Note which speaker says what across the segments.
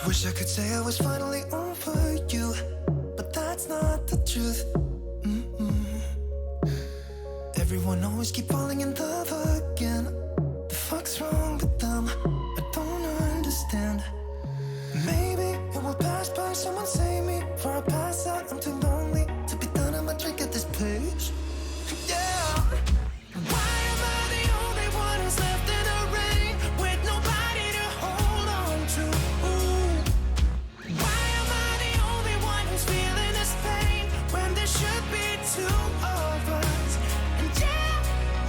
Speaker 1: Wish I could say I was finally over you, but that's not the truth. Everyone always keep falling in love again. The fuck's wrong with them? I don't understand. Maybe it will pass by, someone save me. Before I pass out, I'm too lonely to be done. I'ma drink at this place. Yeah. Why am I the only one who's left in the rain with nobody to hold on to? Ooh. Why am I the only one who's feeling this pain when there should be two of us? And yeah,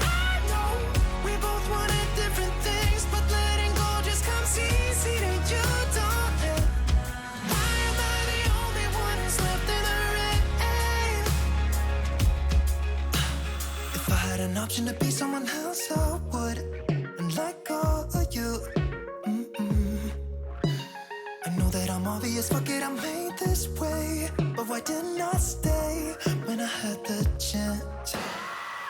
Speaker 1: I know we both wanted different things, but letting go just comes easy to you, don't it? Why am I the only one who's left in the rain? If I had an option to be someone else, I would, and let go of you. I know that I'm obvious, fuck it, I'm made this way. But why didn't I stay when I had the chance?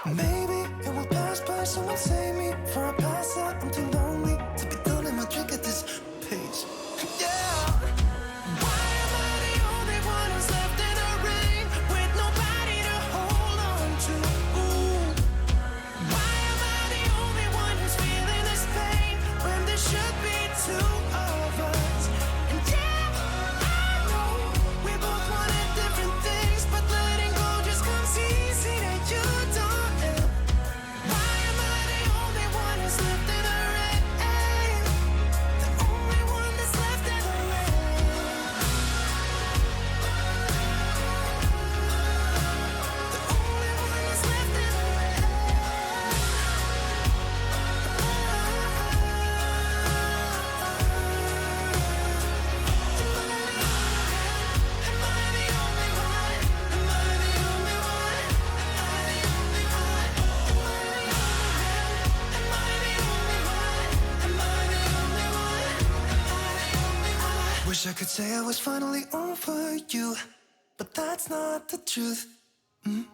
Speaker 1: Maybe it will pass by, someone save me. Before I pass out, I'm too lonely to be done in my drink at this pace. Yeah. Why am I the only one who's left in the rain with nobody to hold on to? Ooh. Why am I the only one who's feeling this pain when there should be two of us? And yeah, I know we both wanted different things, but letting go just comes easy to you, don't it? Why am I the only one who's left in the rain? The only one that's left in the rain. The only one that's left in the rain. Am I the only one? Am I the only one? Am I the only one? Am I the only one? Am I the only one? Am I the only one? Wish I could say I was finally over you, but that's not the truth. Why am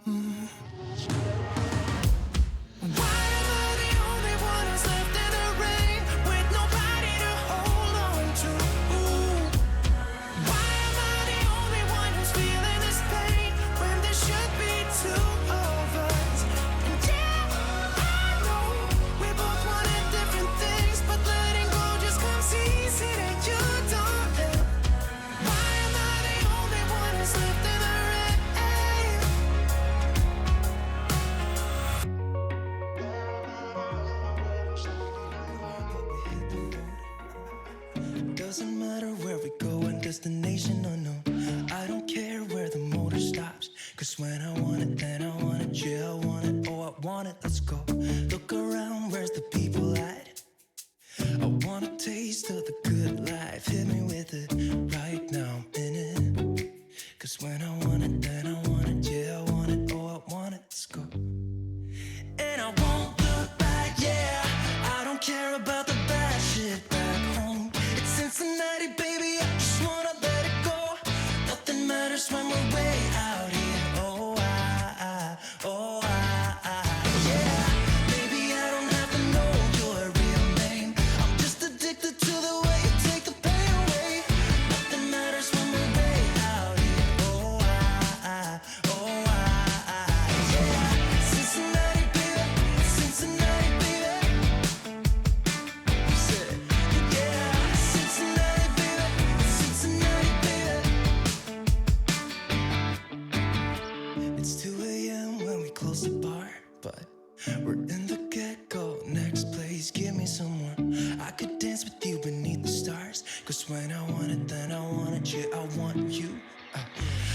Speaker 1: I the only one who's left in the rain with nobody to hold on to? Ooh. Why am I the only one who's feeling this pain when there should be two of us? And yeah, I know we both wanted different things, but letting go just comes easy to you, don't it? Why am I the only one who's left in the rain? Doesn't matter where we go and destination unknown. I don't care where the motor stops, cause when I want it, then I want it. Yeah, I want it, oh I want it, let's go. Look around, where's the people at? I want a taste of the good life. Hit me with it right now, I'm in it. Cause when I want it, then I want it. Yeah, I want it, oh I want it, let's go. And I won't look back, yeah. I don't care about the bad shit back home. It's Cincinnati, baby, I just wanna let it go. Nothing matters when we're way out here. Oh, yeah. Maybe I don't have to know your real name. I'm just addicted to the way you take the pain away. Nothing matters when we're way out here. Oh, yeah. Cincinnati, baby, Cincinnati, baby. You said, yeah, Cincinnati, baby, Cincinnati, baby. It's 2 a.m. when we close the bar, but we're in the get-go. Next place, give me some more. I could dance with you beneath the stars, cause when I want it, then I want it. Yeah, I want you.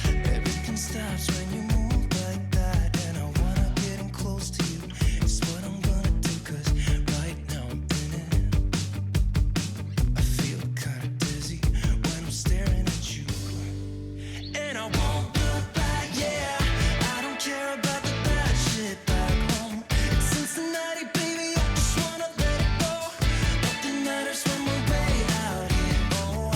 Speaker 1: Everything stops when you move like that, and I wanna get in close to you. It's what I'm gonna do, cause right now I'm in it. I feel kinda dizzy when I'm staring at you. And I won't look back, yeah. I don't care about the bad shit back home. It's Cincinnati, baby, I just wanna let it go. Nothing matters when we're way out here. Oh,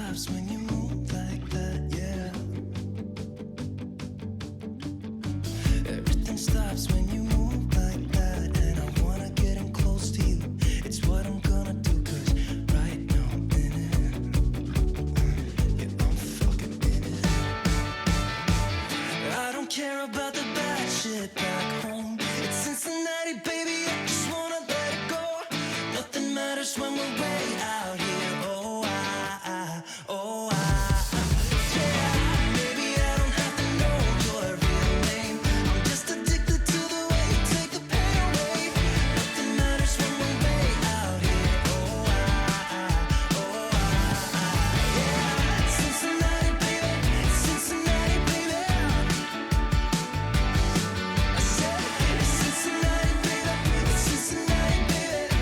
Speaker 1: stops when you move like that, yeah. Everything stops when you move like that. And I wanna get in close to you. It's what I'm gonna do, 'cause right now I'm in it. Yeah, I'm fucking in it. I don't care about the bad shit back home. It's Cincinnati, baby, I just wanna let it go. Nothing matters when we're way out here. Oh, yeah. Maybe I don't have to know your real name. I'm just addicted to the way you take the pain away. Nothing matters when we're way out here. Oh, yeah. Cincinnati, baby, Cincinnati, baby. I said it's Cincinnati, baby, it's Cincinnati, baby.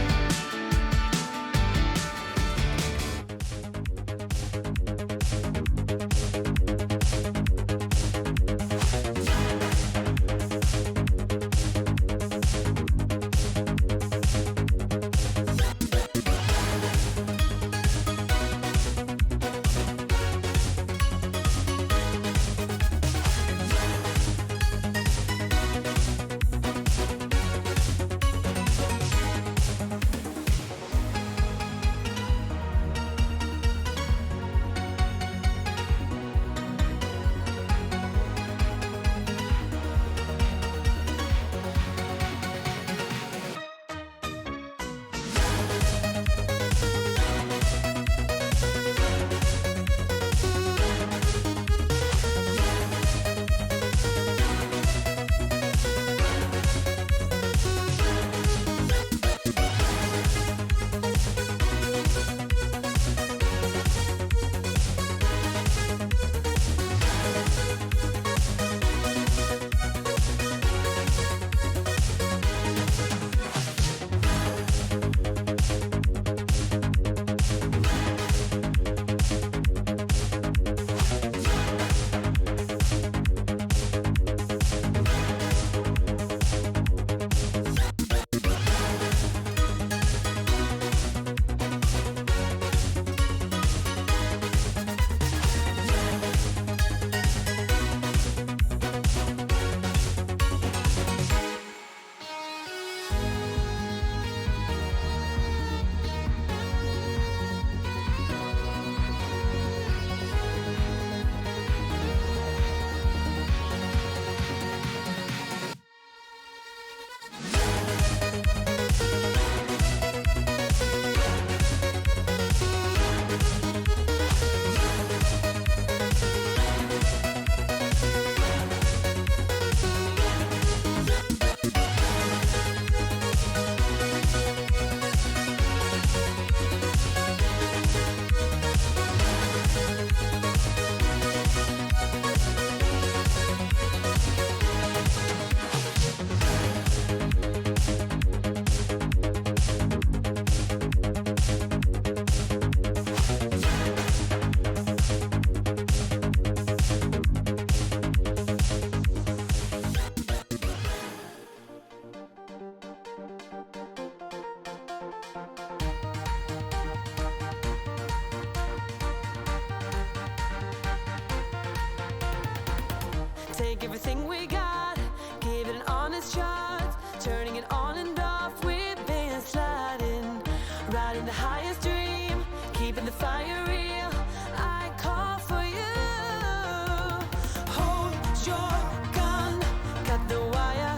Speaker 2: Take everything we got, give it an honest shot. Turning it on and off, we've been sliding. Riding the highest dream, keeping the fire real. I call for you. Hold your gun, cut the wire.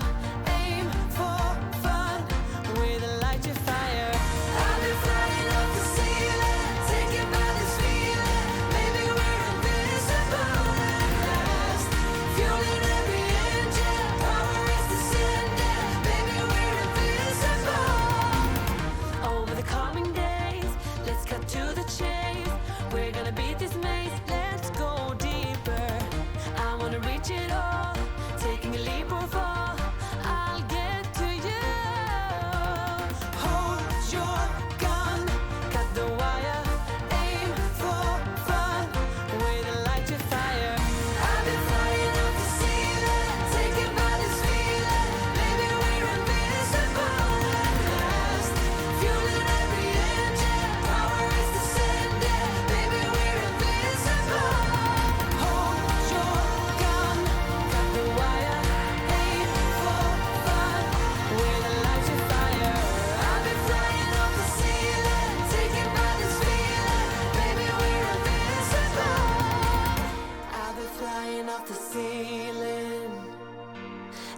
Speaker 2: Aim for fun, with a light to fire. I've been flying up the ceiling, taken by this feeling. Maybe we're invincible at last. Fueling every engine.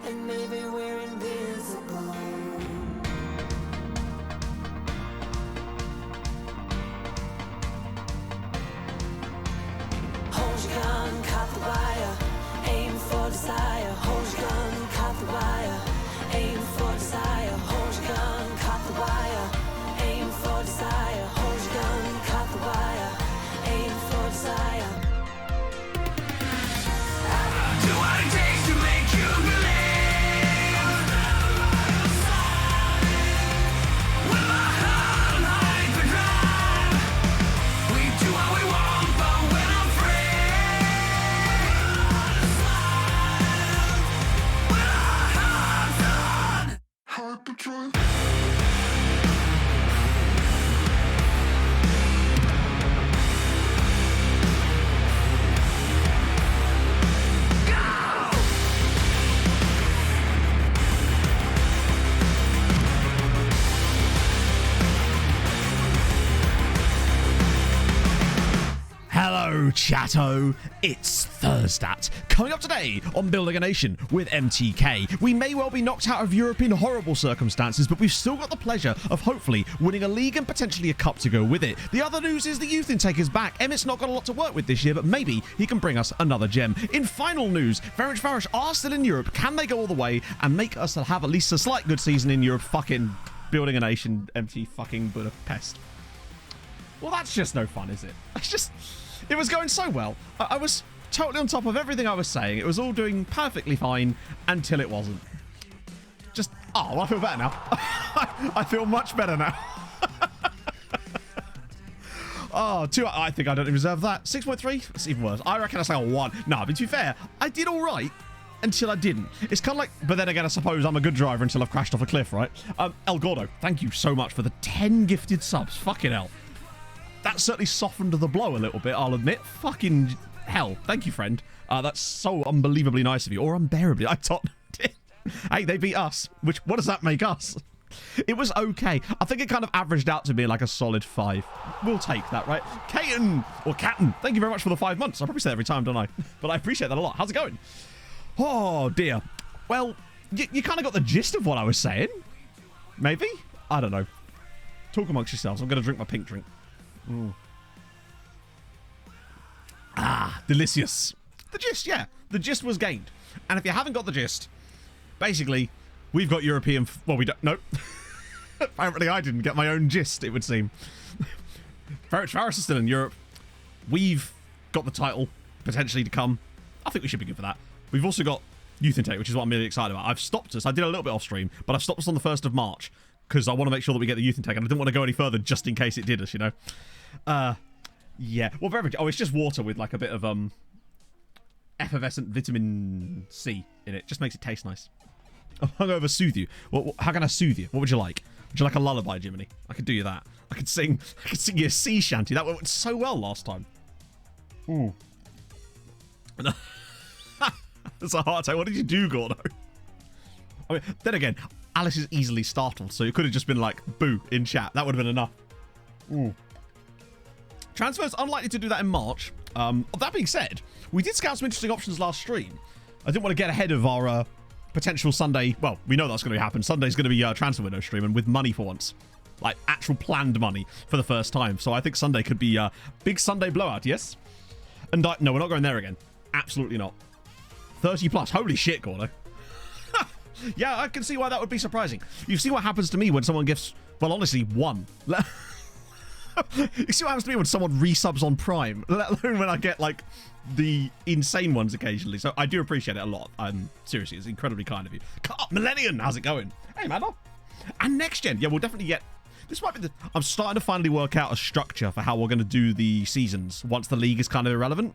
Speaker 2: and maybe we're invincible. Hold your gun, caught the wire, aim for desire. Hold your gun, caught the wire, aim for desire. Hold your gun, caught the wire, aim for desire. Hold your gun, caught the wire, aim for desire.
Speaker 1: Do what it takes to make you believe. With my heart on hyperdrive, we do what we want, but when I'm free, with our hearts on hyperdrive.
Speaker 3: Hello, chatto. It's Thursday. Coming up today on Building a Nation with MTK. We may well be knocked out of Europe in horrible circumstances, but we've still got the pleasure of hopefully winning a league and potentially a cup to go with it. The other news is the youth intake is back. Emmett's not got a lot to work with this year, but maybe he can bring us another gem. In final news, Ferencváros are still in Europe. Can they go all the way and make us have at least a slight good season in Europe? Fucking Building a Nation, MT fucking Budapest. Well, that's just no fun, is it? It was going so well. I was totally on top of everything I was saying. It was all doing perfectly fine until it wasn't. Well, I feel better now. I feel much better now. I think I don't deserve that. 6.3? It's even worse. I reckon I say a 1. No, but to be fair, I did all right until I didn't. It's kind of like, but then again, I suppose I'm a good driver until I've crashed off a cliff, right? El Gordo, thank you so much for the 10 gifted subs. Fucking hell. That certainly softened the blow a little bit, I'll admit. Fucking hell. Thank you, friend. That's so unbelievably nice of you. Or unbearably. I thought, hey, they beat us. What does that make us? It was okay. I think it kind of averaged out to be like a solid 5. We'll take that, right? Caton, or Catton, thank you very much for the 5 months. I probably say that every time, don't I? But I appreciate that a lot. How's it going? Oh, dear. Well, you kind of got the gist of what I was saying. Maybe? I don't know. Talk amongst yourselves. I'm going to drink my pink drink. Ooh. Delicious. The gist, yeah. The gist was gained. And if you haven't got the gist, basically, we've got European... Well, we don't... Nope. Apparently, I didn't get my own gist, it would seem. Ferencváros is still in Europe. We've got the title, potentially, to come. I think we should be good for that. We've also got youth intake, which is what I'm really excited about. I've stopped us. I did a little bit off stream, but I've stopped us on the 1st of March because I want to make sure that we get the youth intake, and I didn't want to go any further just in case it did us, you know? Yeah. Well, very much. Oh, it's just water with like a bit of effervescent vitamin C in it. Just makes it taste nice. I'm hungover, soothe you. How can I soothe you? What would you like? Would you like a lullaby, Jiminy? I could do you that. I could sing you a sea shanty. That went so well last time. Ooh. That's a heart attack. What did you do, Gordo? I mean, then again, Alice is easily startled, so it could have just been like, boo, in chat. That would have been enough. Ooh. Transfers unlikely to do that in March. That being said, we did scout some interesting options last stream. I didn't want to get ahead of our potential Sunday. Well, we know that's going to happen. Sunday's going to be transfer window stream, and with money for once. Like, actual planned money for the first time. So I think Sunday could be a big Sunday blowout, yes? And no, we're not going there again. Absolutely not. 30 plus. Holy shit, Gordo. Yeah, I can see why that would be surprising. You see what happens to me when someone gifts, well, honestly, 1. You see what happens to me when someone resubs on Prime, let alone when I get, like, the insane ones occasionally. So I do appreciate it a lot. Seriously, it's incredibly kind of you. Cut up, Millennium, how's it going? Hey, man. And next gen, yeah, we'll definitely get... This might be I'm starting to finally work out a structure for how we're going to do the seasons once the league is kind of irrelevant.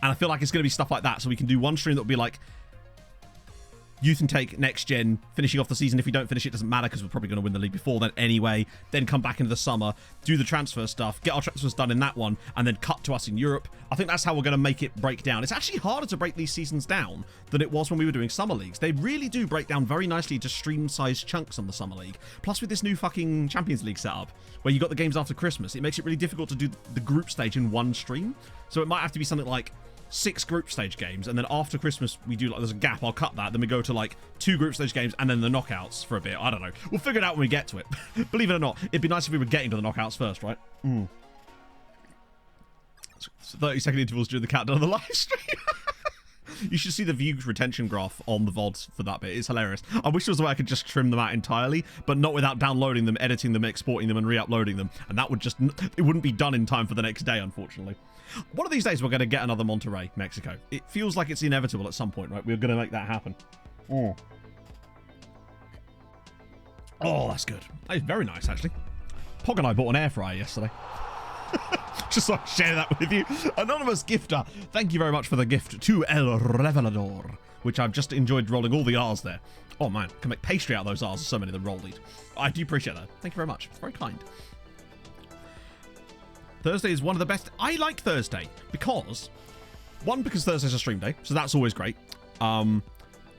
Speaker 3: And I feel like it's going to be stuff like that. So we can do one stream that will be like youth intake, next gen, finishing off the season. If we don't finish, it doesn't matter because we're probably going to win the league before then anyway. Then come back into the summer, do the transfer stuff, get our transfers done in that one, and then cut to us in Europe. I think that's how we're going to make it break down. It's actually harder to break these seasons down than it was when we were doing summer leagues. They really do break down very nicely to stream-sized chunks on the summer league. Plus, with this new fucking Champions League setup, where you got the games after Christmas, it makes it really difficult to do the group stage in one stream. So it might have to be something like 6 group stage games, and then after Christmas we do like there's a gap. I'll cut that. Then we go to like 2 group stage games, and then the knockouts for a bit. I don't know. We'll figure it out when we get to it. Believe it or not, it'd be nice if we were getting to the knockouts first, right? So 30-second intervals during the countdown of the live stream. You should see the view retention graph on the VODs for that bit. It's hilarious. I wish there was a way I could just trim them out entirely, but not without downloading them, editing them, exporting them, and re-uploading them. And that would just... It wouldn't be done in time for the next day, unfortunately. One of these days, we're going to get another Monterrey, Mexico. It feels like it's inevitable at some point, right? We're going to make that happen. Oh, that's good. That is very nice, actually. Pog and I bought an air fryer yesterday. Just so I share that with you. Anonymous gifter, thank you very much for the gift to El Revelador, which I've just enjoyed rolling all the R's there. Oh man, can make pastry out of those R's. So many of them rolled. I do appreciate that. Thank you very much. It's very kind. Thursday is one of the best. I like Thursday because, one, because Thursday's a stream day, so that's always great.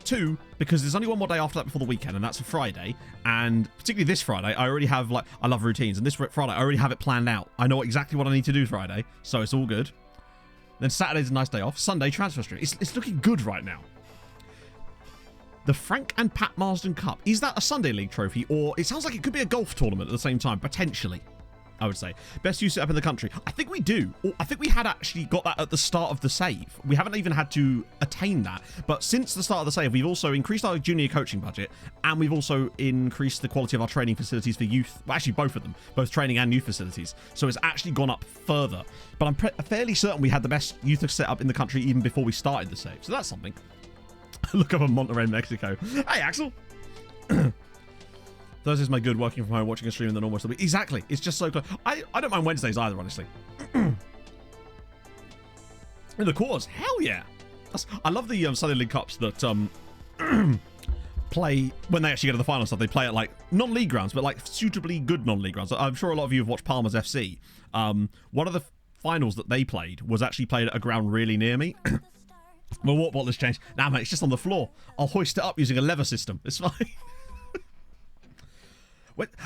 Speaker 3: 2, because there's only one more day after that before the weekend, and that's a Friday. And particularly this Friday, I already have, like, I love routines. And this Friday, I already have it planned out. I know exactly what I need to do Friday, so it's all good. Then Saturday's a nice day off. Sunday, transfer stream. It's looking good right now. The Frank and Pat Marsden Cup. Is that a Sunday League trophy? Or it sounds like it could be a golf tournament at the same time, potentially. I would say. Best youth setup in the country. I think we do. I think we had actually got that at the start of the save. We haven't even had to attain that. But since the start of the save, we've also increased our junior coaching budget, and we've also increased the quality of our training facilities for youth. Well, actually, both of them. Both training and youth facilities. So it's actually gone up further. But I'm fairly certain we had the best youth setup in the country even before we started the save. So that's something. Look up on Monterrey, Mexico. Hey, Axel. Thursday's my good, working from home, watching a stream, and then almost the week. Exactly. It's just so close. I don't mind Wednesdays either, honestly. In the cause. Hell yeah. I love the Sunday League Cups that play, when they actually get to the final stuff, they play at like, non-league grounds, but like suitably good non-league grounds. I'm sure a lot of you have watched Palmer's FC. One of the finals that they played was actually played at a ground really near me. My water bottle has changed. Nah, mate, it's just on the floor. I'll hoist it up using a lever system. It's fine.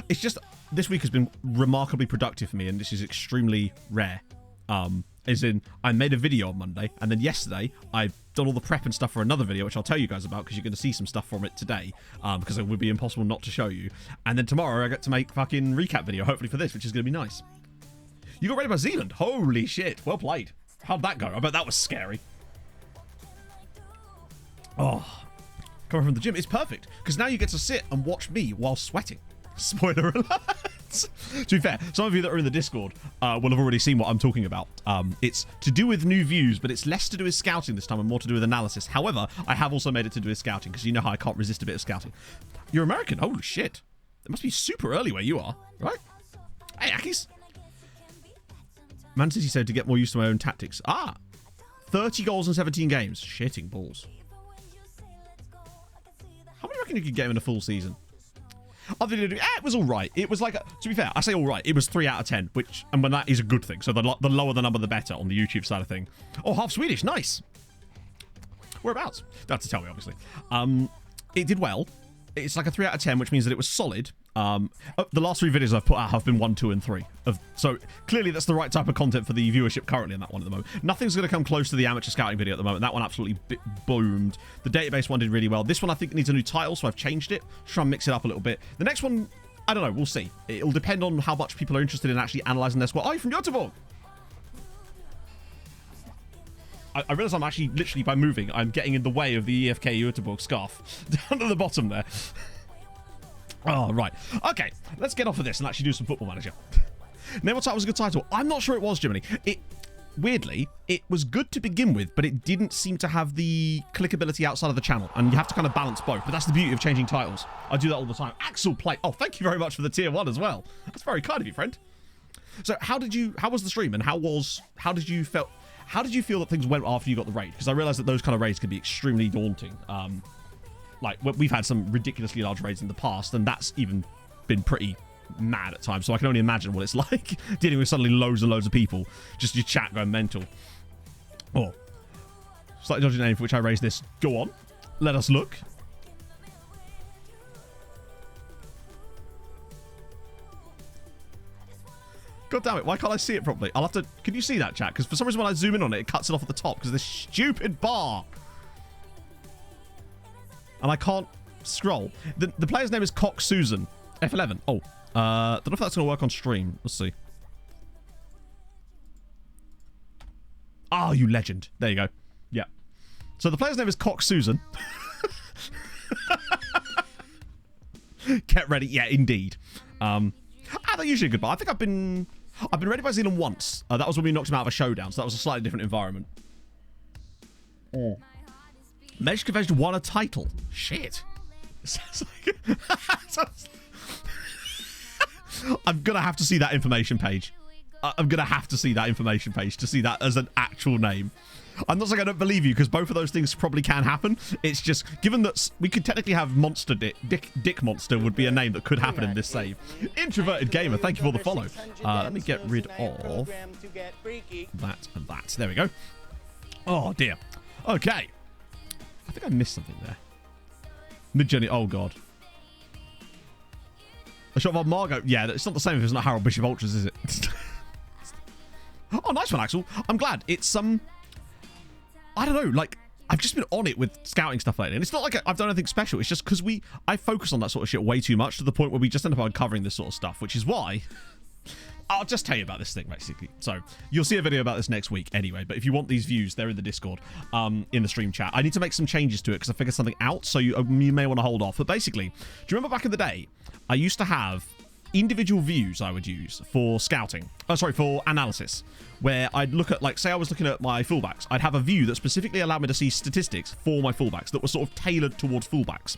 Speaker 3: It's just, this week has been remarkably productive for me, and this is extremely rare. As in, I made a video on Monday, and then yesterday, I've done all the prep and stuff for another video, which I'll tell you guys about, because you're going to see some stuff from it today, because it would be impossible not to show you. And then tomorrow, I get to make fucking recap video, hopefully for this, which is going to be nice. You got ready by Zealand? Holy shit, well played. How'd that go? I bet that was scary. Oh, coming from the gym, it's perfect, because now you get to sit and watch me while sweating. Spoiler alert. To be fair, some of you that are in the Discord will have already seen what I'm talking about. It's to do with new views, but it's less to do with scouting this time and more to do with analysis. However, I have also made it to do with scouting, because you know how I can't resist a bit of scouting. You're American? Holy shit. It must be super early where you are, right? Hey, Akis. Man City said to get more used to my own tactics. 30 goals in 17 games. Shitting balls. How many do you reckon you could get in a full season? It was all right. It was like, to be fair, I say all right. It was 3 out of 10, and when that is a good thing. So the lower the number, the better on the YouTube side of thing. Oh, half Swedish, nice. Whereabouts? Don't have to tell me, obviously. It did well. It's like a 3 out of 10, which means that it was solid. The last 3 videos I've put out have been 1, 2, and 3. So clearly that's the right type of content for the viewership currently in that one at the moment. Nothing's going to come close to the amateur scouting video at the moment. That one absolutely boomed. The database one did really well. This one I think needs a new title, so I've changed it. Try and mix it up a little bit. The next one, I don't know. We'll see. It'll depend on how much people are interested in actually analysing their squad. Oh, you're from Göteborg! I realise I'm actually, literally, by moving, I'm getting in the way of the EFK Göteborg scarf. Down at the bottom there. Oh, right. Okay, let's get off of this and actually do some Football Manager. Name what title was a good title? I'm not sure it was, Jiminy. Weirdly, it was good to begin with, but it didn't seem to have the clickability outside of the channel, and you have to kind of balance both. But that's the beauty of changing titles. I do that all the time. Axel Play. Oh, thank you very much for the tier 1 as well. That's very kind of you, friend. So how was the stream, and how did you feel that things went after you got the raid? Because I realized that those kind of raids can be extremely daunting. Like, we've had some ridiculously large raids in the past, and that's even been pretty mad at times. So I can only imagine what it's like dealing with suddenly loads and loads of people. Just your chat going mental. Oh. Slightly dodgy name for which I raised this. Go on. Let us look. God damn it, why can't I see it properly? I'll have to... Can you see that, chat? Because for some reason when I zoom in on it, it cuts it off at the top because of this stupid bar. And I can't scroll. The player's name is Cock Susan. F11. Oh. Don't know if that's going to work on stream. Let's see. Oh, you legend. There you go. Yeah. So the player's name is Cock Susan. Get ready. Yeah, indeed. They're usually good, but I think I've been ready by Zealand once. That was when we knocked him out of a showdown, so that was a slightly different environment. Magic Convention won a title. Shit. I'm gonna have to see that information page. I'm gonna have to see that information page to see that as an actual name. I'm not saying I don't believe you, because both of those things probably can happen. It's just, given that we could technically have Monster Dick Monster would be a name that could happen in this save. Introverted Gamer, thank you for the follow. Let me get rid of that and that. There we go. Oh, dear. Okay. I think I missed something there. Mid-journey, oh, God. A shot of Margot. Yeah, it's not the same if it's not Harold Bishop Ultras, is it? Oh, nice one, Axel. I'm glad. It's, I don't know, like, I've just been on it with scouting stuff lately, and it's not like I've done anything special. It's just because I focus on that sort of shit way too much to the point where we just end up uncovering this sort of stuff, which is why I'll just tell you about this thing, basically. So you'll see a video about this next week anyway, but if you want these views, they're in the Discord, in the stream chat. I need to make some changes to it because I figured something out, so you may want to hold off. But basically, do you remember back in the day, I used to have individual views I would use for scouting. Oh, sorry, for analysis, where I'd look at, like, say I was looking at my fullbacks, I'd have a view that specifically allowed me to see statistics for my fullbacks that were sort of tailored towards fullbacks.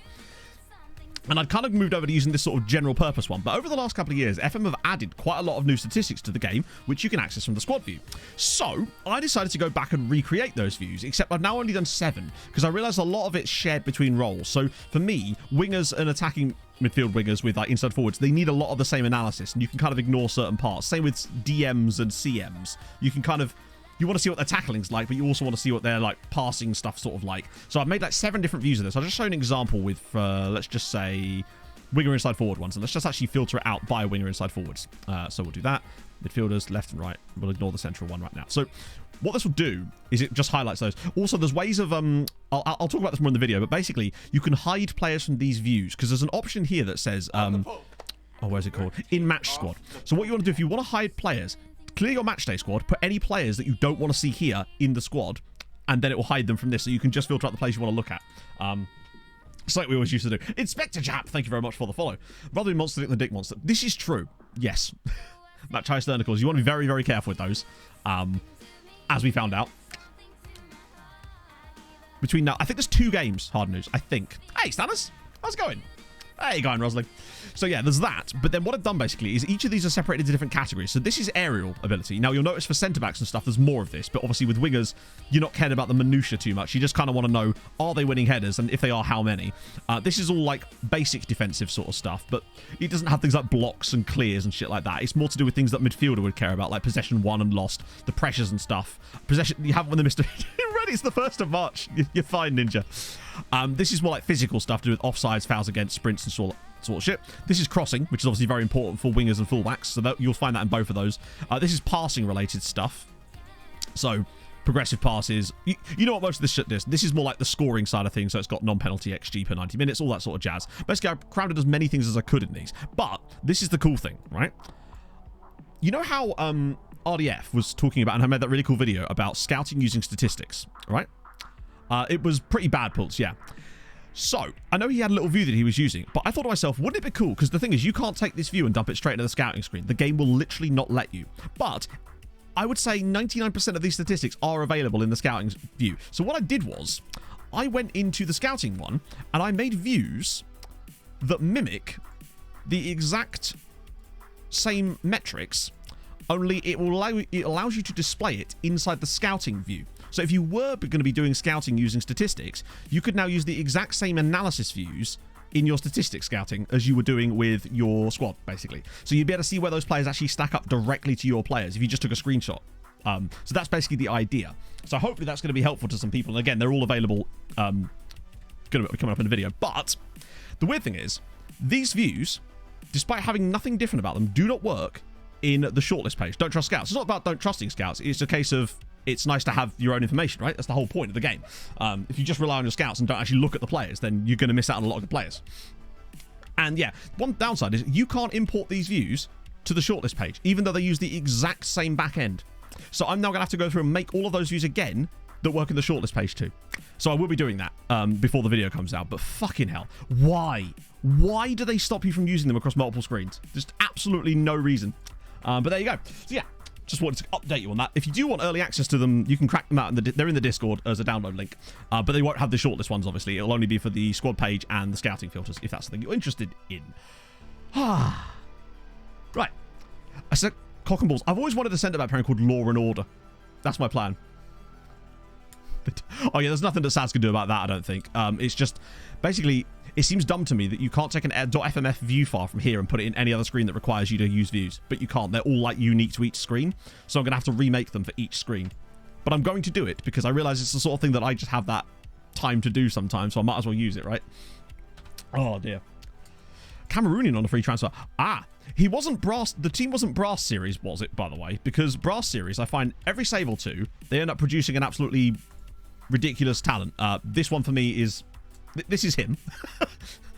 Speaker 3: And I'd kind of moved over to using this sort of general purpose one. But over the last couple of years, FM have added quite a lot of new statistics to the game, which you can access from the squad view. So I decided to go back and recreate those views, except I've now only done 7, because I realized a lot of it's shared between roles. So for me, wingers and attacking midfield wingers with like inside forwards, they need a lot of the same analysis, and you can kind of ignore certain parts. Same with DMs and CMs. You can kind of... You want to see what their tackling's like, but you also want to see what their like passing stuff sort of like. So I've made like 7 different views of this. I'll just show an example with, let's just say, winger inside forward ones. And let's just actually filter it out by winger inside forwards. So we'll do that. Midfielders, left and right. We'll ignore the central one right now. So what this will do is it just highlights those. Also, there's ways of, I'll talk about this more in the video, but basically you can hide players from these views because there's an option here that says, oh, where's it called? In match squad. So what you want to do, if you want to hide players, clear your matchday squad, put any players that you don't want to see here in the squad, and then it will hide them from this, so you can just filter out the players you want to look at. It's like we always used to do. Inspector Jap, thank you very much for the follow. Rather than Monster Dick than Dick Monster. This is true. Yes. Match high sternicles. You want to be very, very careful with those. As we found out. Between now, I think there's 2 games, Hard News. I think. Hey, Stanners. How's it going? Hey, going, Rosling. So yeah, there's that. But then what I've done basically is each of these are separated into different categories. So this is aerial ability. Now you'll notice for centre-backs and stuff, there's more of this. But obviously with wingers, you're not caring about the minutiae too much. You just kind of want to know, are they winning headers? And if they are, how many? This is all like basic defensive sort of stuff. But it doesn't have things like blocks and clears and shit like that. It's more to do with things that midfielder would care about, like possession won and lost, the pressures and stuff. Possession, you haven't won the Mr. Ready, it's the 1st of March. You're fine, Ninja. This is more like physical stuff to do with offsides, fouls against, sprints and sort of shit. This is crossing, which is obviously very important for wingers and fullbacks, so that you'll find that in both of those. This is passing related stuff. So progressive passes. You know what most of this shit is. This is more like the scoring side of things, so it's got non-penalty XG per 90 minutes, all that sort of jazz. Basically, I've crowded as many things as I could in these. But this is the cool thing, right? You know how RDF was talking about, and I made that really cool video about scouting using statistics, right? It was pretty bad pulse, yeah. So, I know he had a little view that he was using, but I thought to myself, wouldn't it be cool? Because the thing is, you can't take this view and dump it straight into the scouting screen. The game will literally not let you. But I would say 99% of these statistics are available in the scouting view. So what I did was, I went into the scouting one, and I made views that mimic the exact same metrics, only it allows you to display it inside the scouting view. So if you were going to be doing scouting using statistics, you could now use the exact same analysis views in your statistics scouting as you were doing with your squad, basically. So you'd be able to see where those players actually stack up directly to your players if you just took a screenshot. So that's basically the idea. So hopefully that's going to be helpful to some people. And again, they're all available, going to be coming up in the video. But the weird thing is, these views, despite having nothing different about them, do not work in the shortlist page. Don't trust scouts. It's not about don't trusting scouts. It's a case of it's nice to have your own information, right? That's the whole point of the game. If you just rely on your scouts and don't actually look at the players, then you're going to miss out on a lot of good players. And yeah, one downside is you can't import these views to the shortlist page, even though they use the exact same back end. So I'm now going to have to go through and make all of those views again that work in the shortlist page too. So I will be doing that before the video comes out. But fucking hell, why? Why do they stop you from using them across multiple screens? Just absolutely no reason. But there you go. So yeah, just wanted to update you on that. If you do want early access to them, you can crack them out. They're in the Discord as a download link. But they won't have the shortlist ones, obviously. It'll only be for the squad page and the scouting filters, if that's something you're interested in. Right. I said cock and balls. I've always wanted a centre-back pairing called Law and Order. That's my plan. But, oh yeah, there's nothing that Sads can do about that, I don't think. It's just, basically, it seems dumb to me that you can't take an .fmf view file from here and put it in any other screen that requires you to use views. But you can't. They're all, like, unique to each screen. So I'm going to have to remake them for each screen. But I'm going to do it because I realise it's the sort of thing that I just have that time to do sometimes, so I might as well use it, right? Oh, dear. Cameroonian on a free transfer. He wasn't Brass. The team wasn't Brass Series, was it, by the way? Because Brass Series, I find every save or two, they end up producing an absolutely ridiculous talent. This one for me is... This is him.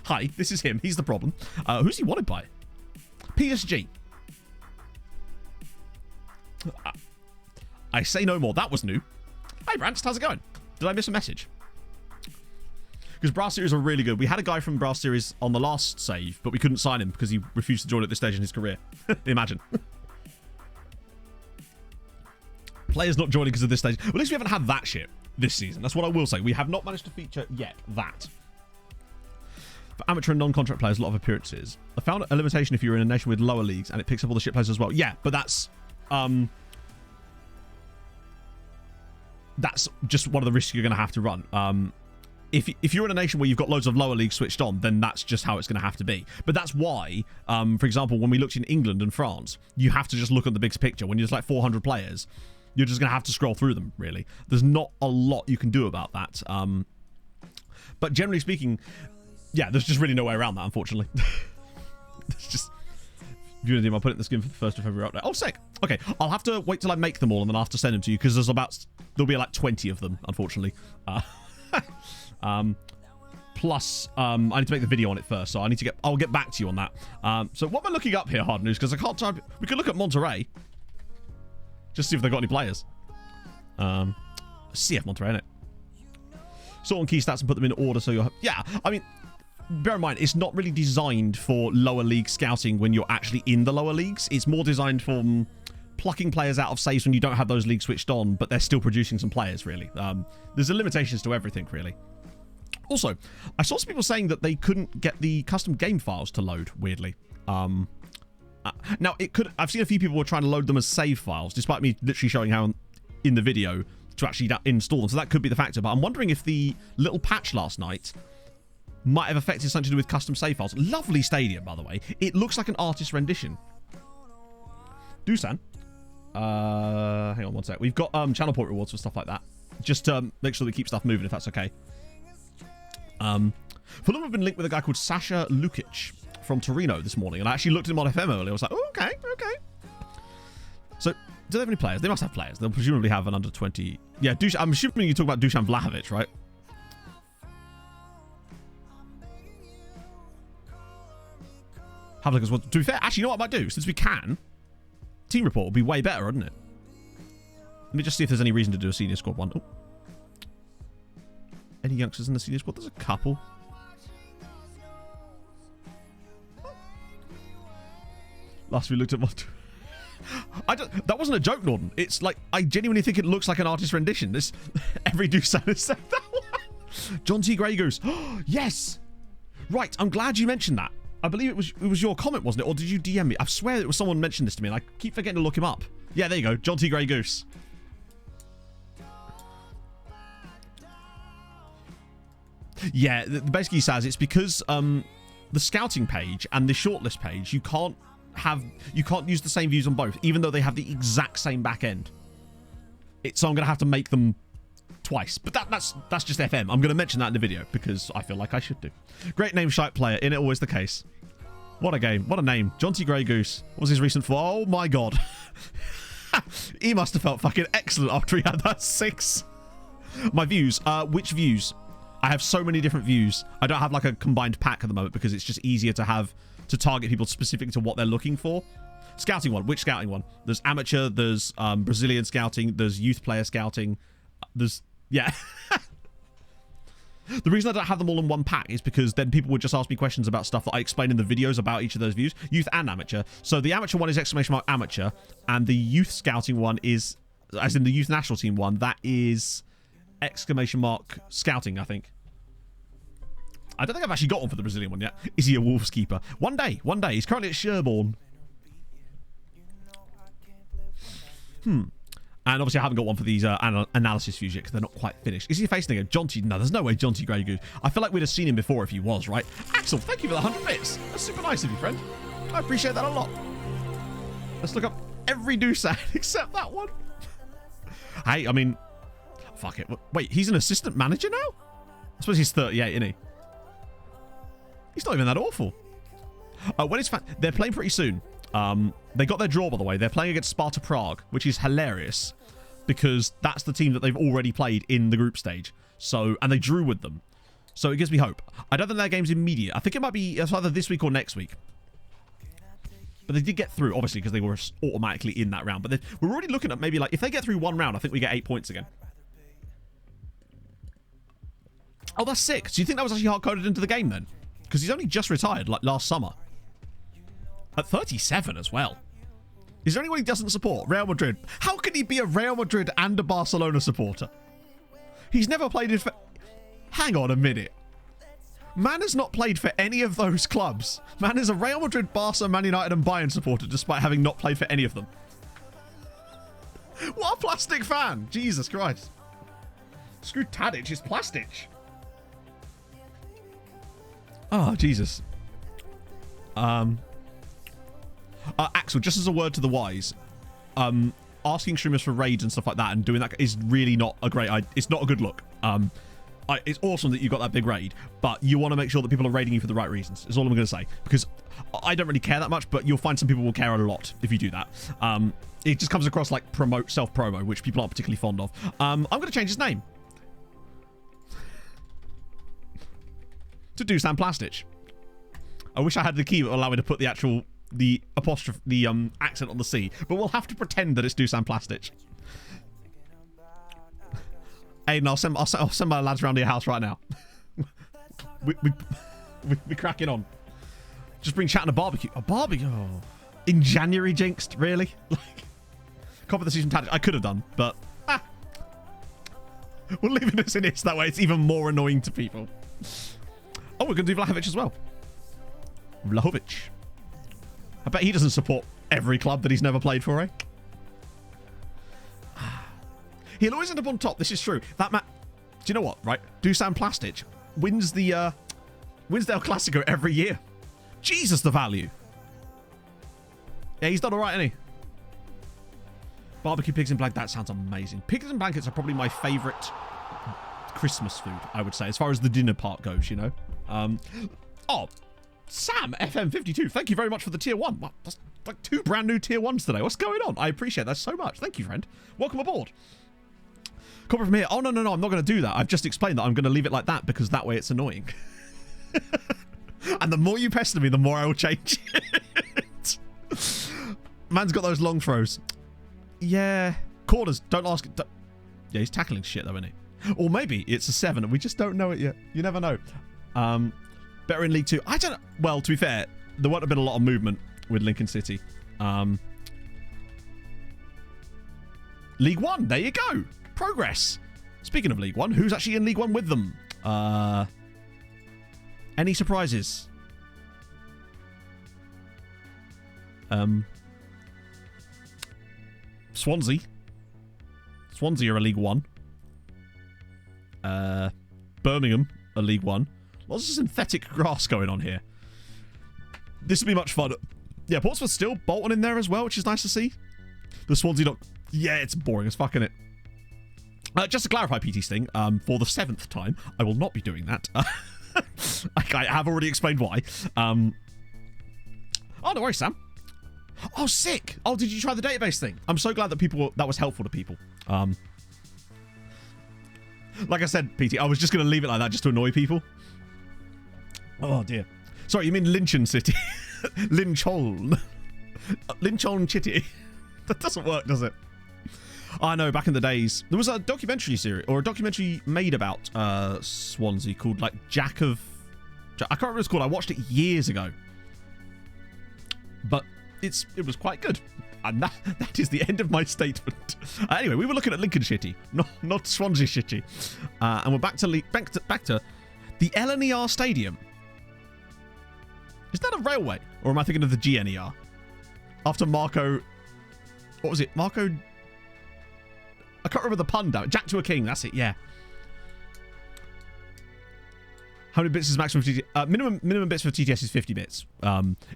Speaker 3: Hi, this is him. He's the problem. Who's he wanted by? PSG. I say no more. That was new. Hey, Brant, how's it going? Did I miss a message? Because Brass Series are really good. We had a guy from Brass Series on the last save, but we couldn't sign him because he refused to join at this stage in his career. Imagine. Players not joining because of this stage. Well, at least we haven't had that shit this season. That's what I will say. We have not managed to feature yet that. For amateur and non-contract players, a lot of appearances. I found a limitation if you're in a nation with lower leagues and it picks up all the shit players as well. Yeah, but that's just one of the risks you're going to have to run. If you're in a nation where you've got loads of lower leagues switched on, then that's just how it's going to have to be. But that's why, for example, when we looked in England and France, you have to just look at the big picture. When there's like 400 players, you're just going to have to scroll through them, really. There's not a lot you can do about that. But generally speaking, yeah, there's just really no way around that, unfortunately. It's just... Unity, I'll put it in the skin for the 1st of February update. Oh, sick. Okay, I'll have to wait till I make them all and then I'll have to send them to you because there'll be like 20 of them, unfortunately. Plus, I need to make the video on it first, so I'll get back to you on that. So what am I looking up here, Hard News? Because I can't type... We could look at Monterrey. Just see if they've got any players. CF Monterrey, innit? Sort on key stats and put them in order so you're... Yeah, I mean... Bear in mind, it's not really designed for lower league scouting when you're actually in the lower leagues. It's more designed for plucking players out of saves when you don't have those leagues switched on, but they're still producing some players, really. There's limitations to everything, really. Also, I saw some people saying that they couldn't get the custom game files to load, weirdly. Now, it could... I've seen a few people were trying to load them as save files, despite me literally showing how in the video to actually install them, so that could be the factor. But I'm wondering if the little patch last night might have affected something to do with custom save files. Lovely stadium, by the way. It looks like an artist rendition. Dusan. Hang on one sec. We've got channel point rewards for stuff like that. Just to make sure we keep stuff moving, if that's okay. Fulham have been linked with a guy called Sasha Lukic from Torino this morning, and I actually looked at him on FM earlier. I was like, oh, okay. So, do they have any players? They must have players. They'll presumably have an under 20. Yeah, I'm assuming you talk about Dusan Vlahovic, right? Have a look as well. To be fair, actually, you know what I might do? Since we can, team report would be way better, wouldn't it? Let me just see if there's any reason to do a senior squad one. Oh. Any youngsters in the senior squad? There's a couple. Last we looked at that wasn't a joke, Norton. It's like, I genuinely think it looks like an artist rendition. This every Dusan has said that one. John T. Grey Goose. Yes! Right, I'm glad you mentioned that. I believe it was your comment, wasn't it? Or did you DM me? I swear it was someone mentioned this to me, and I keep forgetting to look him up. Yeah, there you go. John T. Grey Goose. Yeah, basically says it's because the scouting page and the shortlist page, you can't use the same views on both, even though they have the exact same back end. So I'm going to have to make them twice. But that's just FM. I'm going to mention that in the video because I feel like I should do. Great name, shite player. Isn't it always the case? What a game. What a name. Jonty Grey Goose. What was his recent for? Oh my god. He must have felt fucking excellent after he had that 6. My views. Which views? I have so many different views. I don't have like a combined pack at the moment because it's just easier to target people specific to what they're looking for. Scouting one. Which scouting one? There's amateur, there's Brazilian scouting, there's youth player scouting. There's... Yeah. The reason I don't have them all in one pack is because then people would just ask me questions about stuff that I explain in the videos about each of those views. Youth and amateur. So the amateur one is ! amateur, and the youth scouting one is, as in the youth national team one, that is ! scouting, I think. I don't think I've actually got one for the Brazilian one yet. Is he a Wolves keeper? One day. He's currently at Sherborne. And obviously I haven't got one for these analysis views yet because they're not quite finished. Is he facing again? Jonty? No, there's no way Jonty Grey Goose. I feel like we'd have seen him before if he was, right? Axel, thank you for the 100 bits. That's super nice of you, friend. I appreciate that a lot. Let's look up every Doosan except that one. Hey, I mean... Fuck it. Wait, he's an assistant manager now? I suppose he's 38, isn't he? He's not even that awful. When it's they're playing pretty soon. They got their draw, by the way. They're playing against Sparta Prague, which is hilarious because that's the team that they've already played in the group stage. So, and they drew with them. So it gives me hope. I don't think their game's immediate. I think it might be either this week or next week. But they did get through, obviously, because they were automatically in that round. But we're already looking at maybe, like, if they get through one round, I think we get 8 points again. Oh, that's sick. So you think that was actually hard-coded into the game, then? Because he's only just retired, like, last summer. At 37 as well. Is there anyone he doesn't support? Real Madrid. How can he be a Real Madrid and a Barcelona supporter? He's never played in... Hang on a minute. Man has not played for any of those clubs. Man is a Real Madrid, Barca, Man United and Bayern supporter despite having not played for any of them. What a plastic fan. Jesus Christ. Screw Tadic, it's plastic. Oh, Jesus. Axel, just as a word to the wise, asking streamers for raids and stuff like that and doing that is really not a great idea. It's not a good look. It's awesome that you got that big raid, but you want to make sure that people are raiding you for the right reasons, is all I'm going to say. Because I don't really care that much, but you'll find some people will care a lot if you do that. It just comes across like self-promo, which people aren't particularly fond of. I'm going to change his name. To Dusan Plastic. I wish I had the key that would allow me to put the apostrophe, the accent on the C, but we'll have to pretend that it's Dusan Plastic. Aiden, I'll send my lads around to your house right now. we cracking on. Just bring chat and a barbecue. A barbecue? Oh. In January, jinxed? Really? Like, copy the season tactic. I could have done, but we'll leave it as it is. That way it's even more annoying to people. Oh, we're going to do Vlahovic as well. Vlahovic. I bet he doesn't support every club that he's never played for, eh? He'll always end up on top. This is true. Do you know what, right? Dusan Plastic wins the El Clasico every year. Jesus, the value. Yeah, he's done all right, isn't he? Barbecue pigs in blanket. That sounds amazing. Pigs in blankets are probably my favourite Christmas food, I would say, as far as the dinner part goes, you know? Oh, Sam, FM52, thank you very much for the tier 1. Wow, that's like 2 brand new tier 1s today. What's going on? I appreciate that so much. Thank you, friend. Welcome aboard. Copy from here. Oh, no, I'm not going to do that. I've just explained that I'm going to leave it like that because that way it's annoying. And the more you pester me, the more I will change it. Man's got those long throws. Yeah. Corners, don't ask. Yeah, he's tackling shit though, isn't he? Or maybe it's a 7 and we just don't know it yet. You never know. Better in League 2. I don't know. Well, to be fair, there won't have been a lot of movement with Lincoln City. League 1, there you go. Progress. Speaking of League 1, who's actually in League 1 with them? Any surprises? Swansea. Swansea are a League 1. Birmingham are League 1. Lots of synthetic grass going on here. This will be much fun. Yeah, Portsmouth still. Bolton in there as well, which is nice to see. The Swansea not... Yeah, it's boring as fuck, innit? Just to clarify, PT Sting, for the 7th time, I will not be doing that. I have already explained why. Oh, no worries, Sam. Oh, sick. Oh, did you try the database thing? I'm so glad that was helpful to people. Like I said, PT, I was just going to leave it like that just to annoy people. Oh, dear. Sorry, you mean Lincoln City? Lincoln. Lincoln City. That doesn't work, does it? I know, back in the days, there was a documentary series, or a documentary made about Swansea called, like, Jack of... I can't remember what it's called. I watched it years ago. But it was quite good. And that is the end of my statement. Anyway, we were looking at Lincoln City, not Swansea City. And we're back to the LNER Stadium. Is that a railway? Or am I thinking of the GNER? After Marco... What was it? Marco... I can't remember the pun down. Jack to a King. That's it, yeah. How many bits is maximum for TTS? Minimum bits for TTS is 50 bits.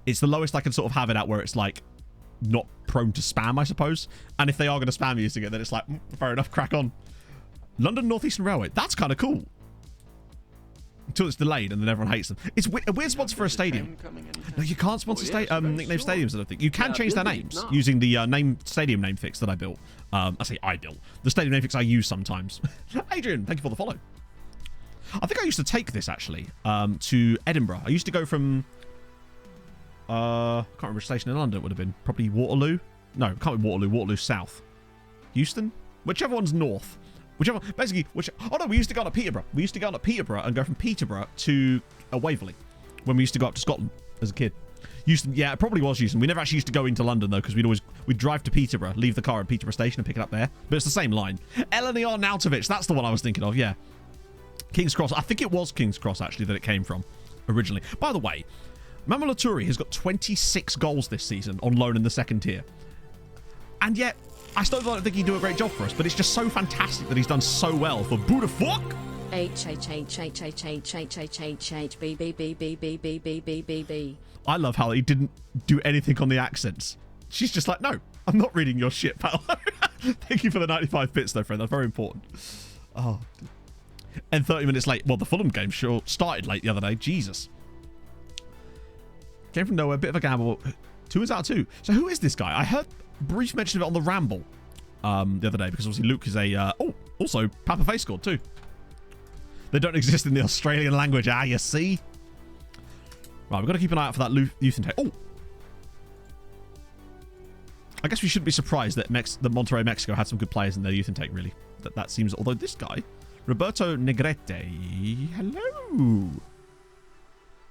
Speaker 3: It's the lowest I can sort of have it at where it's like not prone to spam, I suppose. And if they are going to spam using it, then it's like, fair enough, crack on. London North Eastern Railway. That's kind of cool. Until it's delayed and then everyone hates them. It's a weird sponsor for a stadium. No, you can't sponsor nickname stadiums, I don't think. You can change their names using the stadium name fix that I built. I say I built. The stadium name fix I use sometimes. Adrian, thank you for the follow. I think I used to take this, actually, to Edinburgh. I used to go from... can't remember which station in London it would have been. Probably Waterloo? No, it can't be Waterloo. Waterloo South. Euston? Whichever one's north. Oh no, we used to go on to Peterborough. We used to go on to Peterborough and go from Peterborough to Waverley when we used to go up to Scotland as a kid. Euston, yeah, it probably was Euston. We never actually used to go into London though, because we'd drive to Peterborough, leave the car at Peterborough station and pick it up there. But it's the same line. LNER Nautovich, that's the one I was thinking of, yeah. King's Cross. I think it was King's Cross actually that it came from originally. By the way, Mamalaturi has got 26 goals this season on loan in the second tier. And yet, I still don't think he'd do a great job for us, but it's just so fantastic that he's done so well for Budafuck. I love how he didn't do anything on the accents. She's just like, no, I'm not reading your shit, pal. Thank you for the 95 bits, though, friend. That's very important. Oh, and 30 minutes late. Well, the Fulham game sure started late the other day. Jesus. Came from nowhere. Bit of a gamble. 2 is out of 2. So who is this guy? I heard brief mention of it on the Ramble the other day, because obviously Luke is a... also, Papa Face scored too. They don't exist in the Australian language. You see? Right, we've got to keep an eye out for that youth intake. Oh! I guess we shouldn't be surprised that Monterrey, Mexico had some good players in their youth intake, really. That seems... Although this guy... Roberto Negrete. Hello.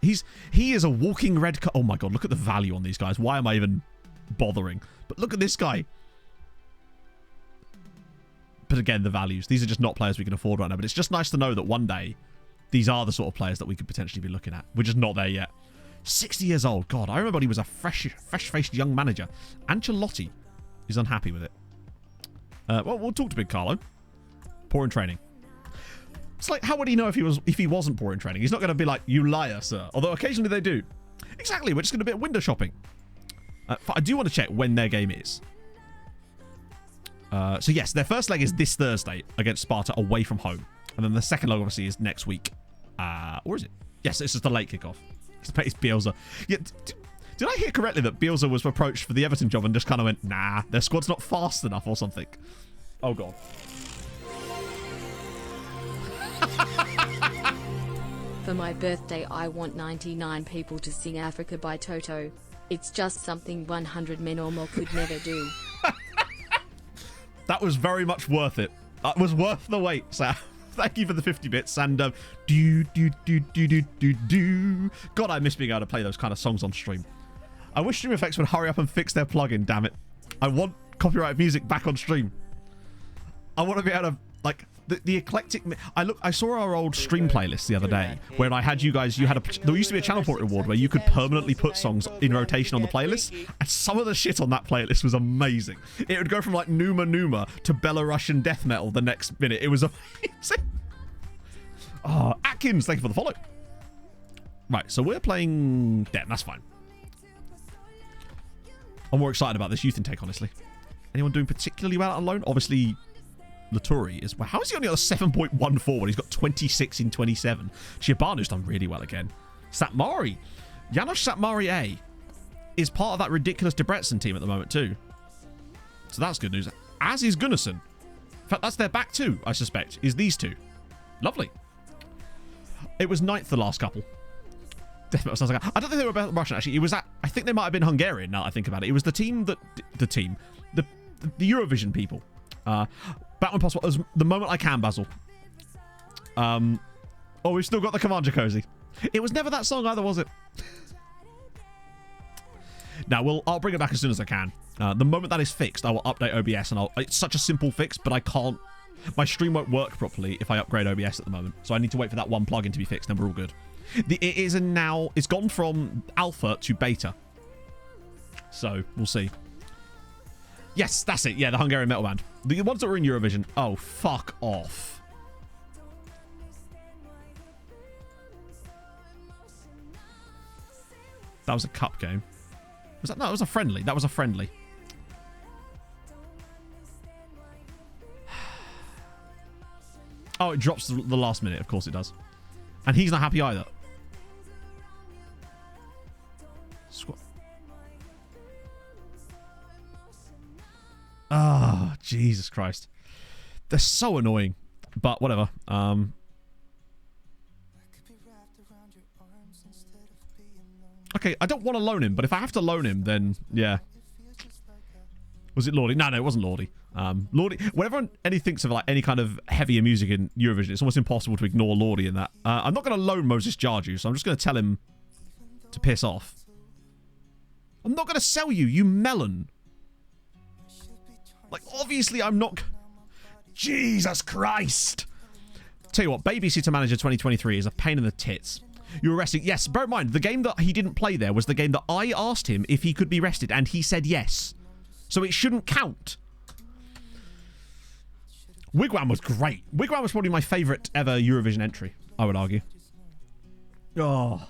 Speaker 3: He is a walking red... Oh my god, look at the value on these guys. Why am I even bothering? But look at this guy. But again, the values. These are just not players we can afford right now. But it's just nice to know that one day, these are the sort of players that we could potentially be looking at. We're just not there yet. 60 years old. God, I remember when he was a fresh-faced young manager. Ancelotti is unhappy with it. Well, we'll talk to Big Carlo. Poor in training. It's like, how would he know if he wasn't poor in training? He's not going to be like, you liar, sir. Although occasionally they do. Exactly. We're just going to be at window shopping. I do want to check when their game is. So yes, their first leg is this Thursday against Sparta away from home. And then the second leg obviously is next week. Or is it? Yes, it's just a late kickoff. It's Bielsa. Yeah, did I hear correctly that Bielsa was approached for the Everton job and just kind of went, nah, their squad's not fast enough or something? Oh, God.
Speaker 4: For my birthday I want 99 people to sing Africa by Toto. It's just something 100 men or more could never do.
Speaker 3: That was very much worth it. That was worth the wait, Sam. Thank you for the 50 bits. And God, I miss being able to play those kind of songs on stream. I wish Stream Effects would hurry up and fix their plugin, damn it. I want copyright music back on stream. I want to be able to, like, the eclectic... I saw our old stream playlist the other day where I had you guys... there used to be a channel port reward where you could permanently put songs in rotation on the playlist, and some of the shit on that playlist was amazing. It would go from like Numa Numa to Belarusian death metal the next minute. It was amazing. Oh, Atkins, thank you for the follow. Right, so we're playing Den. That's fine. I'm more excited about this youth intake, honestly. Anyone doing particularly well out on loan? Obviously... Laturi is... Well, how is he only on a 7.14 when he's got 26 in 27? Shibanu's done really well again. Satmari. Janos Satmari A. is part of that ridiculous Debrecen team at the moment too. So that's good news. As is Gunnarsson. In fact, that's their back two, I suspect, is these two. Lovely. It was 9th the last couple. I don't think they were Russian, actually. It was that. I think they might have been Hungarian, now that I think about it. It was the team that... The Eurovision people. Batman Possible. Was the moment I can, Basil. Oh, we've still got the Commander Cozy. It was never that song either, was it? Now, I'll bring it back as soon as I can. The moment that is fixed, I will update OBS, and it's such a simple fix, but I can't... My stream won't work properly if I upgrade OBS at the moment, so I need to wait for that one plugin to be fixed, and we're all good. It's gone from alpha to beta, so we'll see. Yes, that's it. Yeah, the Hungarian metal band. The ones that were in Eurovision. Oh, fuck off. That was a cup game. Was that? No, it was a friendly. That was a friendly. Oh, it drops the last minute. Of course it does. And he's not happy either. Squat. Oh, Jesus Christ. They're so annoying. But whatever. Okay, I don't want to loan him, but if I have to loan him, then yeah. Was it Lordy? No, it wasn't Lordy. Lordy. Whenever any thinks of like any kind of heavier music in Eurovision, it's almost impossible to ignore Lordy in that. I'm not going to loan Moses Jarju, so I'm just going to tell him to piss off. I'm not going to sell you, you melon. Like, obviously, I'm not... Jesus Christ! Tell you what, Babysitter Manager 2023 is a pain in the tits. You were resting... Yes, bear in mind, the game that he didn't play there was the game that I asked him if he could be rested, and he said yes. So it shouldn't count. Wigwam was great. Wigwam was probably my favourite ever Eurovision entry, I would argue. Oh...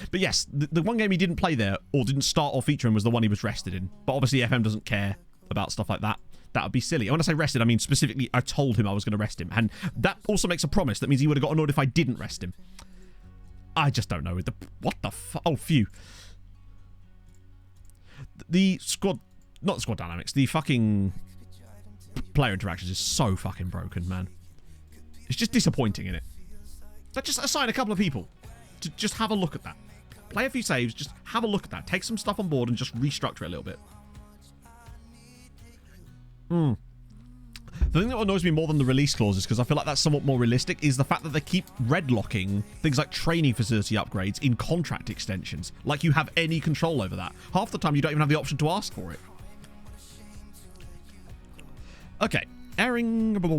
Speaker 3: But yes, the one game he didn't play there, or didn't start or feature in, was the one he was rested in. But obviously FM doesn't care about stuff like that. That would be silly. And when I say rested, I mean specifically I told him I was going to rest him. And that also makes a promise. That means he would have got annoyed if I didn't rest him. I just don't know. What the fuck? Oh, phew. The squad... Not the squad dynamics. The fucking player interactions is so fucking broken, man. It's just disappointing, innit? So just assign a couple of people to just have a look at that. Play a few saves, just have a look at that. Take some stuff on board and just restructure it a little bit. The thing that annoys me more than the release clauses, because I feel like that's somewhat more realistic, is the fact that they keep redlocking things like training facility upgrades in contract extensions. Like you have any control over that. Half the time you don't even have the option to ask for it. Okay. Airing... right,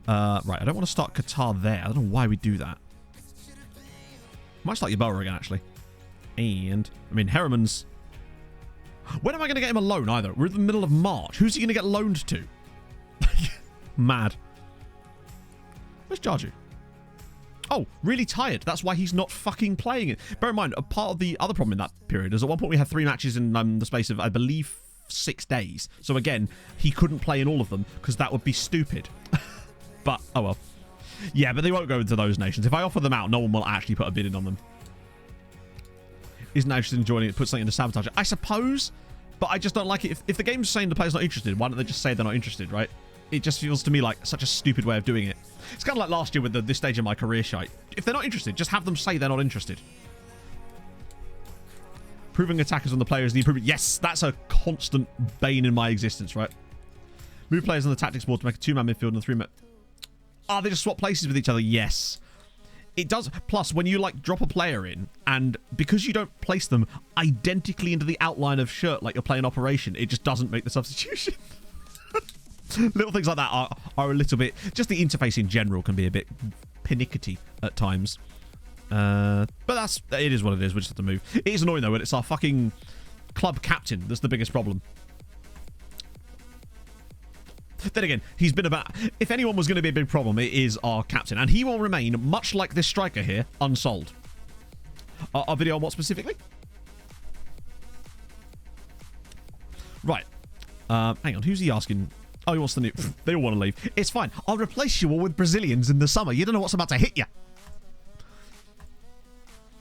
Speaker 3: I don't want to start Qatar there. I don't know why we do that. Might start Yeboah again, actually. And, I mean, Herriman's... When am I going to get him a loan, either? We're in the middle of March. Who's he going to get loaned to? Mad. Where's Jarju? Oh, really tired. That's why he's not fucking playing it. Bear in mind, a part of the other problem in that period is at one point we had 3 matches in the space of, I believe, 6 days. So again, he couldn't play in all of them because that would be stupid. But, oh well. Yeah, but they won't go into those nations. If I offer them out, no one will actually put a bid in on them. Isn't interested in joining it, put something into sabotage it. I suppose, but I just don't like it. If the game's saying the player's not interested, why don't they just say they're not interested, right? It just feels to me like such a stupid way of doing it. It's kind of like last year with this stage of my career shite. If they're not interested, just have them say they're not interested. Proving attackers on the players need improvement. Yes, that's a constant bane in my existence, right? Move players on the tactics board to make a 2-man midfield and a 3-man... Oh, they just swap places with each other. Yes. It does. Plus, when you, like, drop a player in, and because you don't place them identically into the outline of shirt like you're playing Operation, it just doesn't make the substitution. Little things like that are a little bit... Just the interface in general can be a bit panicky at times. But it is what it is. We just have to move. It is annoying, though, when it's our fucking club captain that's the biggest problem. Then again, he's been about... If anyone was going to be a big problem, it is our captain. And he will remain, much like this striker here, unsold. Our video on what specifically? Right. Hang on, who's he asking? Oh, he wants the new... They all want to leave. It's fine. I'll replace you all with Brazilians in the summer. You don't know what's about to hit you.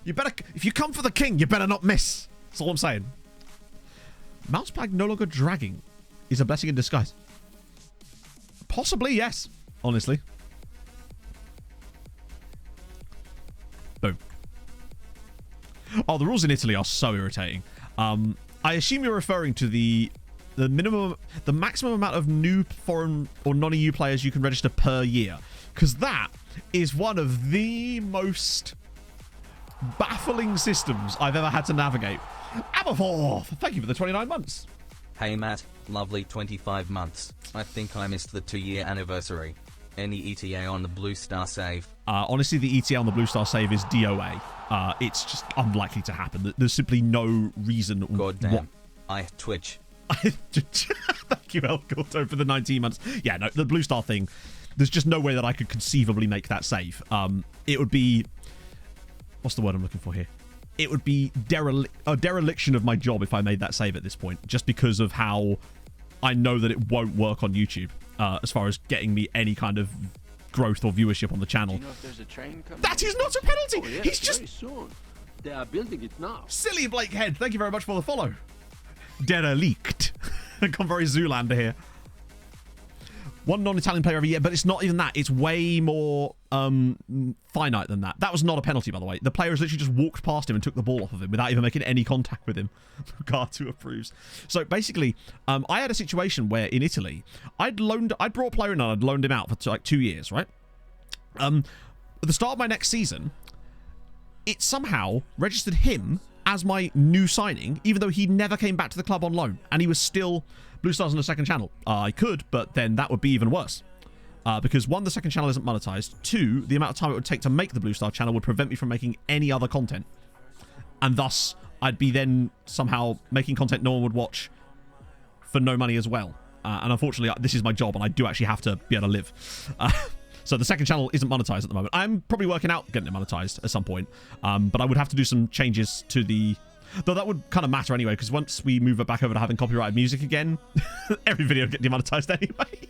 Speaker 3: You better... If you come for the king, you better not miss. That's all I'm saying. Mousepad no longer dragging is a blessing in disguise. Possibly, yes. Honestly. Boom. Oh, the rules in Italy are so irritating. I assume you're referring to the maximum amount of new foreign or non-EU players you can register per year. Because that is one of the most baffling systems I've ever had to navigate. Aberforth, thank you for the 29 months.
Speaker 5: Hey Matt, lovely 25 months. I think I missed the 2-year anniversary. Any ETA on the Blue Star save?
Speaker 3: Honestly, the ETA on the Blue Star save is DOA. It's just unlikely to happen. There's simply no reason.
Speaker 5: God damn. I have Twitch.
Speaker 3: Thank you, El Gordo, for the 19 months. Yeah, no, the Blue Star thing, there's just no way that I could conceivably make that save. It would be... What's the word I'm looking for here? It would be a dereliction of my job if I made that save at this point, just because of how I know that it won't work on YouTube as far as getting me any kind of growth or viewership on the channel.
Speaker 6: Do you know if there's a train coming?
Speaker 3: That is not a penalty!
Speaker 6: Oh, yes,
Speaker 3: He's just...
Speaker 6: very soon. They are building it now.
Speaker 3: Silly Blakehead, thank you very much for the follow. Derelict. Gone very Zoolander here. One non-Italian player every year, but it's not even that. It's way more finite than that. That was not a penalty, by the way. The players literally just walked past him and took the ball off of him without even making any contact with him. Gartu approves. So basically, I had a situation where in Italy, I'd brought a player in and I'd loaned him out for like 2 years, right? At the start of my next season, it somehow registered him as my new signing, even though he never came back to the club on loan, and he was still Blue Stars on the second channel. I could, but then that would be even worse. Because one, the second channel isn't monetized. Two, the amount of time it would take to make the Blue Star channel would prevent me from making any other content. And thus, I'd be then somehow making content no one would watch for no money as well. And unfortunately, this is my job, and I do actually have to be able to live. So the second channel isn't monetized at the moment. I'm probably working out getting it monetized at some point. But I would have to do some changes to the... Though that would kind of matter anyway, because once we move it back over to having copyrighted music again, every video will get demonetized anyway.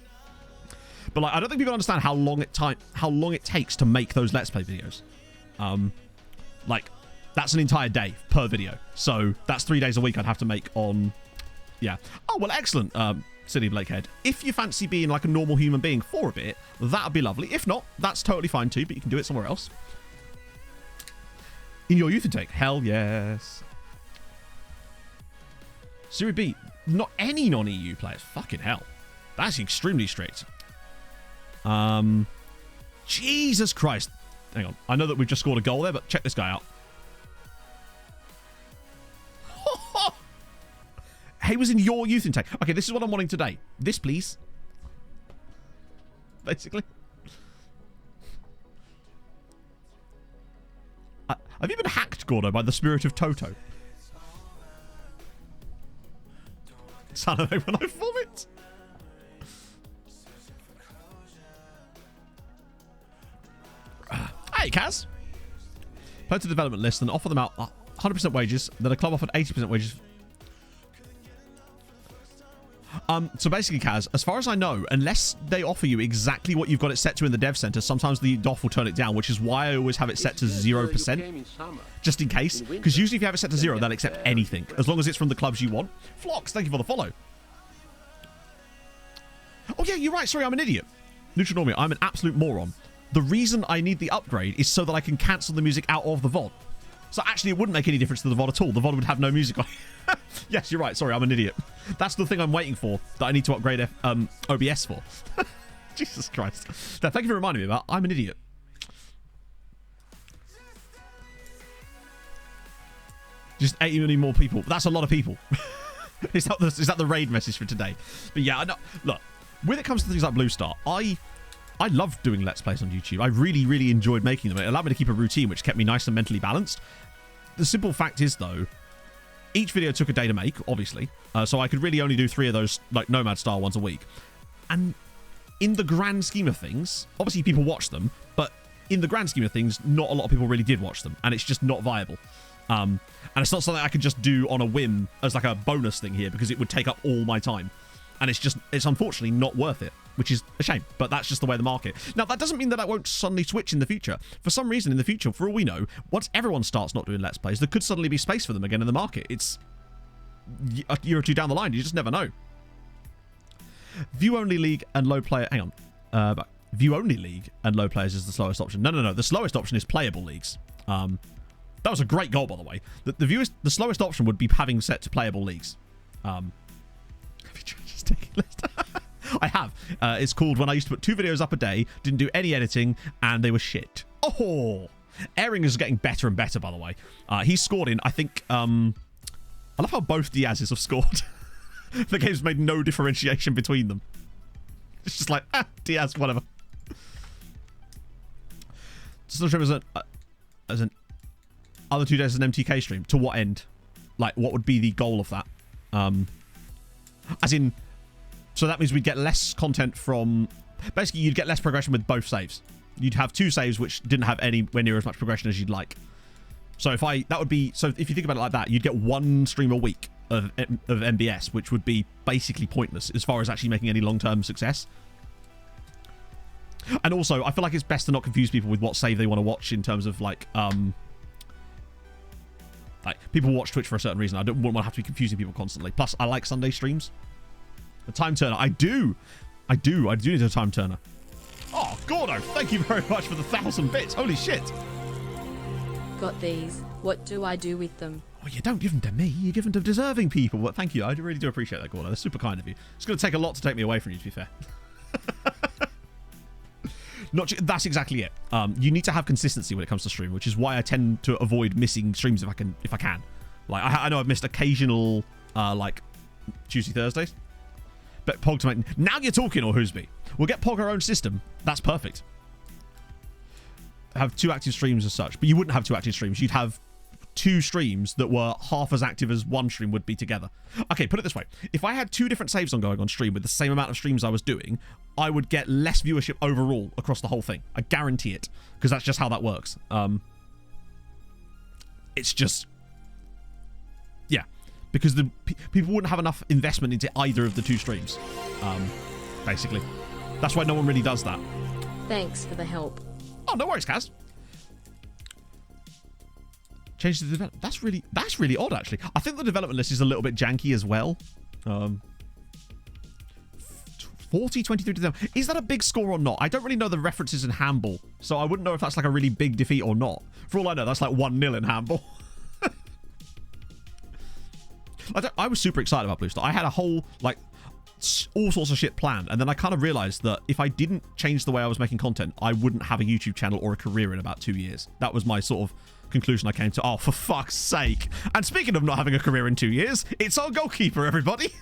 Speaker 3: But like, I don't think people understand how long it takes to make those Let's Play videos. Like, that's an entire day per video. So that's 3 days a week I'd have to make on... Yeah. Oh, well, excellent, Silly Blakehead. If you fancy being like a normal human being for a bit, that'd be lovely. If not, that's totally fine too, but you can do it somewhere else. In your youth intake? Hell yes. Serie B, not any non-EU players. Fucking hell. That's extremely strict. Jesus Christ. Hang on. I know that we've just scored a goal there, but check this guy out. He was in your youth intake. Okay, this is what I'm wanting today. This, please. Basically. Have you been hacked, Gordo, by the spirit of Toto? Son of a when I vomit. Hey, Kaz. Play to development list and offer them out 100% wages. Then a club offered 80% wages. So basically, Kaz, as far as I know, unless they offer you exactly what you've got it set to in the dev center, sometimes the DOF will turn it down, which is why I always have it set to 0%, just in case. Because usually if you have it set to 0, they'll accept anything, as long as it's from the clubs you want. Flox, thank you for the follow. Oh yeah, you're right. Sorry, I'm an idiot. Neutronomia, I'm an absolute moron. The reason I need the upgrade is so that I can cancel the music out of the VOD. So actually, it wouldn't make any difference to the VOD at all. The VOD would have no music on it. Yes, you're right. Sorry, I'm an idiot. That's the thing I'm waiting for that I need to upgrade OBS for. Jesus Christ. Now, thank you for reminding me about I'm an idiot. Just 80 million more people. That's a lot of people. Is that the raid message for today? But yeah, I know. Look, when it comes to things like Blue Star, I love doing Let's Plays on YouTube. I really, really enjoyed making them. It allowed me to keep a routine, which kept me nice and mentally balanced. The simple fact is, though, each video took a day to make, obviously. So I could really only do 3 of those, like, Nomad-style ones a week. And in the grand scheme of things, obviously people watch them, but in the grand scheme of things, not a lot of people really did watch them. And it's just not viable. And it's not something I could just do on a whim as, like, a bonus thing here, because it would take up all my time. And it's unfortunately not worth it. which is a shame, but that's just the way of the market. Now, that doesn't mean that won't suddenly switch in the future. For some reason in the future, for all we know, once everyone starts not doing Let's Plays, there could suddenly be space for them again in the market. It's a year or two down the line. You just never know. View-only league and low player... Hang on. View-only league and low players is the slowest option. No. The slowest option is playable leagues. That was a great goal, by the way. The slowest option would be having set to playable leagues. Have you tried just taking a list? I have. It's called When I Used to Put 2 videos up a day, didn't do any editing, and they were shit. Oh! Airing is getting better and better, by the way. He's scored in, I think... I love how both Diaz's have scored. The game's made no differentiation between them. It's just like, Diaz, whatever. Still stream as an other 2 days as an MTK stream. To what end? Like, what would be the goal of that? As in, so that means we'd get less content from... Basically, you'd get less progression with both saves. You'd have 2 saves which didn't have anywhere near as much progression as you'd like. So if you think about it like that, you'd get 1 stream a week of MBS, which would be basically pointless as far as actually making any long-term success. And also, I feel like it's best to not confuse people with what save they want to watch in terms of like people watch Twitch for a certain reason. I wouldn't want to have to be confusing people constantly. Plus, I like Sunday streams. The time turner, I do need a time turner. Oh, Gordo, thank you very much for the 1,000 bits. Holy shit.
Speaker 4: Got these. What do I do with them?
Speaker 3: Oh, you don't give them to me. You give them to deserving people. Well, thank you. I really do appreciate that, Gordo. That's super kind of you. It's going to take a lot to take me away from you, to be fair. That's exactly it. You need to have consistency when it comes to stream, which is why I tend to avoid missing streams if I can. Like I know I've missed occasional like Tuesday, Thursdays, but Pog to make... Now you're talking, or Whoosby. We'll get Pog our own system. That's perfect. Have 2 active streams as such, but you wouldn't have 2 active streams. You'd have 2 streams that were half as active as 1 stream would be together. Okay, put it this way. If I had 2 different saves going on stream with the same amount of streams I was doing, I would get less viewership overall across the whole thing. I guarantee it, because that's just how that works. It's just... Yeah, because the people wouldn't have enough investment into either of the 2 streams, basically. That's why no one really does that.
Speaker 4: Thanks for the help.
Speaker 3: Oh, no worries, Kaz. Change the development. That's really odd, actually. I think the development list is a little bit janky as well. 40, 23 to them. Is that a big score or not? I don't really know the references in handball, so I wouldn't know if that's like a really big defeat or not. For all I know, that's like 1-0 in handball. I was super excited about Blue Star. I had a whole, like, all sorts of shit planned, and then I kind of realized that if I didn't change the way I was making content, I wouldn't have a YouTube channel or a career in about 2 years. That was my sort of conclusion I came to. Oh, for fuck's sake. And speaking of not having a career in 2 years, it's our goalkeeper, everybody.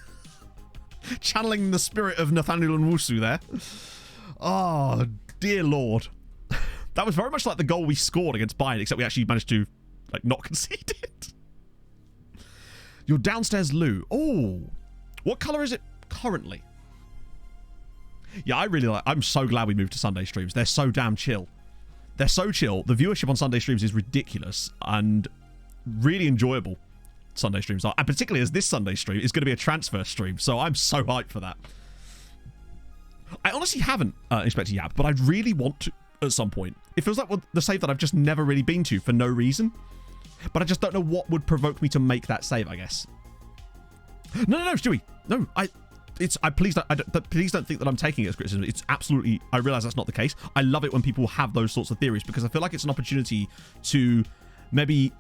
Speaker 3: Channeling the spirit of Nathaniel Nwusu there. Oh, dear Lord. That was very much like the goal we scored against Bayern, except we actually managed to, like, not concede it. Your downstairs loo. Oh, what color is it currently? Yeah, I really like... I'm so glad we moved to Sunday streams. They're so damn chill. They're so chill. The viewership on Sunday streams is ridiculous and really enjoyable. Sunday streams are, and particularly as this Sunday stream is going to be a transfer stream, so I'm so hyped for that. I honestly haven't inspected Yap, but I really want to at some point. It feels like the save that I've just never really been to for no reason, but I just don't know what would provoke me to make that save, I guess. No, Stewie. No, please don't think that I'm taking it as criticism. It's absolutely... I realize that's not the case. I love it when people have those sorts of theories, because I feel like it's an opportunity to maybe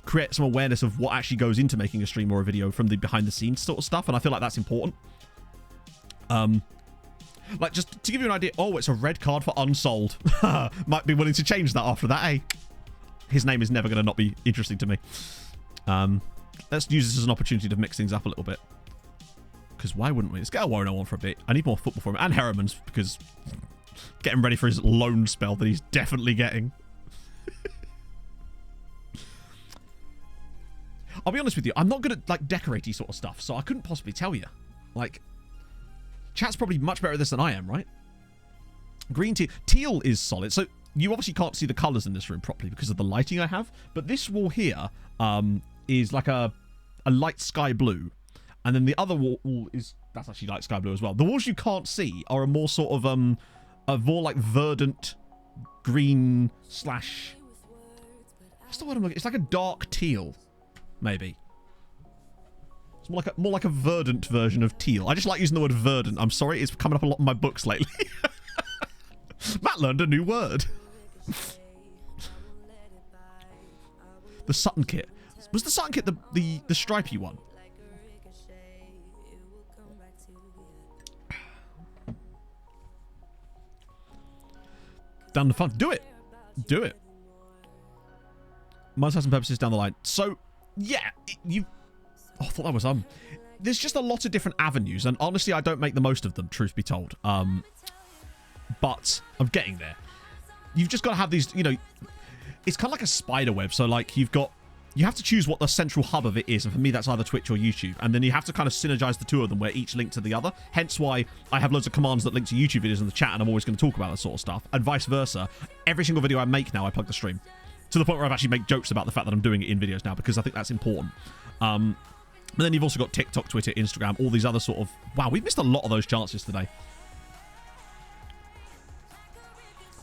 Speaker 3: create some awareness of what actually goes into making a stream or a video from the behind the scenes sort of stuff, and I feel like that's important. Like, just to give you an idea... Oh, it's a red card for unsold. Might be willing to change that after that, eh? His name is never going to not be interesting to me. Let's use this as an opportunity to mix things up a little bit. Because why wouldn't we? Let's get Awono on for a bit. I need more football for him. And Herriman's, because getting ready for his loan spell that he's definitely getting. I'll be honest with you. I'm not good at, like, decoraty sort of stuff, so I couldn't possibly tell you. Like, chat's probably much better at this than I am, right? Green tea. Teal is solid. So you obviously can't see the colours in this room properly because of the lighting I have. But this wall here is like a light sky blue. And then the other wall is That's actually like sky blue as well. The walls you can't see are a more sort of a more like verdant green slash. What's the word I'm looking? It's like a dark teal, maybe. It's more like a verdant version of teal. I just like using the word verdant. I'm sorry, it's coming up a lot in my books lately. Matt learned a new word. The Sutton kit. Was the Sutton kit the stripy one? Down the front. Do it. Do it. Must have some purposes down the line. So, yeah, you... Oh, I thought that was, There's just a lot of different avenues, and honestly, I don't make the most of them, truth be told. But I'm getting there. You've just got to have these, you know... It's kind of like a spider web, so, like, you have to choose what the central hub of it is, and for me, that's either Twitch or YouTube, and then you have to kind of synergize the two of them, where each link to the other, hence why I have loads of commands that link to YouTube videos in the chat, and I'm always going to talk about that sort of stuff, and vice versa. Every single video I make now, I plug the stream, to the point where I've actually made jokes about the fact that I'm doing it in videos now, because I think that's important. But then you've also got TikTok, Twitter, Instagram, all these other sort of... Wow, we've missed a lot of those chances today.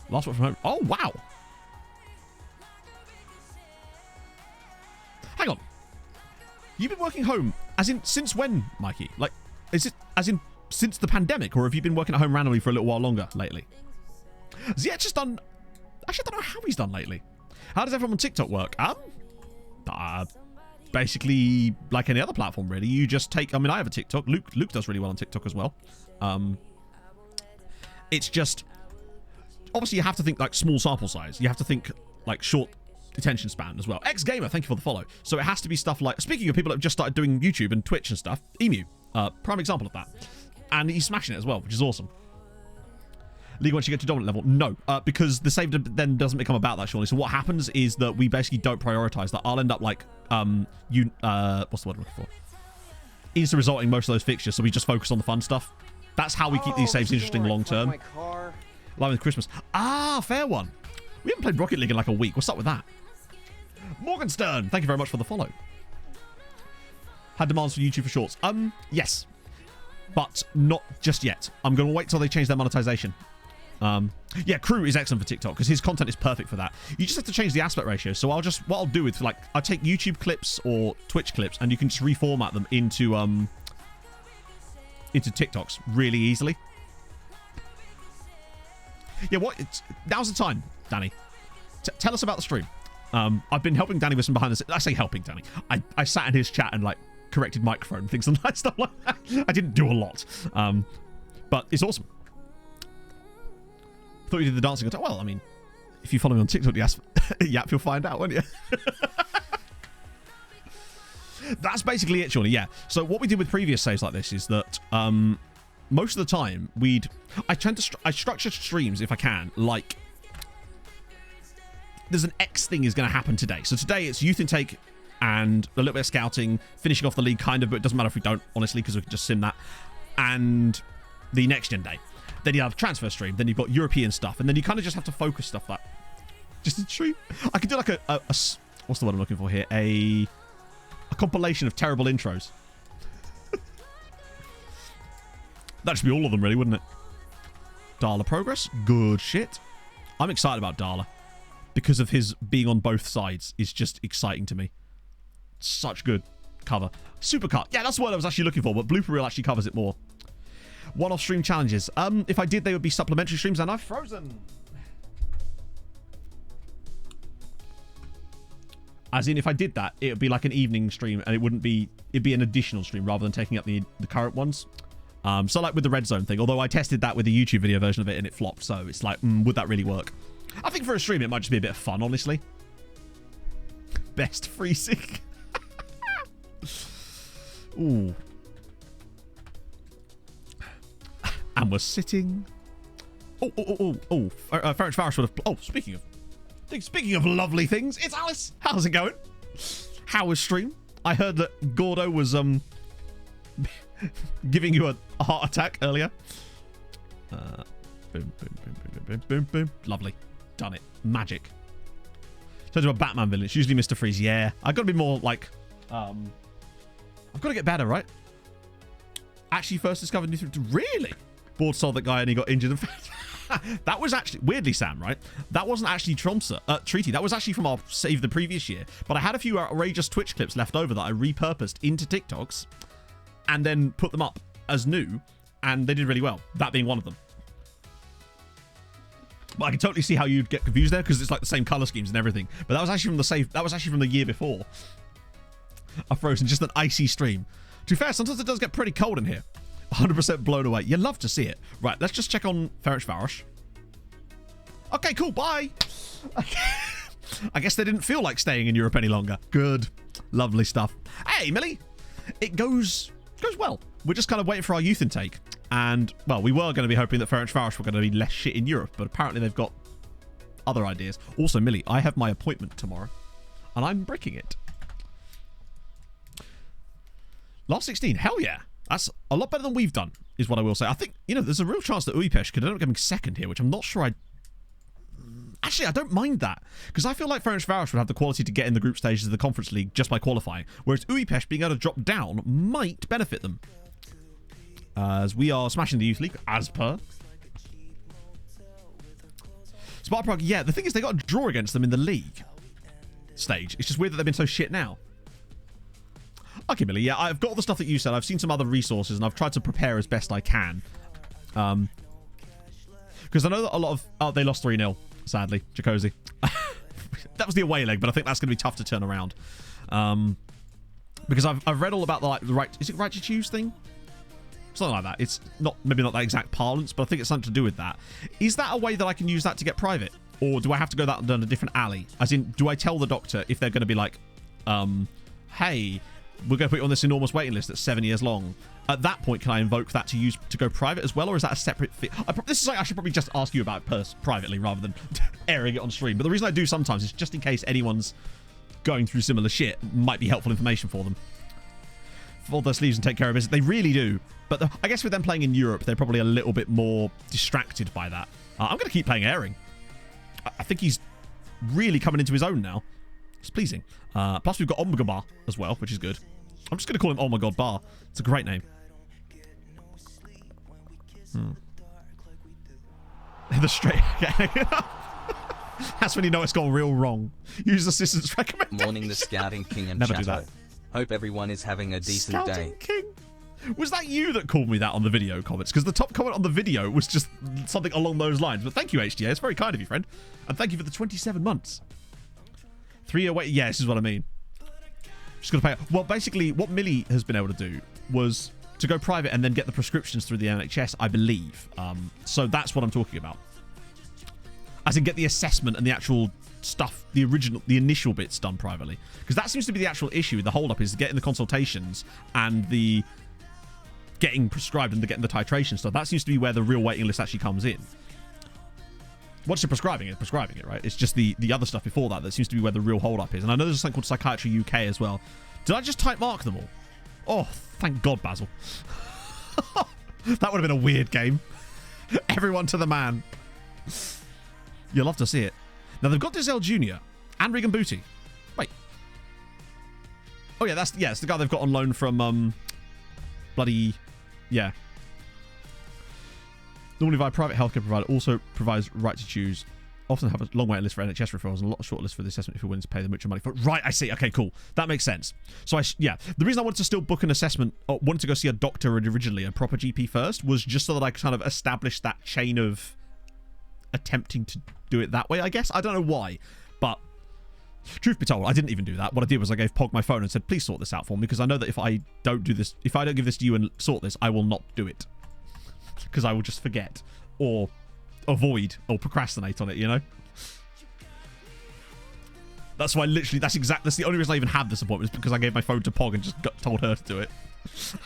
Speaker 3: Last one from home. Oh, wow. Hang on. You've been working home, as in, since when, Mikey? Like, is it, as in, since the pandemic, or have you been working at home randomly for a little while longer lately? Ziet's just done... Actually, I don't know how he's done lately. How does everyone on TikTok work? Basically, like any other platform, really. You just take... I mean, I have a TikTok. Luke does really well on TikTok as well. It's just... Obviously, you have to think, like, small sample size. You have to think, like, short attention span as well. X-Gamer, thank you for the follow. So it has to be stuff like... Speaking of people that have just started doing YouTube and Twitch and stuff, Emu, prime example of that. And he's smashing it as well, which is awesome. League once you get to dominant level? No, because the save then doesn't become about that, surely. So what happens is that we basically don't prioritize that. I'll end up like, what's the word I'm looking for? Insta resulting most of those fixtures, so we just focus on the fun stuff. That's how we keep these saves interesting long term. Live with Christmas. Ah, fair one. We haven't played Rocket League in like a week. What's up with that? Morgenstern, thank you very much for the follow. Had demands for YouTube for shorts. Yes. But not just yet. I'm going to wait till they change their monetization. Yeah, Crew is excellent for TikTok because his content is perfect for that. You just have to change the aspect ratio. So what I'll do is like, I take YouTube clips or Twitch clips and you can just reformat them into TikToks really easily. Yeah, now's the time, Danny. Tell us about the stream. I've been helping Danny with some behind the scenes. I say helping Danny. I sat in his chat and like corrected microphone and things and stuff like that. I didn't do a lot. But it's awesome. Thought you did the dancing. Well, I mean, if you follow me on TikTok, yap, you'll find out, won't you? That's basically it, Shawnee. Yeah. So what we did with previous saves like this is that most of the time I structure streams if I can like there's an X thing is going to happen today. So today it's youth intake and a little bit of scouting, finishing off the league kind of, but it doesn't matter if we don't, honestly, because we can just sim that. And the next gen day. Then you have transfer stream. Then you've got European stuff. And then you kind of just have to focus stuff like just a stream. I could do like a what's the word I'm looking for here? A compilation of terrible intros. That should be all of them, really, wouldn't it? Darla progress. Good shit. I'm excited about Darla. Because of his being on both sides is just exciting to me. Such good cover. Supercut. Yeah, that's what I was actually looking for, but Blooper Reel actually covers it more. One-off stream challenges. If I did, they would be supplementary streams, and I've frozen. As in, if I did that, it would be like an evening stream, and it'd be an additional stream rather than taking up the current ones. So like with the Red Zone thing, although I tested that with the YouTube video version of it and it flopped, so it's like, would that really work? I think for a stream, it might just be a bit of fun, honestly. Best freezing. Ooh. And we're sitting. Ferrich Farish would have. Oh, speaking of lovely things, it's Alice. How's it going? How was stream? I heard that Gordo was giving you a heart attack earlier. Boom, boom, boom, boom, boom, boom, boom, boom. Lovely. Done it. Magic. Turns into a Batman villain. It's usually Mr. Freeze. Yeah. I've got to be more like... I've got to get better, right? actually first discovered new... Really? Board sold that guy and he got injured and that was actually... Weirdly, Sam, right? That wasn't actually Treaty. That was actually from our save the previous year. But I had a few outrageous Twitch clips left over that I repurposed into TikToks and then put them up as new, and they did really well. That being one of them. But I can totally see how you'd get confused there because it's like the same color schemes and everything. But that was actually from the save. That was actually from the year before. I frozen just an icy stream. To be fair, sometimes it does get pretty cold in here. 100% blown away. You love to see it. Right, let's just check on Ferencváros. Okay, cool. Bye. I guess they didn't feel like staying in Europe any longer. Good. Lovely stuff. Hey, Millie. It goes well. We're just kind of waiting for our youth intake. And, well, we were going to be hoping that Ferencváros were going to be less shit in Europe, but apparently they've got other ideas. Also, Millie, I have my appointment tomorrow, and I'm bricking it. Last 16. Hell yeah. That's a lot better than we've done, is what I will say. I think, you know, there's a real chance that Újpest could end up getting second here, which I'm not sure Actually, I don't mind that, because I feel like Ferencváros would have the quality to get in the group stages of the Conference League just by qualifying, whereas Újpest being able to drop down might benefit them. As we are smashing the Youth League, as per. Sparta Prague, yeah, the thing is they got a draw against them in the league stage. It's just weird that they've been so shit now. Okay, Millie, yeah, I've got all the stuff that you said. I've seen some other resources, and I've tried to prepare as best I can. Because I know that a lot of... Oh, they lost 3-0, sadly. Jacosi. That was the away leg, but I think that's going to be tough to turn around. Because I've read all about the right... Is it right to choose thing? Something like that. It's not maybe not that exact parlance, but I think it's something to do with that. Is that a way that I can use that to get private? Or do I have to go down a different alley? As in, do I tell the doctor if they're going to be like, hey... We're going to put you on this enormous waiting list that's 7 years long. At that point, can I invoke that to use to go private as well, or is that a separate thing? This is like I should probably just ask you about it privately rather than airing it on stream. But the reason I do sometimes is just in case anyone's going through similar shit, might be helpful information for them. Fold their sleeves and take care of business. They really do. But I guess with them playing in Europe, they're probably a little bit more distracted by that. I'm going to keep playing airing. I think he's really coming into his own now. It's pleasing. Plus, we've got Omega Bar as well, which is good. I'm just going to call him Oh My God Bar. It's a great name. The straight... That's when you know it's gone real wrong. Use assistant's recommendation.
Speaker 5: Morning, the Scouting King and
Speaker 3: Never
Speaker 5: Chatto.
Speaker 3: do that.
Speaker 5: Hope everyone is having a decent
Speaker 3: Scouting
Speaker 5: day.
Speaker 3: King. Was that you that called me that on the video comments? Because the top comment on the video was just something along those lines. But thank you, HDA. It's very kind of you, friend. And thank you for the 27 months. 3-year wait. Yeah, this is what I mean. Just gonna pay. Well, basically, what Millie has been able to do was to go private and then get the prescriptions through the NHS, I believe. So that's what I'm talking about. As in, get the assessment and the actual stuff, the initial bits done privately. Because that seems to be the actual issue. The hold-up is getting the consultations and the getting prescribed and getting the titration stuff. That seems to be where the real waiting list actually comes in. Once you're prescribing it, right? It's just the other stuff before that seems to be where the real hold-up is. And I know there's something called Psychiatry UK as well. Did I just type mark them all? Oh, thank God, Basil. That would have been a weird game. Everyone to the man. You'll love to see it. Now, they've got Dizel Jr. and Regan Booty. Wait. Oh, yeah, it's the guy they've got on loan from, bloody... Yeah. Normally via private healthcare provider, also provides right to choose. Often have a long waiting list for NHS referrals and a lot of short list for the assessment if you're willing to pay them much money for. Right, I see. Okay, cool. That makes sense. So, the reason I wanted to still book an assessment, or wanted to go see a doctor originally, a proper GP first, was just so that I kind of established that chain of attempting to do it that way, I guess. I don't know why, but truth be told, I didn't even do that. What I did was I gave Pog my phone and said, please sort this out for me, because I know that if I don't do this, if I don't give this to you and sort this, I will not do it. Because I will just forget or avoid or procrastinate on it, you know? That's why that's the only reason I even had this appointment is because I gave my phone to Pog and just told her to do it.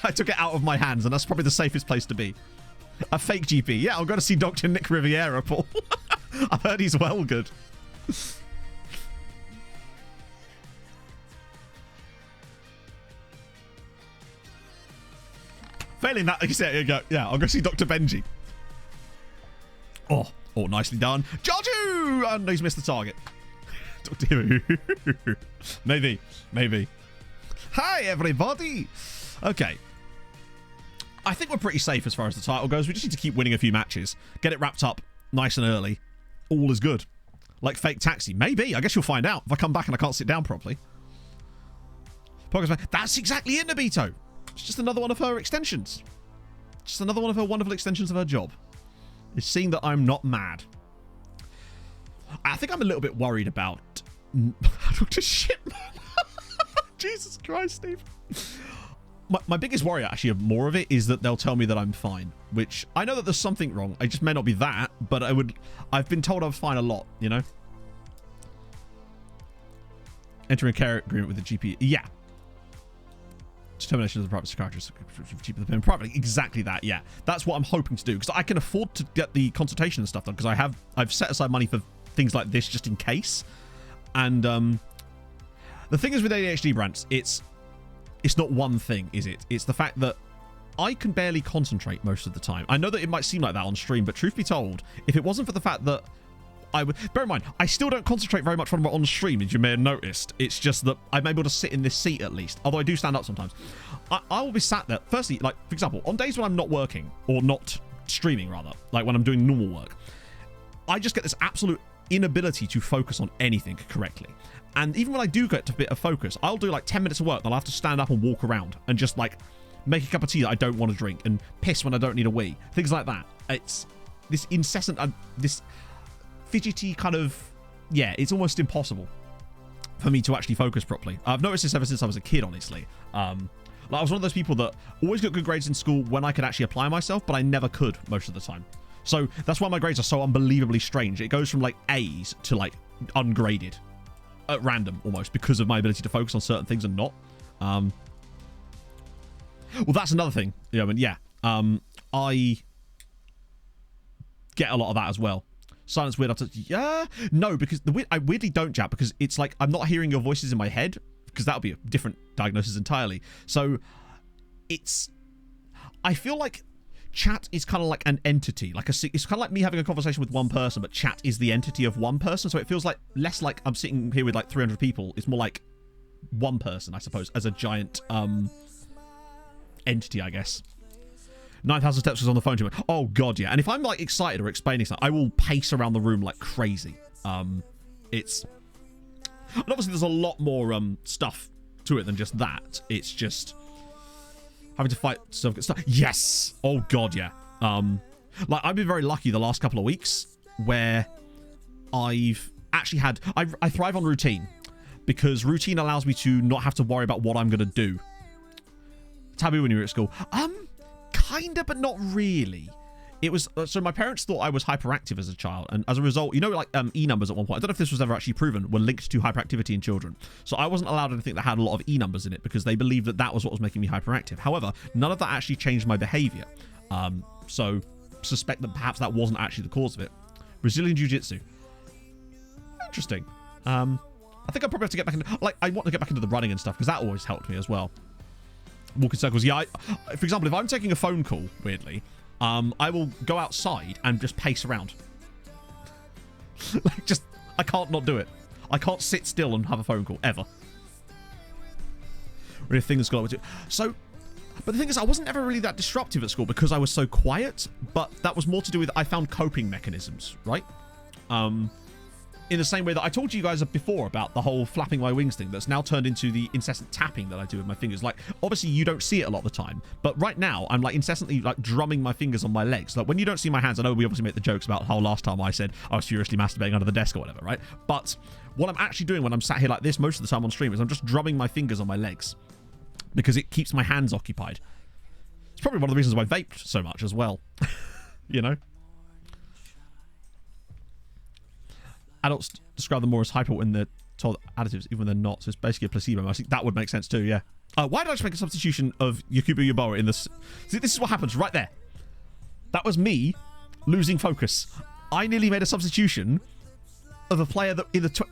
Speaker 3: I took it out of my hands, and that's probably the safest place to be. A fake GP. Yeah, I'll go to see Dr. Nick Riviera, Paul. I've heard he's well good. Failing that, yeah, I'll go see Dr. Benji. Oh, nicely done. Joju! And he's missed the target. Dr. Maybe. Hi, everybody. Okay. I think we're pretty safe as far as the title goes. We just need to keep winning a few matches. Get it wrapped up nice and early. All is good. Like Fake Taxi. Maybe. I guess you'll find out if I come back and I can't sit down properly. That's exactly it, Nobito. It's just another one of her extensions. Just another one of her wonderful extensions of her job. Is seeing that I'm not mad. I think I'm a little bit worried about... Shit, man. Jesus Christ, Steve. My biggest worry, actually, of more of it, is that they'll tell me that I'm fine. Which, I know that there's something wrong. I just may not be that, but I've been told I'm fine a lot, you know? Entering a care agreement with the GP. Yeah. Determination of the private psychiatrist. Cheaper than paying privately. Exactly that, yeah. That's what I'm hoping to do. Because I can afford to get the consultation and stuff done. Because I've set aside money for things like this just in case. And the thing is with ADHD, Brants, it's not one thing, is it? It's the fact that I can barely concentrate most of the time. I know that it might seem like that on stream, but truth be told, if it wasn't for the fact that I would... Bear in mind, I still don't concentrate very much when I'm on stream, as you may have noticed. It's just that I'm able to sit in this seat at least, although I do stand up sometimes. I will be sat there. Firstly, like, for example, on days when I'm not working, or not streaming, rather, like when I'm doing normal work, I just get this absolute inability to focus on anything correctly. And even when I do get a bit of focus, I'll do like 10 minutes of work, and I'll have to stand up and walk around and just like make a cup of tea that I don't want to drink and piss when I don't need a wee. Things like that. It's this incessant, this fidgety kind of, yeah, it's almost impossible for me to actually focus properly. I've noticed this ever since I was a kid, honestly. Like I was one of those people that always got good grades in school when I could actually apply myself, but I never could most of the time. So that's why my grades are so unbelievably strange. It goes from like A's to like ungraded at random almost because of my ability to focus on certain things and not. Well, that's another thing. Yeah, I mean, yeah. I get a lot of that as well. Silence weird. Yeah, no, because I weirdly don't, Jack, because it's like I'm not hearing your voices in my head, because that would be a different diagnosis entirely. So I feel like chat is kind of like an entity, like it's kind of like me having a conversation with one person, but chat is the entity of one person. So it feels like less like I'm sitting here with like 300 people. It's more like one person, I suppose, as a giant entity, I guess. 9,000 steps was on the phone to me. Oh god, yeah. And if I'm like excited or explaining something, I will pace around the room like crazy. It's, and obviously there's a lot more stuff to it than just that. It's just having to fight stuff. Yes. Oh god, yeah. Like I've been very lucky the last couple of weeks where I've actually had, I thrive on routine, because routine allows me to not have to worry about what I'm going to do. Taboo when you were at school. Kinda, but not really. It was, so my parents thought I was hyperactive as a child, and as a result, you know, like E numbers at one point, I don't know if this was ever actually proven, were linked to hyperactivity in children. So I wasn't allowed anything that had a lot of E numbers in it, because they believed that that was what was making me hyperactive. However, none of that actually changed my behavior. So suspect that perhaps that wasn't actually the cause of it. Brazilian Jiu-Jitsu. Interesting. I think I probably have to get back into, like, I want to get back into the running and stuff, because that always helped me as well. Walking circles. Yeah, for example, if I'm taking a phone call, weirdly, I will go outside and just pace around. Like, just, I can't not do it. I can't sit still and have a phone call, ever. Really, a thing that's got to. So, but the thing is, I wasn't ever really that disruptive at school because I was so quiet, but that was more to do with I found coping mechanisms, right? In the same way that I told you guys before about the whole flapping my wings thing that's now turned into the incessant tapping that I do with my fingers. Like, obviously you don't see it a lot of the time, but right now I'm like incessantly like drumming my fingers on my legs. Like when you don't see my hands, I know we obviously make the jokes about how last time I said I was furiously masturbating under the desk or whatever, right? But what I'm actually doing when I'm sat here like this most of the time on stream is I'm just drumming my fingers on my legs because it keeps my hands occupied. It's probably one of the reasons why I vaped so much as well. You know? Adults describe them more as hyper when they're told additives, even when they're not. So it's basically a placebo. I think that would make sense too, yeah. Why did I just make a substitution of Yakubu Yaboa in this? See, this is what happens right there. That was me losing focus. I nearly made a substitution of a player that in the...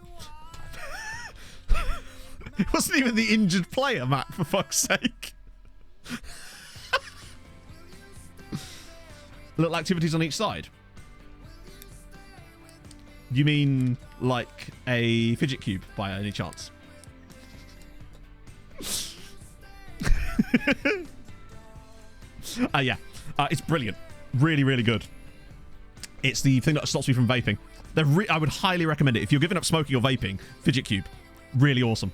Speaker 3: It wasn't even the injured player, Matt, for fuck's sake. Little activities on each side. You mean like a fidget cube by any chance? Yeah, it's brilliant. Really, really good. It's the thing that stops me from vaping. I would highly recommend it. If you're giving up smoking or vaping, Fidget Cube. Really awesome.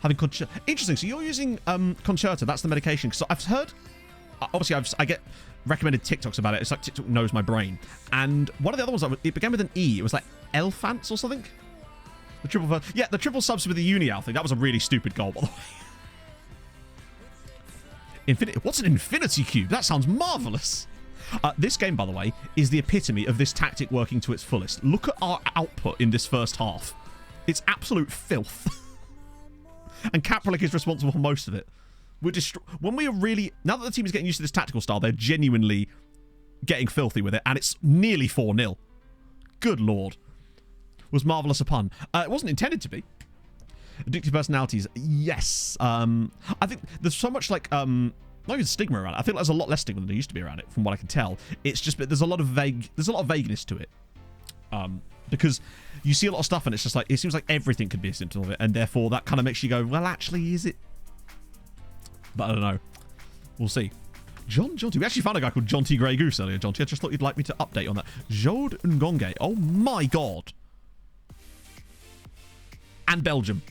Speaker 3: Having Concerta. Interesting. So you're using Concerta. That's the medication. So I've heard... Obviously, I get recommended TikToks about it. It's like TikTok knows my brain. And one of the other ones, it began with an E. It was like Elfants or something. The triple... Yeah, the triple subs with the Uni-Al thing. That was a really stupid goal, by the way. What's an Infinity Cube? That sounds marvellous. This game, by the way, is the epitome of this tactic working to its fullest. Look at our output in this first half. It's absolute filth. And Kapralik is responsible for most of it. When we are really... Now that the team is getting used to this tactical style, they're genuinely getting filthy with it, and it's nearly 4-0. Good lord. Was marvellous a pun. It wasn't intended to be. Addictive personalities, yes. I think there's so much like not even stigma around it. I think there's a lot less stigma than there used to be around it, from what I can tell. It's just there's a lot of vagueness to it, because you see a lot of stuff and it's just like it seems like everything could be a symptom of it, and therefore that kind of makes you go, well, actually, is it? But I don't know. We'll see. John T. We actually found a guy called John T. Grey Goose earlier, John T. I just thought you'd like me to update on that. Jode Ngonge. Oh my god. And Belgium.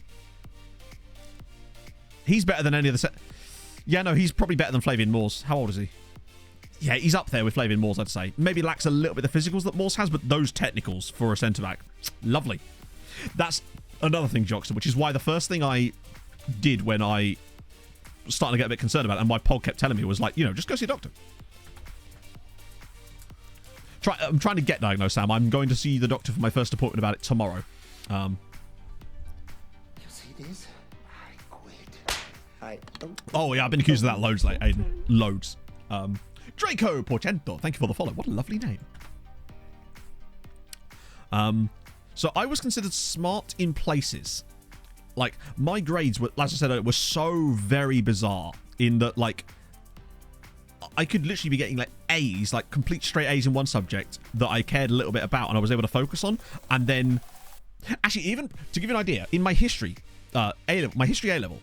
Speaker 3: He's better than any of the set. Yeah, no, he's probably better than Flavian Moores. How old is he? Yeah, he's up there with Flavian Moores, I'd say. Maybe lacks a little bit of the physicals that Moores has, but those technicals for a centre-back, lovely. That's another thing, Jockster, which is why the first thing I did when I was starting to get a bit concerned about it, and my pod kept telling me, was like, just go see a doctor. I'm trying to get diagnosed, Sam. I'm going to see the doctor for my first appointment about it tomorrow.
Speaker 7: You see this?
Speaker 3: Oh, yeah, I've been accused of that loads, like, Aiden. Loads. Draco Porcento, thank you for the follow. What a lovely name. So I was considered smart in places. Like, my grades were, as I said, were so very bizarre in that, like, I could literally be getting, like, A's, like, complete straight A's in one subject that I cared a little bit about and I was able to focus on. And then, actually, even, to give you an idea, in my history, my history A-level,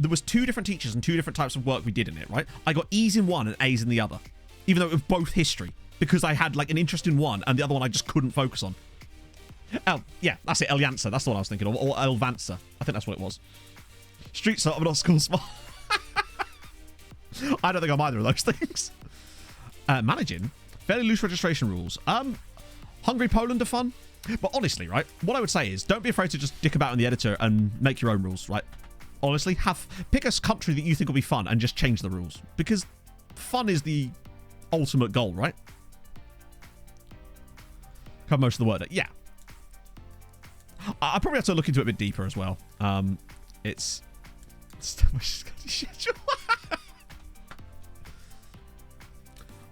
Speaker 3: there was 2 different teachers and 2 different types of work we did in it, right? I got E's in one and A's in the other, even though it was both history, because I had like an interest in one and the other one I just couldn't focus on. Oh, yeah, that's it, Elianza, that's the one I was thinking of, or Elvanza, I think that's what it was. Street sort of not school smart. I don't think I'm either of those things. Managing, fairly loose registration rules. Hungary, Poland are fun, but honestly, right, what I would say is don't be afraid to just dick about in the editor and make your own rules, right? Honestly, pick a country that you think will be fun and just change the rules. Because fun is the ultimate goal, right? Cover most of the word. Yeah. I probably have to look into it a bit deeper as well. It's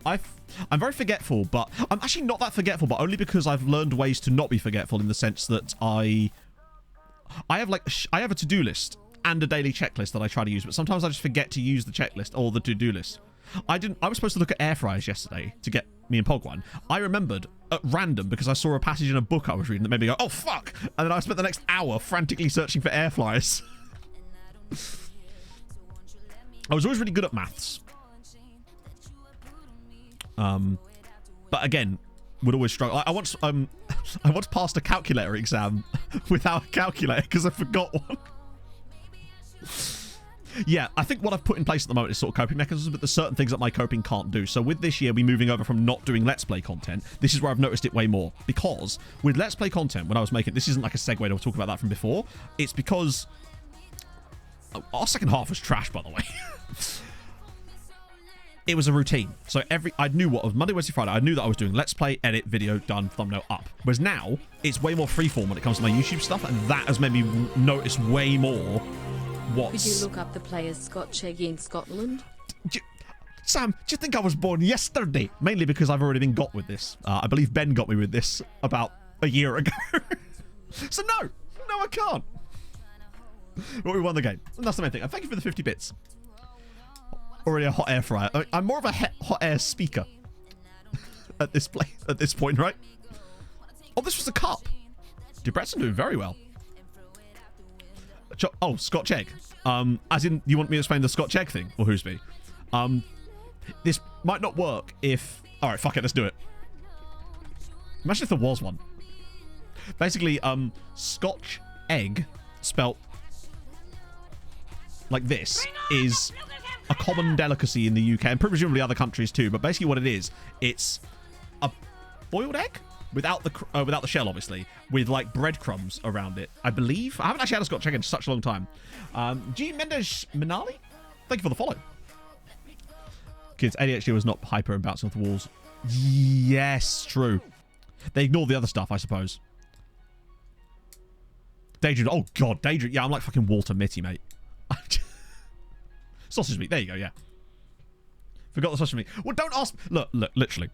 Speaker 3: I'm very forgetful, but I'm actually not that forgetful, but only because I've learned ways to not be forgetful, in the sense that I have a to-do list and a daily checklist that I try to use, but sometimes I just forget to use the checklist or the to-do list. I was supposed to look at air fryers yesterday to get me and Pog one. I remembered at random because I saw a passage in a book I was reading that made me go, oh fuck, and then I spent the next hour frantically searching for air fryers. I was always really good at maths, but again, would always struggle. I once passed a calculator exam without a calculator because I forgot one. Yeah, I think what I've put in place at the moment is sort of coping mechanisms, but there's certain things that my coping can't do. So with this year, we moving over from not doing Let's Play content, this is where I've noticed it way more. Because with Let's Play content, when I was making, this isn't like a segue to talk about that from before. It's because our second half was trash, by the way. It was a routine. So I knew what was Monday, Wednesday, Friday. I knew that I was doing Let's Play, edit, video, done, thumbnail, up. Whereas now, it's way more freeform when it comes to my YouTube stuff, and that has made me notice way more
Speaker 4: Could you look up the players Scott Shaggy in Scotland?
Speaker 3: Sam, do you think I was born yesterday? Mainly because I've already been got with this. I believe Ben got me with this about a year ago. So no, I can't. But we won the game, and that's the main thing. And thank you for the 50 bits. Already a hot air fryer. I'm more of a hot air speaker at this point, right? Oh, this was a cup. Debretson doing very well. Oh, Scotch egg. As in, you want me to explain the Scotch egg thing? Or who's me? This might not work if... Alright, fuck it, let's do it. Imagine if there was one. Basically, Scotch egg, spelt like this, is a common delicacy in the UK, and presumably other countries too, but basically what it is, it's a boiled egg? Without the shell, obviously, with like breadcrumbs around it, I believe. I haven't actually had a Scotch egg in such a long time. G. Mendes Minali, thank you for the follow. Kids, ADHD was not hyper and bouncing off the walls. Yes, true. They ignore the other stuff, I suppose. Daydream. Oh god, Daydream. Yeah, I'm like fucking Walter Mitty, mate. Sausage meat. There you go. Yeah. Forgot the sausage meat. Well, don't ask. Look, literally.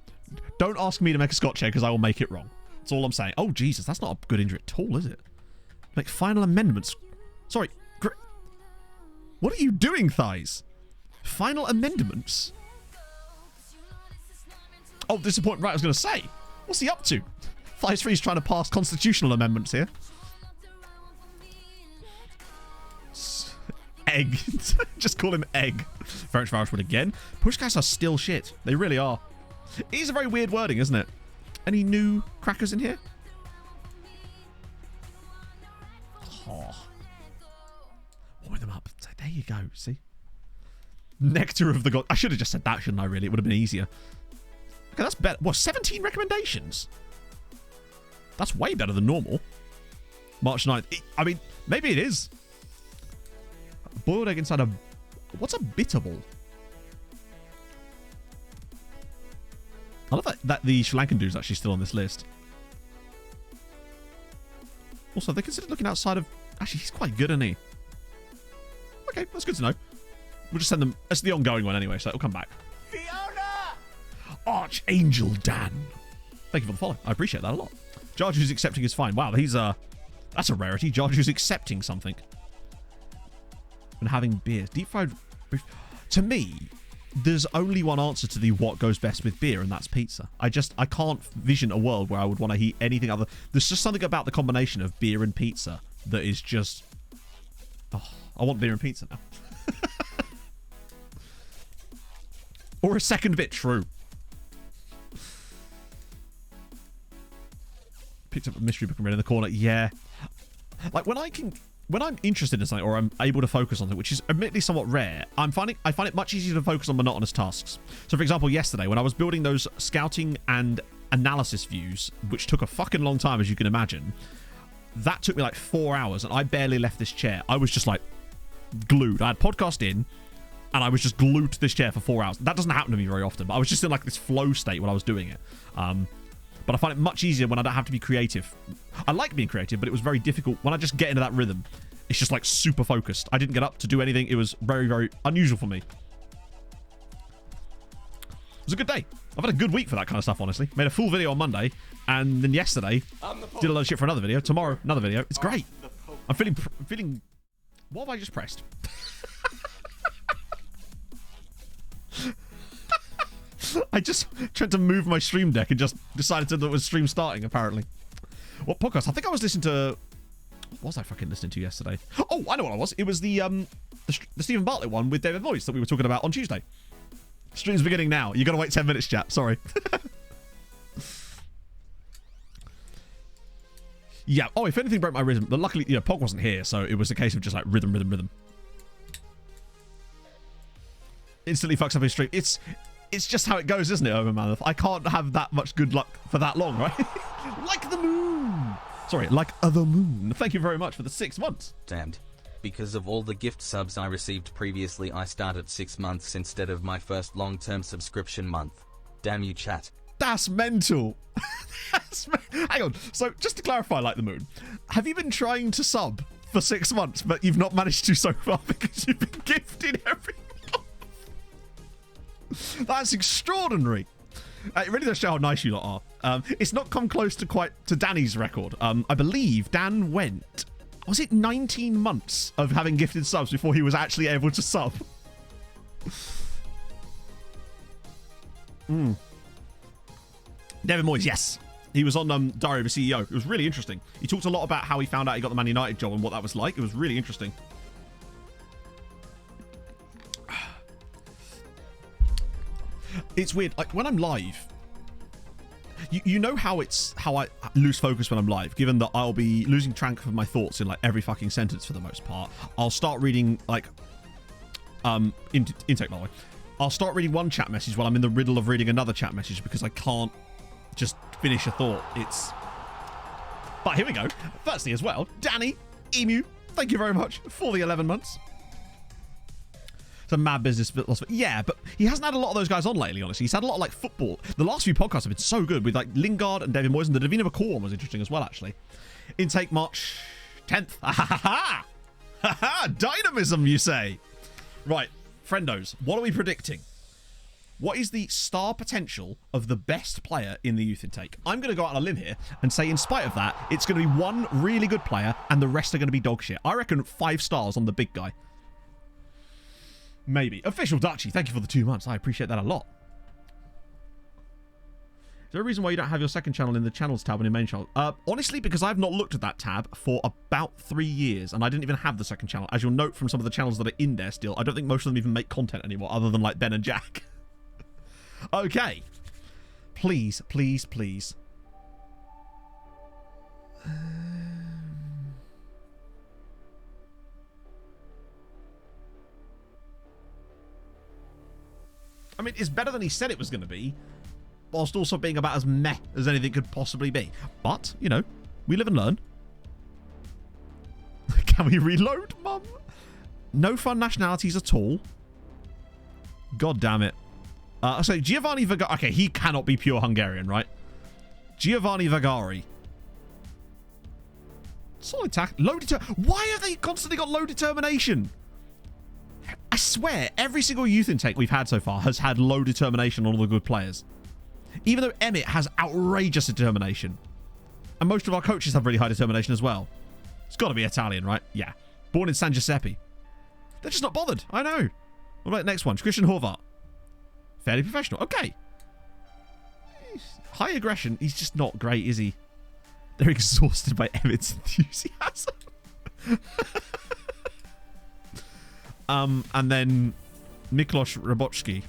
Speaker 3: Don't ask me to make a Scotch egg because I will make it wrong. That's all I'm saying. Oh, Jesus. That's not a good injury at all, is it? Make final amendments. Sorry. What are you doing, Thighs? Final amendments? Oh, disappointing. Right, I was going to say. What's he up to? Thighs 3's trying to pass constitutional amendments here. Egg. Just call him Egg. French Irishwood again. Push guys are still shit. They really are. It is a very weird wording, isn't it? Any new crackers in here? Oh. Warm them up. There you go. See? Nectar of the God. I should have just said that, shouldn't I, really? It would have been easier. Okay, that's better. What, 17 recommendations? That's way better than normal. March 9th. I mean, maybe it is. Boiled egg inside a... What's a bitterball? I love that the Sri Lankan dude's actually still on this list. Also, they considered looking outside of... Actually, he's quite good, isn't he? Okay, that's good to know. We'll just send them... It's the ongoing one anyway, so it'll come back. Fiona! Archangel Dan. Thank you for the follow. I appreciate that a lot. Jarju's accepting is fine. Wow, he's that's a rarity. Jarju's accepting something. And having beer. Deep fried... To me... There's only one answer to the what goes best with beer, and that's pizza. I can't vision a world where I would want to eat anything other. There's just something about the combination of beer and pizza that is just... Oh, I want beer and pizza now. Or a second bit true. Picked up a mystery book and read in the corner. Yeah. Like, when I'm interested in something or I'm able to focus on something, which is admittedly somewhat rare, I find it much easier to focus on monotonous tasks. So, for example, yesterday, when I was building those scouting and analysis views, which took a fucking long time, as you can imagine, that took me like 4 hours, and I barely left this chair. I was just like glued. I had podcast in, and I was just glued to this chair for 4 hours. That doesn't happen to me very often, but I was just in like this flow state when I was doing it. But I find it much easier when I don't have to be creative. I like being creative, but it was very difficult. When I just get into that rhythm, it's just like super focused. I didn't get up to do anything. It was very, very unusual for me. It was a good day. I've had a good week for that kind of stuff, honestly. Made a full video on Monday, and then yesterday, did a lot of shit for another video. Tomorrow, another video. It's great. I'm feeling... What have I just pressed? I just tried to move my stream deck and just decided that it was stream starting, apparently. What podcast? I think I was listening to... What was I fucking listening to yesterday? Oh, I know what I was. It was the Stephen Bartlett one with David Moyes that we were talking about on Tuesday. Stream's beginning now. You got to wait 10 minutes, chat. Sorry. Yeah. Oh, if anything broke my rhythm. But luckily, you know, Pog wasn't here, so it was a case of just like rhythm. Instantly fucks up his stream. It's just how it goes, isn't it, Urban Mammoth? I can't have that much good luck for that long, right? Like the moon. Sorry, like the moon. Thank you very much for the 6 months.
Speaker 5: Damned. Because of all the gift subs I received previously, I started 6 months instead of my first long-term subscription month. Damn you, chat.
Speaker 3: That's mental. Hang on. So, just to clarify, like the moon, have you been trying to sub for 6 months, but you've not managed to so far because you've been gifted every month? That's extraordinary. It really does show how nice you lot are. It's not come close to Danny's record. I believe Dan went... Was it 19 months of having gifted subs before he was actually able to sub? David Moyes, yes. He was on Diary of a CEO. It was really interesting. He talked a lot about how he found out he got the Man United job and what that was like. It was really interesting. It's weird. Like, when I'm live, you know how I lose focus when I'm live, given that I'll be losing track of my thoughts in like every fucking sentence for the most part. I'll start reading like intake, by the way. I'll start reading one chat message while I'm in the riddle of reading another chat message because I can't just finish a thought. But here we go. Firstly, as well, Danny Emu, thank you very much for the 11 months. It's a mad business philosopher. Yeah, but he hasn't had a lot of those guys on lately, honestly. He's had a lot of like football. The last few podcasts have been so good with like Lingard and David Moyes, and the Davina McCall one was interesting as well, actually. Intake March 10th. Ha ha ha! Dynamism, you say? Right, friendos, what are we predicting? What is the star potential of the best player in the youth intake? I'm going to go out on a limb here and say, in spite of that, it's going to be one really good player and the rest are going to be dog shit. I reckon 5 stars on the big guy. Maybe. Official Dutchie, thank you for the 2 months. I appreciate that a lot. Is there a reason why you don't have your second channel in the channels tab on your main channel? Honestly, because I've not looked at that tab for about 3 years, and I didn't even have the second channel. As you'll note from some of the channels that are in there still, I don't think most of them even make content anymore, other than like Ben and Jack. Okay. Please, please, please. I mean, it's better than he said it was going to be, whilst also being about as meh as anything could possibly be. But, you know, we live and learn. Can we reload, mum? No fun nationalities at all. God damn it. So Giovanni Vagari. Okay, he cannot be pure Hungarian, right? Giovanni Vagari. Solid tack. Low Why have they constantly got low determination? I swear, every single youth intake we've had so far has had low determination on all the good players. Even though Emmett has outrageous determination. And most of our coaches have really high determination as well. It's got to be Italian, right? Yeah. Born in San Giuseppe. They're just not bothered. I know. What about the next one? Christian Horvath. Fairly professional. Okay. High aggression. He's just not great, is he? They're exhausted by Emmett's enthusiasm. And then Miklos Roboczki.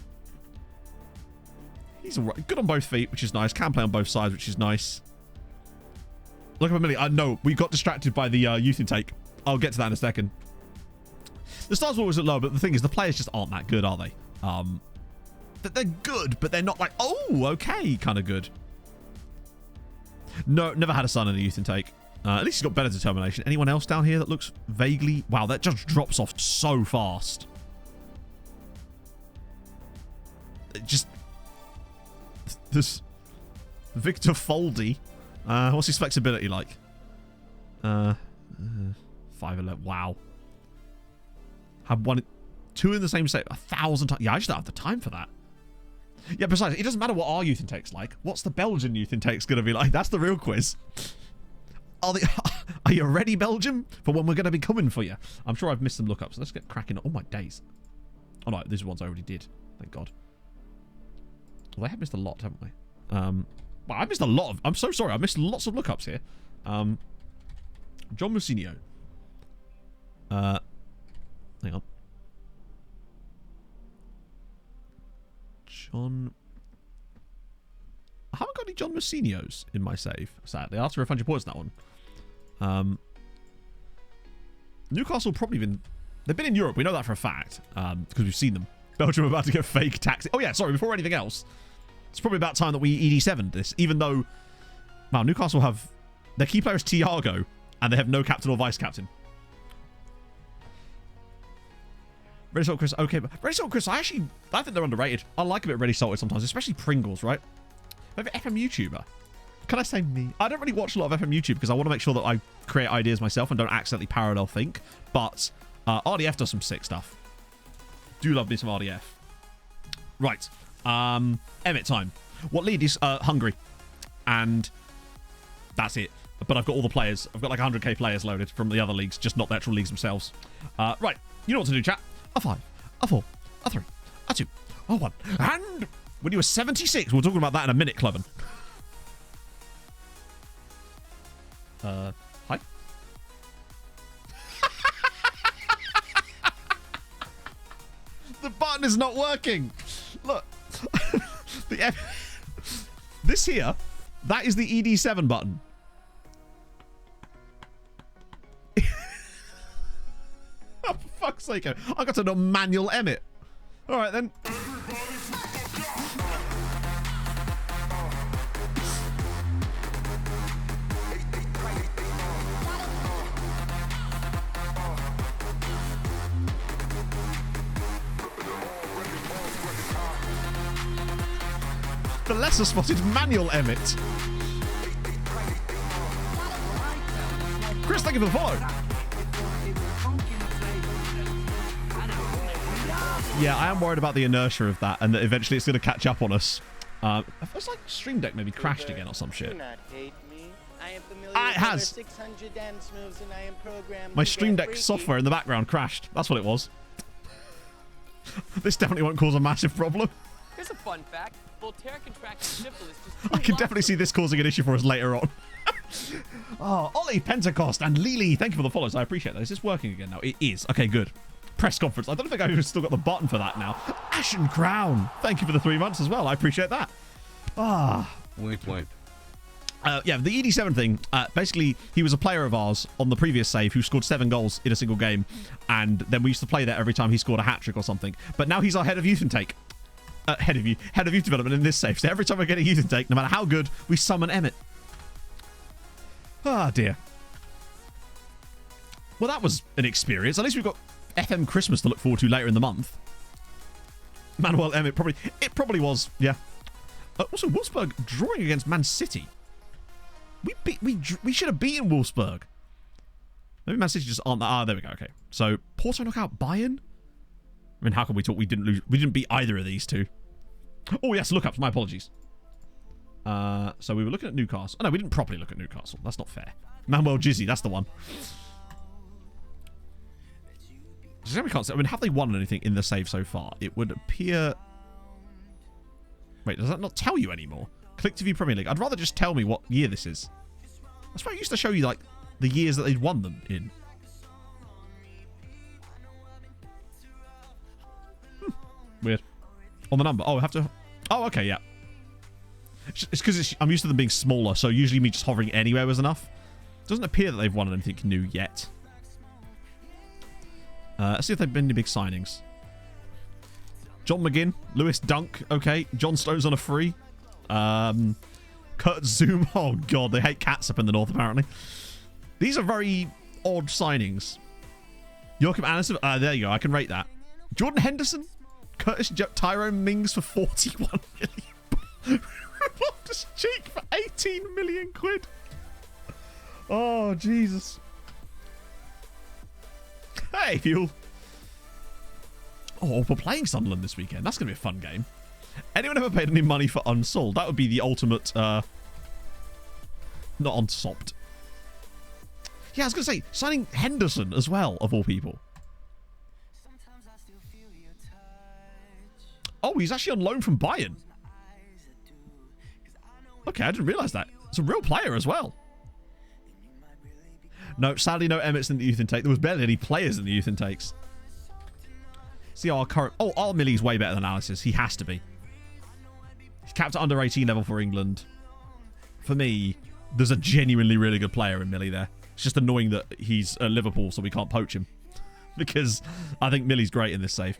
Speaker 3: He's all right. Good on both feet, which is nice. Can play on both sides, which is nice. Look at Millie. I know we got distracted by the youth intake. I'll get to that in a second. The stars were always low, but the thing is, the players just aren't that good, are they? They're good, but they're not like, oh, okay, kind of good. No, never had a son in the youth intake. At least he's got better determination. Anyone else down here that looks vaguely... Wow, that just drops off so fast. Just... This... Victor Foldy. What's his flexibility like? 5'11". Wow. Had two in the same set 1,000 times. Yeah, I just don't have the time for that. Yeah, besides, it doesn't matter what our youth intake's like. What's the Belgian youth intake's going to be like? That's the real quiz. Are you ready, Belgium, for when we're going to be coming for you? I'm sure I've missed some lookups. Let's get cracking. Oh, my days. Oh, no, these are ones I already did. Thank God. Well, they have missed a lot, haven't we? Well, I missed a lot of... I'm so sorry. I missed lots of lookups here. John Musinho. Hang on. John... I haven't got any John Musinhos in my save, sadly. I'll have to refund your points on that one. Newcastle probably been... They've been in Europe. We know that for a fact. Because we've seen them. Belgium are about to get fake taxi. Oh, yeah. Sorry. Before anything else. It's probably about time that we ED7'd this. Even though... Wow, Newcastle have... Their key player is Thiago. And they have no captain or vice captain. Ready Salt Chris. Okay. But Ready Salt Chris, I think they're underrated. I like a bit of Ready Salted sometimes. Especially Pringles, right? Maybe FM YouTuber. Can I say me? I don't really watch a lot of FM YouTube because I want to make sure that I create ideas myself and don't accidentally parallel think. But RDF does some sick stuff. Do love me some RDF. Right. Emmett time. What league is Hungary? And that's it. But I've got all the players. I've got like 100k players loaded from the other leagues, just not the actual leagues themselves. Right. You know what to do, chat. A 5, a 4, a 3, a 2, a 1. And when you were 76, we're talking about that in a minute, Cleven. Hi. The button is not working. Look. This here, that is the ED7 button. Oh, for fuck's sake. I got to know manual Emmett. All right, then. The lesser spotted manual Emmett. Chris, thank you for the follow. Yeah, I am worried about the inertia of that and that eventually it's going to catch up on us. It's like Stream Deck maybe crashed again or some shit.
Speaker 8: Do not hate me. I am familiar
Speaker 3: It has.
Speaker 8: with over 600 dance moves and I am programmed
Speaker 3: My
Speaker 8: to
Speaker 3: Stream
Speaker 8: get
Speaker 3: Deck
Speaker 8: freaky.
Speaker 3: software in the background crashed. That's what it was. This definitely won't cause a massive problem.
Speaker 9: Here's a fun fact. Voltaire contracted syphilis just
Speaker 3: I can definitely see this causing an issue for us later on. Oh, Ollie, Pentecost, and Lily, thank you for the follows. I appreciate that. Is this working again now? It is. Okay, good. Press conference. I don't think I've still got the button for that now. Ashen Crown. Thank you for the 3 months as well. I appreciate that.
Speaker 5: Wait.
Speaker 3: Yeah, the ED7 thing, basically, he was a player of ours on the previous save who scored 7 goals in a single game, and then we used to play there every time he scored a hat-trick or something. But now he's our head of youth intake. Head of youth development in this save. So every time we're getting youth intake, no matter how good, we summon Emmett. Ah, dear. Well, that was an experience. At least we've got FM Christmas to look forward to later in the month. Manuel Emmett probably was, yeah. Also, Wolfsburg drawing against Man City. We should have beaten Wolfsburg. Maybe Man City just aren't that. Ah, there we go. Okay, so Porto knock out Bayern. I mean, how can we talk? We didn't lose. We didn't beat either of these two. Oh yes, look ups. My apologies. So we were looking at Newcastle. Oh no, we didn't properly look at Newcastle. That's not fair. Manuel Jizzy, that's the one. We can't say. I mean, have they won anything in the save so far? It would appear. Wait, does that not tell you anymore? Click to view Premier League. I'd rather just tell me what year this is. That's why I used to show you like the years that they'd won them in. Weird. On the number. Oh, I have to. Oh, okay, yeah. It's because I'm used to them being smaller, so usually me just hovering anywhere was enough. Doesn't appear that they've won anything new yet. Let's see if they've been any big signings. John McGinn, Lewis Dunk, okay. John Stones on a free. Kurt Zoom. Oh, God, they hate cats up in the north, apparently. These are very odd signings. Joachim Anderson. There you go. I can rate that. Jordan Henderson. Curtis Tyrone Mings for 41 million. Loftus Cheek for 18 million quid. Oh, Jesus. Hey, Fuel. Oh, we're playing Sunderland this weekend. That's going to be a fun game. Anyone ever paid any money for Unsold? That would be the ultimate, not unsopped. Yeah, I was going to say, signing Henderson as well, of all people. Oh, he's actually on loan from Bayern. Okay, I didn't realise that. It's a real player as well. No, sadly, no Emmets in the youth intake. There was barely any players in the youth intakes. See our current... Oh, our Millie's way better than Alice's. He has to be. He's capped at under 18 level for England. For me, there's a genuinely really good player in Millie there. It's just annoying that he's at Liverpool, so we can't poach him. Because I think Millie's great in this save.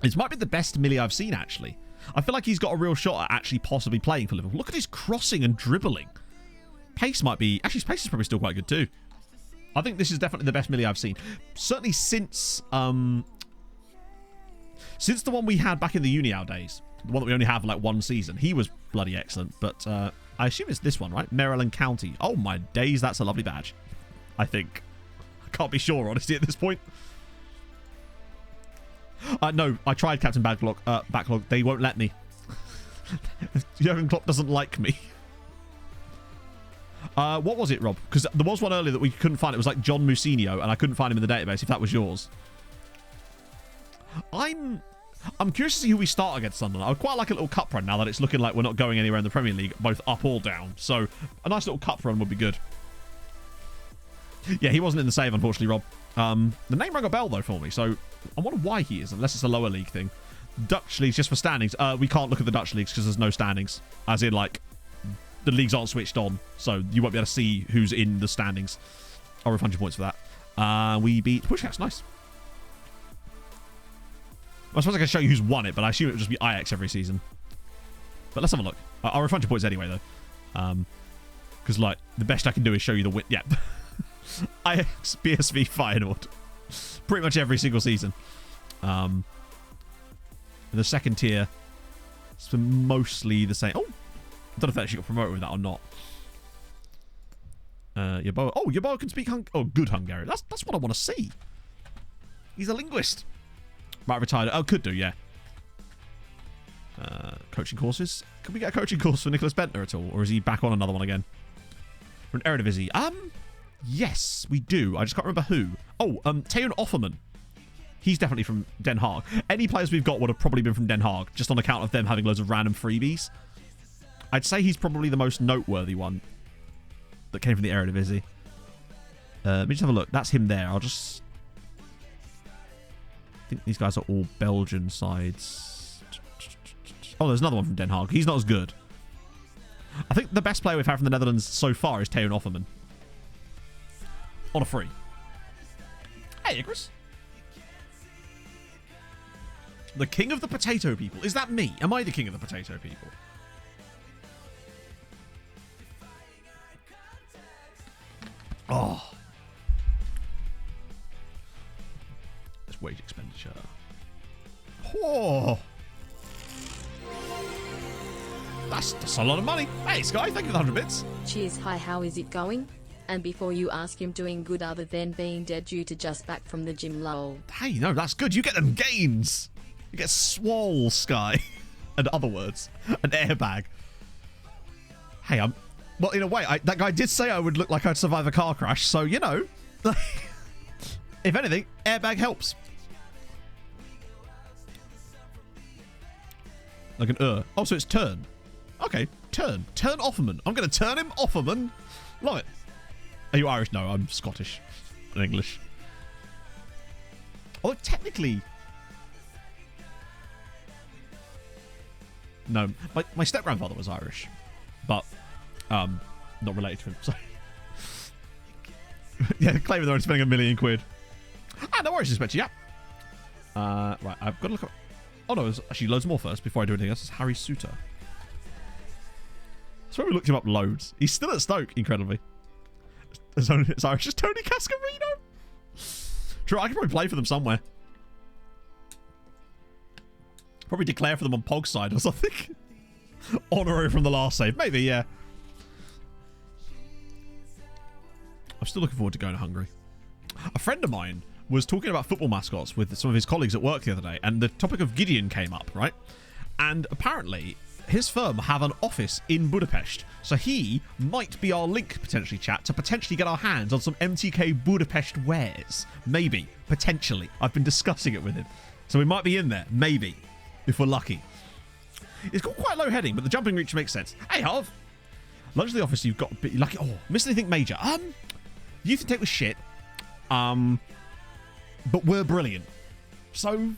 Speaker 3: This might be the best Millie I've seen, actually. I feel like he's got a real shot at actually possibly playing for Liverpool. Look at his crossing and dribbling. Pace might be... Actually, his pace is probably still quite good, too. I think this is definitely the best Millie I've seen. Certainly since the one we had back in the Unial days. The one that we only have, like, one season. He was bloody excellent. But I assume it's this one, right? Maryland County. Oh, my days. That's a lovely badge. I think. I can't be sure, honestly, at this point. No, I tried Captain Backlog. They won't let me. Jurgen Klopp doesn't like me. What was it, Rob? Because there was one earlier that we couldn't find. It was like John Musinho, and I couldn't find him in the database, if that was yours. I'm curious to see who we start against Sunderland. I would quite like a little cup run now that it's looking like we're not going anywhere in the Premier League, both up or down. So a nice little cup run would be good. Yeah, he wasn't in the save, unfortunately, Rob. The name rang a bell, though, for me, so I wonder why he is, unless it's a lower league thing. Dutch leagues, just for standings. We can't look at the Dutch leagues because there's no standings. As in, like, the leagues aren't switched on, so you won't be able to see who's in the standings. I'll refund you points for that. We beat Pushcats, nice. I suppose I can show you who's won it, but I assume it would just be Ajax every season. But let's have a look. I'll refund your points anyway, though. Because, like, the best I can do is show you the win. Yeah. Ajax, PSV, Feyenoord. Pretty much every single season. In the second tier, it's been mostly the same. Oh! I don't know if they actually got promoted with that or not. Yeboah. Oh, Yeboah can speak good Hungarian. That's what I want to see. He's a linguist. Might have retired. Oh, could do, yeah. Coaching courses. Can we get a coaching course for Nicholas Bentner at all? Or is he back on another one again? For an Eredivisie. Yes, we do. I just can't remember who. Oh, Teun Offerman. He's definitely from Den Haag. Any players we've got would have probably been from Den Haag, just on account of them having loads of random freebies. I'd say he's probably the most noteworthy one that came from the Eredivisie. Let me just have a look. That's him there. I think these guys are all Belgian sides. Oh, there's another one from Den Haag. He's not as good. I think the best player we've had from the Netherlands so far is Teun Offerman. On a free. Hey, Igris. The king of the potato people. Is that me? Am I the king of the potato people? Oh. It's wage expenditure. Oh. That's a lot of money. Hey, Sky, thank you for the 100 bits.
Speaker 4: Cheers, hi, how is it going? And before you ask him doing good other than being dead due to just back from the gym, lol.
Speaker 3: Hey, no, that's good. You get them gains. You get swole, Sky. And other words. An airbag. Hey, well, in a way, that guy did say I would look like I'd survive a car crash, so, you know. If anything, airbag helps. Like an Oh, so it's turn. Okay, turn. Turn Offerman. I'm going to turn him Offerman. Love it. Are you Irish? No, I'm Scottish and English. Although technically... No, my step-grandfather was Irish. But, not related to him, so... Yeah, claiming they're only spending £1 million. No worries, Inspector, yeah. Right, I've got to look up... Oh no, there's actually loads more first before I do anything else. It's Harry Suter. So we looked him up loads. He's still at Stoke, incredibly. It's Irish. Just Tony Cascarino. True, I could probably play for them somewhere. Probably declare for them on Pog's side or something. Honorary from the last save. Maybe, yeah. I'm still looking forward to going to Hungary. A friend of mine was talking about football mascots with some of his colleagues at work the other day, and the topic of Gideon came up, right? And apparently, his firm have an office in Budapest, so he might be our link, potentially, chat, to potentially get our hands on some MTK Budapest wares. Maybe. Potentially. I've been discussing it with him. So we might be in there. Maybe. If we're lucky. It's got quite low heading, but the jumping reach makes sense. Hey, Harv. Lunch at the office, you've got a bit lucky. Oh, missed anything major. Youth Intake was shit. But we're brilliant. So,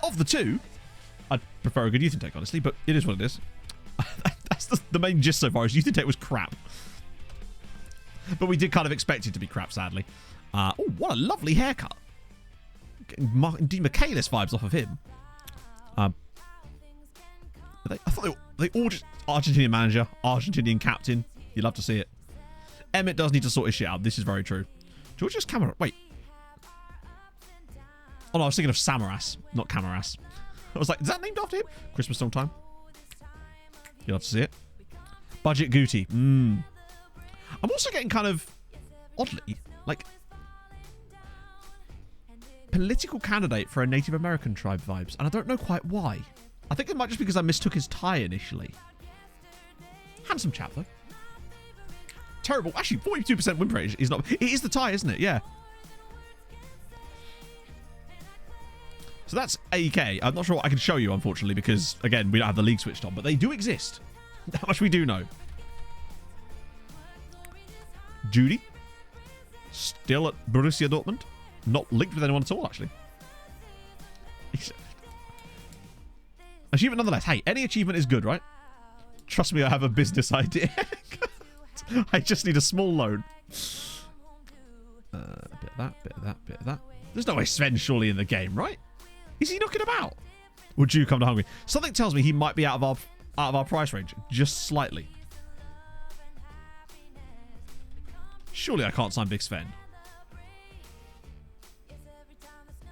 Speaker 3: of the two, I'd prefer a good Youth Intake, honestly, but it is what it is. That's the main gist so far, is Youth Intake was crap. But we did kind of expect it to be crap, sadly. Oh, what a lovely haircut. Getting D. Michaelis vibes off of him. I thought they all just... Argentinian manager, Argentinian captain. You'd love to see it. Emmett does need to sort his shit out. This is very true. Georgia's camera... Wait. Oh, no, I was thinking of Samaras, not Camaras. I was like, is that named after him? Christmas song time. You'll have to see it. Budget Guti. I'm also getting kind of, oddly, like, political candidate for a Native American tribe vibes. And I don't know quite why. I think it might just be because I mistook his tie initially. Handsome chap, though. Terrible. Actually, 42% win rate is not... It is the tie, isn't it? Yeah. So that's AEK. I'm not sure what I can show you, unfortunately, because, again, we don't have the league switched on. But they do exist. That much we do know. Judy. Still at Borussia Dortmund. Not linked with anyone at all, actually. Achievement nonetheless. Hey, any achievement is good, right? Trust me, I have a business idea. I just need a small loan. A bit of that, bit of that, bit of that. There's no way Sven's surely in the game, right? Is he knocking about? Would you come to Hungary? Something tells me he might be out of our price range, just slightly. Surely I can't sign Big Sven.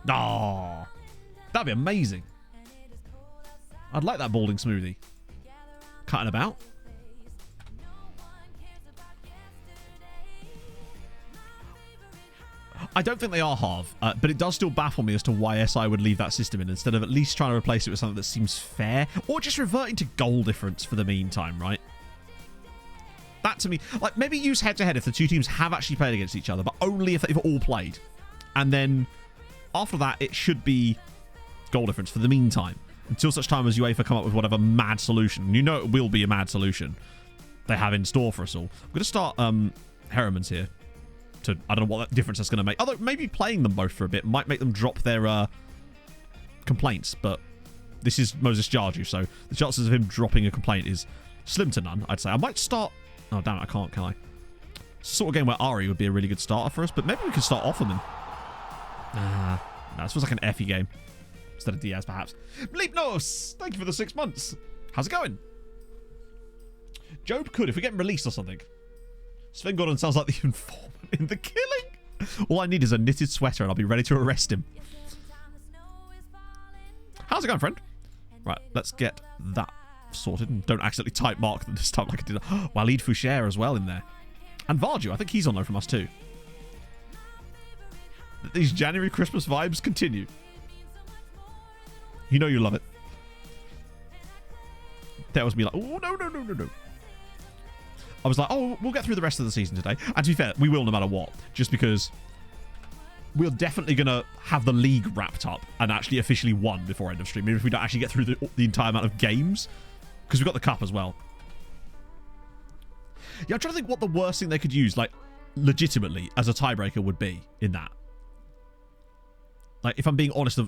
Speaker 3: Oh, that'd be amazing. I'd like that balding smoothie. Cutting about. I don't think they are half, but it does still baffle me as to why SI would leave that system in instead of at least trying to replace it with something that seems fair, or just reverting to goal difference for the meantime, right? That to me, like maybe use head-to-head if the two teams have actually played against each other, but only if they've all played. And then after that, it should be goal difference for the meantime, until such time as UEFA come up with whatever mad solution. You know it will be a mad solution they have in store for us all. I'm going to start Herriman's here. I don't know what difference that's going to make. Although maybe playing them both for a bit might make them drop their complaints. But this is Moses Jarju, so the chances of him dropping a complaint is slim to none, I'd say. I might start... Oh, damn it, I can't, can I? It's the sort of game where Ari would be a really good starter for us, but maybe we could start Offerman. Nah, this feels like an Effie game. Instead of Diaz, perhaps. Bleepnos! Thank you for the 6 months. How's it going? Job could, if we get him released or something. Sven Gordon sounds like the informant in The Killing. All I need is a knitted sweater and I'll be ready to arrest him. How's it going, friend? Right, let's get that sorted and don't accidentally type mark them this time like I did. Walid Foucher as well in there. And Varju, I think he's on loan from us too. These January Christmas vibes continue. You know you love it. That was me like, oh, no. I was like, oh, we'll get through the rest of the season today. And to be fair, we will no matter what. Just because we're definitely going to have the league wrapped up and actually officially won before end of stream. Even if we don't actually get through the entire amount of games. Because we've got the cup as well. Yeah, I'm trying to think what the worst thing they could use, like, legitimately, as a tiebreaker would be in that. Like, if I'm being honest,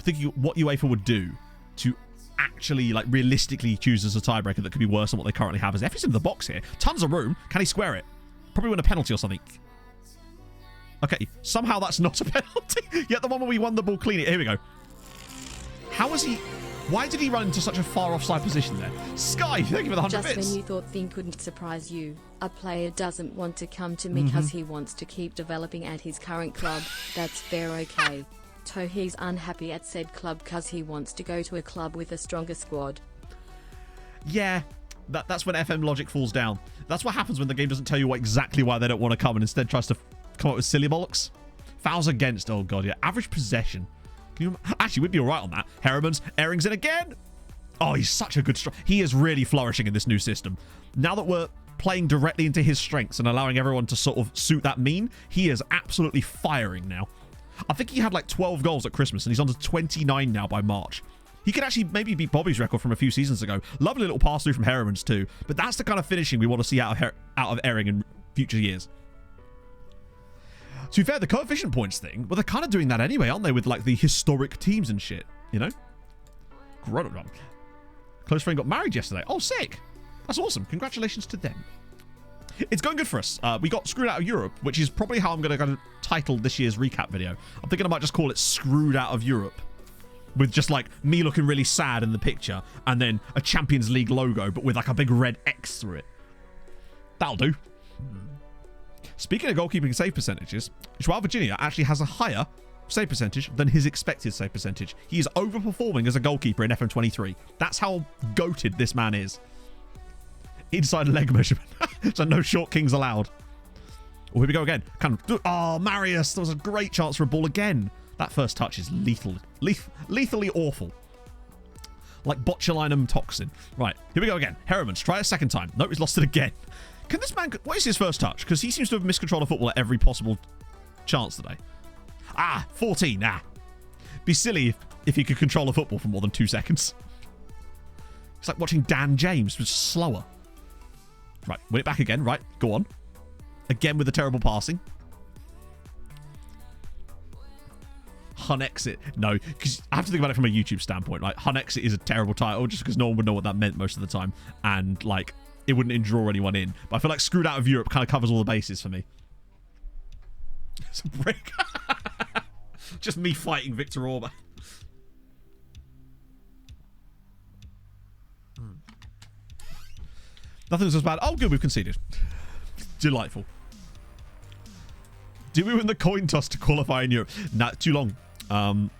Speaker 3: thinking what UEFA would do to actually, like, realistically choose as a tiebreaker that could be worse than what they currently have. As Effie's in the box here. Tons of room. Can he square it? Probably win a penalty or something. Okay, somehow that's not a penalty. Yet the one where we won the ball clean. Here we go. How was he... Why did he run into such a far offside position there? Sky, thank you for the 100 bits.
Speaker 4: Just when you thought thing couldn't surprise you, a player doesn't want to come to me because he wants to keep developing at his current club. That's fair, okay. So he's unhappy at said club because he wants to go to a club with a stronger squad.
Speaker 3: Yeah, that's when FM logic falls down. That's what happens when the game doesn't tell you exactly why they don't want to come and instead tries to come up with silly bollocks. Fouls against, oh god, yeah. Average possession. Actually, we'd be all right on that. Herriman's, Ehring's in again. Oh, he's such a good he is really flourishing in this new system. Now that we're playing directly into his strengths and allowing everyone to sort of suit that mean, he is absolutely firing now. I think he had like 12 goals at Christmas and he's on to 29 now by March. He could actually maybe beat Bobby's record from a few seasons ago. Lovely little pass through from Herriman's too. But that's the kind of finishing we want to see out of Ehring in future years. To be fair, the coefficient points thing, well, they're kind of doing that anyway, aren't they? With like the historic teams and shit, you know? Close friend got married yesterday. Oh, sick. That's awesome. Congratulations to them. It's going good for us. We got screwed out of Europe, which is probably how I'm going to title this year's recap video. I'm thinking I might just call it Screwed Out of Europe. With just like me looking really sad in the picture and then a Champions League logo, but with like a big red X through it. That'll do. Speaking of goalkeeping save percentages, Joao Virginia actually has a higher save percentage than his expected save percentage. He is overperforming as a goalkeeper in FM23. That's how goated this man is. Inside leg measurement. So no short kings allowed. Oh, here we go again. Oh, Marius. That was a great chance for a ball again. That first touch is lethally awful. Like botulinum toxin. Right, here we go again. Herriman's, try a second time. Nope, he's lost it again. Can this man... What is his first touch? Because he seems to have miscontrolled a football at every possible chance today. 14. Be silly if he could control a football for more than 2 seconds. It's like watching Dan James, but slower. Right, win it back again. Right, go on. Again with the terrible passing. Hun Exit. No, because I have to think about it from a YouTube standpoint. Like, Hun Exit is a terrible title just because no one would know what that meant most of the time. And, like, it wouldn't draw anyone in. But I feel like Screwed Out of Europe kind of covers all the bases for me. It's a brick. Just me fighting Viktor Orban. Nothing's as bad. Oh, good, we've conceded. Delightful. Do we win the coin toss to qualify in Europe? Nah, too long. Can't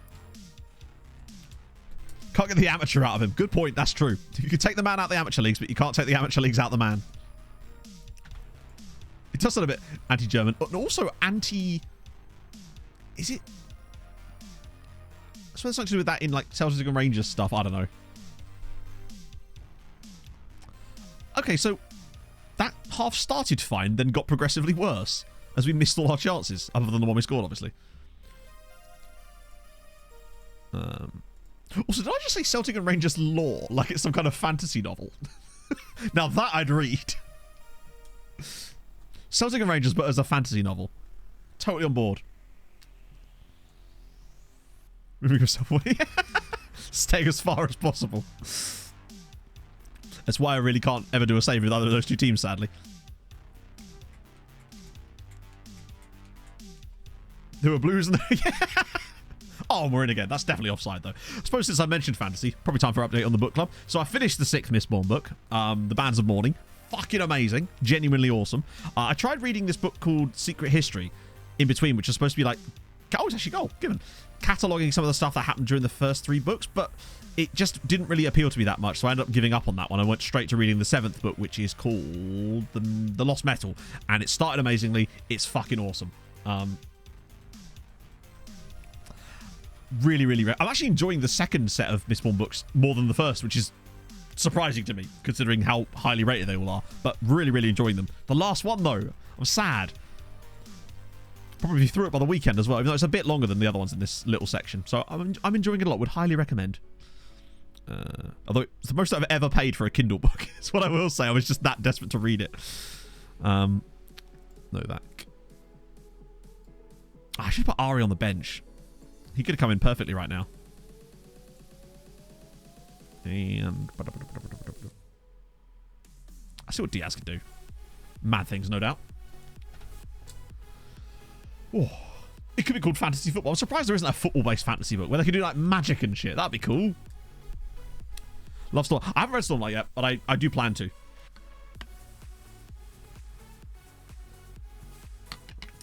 Speaker 3: get the amateur out of him. Good point. That's true. You can take the man out of the amateur leagues, but you can't take the amateur leagues out of the man. It does sound a bit anti-German. But also anti... Is it... I suppose something to do with that in, like, Celtic and Rangers stuff. I don't know. Okay, so that half started fine, then got progressively worse as we missed all our chances, other than the one we scored, obviously. Also, did I just say Celtic and Rangers lore like it's some kind of fantasy novel? Now that I'd read. Celtic and Rangers, but as a fantasy novel. Totally on board. Moving yourself away. Staying as far as possible. That's why I really can't ever do a save with either of those two teams, sadly. There were blues in there. Yeah. Oh, we're in again. That's definitely offside, though. I suppose since I mentioned fantasy, probably time for an update on the book club. So I finished the 6th Mistborn book, The Bands of Mourning. Fucking amazing. Genuinely awesome. I tried reading this book called Secret History in between, which is supposed to be like... Oh, it's actually given. Cataloguing some of the stuff that happened during the first 3 books, but... It just didn't really appeal to me that much, so I ended up giving up on that one. I went straight to reading the 7th book, which is called The Lost Metal, and it started amazingly. It's fucking awesome. Really, really... I'm actually enjoying the second set of Mistborn books more than the first, which is surprising to me, considering how highly rated they all are. But really, really enjoying them. The last one, though, I'm sad. Probably through it by the weekend as well, even though it's a bit longer than the other ones in this little section. So I'm enjoying it a lot. Would highly recommend. Although it's the most I've ever paid for a Kindle book. That's what I will say. I was just that desperate to read it. No, that. I should put Ari on the bench. He could have come in perfectly right now. And I see what Diaz can do. Mad things, no doubt. Oh, it could be called fantasy football. I'm surprised there isn't a football-based fantasy book where they could do like magic and shit. That'd be cool. Love Storm. I haven't read Stormlight yet, but I do plan to.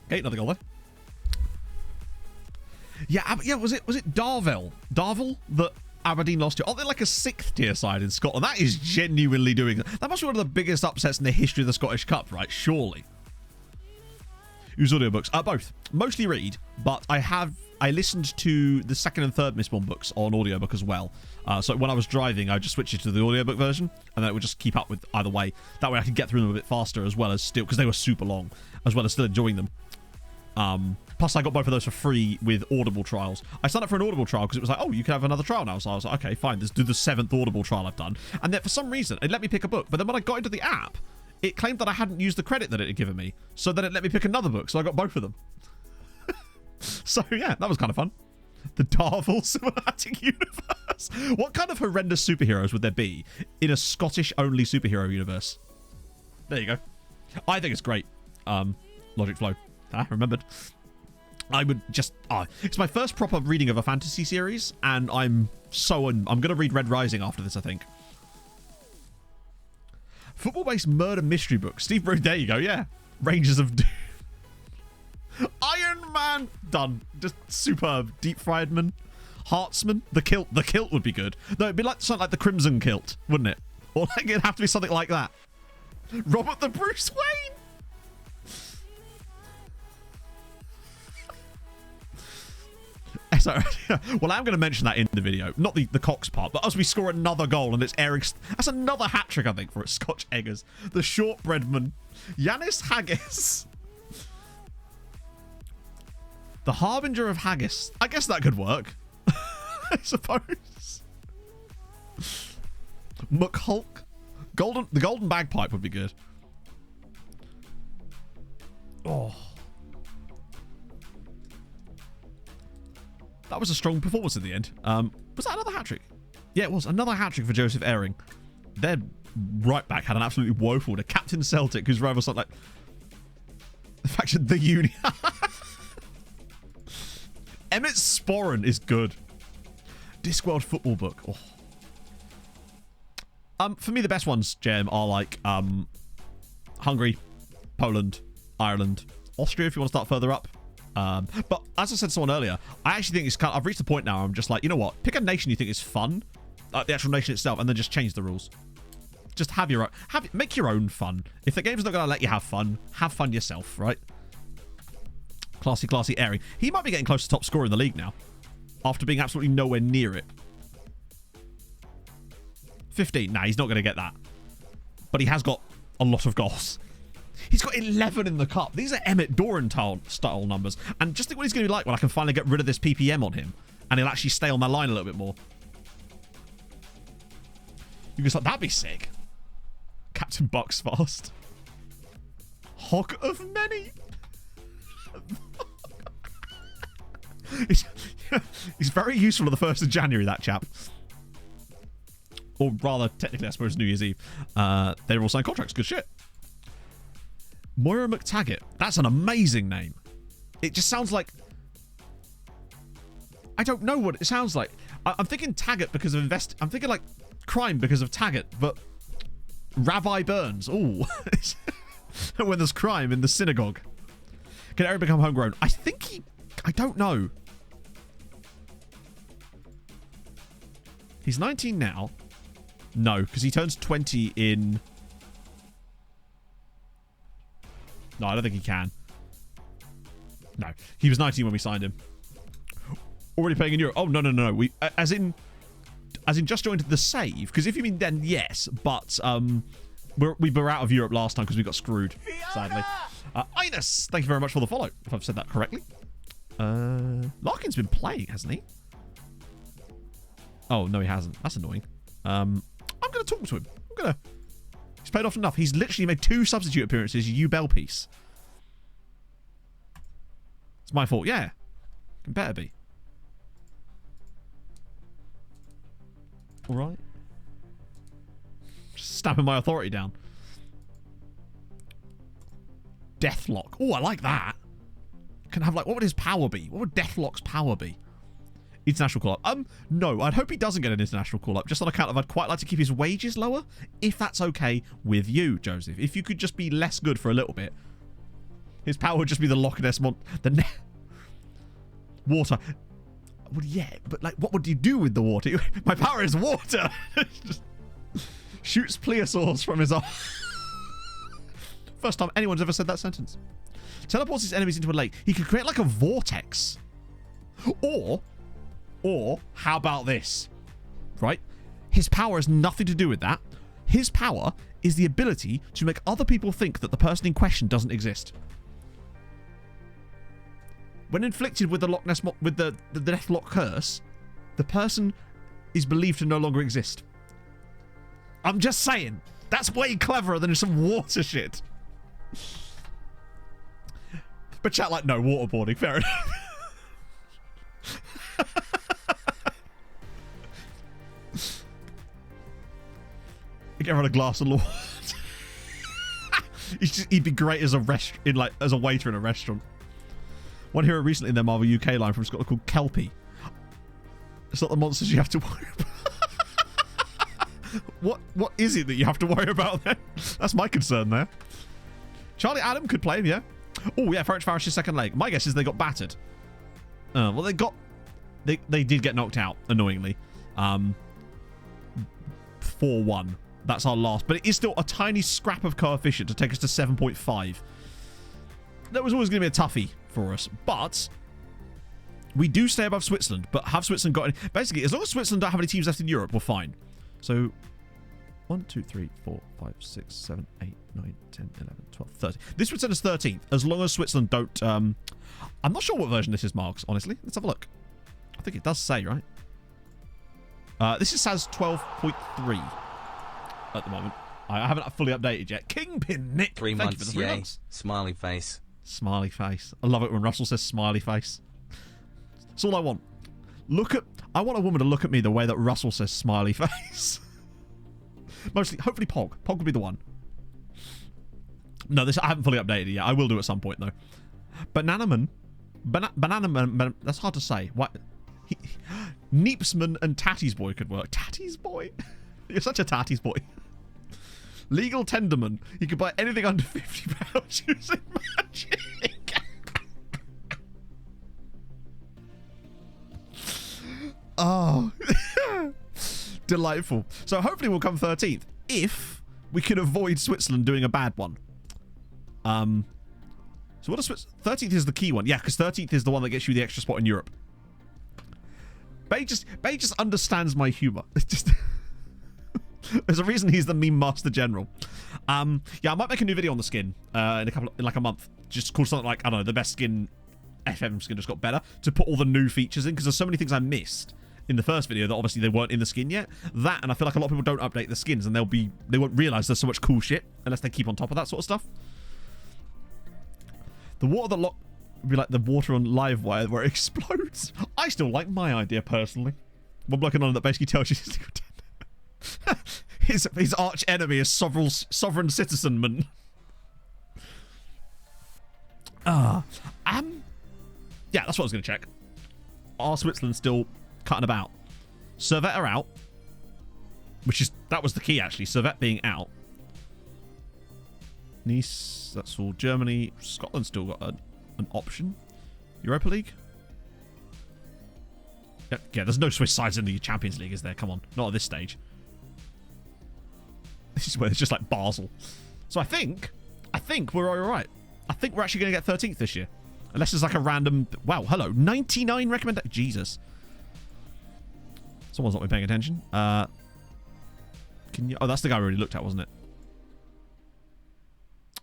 Speaker 3: Okay, another goal there. Yeah, was it Darvel that Aberdeen lost to? Aren't they like a 6th tier side in Scotland? That is genuinely doing that. Must be one of the biggest upsets in the history of the Scottish Cup, right? Surely. Use audiobooks. Both. Mostly read, but I listened to the 2nd and 3rd Mistborn books on audiobook as well. So when I was driving, I just switched it to the audiobook version, and then it would just keep up with either way. That way I could get through them a bit faster as well as still, because they were super long, as well as still enjoying them. Plus, I got both of those for free with Audible trials. I signed up for an Audible trial because it was like, oh, you can have another trial now. So I was like, okay, fine, let's do the 7th Audible trial I've done. And then for some reason, it let me pick a book. But then when I got into the app, it claimed that I hadn't used the credit that it had given me. So then it let me pick another book. So I got both of them. So yeah, that was kind of fun. The Darvel Cinematic Universe. What kind of horrendous superheroes would there be in a Scottish-only superhero universe? There you go. I think it's great. Logic Flow. Remembered. I would just... it's my first proper reading of a fantasy series, and I'm going to read Red Rising after this, I think. Football-based murder mystery book. Steve Brood, there you go, yeah. Rangers of Doom. Iron Man. Done. Just superb. Deep Fried Man. Heartsman. The Kilt. The Kilt would be good. No, it'd be like something like the Crimson Kilt, wouldn't it? Or like it'd have to be something like that. Robert the Bruce Wayne. Sorry. Well, I'm going to mention that in the video. Not the Cox part, but as we score another goal and it's Eric's... That's another hat-trick, I think, for it. Scotch Eggers. The Shortbreadman. Yanis Haggis. The Harbinger of Haggis. I guess that could work. I suppose. McHulk. The Golden Bagpipe would be good. Oh. That was a strong performance in the end. Was that another hat-trick? Yeah, it was. Another hat-trick for Joseph Ehring. Their right back had an absolutely woeful to Captain Celtic, whose rival like the fact that the uni. Emmett Sporran is good. Discworld Football Book. Oh. For me, the best ones, Jem, are like Hungary, Poland, Ireland, Austria. If you want to start further up. But as I said to someone earlier, I actually think it's kind of, I've reached the point now. I'm just like, you know what? Pick a nation you think is fun, like the actual nation itself, and then just change the rules. Just have your own. Make your own fun. If the game's not going to let you have fun yourself, right? Classy Ehring. He might be getting close to top scorer in the league now, after being absolutely nowhere near it. 15. Nah, he's not going to get that. But he has got a lot of goals. He's got 11 in the cup. These are Emmett Doran style numbers. And just think what he's going to be like when I can finally get rid of this PPM on him, and he'll actually stay on my line a little bit more. You just like, that'd be sick. Captain Bucks fast. Hog of many. He's very useful on the 1st of January, that chap. Or rather, technically, I suppose, New Year's Eve. They're all signed contracts. Good shit. Moira McTaggart. That's an amazing name. It just sounds like... I don't know what it sounds like. I'm thinking Taggart because of I'm thinking like crime because of Taggart, but Rabbi Burns. Ooh. When there's crime in the synagogue. Can Eric become homegrown? I think he... I don't know. He's 19 now. No, because he turns 20 in... No, I don't think he can. No. He was 19 when we signed him. Already playing in Europe. Oh, no. We, as in just joined the save. Because if you mean then, yes. But we were out of Europe last time because we got screwed, sadly. Ines, thank you very much for the follow, if I've said that correctly. Larkin's been playing, hasn't he? Oh, no, he hasn't. That's annoying. I'm going to talk to him. He's played often enough. He's literally made 2 substitute appearances. You bell piece. It's my fault. Yeah. It better be. All right. Just stamping my authority down. Deathlock. Oh, I like that. Can have like, what would his power be? What would Deathlock's power be? International call-up. No, I'd hope he doesn't get an international call-up, just on account of I'd quite like to keep his wages lower, if that's okay with you, Joseph. If you could just be less good for a little bit. His power would just be the Loch Ness water. Well, yeah, but like, what would you do with the water? My power is water. Just shoots plesiosaurs from his arm. First time anyone's ever said that sentence. Teleports his enemies into a lake. He could create like a vortex. Or, how about this? Right? His power has nothing to do with that. His power is the ability to make other people think that the person in question doesn't exist. When inflicted with the Loch Ness with the Deathlock curse, the person is believed to no longer exist. I'm just saying. That's way cleverer than some water shit. But chat like, no, waterboarding. Fair enough. Get around a glass of water. He'd be great as a as a waiter in a restaurant. One hero recently in their Marvel UK line from Scotland called Kelpie. It's not the monsters you have to worry about. What is it that you have to worry about then? That's my concern there. Charlie Adam could play him, yeah. Oh yeah, French Farish's second leg. My guess is they got battered. Well, they did get knocked out, annoyingly. 4-1. That's our last. But it is still a tiny scrap of coefficient to take us to 7.5. That was always going to be a toughie for us. But we do stay above Switzerland. But have Switzerland got any... Basically, as long as Switzerland don't have any teams left in Europe, we're fine. So 1, 2, 3, 4, 5, 6, 7, 8, 9, 10, 11, 12, 13. This would send us 13th. As long as Switzerland don't... I'm not sure what version this is, Marks, honestly. Let's have a look. I think it does say, right? This says 12.3 at the moment. I haven't fully updated yet. Kingpin Nick,
Speaker 5: 3
Speaker 3: thank
Speaker 5: months,
Speaker 3: you for the 3
Speaker 5: yay.
Speaker 3: months.
Speaker 5: Smiley face.
Speaker 3: Smiley face. I love it when Russell says smiley face. That's all I want. I want a woman to look at me the way that Russell says smiley face. Mostly, hopefully Pog. Pog would be the one. No, I haven't fully updated it yet. I will do at some point, though. Bananaman. Bananaman. That's hard to say. What? Neepsman and Tatty's Boy could work. Tatty's Boy? You're such a Tatty's Boy. Legal Tenderman. You could buy anything under £50 using magic. Oh. Delightful. So hopefully we'll come 13th if we can avoid Switzerland doing a bad one. So what is 13th is the key one. Yeah, because 13th is the one that gets you the extra spot in Europe. Bay just understands my humor. It's just there's a reason he's the meme master general. Yeah, I might make a new video on the skin in like a month. Just call something like, I don't know, the best skin, FM skin just got better, to put all the new features in, because there's so many things I missed in the first video that obviously they weren't in the skin yet. That, and I feel like a lot of people don't update the skins, and they won't realize there's so much cool shit unless they keep on top of that sort of stuff. The water that would be like the water on Livewire where it explodes. I still like my idea personally. One bloke on that basically tells you his arch enemy is sovereign citizenman. Yeah, that's what I was going to check. Are Switzerland still cutting about? Servette are out, that was the key actually. Servette being out. Nice, that's all. Germany, Scotland still got an option. Europa League. Yeah, there's no Swiss sides in the Champions League, is there? Come on, not at this stage. This is where it's just like Basel. So I think we're all right. I think we're actually going to get 13th this year. Unless there's like a random... Wow, hello. 99 recommended... Jesus. Someone's not been paying attention. Can you... Oh, that's the guy we already looked at, wasn't it?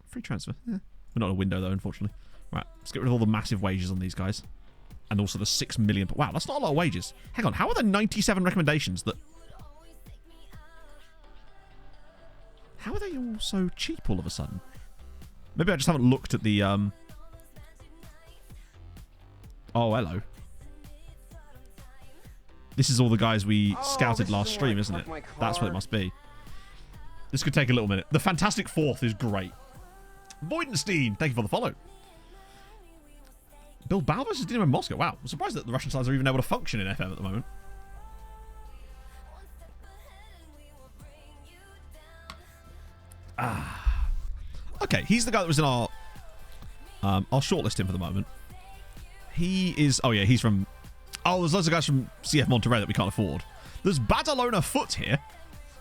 Speaker 3: Free transfer. Yeah. We're not in a window, though, unfortunately. Right, let's get rid of all the massive wages on these guys. And also the 6 million... Wow, that's not a lot of wages. Hang on, how are there 97 recommendations that... How are they all so cheap all of a sudden? Maybe I just haven't looked at the... Oh, hello. This is all the guys we scouted last stream, isn't it? That's what it must be. This could take a little minute. The Fantastic Fourth is great. Voidenstein, thank you for the follow. Bill Bal versus Dynamo Moscow. Wow, I'm surprised that the Russian sides are even able to function in FM at the moment. Okay, he's the guy that was in our... I'll shortlist him for the moment. He is... Oh, yeah, he's from... Oh, there's loads of guys from CF Monterrey that we can't afford. There's Badalona Foot here.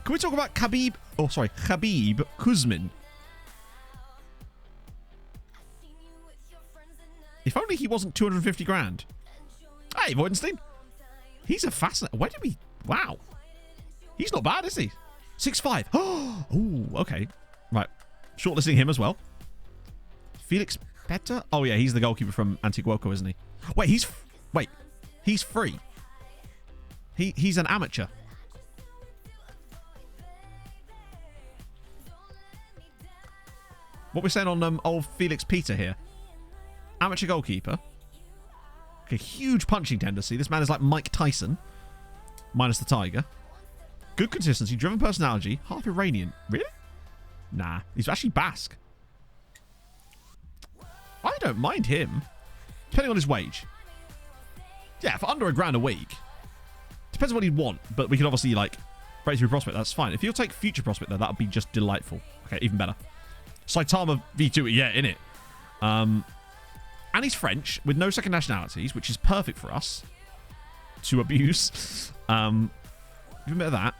Speaker 3: Can we talk about Khabib Kuzmin? If only he wasn't 250 grand. Hey, Voidenstein. He's a fascinating... Where did we... Wow. He's not bad, is he? 6'5". Oh, okay. Right. Shortlisting him as well. Felix Petter? Oh, yeah, he's the goalkeeper from Antiguoco, isn't he? Wait, he's free. He's an amateur. What we're saying on old Felix Peter here. Amateur goalkeeper. Okay, huge punching tendency. This man is like Mike Tyson. Minus the tiger. Good consistency, driven personality, half Iranian. Really? Nah, he's actually Basque. I don't mind him. Depending on his wage. Yeah, for under £1,000 a week. Depends on what he'd want, but we can obviously, like, breakthrough prospect, that's fine. If you'll take future prospect, though, that would be just delightful. Okay, even better. Saitama V2, yeah, in it. And he's French, with no second nationalities, which is perfect for us to abuse. Give him a bit of that.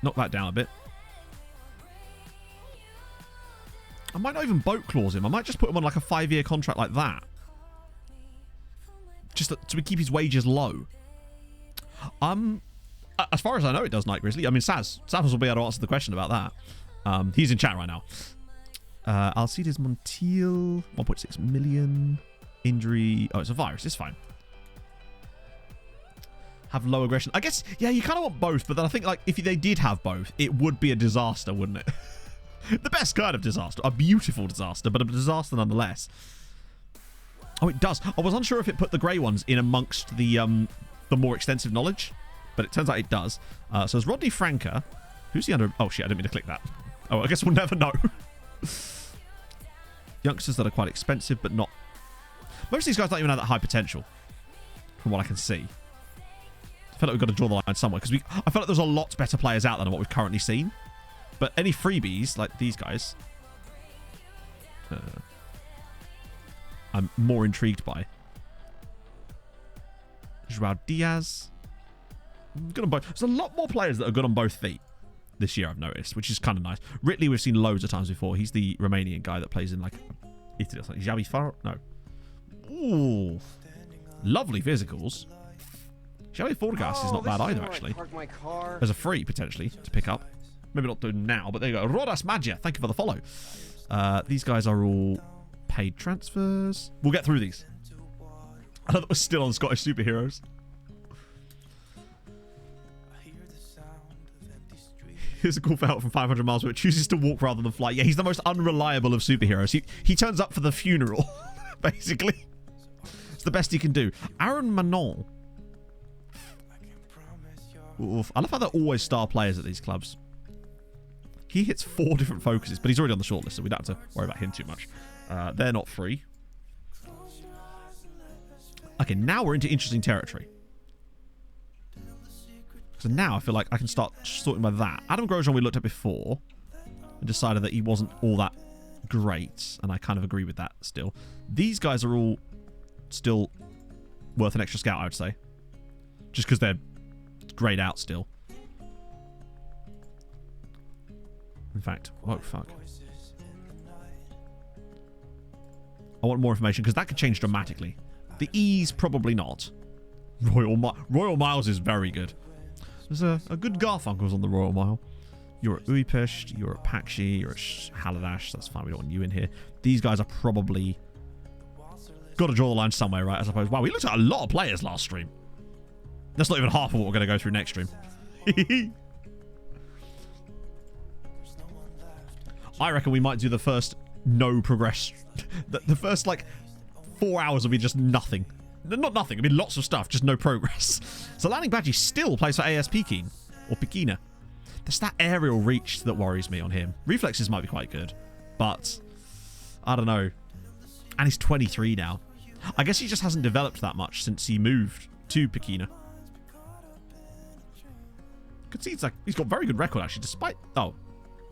Speaker 3: Knock that down a bit. I might not even boat clause him. I might just put him on like a 5-year contract like that. Just to keep his wages low. As far as I know, it does, Night Grizzly. I mean, Saz will be able to answer the question about that. He's in chat right now. Alcides Montiel, 1.6 million. Injury. Oh, it's a virus. It's fine. Have low aggression. I guess, yeah, you kind of want both, but then I think, like, if they did have both, it would be a disaster, wouldn't it? The best kind of disaster. A beautiful disaster, but a disaster nonetheless. Oh, it does. I was unsure if it put the grey ones in amongst the the more extensive knowledge, but it turns out it does. So there's Rodney Franca. Who's the under... Oh, shit, I didn't mean to click that. Oh, I guess we'll never know. Youngsters that are quite expensive, but not... Most of these guys don't even have that high potential, from what I can see. I feel like we've got to draw the line somewhere, because I feel like there's a lot better players out there than what we've currently seen. But any freebies, like these guys, I'm more intrigued by. Joao Diaz. Good on both. There's a lot more players that are good on both feet this year, I've noticed, which is kind of nice. Ritley, we've seen loads of times before. He's the Romanian guy that plays in, like, Italy or something. Xavi Faro? No. Ooh. Lovely physicals. Xavi Forgas is not bad either, actually. There's a free, potentially, to pick up. Maybe not doing now, but there you go. Rodas Magia, thank you for the follow. These guys are all paid transfers. We'll get through these. I know that we're still on Scottish superheroes. Here's a cool fellow from 500 miles where it chooses to walk rather than fly. Yeah, he's the most unreliable of superheroes. He turns up for the funeral, basically. It's the best he can do. Aaron Manon. Oof. I love how they're always star players at these clubs. He hits 4 different focuses, but he's already on the shortlist, so we don't have to worry about him too much. They're not free. Okay, now we're into interesting territory. So now I feel like I can start sorting by that. Adam Grosjean we looked at before and decided that he wasn't all that great, and I kind of agree with that still. These guys are all still worth an extra scout, I would say. Just because they're grayed out still. In fact, whoa, fuck. I want more information because that could change dramatically. The E's probably not. Royal Miles is very good. There's a good Garfunkel's on the Royal Mile. You're at Uipest, you're at Pakshi, you're at Haladash. That's fine, we don't want you in here. These guys are probably... Got to draw the line somewhere, right, I suppose. Wow, we looked at a lot of players last stream. That's not even half of what we're going to go through next stream. I reckon we might do the first no progress. The first, like, 4 hours will be just nothing. Not nothing, it'll be lots of stuff, just no progress. So Landing Badgie still plays for AS Pekin. Or Pekina. There's that aerial reach that worries me on him. Reflexes might be quite good. But, I don't know. And he's 23 now. I guess he just hasn't developed that much since he moved to Pekina. Could see he's got a very good record, actually, despite... Oh,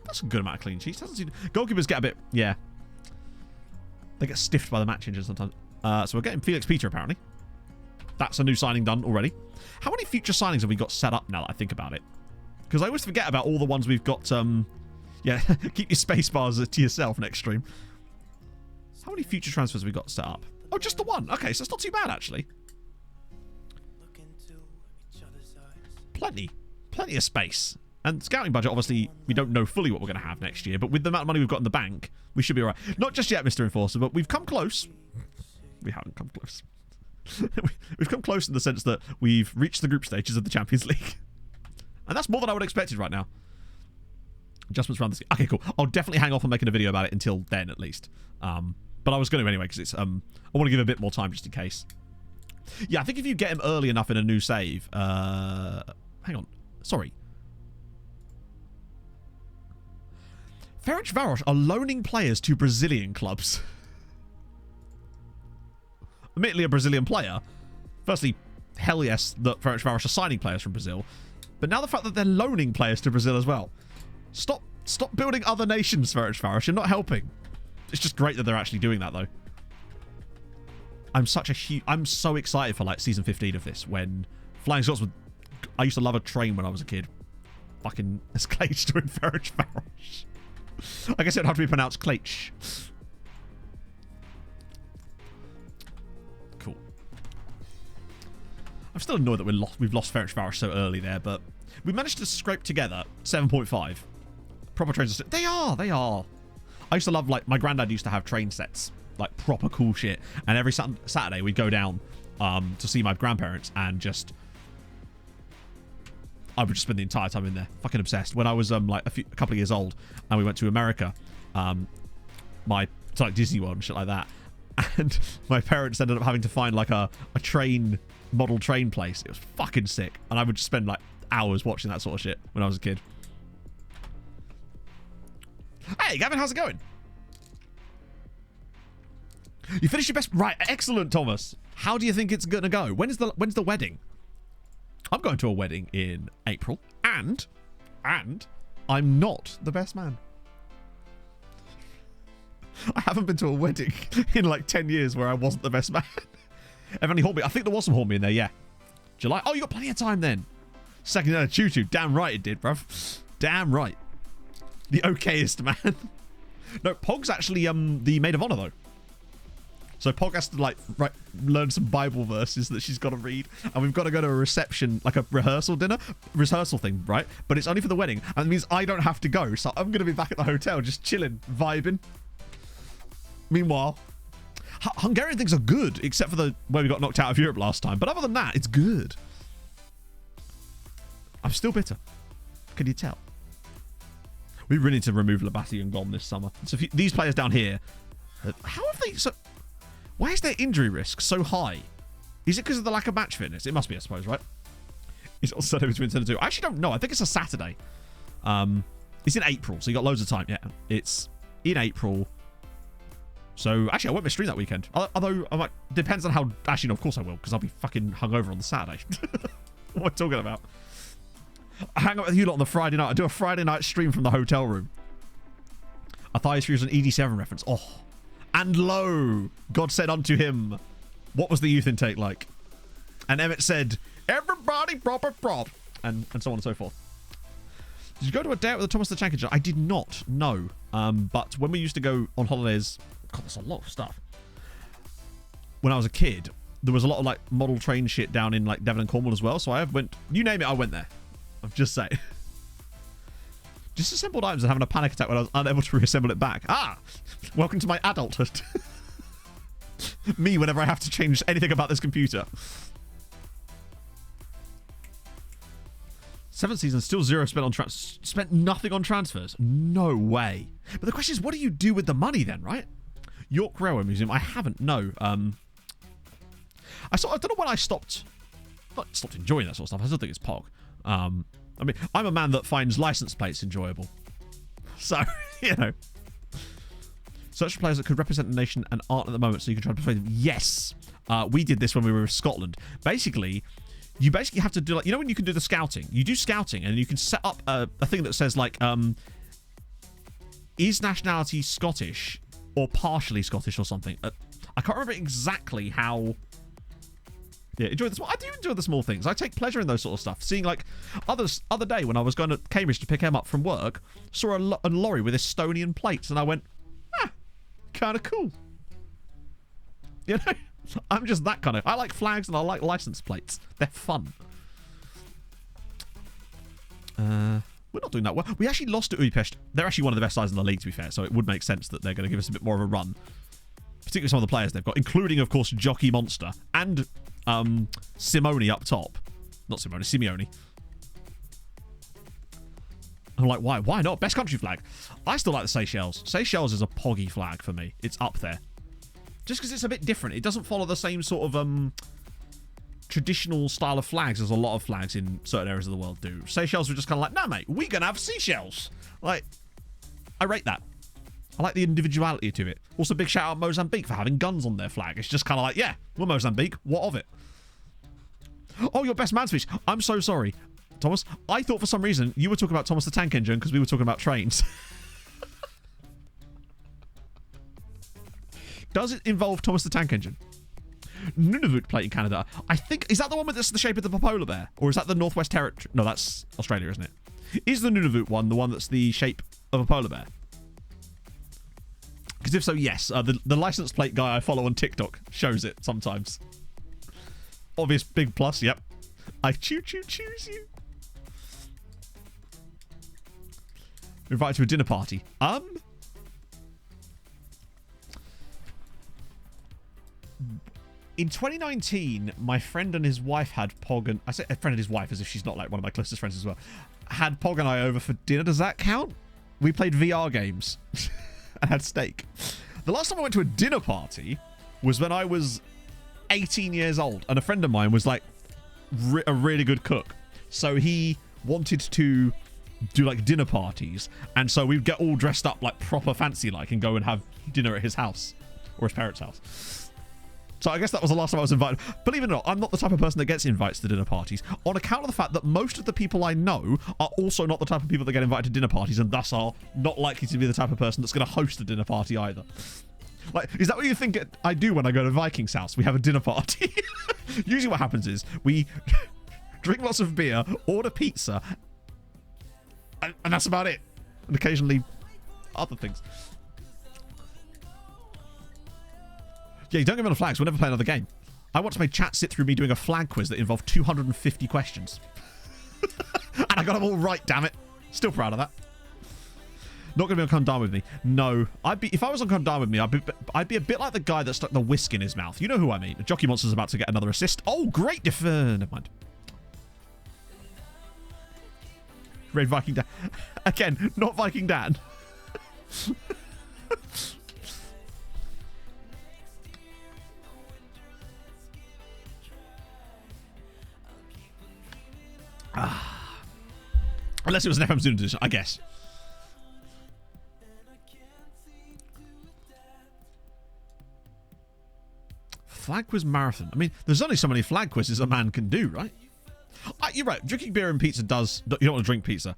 Speaker 3: that's a good amount of clean sheets. Goalkeepers get a bit... Yeah. They get stiffed by the match engine sometimes. So we're getting Felix Peter, apparently. That's a new signing done already. How many future signings have we got set up now that I think about it? Because I always forget about all the ones we've got... Yeah, keep your space bars to yourself next stream. How many future transfers have we got set up? Oh, just the one. Okay, so it's not too bad, actually. Plenty of space. And scouting budget, obviously, we don't know fully what we're going to have next year, but with the amount of money we've got in the bank, we should be all right. Not just yet, Mr. Enforcer, but we've come close. We haven't come close. We've come close in the sense that we've reached the group stages of the Champions League. And that's more than I would have expected right now. Adjustments around this. Okay, cool. I'll definitely hang off on making a video about it until then, at least. But I was going to anyway, because it's I want to give a bit more time just in case. Yeah, I think if you get him early enough in a new save... hang on. Sorry. Ferencvaros are loaning players to Brazilian clubs. Admittedly a Brazilian player. Firstly, hell yes that Ferencvaros are signing players from Brazil. But now the fact that they're loaning players to Brazil as well. Stop building other nations, Ferencvaros. You're not helping. It's just great that they're actually doing that, though. I'm so excited for, like, Season 15 of this, when Flying Scots would... I used to love a train when I was a kid. Fucking as Cleitch doing Ferencvaros. I guess it would have to be pronounced Cleitch. Cool. I'm still annoyed that we've lost Ferencvaros so early there, but we managed to scrape together 7.5. Proper trains. They are. I used to love, like, my granddad used to have train sets, like proper cool shit, and every Saturday we'd go down to see my grandparents, and just I would just spend the entire time in there, fucking obsessed. When I was like a couple of years old, and we went to America, to like Disney World and shit like that, and my parents ended up having to find like a train model train place. It was fucking sick. And I would spend like hours watching that sort of shit when I was a kid. Hey, Gavin, how's it going? You finished your best... Right, excellent, Thomas. How do you think it's going to go? When's the wedding? I'm going to a wedding in April. And I'm not the best man. I haven't been to a wedding in like 10 years where I wasn't the best man. Ebony Hornby. I think there was some Hornby in there, yeah. July. Oh, you got plenty of time then. Second choo-choo. Damn right it did, bruv. Damn right. The okayest man. No, Pog's actually the maid of honor though. So Pog has to like learn some Bible verses that she's got to read, and we've got to go to a reception, like a rehearsal thing, right? But it's only for the wedding, and it means I don't have to go. So I'm going to be back at the hotel, just chilling, vibing. Meanwhile, Hungarian things are good, except for the where we got knocked out of Europe last time. But other than that, it's good. I'm still bitter. Can you tell? We really need to remove Labati and Gom this summer. So these players down here, how have they? So why is their injury risk so high? Is it because of the lack of match fitness? It must be, I suppose, right? It's on Sunday between 10 and 2. I actually don't know. I think it's a Saturday. It's in April, so you got loads of time. Yeah, it's in April. So actually, I won't be streaming that weekend. Although I might. Depends on how. Actually, no, of course I will, because I'll be fucking hungover on the Saturday. What am I talking about? I hang out with you lot on the Friday night. I do a Friday night stream from the hotel room. Athaius was an ED7 reference. Oh. And lo, God said unto him, what was the youth intake like? And Emmett said, everybody proper prop. And so on and so forth. Did you go to a day out with the Thomas the Tank Engine? I did not, no. But when we used to go on holidays, God, that's a lot of stuff. When I was a kid, there was a lot of like model train shit down in like Devon and Cornwall as well. So I went, you name it, I went there. I'm just saying. Disassembled items and having a panic attack when I was unable to reassemble it back. Ah! Welcome to my adulthood. Me whenever I have to change anything about this computer. 7th season, still 0 spent on spent nothing on transfers. No way. But the question is, what do you do with the money then, right? York Railway Museum. I haven't, no. I don't know when I stopped enjoying that sort of stuff. I still think it's Pog. I mean, I'm a man that finds license plates enjoyable. So, you know. Search for players that could represent the nation and aren't at the moment, so you can try to persuade them. Yes! We did this when we were in Scotland. Basically, you have to do, like, you know when you can do the scouting? You do scouting, and you can set up a thing that says, like, is nationality Scottish or partially Scottish or something? I can't remember exactly how... Yeah, enjoy the I do enjoy the small things. I take pleasure in those sort of stuff. Seeing like other day when I was going to Cambridge to pick him up from work, saw a lorry with Estonian plates, and I went, kind of cool. You know, I'm just that kind of. I like flags and I like license plates. They're fun. We're not doing that well. We actually lost to Budapest. They're actually one of the best sides in the league, to be fair. So it would make sense that they're going to give us a bit more of a run. Particularly some of the players they've got, including of course Jockey Monster and. Simone up top. Not Simone, Simeone. I'm like, why? Why not? Best country flag. I still like the Seychelles. Seychelles is a poggy flag for me. It's up there. Just because it's a bit different. It doesn't follow the same sort of traditional style of flags as a lot of flags in certain areas of the world do. Seychelles were just kind of like, nah, mate, we're going to have seashells. Like, I rate that. I like the individuality to it. Also, big shout out Mozambique for having guns on their flag. It's just kind of like, yeah, we're Mozambique. What of it? Oh, your best man speech. I'm so sorry, Thomas. I thought for some reason you were talking about Thomas the Tank Engine because we were talking about trains. Does it involve Thomas the Tank Engine? Nunavut plate in Canada. I think, is that the one that's the shape of the polar bear? Or is that the Northwest Territory? No, that's Australia, isn't it? Is the Nunavut one the one that's the shape of a polar bear? Because if so, yes. The license plate guy I follow on TikTok shows it sometimes. Obvious big plus, yep. I choose you. Invited to a dinner party. In 2019, my friend and his wife had Pog and... I say a friend and his wife as if she's not like one of my closest friends as well. Had Pog and I over for dinner. Does that count? We played VR games and had steak. The last time I went to a dinner party was when I was 18 years old, and a friend of mine was like a really good cook. So he wanted to do like dinner parties, and so we'd get all dressed up like proper fancy like and go and have dinner at his house or his parents' house. So I guess that was the last time I was invited. Believe it or not, I'm not the type of person that gets invites to dinner parties, on account of the fact that most of the people I know are also not the type of people that get invited to dinner parties, and thus are not likely to be the type of person that's going to host a dinner party either. Like, is that what you think I do when I go to Viking's house? We have a dinner party. Usually what happens is we drink lots of beer, order pizza, and that's about it. And occasionally other things. Yeah, you don't give me the flags. We'll never play another game. I want to make chat sit through me doing a flag quiz that involved 250 questions. And I got them all right, damn it. Still proud of that. Not going to be on Come Down With Me. No. If I was on Come Down With Me, I'd be a bit like the guy that stuck the whisk in his mouth. You know who I mean. Jockey Monster's about to get another assist. Oh, great never mind. Red Viking Dan. Again, not Viking Dan. Unless it was an FM student edition, I guess. Flag quiz marathon. I mean, there's only so many flag quizzes a man can do, right? You're right. Drinking beer and pizza does... You don't want to drink pizza.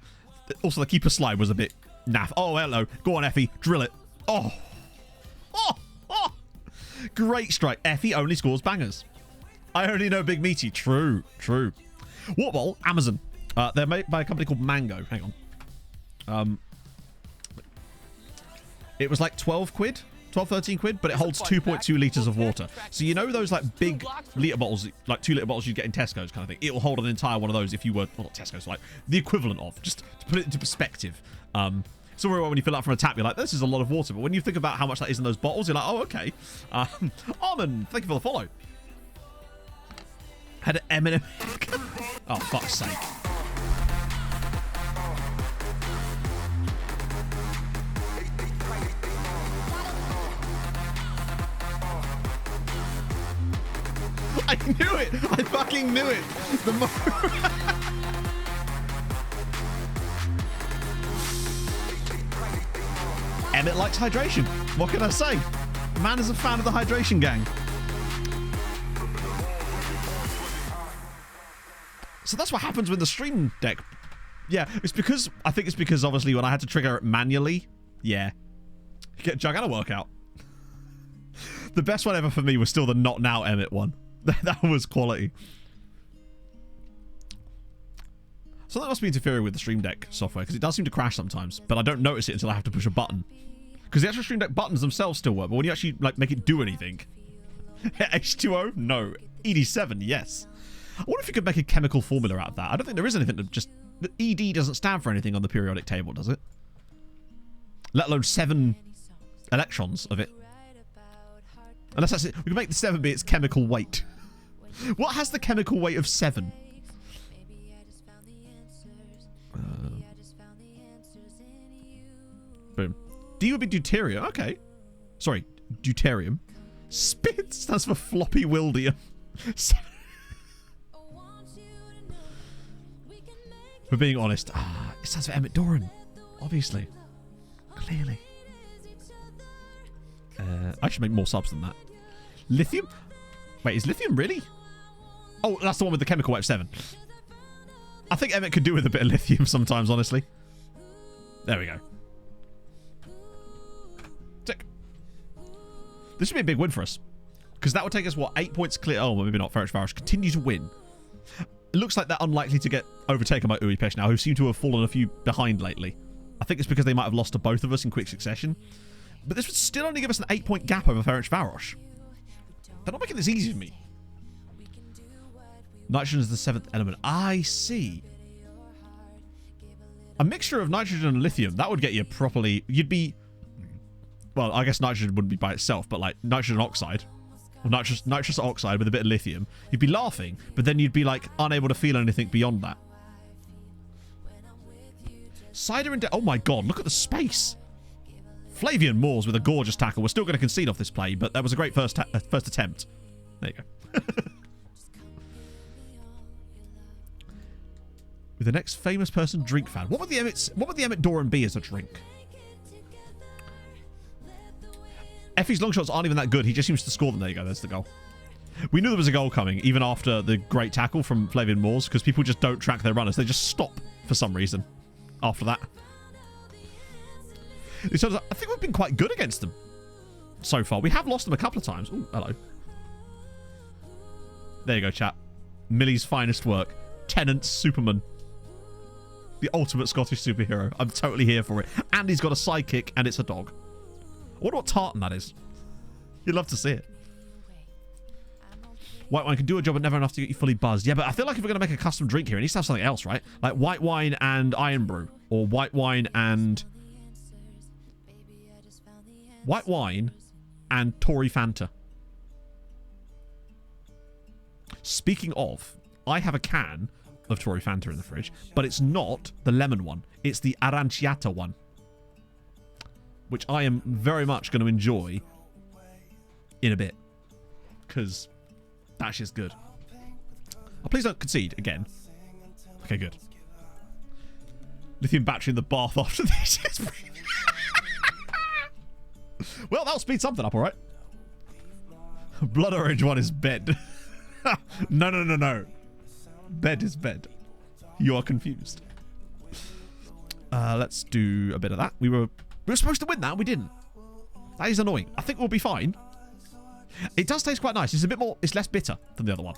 Speaker 3: Also, the keeper slide was a bit naff. Oh, hello. Go on, Effie. Drill it. Oh. Oh. Oh. Great strike. Effie only scores bangers. I only know Big Meaty. True. True. Water bottle. Amazon. They're made by a company called Mango. Hang on. It was like 12 quid. 13 quid, but it holds 2.2 litres of water. So you know those like big litre bottles, like 2 litre bottles you get in Tesco's kind of thing? It will hold an entire one of those if you were, well, not Tesco's, like the equivalent of, just to put it into perspective. So when you fill up from a tap, you're like, this is a lot of water. But when you think about how much that is in those bottles, you're like, oh, okay. Armin, thank you for the follow. Had an M&M. Oh, fuck's sake. I knew it! I fucking knew it! Emmett likes hydration. What can I say? Man is a fan of the hydration gang. So that's what happens with the stream deck. Yeah, it's because... I think it's because, obviously, when I had to trigger it manually... Yeah. You get Jug and a workout. The best one ever for me was still the Not Now Emmett one. That was quality. So that must be interfering with the Stream Deck software, because it does seem to crash sometimes, but I don't notice it until I have to push a button. Because the actual Stream Deck buttons themselves still work, but when you actually like make it do anything... H2O? No. ED7? Yes. I wonder if you could make a chemical formula out of that. I don't think there is anything that just... The ED doesn't stand for anything on the periodic table, does it? Let alone 7 electrons of it. Unless that's it. We can make the 7 be its chemical weight. What has the chemical weight of 7? Boom. D would be deuterium. Okay. Sorry. Deuterium. SPIT stands for floppy wildium. For being honest. It stands for Emmett Doran. Obviously. Clearly. I should make more subs than that. Lithium? Wait, is lithium really? Oh, that's the one with the chemical weight of 7. I think Emmett could do with a bit of lithium sometimes, honestly. There we go. Tick. This would be a big win for us. Because that would take us, what, 8 points clear? Oh, well, maybe not. Ferrich Varish continue to win. It looks like they're unlikely to get overtaken by Uwe Pesh now, who seem to have fallen a few behind lately. I think it's because they might have lost to both of us in quick succession. But this would still only give us an 8-point gap over Ferrich Varosh. They're not making this easy for me. Nitrogen is the 7th element. I see. A mixture of nitrogen and lithium, that would get you properly... You'd be... Well, I guess nitrogen wouldn't be by itself, but like nitrogen oxide. Or nitrous oxide with a bit of lithium. You'd be laughing, but then you'd be like unable to feel anything beyond that. Cider and... Oh my god, look at the space. Flavian Moores with a gorgeous tackle. We're still going to concede off this play, but that was a great first attempt. There you go. With the next famous person drink fan. What would the Emmett Doran be as a drink? Effie's long shots aren't even that good. He just seems to score them. There you go. There's the goal. We knew there was a goal coming, even after the great tackle from Flavian Moores, because people just don't track their runners. They just stop for some reason after that. So I think we've been quite good against them so far. We have lost them a couple of times. Oh, hello. There you go, chat. Millie's finest work. Tennant's Superman. The ultimate Scottish superhero. I'm totally here for it. And he's got a sidekick, and it's a dog. I wonder what tartan that is. You'd love to see it. White wine can do a job, but never enough to get you fully buzzed. Yeah, but I feel like if we're going to make a custom drink here, it needs to have something else, right? Like white wine and iron brew. Or white wine and... White wine and Tory Fanta. Speaking of, I have a can of Tory Fanta in the fridge, but it's not the lemon one. It's the aranciata one, which I am very much going to enjoy in a bit, because that shit's good. Oh, please don't concede again. Okay, good. Lithium battery in the bath after this. Well, that'll speed something up, all right. Blood orange one is bed. No. Bed is bed. You are confused. Let's do a bit of that. We were supposed to win that. We didn't. That is annoying. I think we'll be fine. It does taste quite nice. It's less bitter than the other one.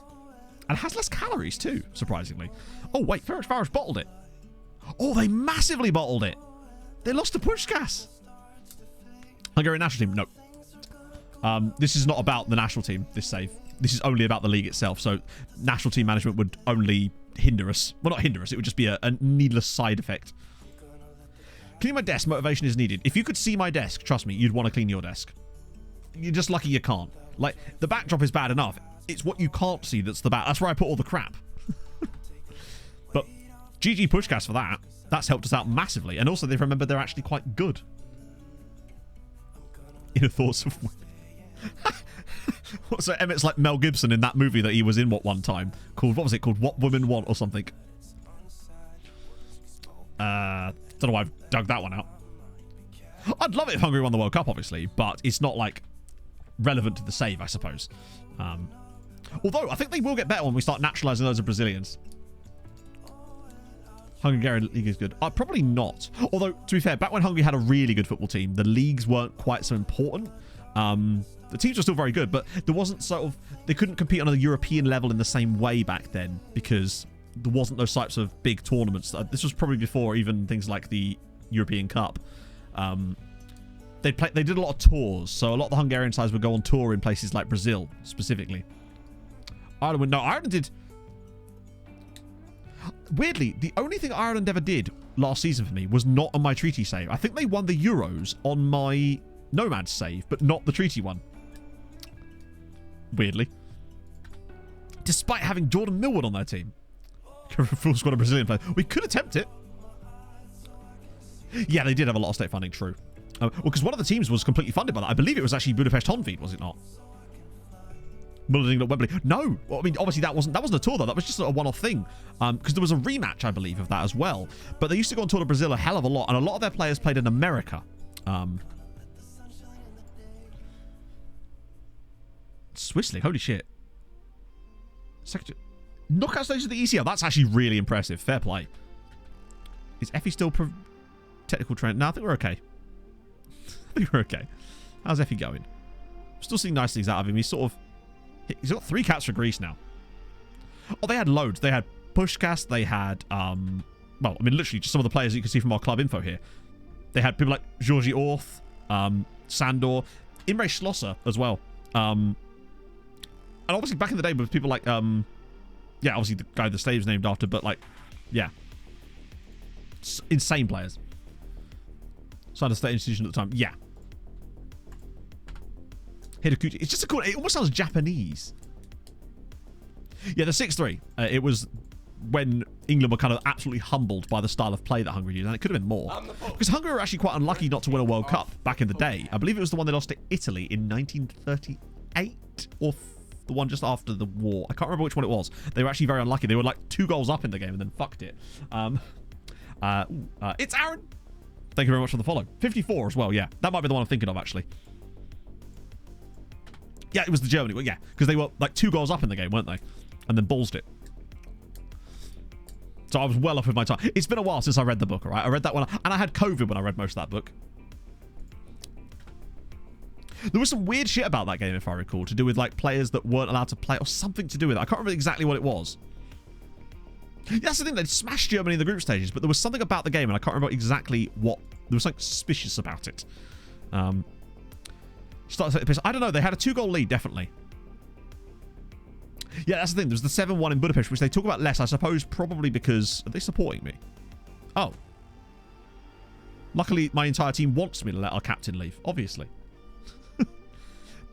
Speaker 3: And it has less calories too, surprisingly. Oh, wait. Ferencváros bottled it. Oh, they massively bottled it. They lost to Puskás. Hungarian national team. No. This is not about the national team, this save. This is only about the league itself. So national team management would only hinder us. Well, not hinder us. It would just be a needless side effect. Cleaning my desk, motivation is needed. If you could see my desk, trust me, you'd want to clean your desk. You're just lucky you can't. Like, the backdrop is bad enough. It's what you can't see that's the bad. That's where I put all the crap. But GG Puskás for that. That's helped us out massively. And also, they've remembered they're actually quite good. Inner thoughts of... So Emmett's like Mel Gibson in that movie that he was in one time. Called, what was it called? What Women Want or something. Don't know why I've dug that one out. I'd love it if Hungary won the World Cup, obviously, but it's not, like, relevant to the save, I suppose. Although, I think they will get better when we start naturalising those of Brazilians. Hungarian league is good. Probably not. Although, to be fair, back when Hungary had a really good football team, the leagues weren't quite so important. The teams were still very good, but there wasn't sort of... They couldn't compete on a European level in the same way back then, because there wasn't those types of big tournaments. This was probably before even things like the European Cup. They did a lot of tours, so a lot of the Hungarian sides would go on tour in places like Brazil, specifically. Ireland did... Weirdly, the only thing Ireland ever did last season for me was not on my treaty save. I think they won the Euros on my Nomad save, but not the treaty one. Weirdly. Despite having Jordan Millwood on their team. Full squad of Brazilian players. We could attempt it. Yeah, they did have a lot of state funding, true. Well, because one of the teams was completely funded by that. I believe it was actually Budapest Honvéd, was it not? Mullingham at Wembley. No. Well, I mean, obviously that wasn't a tour, though. That was just a one-off thing. Because there was a rematch, I believe, of that as well. But they used to go on tour to Brazil a hell of a lot. And a lot of their players played in America. Swiss League. Holy shit. Knockout stage of the ECL. That's actually really impressive. Fair play. Is Effie still technical trend? No, I think we're okay. I think we're okay. How's Effie going? Still seeing nice things out of him. He's got 3 caps for Greece now. Oh, they had loads. They had Puskás. They had, well, I mean, literally just some of the players that you can see from our club info here. They had people like Georgi Orth, Sandor, Imre Schlosser as well. And obviously back in the day with people like, yeah, obviously the guy the slave's named after, but like, yeah. Insane players. Signed a state institution at the time. Yeah. Hideguchi. It's just a cool... It almost sounds Japanese. Yeah, the 6-3. It was when England were kind of absolutely humbled by the style of play that Hungary used, and it could have been more. Because Hungary were actually quite unlucky not to win a World Cup back in the day. I believe it was the one they lost to Italy in 1938 or the one just after the war. I can't remember which one it was. They were actually very unlucky. They were like 2 goals up in the game and then fucked it. It's Aaron. Thank you very much for the follow. 54 as well, yeah. That might be the one I'm thinking of, actually. Yeah, it was the Germany one, yeah. Because they were like 2 goals up in the game, weren't they? And then ballsed it. So I was well off with my time. It's been a while since I read the book, all right? I read that one, and I had COVID when I read most of that book. There was some weird shit about that game, if I recall, to do with like players that weren't allowed to play or something to do with it. I can't remember exactly what it was. Yeah, that's the thing. They'd smashed Germany in the group stages, but there was something about the game, and I can't remember exactly what. There was something suspicious about it. Started to take the piss. I don't know. They had a 2-goal lead, definitely. Yeah, that's the thing. There was the 7-1 in Budapest, which they talk about less, I suppose, probably because... Are they supporting me? Oh. Luckily, my entire team wants me to let our captain leave, obviously.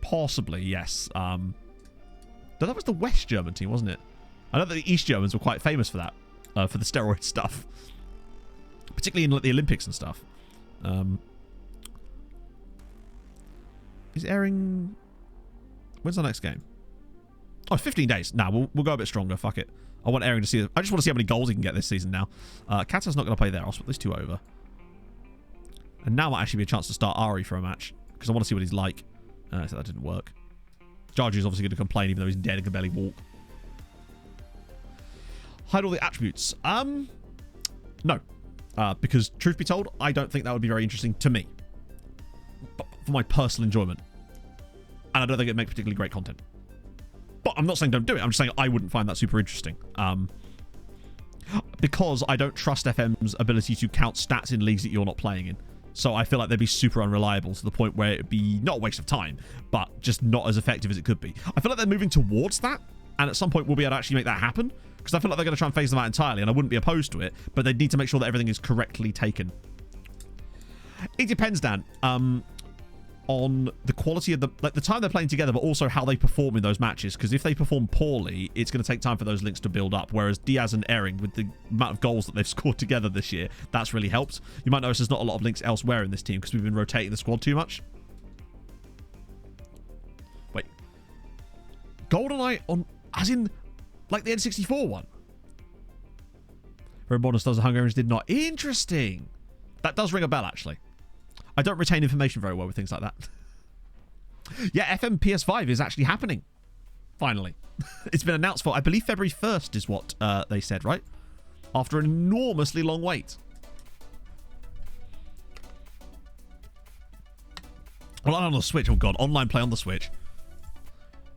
Speaker 3: Possibly, yes. That was the West German team, wasn't it? I know that the East Germans were quite famous for that, for the steroid stuff. Particularly in like, the Olympics and stuff. Is airing... When's the next game? Oh, 15 days. Nah, we'll go a bit stronger. Fuck it. I want Airing to see... I just want to see how many goals he can get this season now. Kata's not going to play there. I'll swap these 2 over. And now might actually be a chance to start Ari for a match. Because I want to see what he's like. So that didn't work. Jarju's obviously going to complain even though he's dead and can barely walk. Hide all the attributes. No. Because, truth be told, I don't think that would be very interesting to me. But for my personal enjoyment. And I don't think it'd make particularly great content. But I'm not saying don't do it. I'm just saying I wouldn't find that super interesting. Because I don't trust FM's ability to count stats in leagues that you're not playing in. So I feel like they'd be super unreliable to the point where it'd be not a waste of time, but just not as effective as it could be. I feel like they're moving towards that. And at some point, we'll be able to actually make that happen. Because I feel like they're going to try and phase them out entirely. And I wouldn't be opposed to it. But they need to make sure that everything is correctly taken. It depends, Dan. On the quality of the time they're playing together, but also how they perform in those matches. Because if they perform poorly, it's going to take time for those links to build up. Whereas Diaz and Airing, with the amount of goals that they've scored together this year, that's really helped. You might notice there's not a lot of links elsewhere in this team because we've been rotating the squad too much. Wait. GoldenEye on... As in, like the N64 one? Very modern stars the Hungarians did not. Interesting. That does ring a bell, actually. I don't retain information very well with things like that. Yeah, FM PS5 is actually happening. Finally. It's been announced for, I believe, February 1st is what they said, right? After an enormously long wait. Online on the Switch. Oh, God. Online play on the Switch.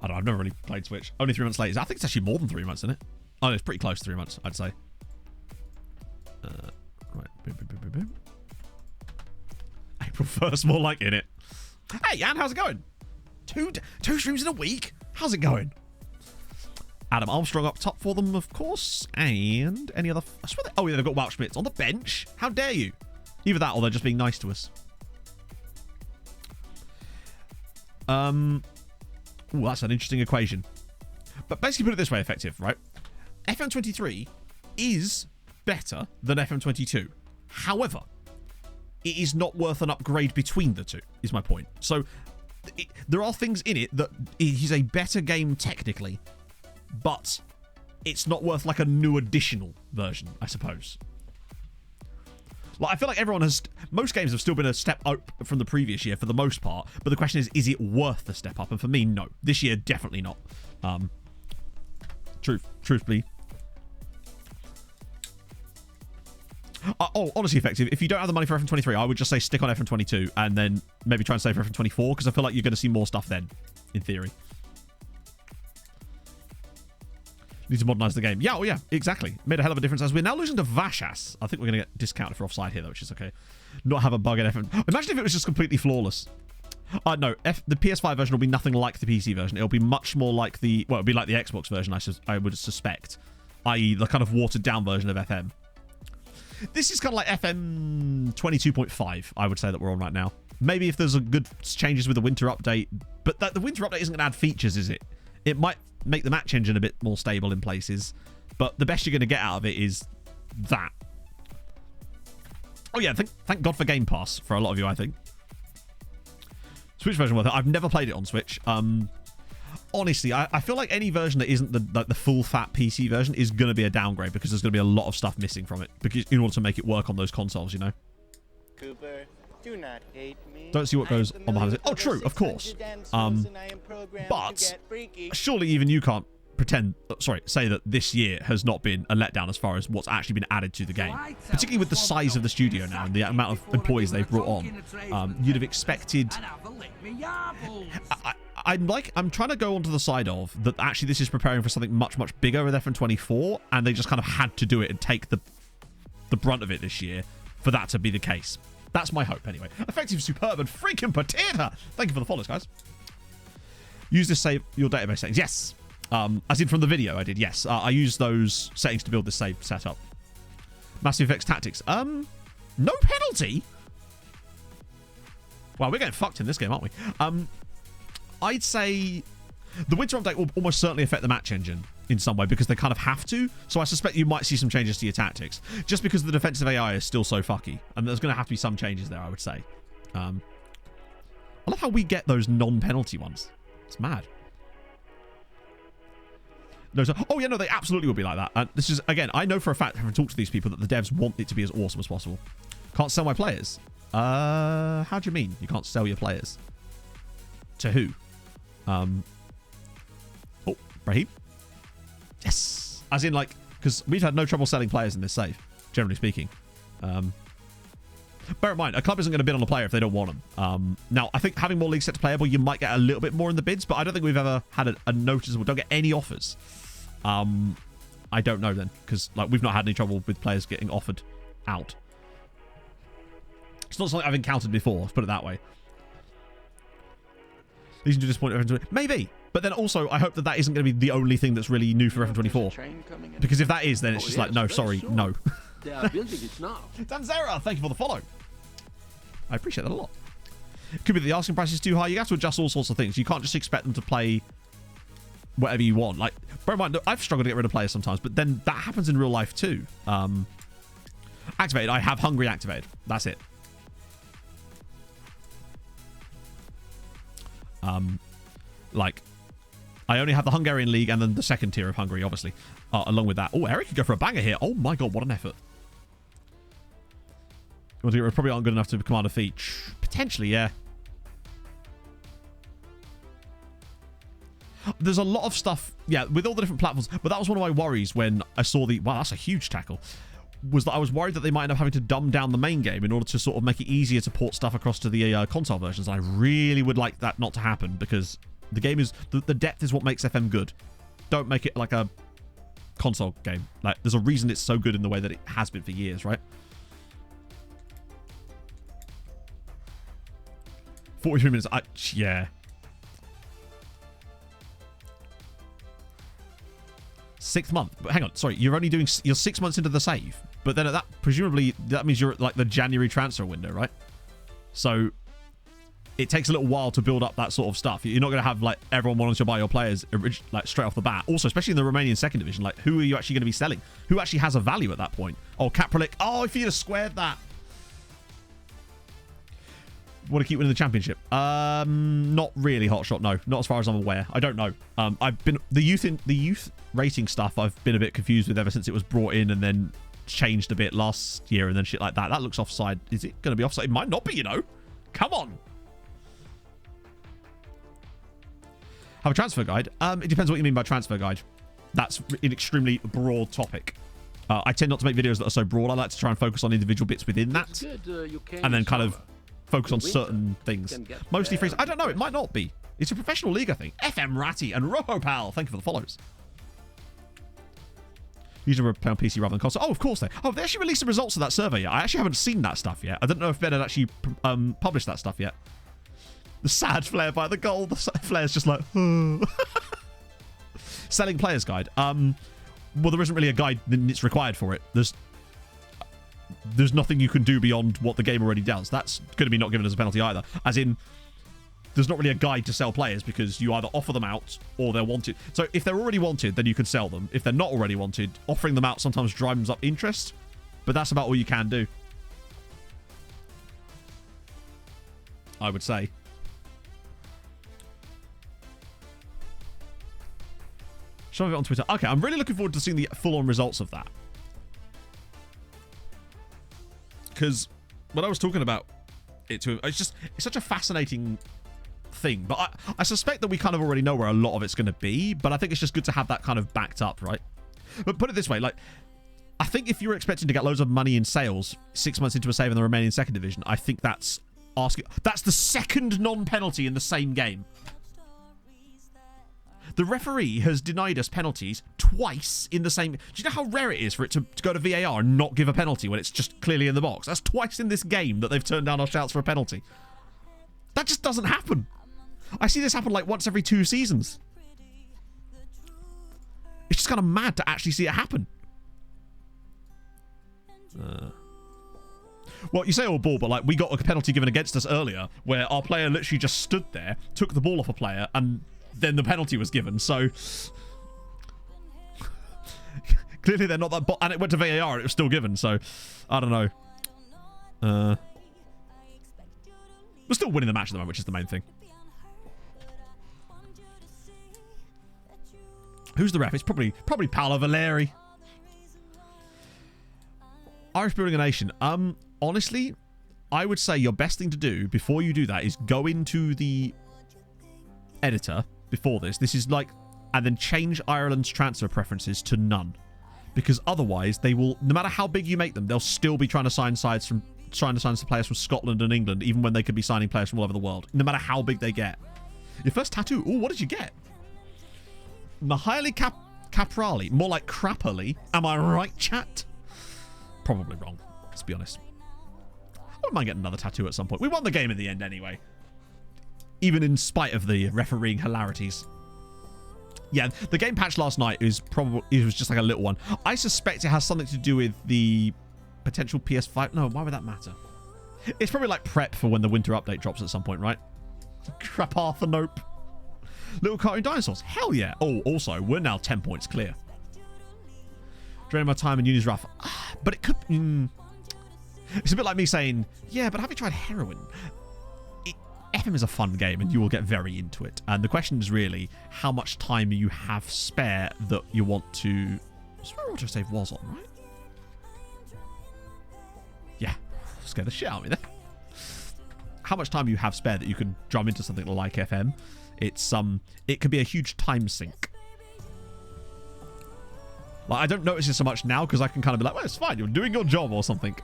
Speaker 3: I don't know. I've never really played Switch. Only 3 months later. I think it's actually more than 3 months, isn't it? Oh, it's pretty close to 3 months, I'd say. Right. Boom, boom, boom, boom, boom. April 1st, more like in it. Hey, Jan, how's it going? Two streams in a week? How's it going? Adam Armstrong up top for them, of course. And any other... I swear oh, yeah, they've got Wout Schmitz on the bench. How dare you? Either that or they're just being nice to us. Ooh, that's an interesting equation. But basically put it this way, effective, right? FM23 is better than FM22. However... it is not worth an upgrade between the two, is my point. So, there are things in it that it is a better game technically, but it's not worth like a new additional version, I suppose. Like, I feel like everyone has... most games have still been a step up from the previous year for the most part, but the question is it worth the step up? And for me, no. This year, definitely not. Truthfully. Oh, honestly, effective. If you don't have the money for FM23, I would just say stick on FM22 and then maybe try and save for FM24 because I feel like you're going to see more stuff then, in theory. Need to modernize the game. Yeah, oh yeah, exactly. Made a hell of a difference as we're now losing to Vashas. I think we're going to get discounted for offside here, though, which is okay. Not have a bug in FM. Imagine if it was just completely flawless. No, the PS5 version will be nothing like the PC version. It'll be much more like the... well, it'll be like the Xbox version, I would suspect. I.e. the kind of watered-down version of FM. This is kind of like FM 22.5, I would say, that we're on right now. Maybe if there's a good changes with the winter update, but the winter update isn't going to add features, is it? It might make the match engine a bit more stable in places, but the best you're going to get out of it is that. Oh yeah, thank God for Game Pass for a lot of you, I think. Switch version worth it. I've never played it on Switch. honestly, I feel like any version that isn't the full fat PC version is going to be a downgrade because there's going to be a lot of stuff missing from it because in order to make it work on those consoles, you know.
Speaker 8: Cooper, do not hate me.
Speaker 3: Don't see what goes on behind it. Oh, true, of course. But surely even you can't say that this year has not been a letdown as far as what's actually been added to the game. Particularly with the size of the studio now and the amount of employees they've brought on. You'd have expected... I'm trying to go onto the side of that actually this is preparing for something much, much bigger with FM24 and they just kind of had to do it and take the brunt of it this year for that to be the case. That's my hope anyway. Effective, superb, and freaking potato. Thank you for the follows, guys. Use this save your database settings. Yes. As in from the video I did, yes. I used those settings to build this save setup. Massive Effects Tactics. No penalty? Wow, we're getting fucked in this game, aren't we? I'd say the winter update will almost certainly affect the match engine in some way because they kind of have to. So I suspect you might see some changes to your tactics just because the defensive AI is still so fucky. And there's going to have to be some changes there, I would say. I love how we get those non-penalty ones. It's mad. No, so, oh yeah, no, they absolutely will be like that. And this is, again, I know for a fact, having talked to these people, that the devs want it to be as awesome as possible. Can't sell my players. How do you mean you can't sell your players? To who? Oh, Brahim? Yes. As in, like, because we've had no trouble selling players in this save, generally speaking. Bear in mind, a club isn't going to bid on a player if they don't want them. Now, I think having more leagues set to playable, you might get a little bit more in the bids, but I don't think we've ever had a noticeable... Don't get any offers. I don't know then, because like we've not had any trouble with players getting offered out. It's not something I've encountered before, let's put it that way. Leading to disappointment. Maybe. But then also, I hope that that isn't going to be the only thing that's really new for FM24. Because if that is, then it's just like, no, sorry, no.
Speaker 6: They are building it now.
Speaker 3: Danzera, thank you for the follow. I appreciate that a lot. Could be that the asking price is too high. You have to adjust all sorts of things. You can't just expect them to play whatever you want. Like, bear in mind, I've struggled to get rid of players sometimes, but then that happens in real life too. Activated. I have Hungary activated. That's it. Like, I only have the Hungarian league and then the second tier of Hungary, obviously, along with that. Oh, Eric could go for a banger here. Oh my god, what an effort. Probably aren't good enough to command a feat. Potentially, yeah. There's a lot of stuff, yeah, with all the different platforms, but that was one of my worries when I saw the... Wow, that's a huge tackle. Was that I was worried that they might end up having to dumb down the main game in order to sort of make it easier to port stuff across to the console versions. I really would like that not to happen because the game is... The depth is what makes FM good. Don't make it like a console game. Like, there's a reason it's so good in the way that it has been for years, right? 43 minutes. Yeah. Sixth month. But hang on. Sorry. You're 6 months into the save. But then at that, presumably, that means you're at like the January transfer window, right? So it takes a little while to build up that sort of stuff. You're not going to have like everyone wanting to buy your players like straight off the bat. Also, especially in the Romanian second division, like who are you actually going to be selling? Who actually has a value at that point? Oh, Kapralik. Oh, if you'd have squared that. Want to keep winning the championship? Not really, Hotshot. No, not as far as I'm aware. I don't know. I've been the youth rating stuff. I've been a bit confused with ever since it was brought in and then changed a bit last year and then shit like that. That looks offside. Is it going to be offside? It might not be. You know. Come on. Have a transfer guide. It depends what you mean by transfer guide. That's an extremely broad topic. I tend not to make videos that are so broad. I like to try and focus on individual bits within that, and then kind of focus on certain things. Mostly free. I don't know. It might not be. It's a professional league, I think. FM Ratty and Rohopal. Thank you for the follows. Usually play on PC rather than console. Oh, of course they. Oh, they actually released the results of that survey yet. I actually haven't seen that stuff yet. I don't know if Ben had actually published that stuff yet. The sad Flair by the goal. The Flair's just like... Selling players guide. Well, there isn't really a guide that's required for it. There's nothing you can do beyond what the game already does. That's going to be not given as a penalty either. As in, there's not really a guide to sell players because you either offer them out or they're wanted. So if they're already wanted, then you can sell them. If they're not already wanted, offering them out sometimes drives up interest. But that's about all you can do, I would say. Some of it on Twitter. Okay, I'm really looking forward to seeing the full-on results of that. Because when I was talking about it to him, it's such a fascinating thing. But I suspect that we kind of already know where a lot of it's going to be. But I think it's just good to have that kind of backed up, right? But put it this way, like, I think if you're expecting to get loads of money in sales 6 months into a save in the remaining second division, I think that's asking. That's the second non-penalty in the same game. The referee has denied us penalties twice in the same... Do you know how rare it is for it to go to VAR and not give a penalty when it's just clearly in the box? That's twice in this game that they've turned down our shouts for a penalty. That just doesn't happen. I see this happen like once every 2 seasons. It's just kind of mad to actually see it happen. Well, you say all ball, but like we got a penalty given against us earlier where our player literally just stood there, took the ball off a player, and then the penalty was given. So clearly they're not that, and it went to VAR and it was still given. So I don't know. We're still winning the match at the moment, which is the main thing. Who's the ref? It's probably Paolo Valeri. Irish building a nation. Honestly, I would say your best thing to do before you do that is go into the editor before this. This is like, and then change Ireland's transfer preferences to none, because otherwise they will, no matter how big you make them, they'll still be trying to sign players from Scotland and England, even when they could be signing players from all over the world, no matter how big they get. Your first tattoo. Ooh, what did you get? Mihaly Caprali. More like Crapperly. Am I right, chat? Probably wrong, let's be honest. I wouldn't mind getting another tattoo at some point. We won the game in the end anyway. Even in spite of the refereeing hilarities. Yeah, the game patch last night it was just like a little one. I suspect it has something to do with the potential PS5. No, why would that matter? It's probably like prep for when the winter update drops at some point, right? Crap Arthur Nope. Little cartoon dinosaurs. Hell yeah. Oh, also, we're now 10 points clear. Draining my time in uni's rough. But it could... It's a bit like me saying, yeah, but have you tried heroin? FM is a fun game and you will get very into it. And the question is really how much time you have spare that you want to... That's where autosave was on, right? Yeah. Scared the shit out of me there. How much time you have spare that you can drum into something like FM. It's it could be a huge time sink. Like, I don't notice it so much now because I can kind of be like, well, it's fine, you're doing your job or something.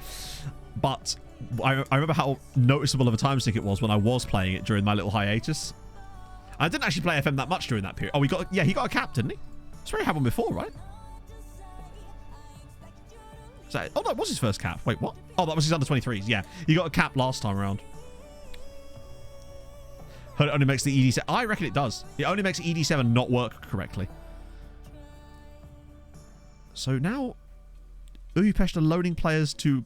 Speaker 3: But I remember how noticeable of a time sink it was when I was playing it during my little hiatus. I didn't actually play FM that much during that period. Oh, he got a cap, didn't he? I swear he had one before, right? Oh, that was his first cap. Wait, what? Oh, that was his under-23s. Yeah, he got a cap last time around. Heard it only makes the ED7. I reckon it does. It only makes ED7 not work correctly. So now, Budapest are loading players to...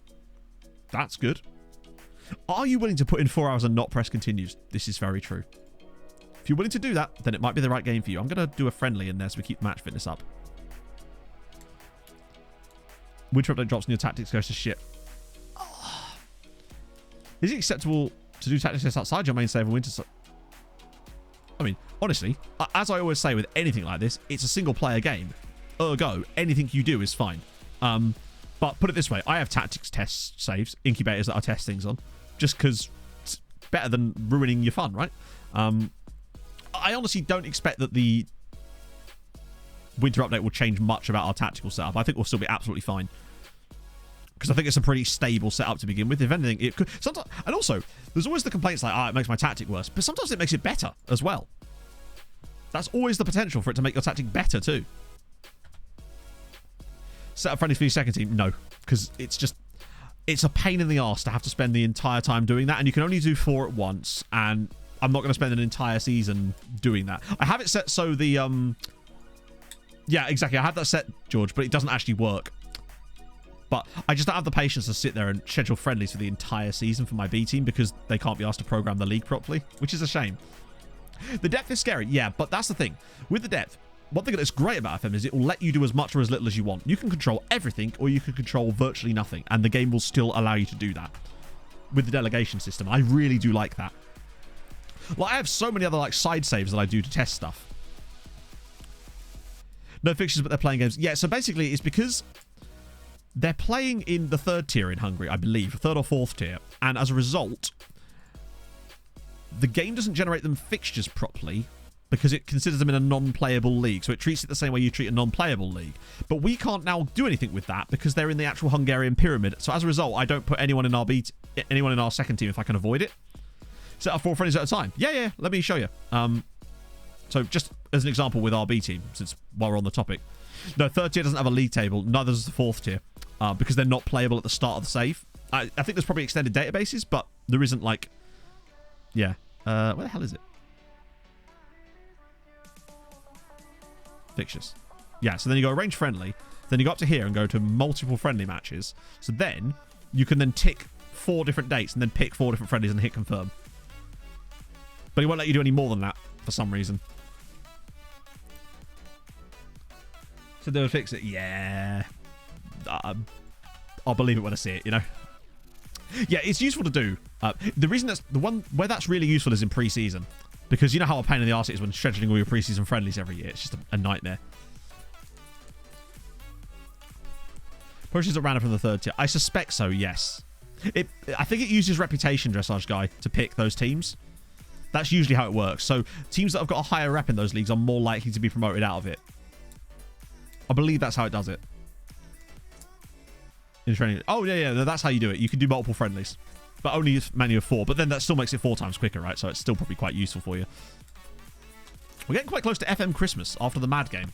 Speaker 3: That's good. Are you willing to put in 4 hours and not press continues? This is very true. If you're willing to do that, then it might be the right game for you. I'm going to do a friendly in there so we keep match fitness up. Winter update drops and your tactics goes to shit. Oh. Is it acceptable to do tactics tests outside your main save in winter? I mean, honestly, as I always say with anything like this, it's a single player game. Ergo, anything you do is fine. But put it this way, I have tactics test saves, incubators that I test things on, just because it's better than ruining your fun, right? I honestly don't expect that the winter update will change much about our tactical setup. I think we'll still be absolutely fine. Because I think it's a pretty stable setup to begin with. If anything, it could... Sometimes, and also, there's always the complaints like, it makes my tactic worse. But sometimes it makes it better as well. That's always the potential for it to make your tactic better too. Set up friendlies for your second team? No. Because it's just... It's a pain in the arse to have to spend the entire time doing that. And you can only do 4 at once. And I'm not going to spend an entire season doing that. I have it set so the... Yeah, exactly. I have that set, George, but it doesn't actually work. But I just don't have the patience to sit there and schedule friendlies for the entire season for my B team because they can't be asked to program the league properly, which is a shame. The depth is scary, yeah, but that's the thing. With the depth, one thing that's great about FM is it will let you do as much or as little as you want. You can control everything or you can control virtually nothing, and the game will still allow you to do that with the delegation system. I really do like that. Like, I have so many other like side saves that I do to test stuff. No fixtures, but they're playing games. Yeah, so basically it's because they're playing in the 3rd tier in Hungary, I believe. 3rd or 4th tier. And as a result, the game doesn't generate them fixtures properly because it considers them in a non-playable league. So it treats it the same way you treat a non-playable league. But we can't now do anything with that because they're in the actual Hungarian pyramid. So as a result, I don't put anyone in our anyone in our second team if I can avoid it. Set up 4 friendlies at a time. Yeah, let me show you. So just as an example with our B team, since while we're on the topic. No, 3rd tier doesn't have a league table. Neither does the 4th tier. Because they're not playable at the start of the save. I think there's probably extended databases, but there isn't like... Yeah. Where the hell is it? Fixtures. Yeah, so then you go arrange friendly. Then you go up to here and go to multiple friendly matches. So then you can then tick 4 different dates and then pick 4 different friendlies and hit confirm. But he won't let you do any more than that for some reason. So they'll fix it. Yeah. I'll believe it when I see it, you know. Yeah, it's useful to do. The reason that's the one where that's really useful is in pre-season, because you know how a pain in the arse it is when scheduling all your pre-season friendlies every year. It's just a nightmare. Pushes it random from the 3rd tier. I suspect so. Yes. I think it uses reputation dressage guy to pick those teams. That's usually how it works. So teams that have got a higher rep in those leagues are more likely to be promoted out of it. I believe that's how it does it. In training. Oh, yeah, that's how you do it. You can do multiple friendlies, but only if many of 4. But then that still makes it 4 times quicker, right? So it's still probably quite useful for you. We're getting quite close to FM Christmas after the Mad game.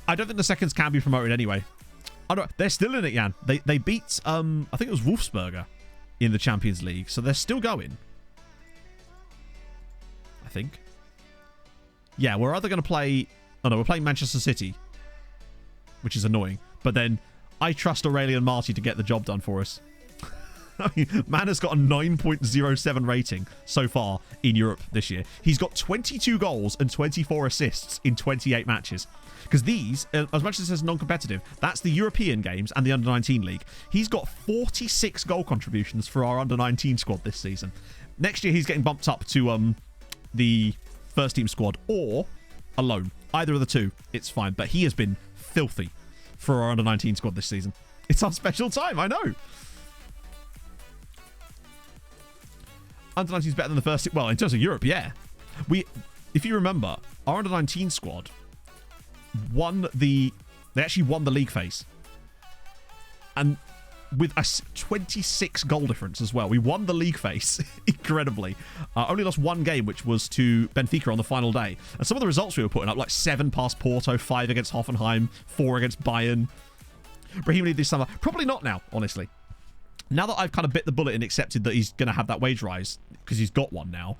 Speaker 3: I don't think the seconds can be promoted anyway. Oh, no, they're still in it, Jan. They beat, I think it was Wolfsberger in the Champions League, so they're still going. I think. Yeah, we're either going to play... Oh, no, we're playing Manchester City, which is annoying. But then I trust Aurelian Marty to get the job done for us. I mean, man has got a 9.07 rating so far in Europe this year. He's got 22 goals and 24 assists in 28 matches. Because these, as much as it says non-competitive, that's the European games and the Under-19 League. He's got 46 goal contributions for our Under-19 squad this season. Next year, he's getting bumped up to the first team squad or alone. Either of the two, it's fine. But he has been filthy for our Under-19 squad this season. It's our special time, I know. Under-19 is better than the first... Well, in terms of Europe, yeah. If you remember, our Under-19 squad won the... They actually won the league phase. And with a 26 goal difference as well. We won the league phase, incredibly. Only lost 1 game, which was to Benfica on the final day. And some of the results we were putting up, like 7 past Porto, 5 against Hoffenheim, 4 against Bayern. Brahim League this summer. Probably not now, honestly. Now that I've kind of bit the bullet and accepted that he's going to have that wage rise, because he's got one now,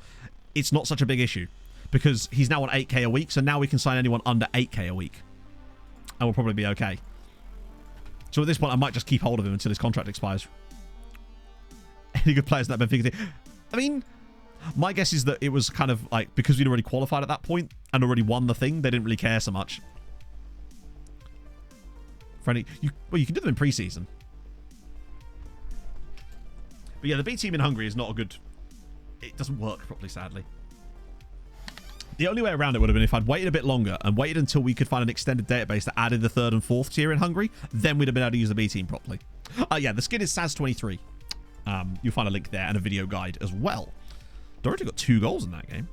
Speaker 3: it's not such a big issue. Because he's now on 8k a week, so now we can sign anyone under 8k a week. And we'll probably be okay. So at this point, I might just keep hold of him until his contract expires. Any good players in that Benfica team? I mean, my guess is that it was kind of like, because we'd already qualified at that point and already won the thing, they didn't really care so much. Friendly, well, you can do them in pre-season. But yeah, the B team in Hungary is not a good... It doesn't work properly, sadly. The only way around it would have been if I'd waited a bit longer and waited until we could find an extended database that added the 3rd and 4th tier in Hungary. Then we'd have been able to use the B team properly. Yeah, the skin is Saz23. You'll find a link there and a video guide as well. Dorothy got 2 goals in that game.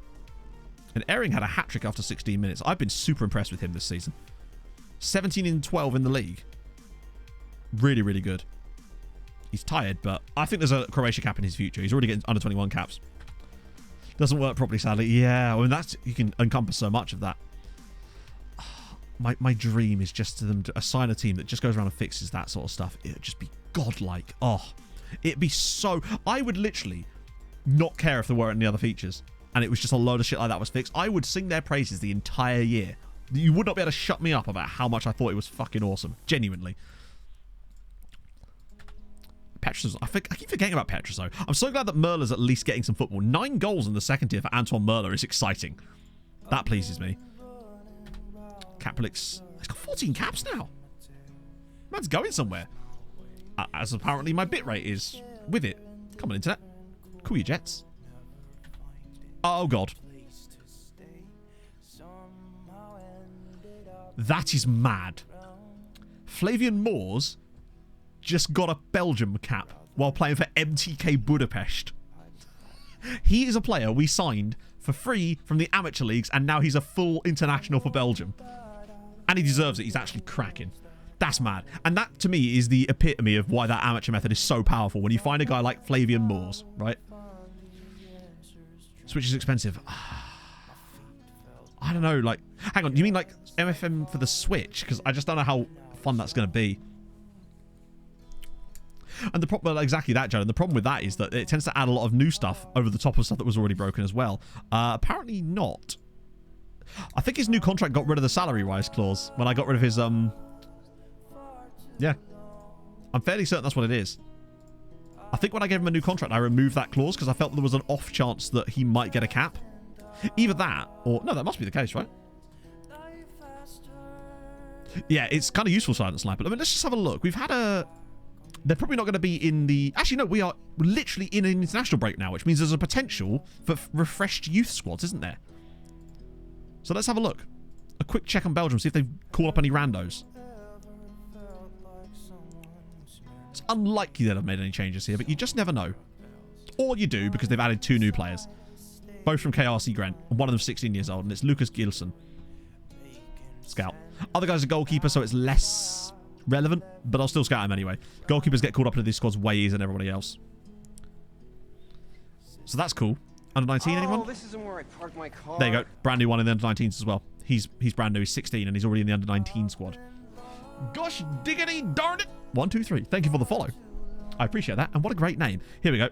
Speaker 3: And Ehring had a hat-trick after 16 minutes. I've been super impressed with him this season. 17 and 12 in the league. Really, really good. He's tired, but I think there's a Croatia cap in his future. He's already getting under 21 caps. Doesn't work properly, sadly. Yeah, I mean, that's, you can encompass so much of that. My dream is just to them to assign a team that just goes around and fixes that sort of stuff. It would just be godlike. Oh, it'd be so... I would literally not care if there weren't any other features and it was just a load of shit like that was fixed. I would sing their praises the entire year. You would not be able to shut me up about how much I thought it was fucking awesome. Genuinely. Petrus, I keep forgetting about Petrus, though. I'm so glad that Merler's at least getting some football. 9 goals in the second tier for Antoine Merler is exciting. That pleases me. Caprolix, he's got 14 caps now. Man's going somewhere. As apparently my bitrate is with it. Come on, internet. Cool, you jets. Oh, God. That is mad. Flavian Moores just got a Belgium cap while playing for MTK Budapest. He is a player we signed for free from the amateur leagues, and now he's a full international for Belgium. And he deserves it. He's actually cracking. That's mad. And that, to me, is the epitome of why that amateur method is so powerful. When you find a guy like Flavian Moores, right? Switch is expensive. I don't know, like... Hang on, do you mean like MFM for the Switch? Because I just don't know how fun that's going to be. And the problem... Well, exactly that, Joe. And the problem with that is that it tends to add a lot of new stuff over the top of stuff that was already broken as well. Apparently not. I think his new contract got rid of the salary rise clause when I got rid of his... Yeah. I'm fairly certain that's what it is. I think when I gave him a new contract, I removed that clause because I felt there was an off chance that he might get a cap. Either that or... No, that must be the case, right? Yeah, it's kind of useful, Silent Sniper. I mean, let's just have a look. We've had a... They're probably not going to be in the... Actually, no, we are literally in an international break now, which means there's a potential for refreshed youth squads, isn't there? So let's have a look. A quick check on Belgium, see if they've called up any randos. It's unlikely that I've made any changes here, but you just never know. Or you do, because they've added 2 new players. Both from KRC Grant, and one of them 16 years old, and it's Lucas Gilson. Scout. Other guy's a goalkeeper, so it's less relevant, but I'll still scout him anyway. Goalkeepers get called up into these squads way easier than everybody else. So that's cool. Under 19, anyone?
Speaker 10: This isn't where I parked my car.
Speaker 3: There you go. Brand new one in the under 19s as well. He's brand new. He's 16 and he's already in the under 19 squad. Gosh diggity darn it. 1, 2, 3. Thank you for the follow. I appreciate that. And what a great name. Here we go.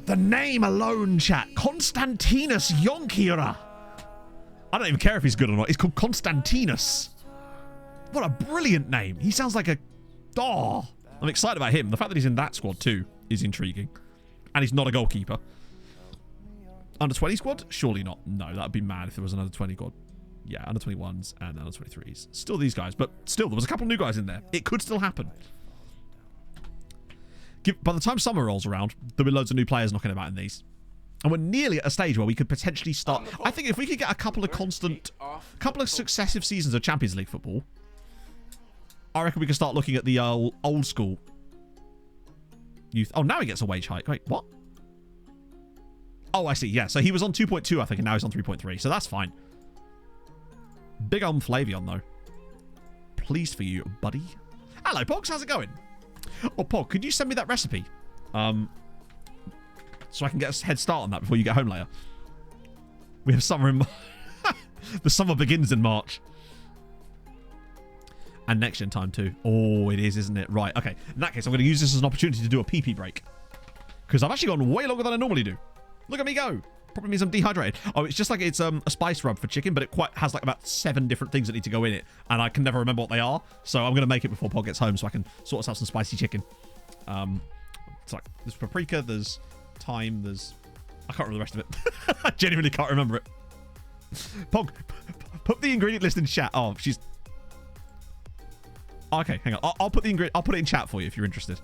Speaker 3: The name alone, chat. Konstantinos Yonkira. I don't even care if he's good or not. It's called Konstantinos. What a brilliant name. He sounds like a... Oh, I'm excited about him. The fact that he's in that squad too is intriguing. And he's not a goalkeeper. Under 20 squad? Surely not. No, that would be mad if there was another 20 squad. Yeah, under 21s and under 23s. Still these guys, but still, there was a couple of new guys in there. It could still happen. By the time summer rolls around, there'll be loads of new players knocking about in these. And we're nearly at a stage where we could potentially start... I think if we could get a couple of successive seasons of Champions League football, I reckon we can start looking at the old school youth. Oh, now he gets a wage hike. Wait, what? Oh, I see. Yeah, so he was on 2.2, I think, and now he's on 3.3. So that's fine. Big on Flavion, though. Pleased for you, buddy. Hello, Pogs. How's it going? Oh, Pog, could you send me that recipe? So I can get a head start on that before you get home later. We have summer in... The summer begins in March. And next gen time too. Oh, it is, isn't it? Right, okay. In that case, I'm going to use this as an opportunity to do a pee-pee break. Because I've actually gone way longer than I normally do. Look at me go. Probably means I'm dehydrated. Oh, it's just like it's a spice rub for chicken, but it quite has like about 7 different things that need to go in it. And I can never remember what they are. So I'm going to make it before Pod gets home so I can sort us out some spicy chicken. It's like, there's paprika, there's thyme, there's... I can't remember the rest of it. I genuinely can't remember it. Pog, put the ingredient list in chat. Oh, she's... Okay, hang on. I'll put the ingredient... I'll put it in chat for you if you're interested.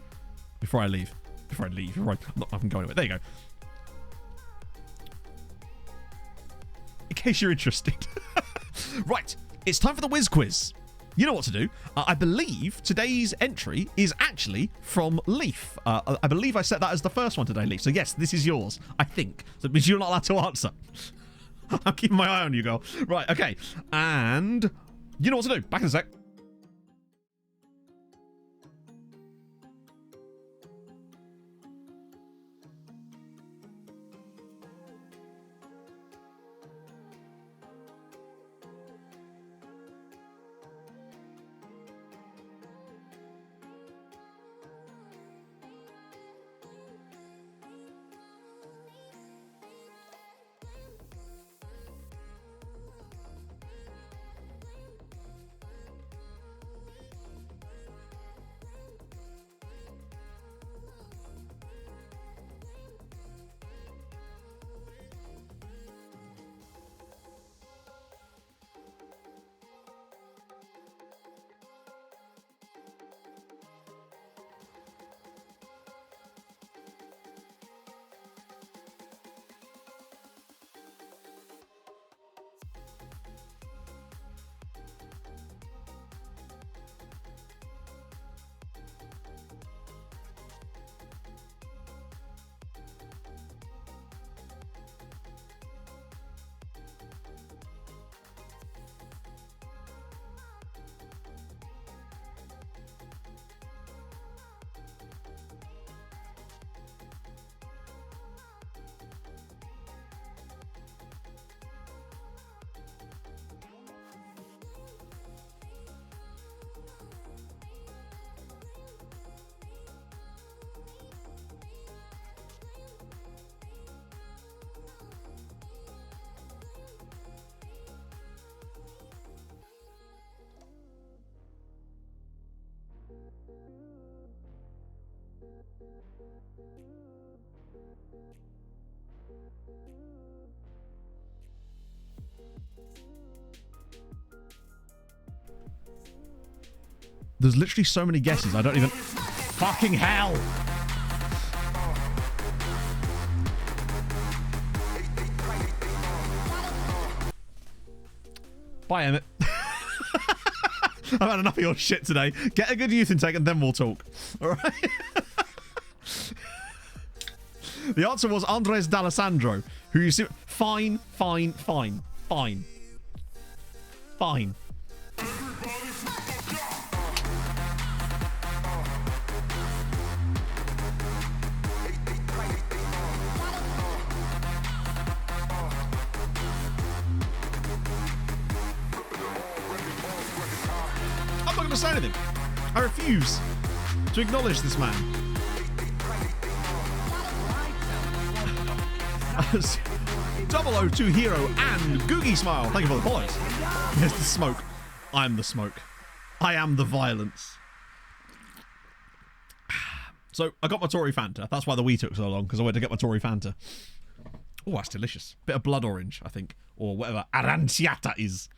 Speaker 3: Before I leave. I can go anywhere. There you go. In case you're interested. Right. It's time for the whiz quiz. You know what to do. I believe today's entry is actually from Leaf. I believe I set that as the first one today, Leaf. So yes, this is yours. I think. So it means you're not allowed to answer. I'm keeping my eye on you, girl. Right, okay. And you know what to do. Back in a sec. There's literally so many guesses. I don't even... Fucking hell! Bye, Emmett. I've had enough of your shit today. Get a good youth intake and then we'll talk. Alright? The answer was Andres D'Alessandro, who you see... Fine. I'm not going to say anything. I refuse to acknowledge this man. 002 Hero and Googie Smile. Thank you for the follows. Here's the smoke. I'm the smoke. I am the violence. So I got my Tory Fanta. That's why the wee took so long, because I went to get my Tory Fanta. Oh, that's delicious. Bit of blood orange, I think. Or whatever aranciata is.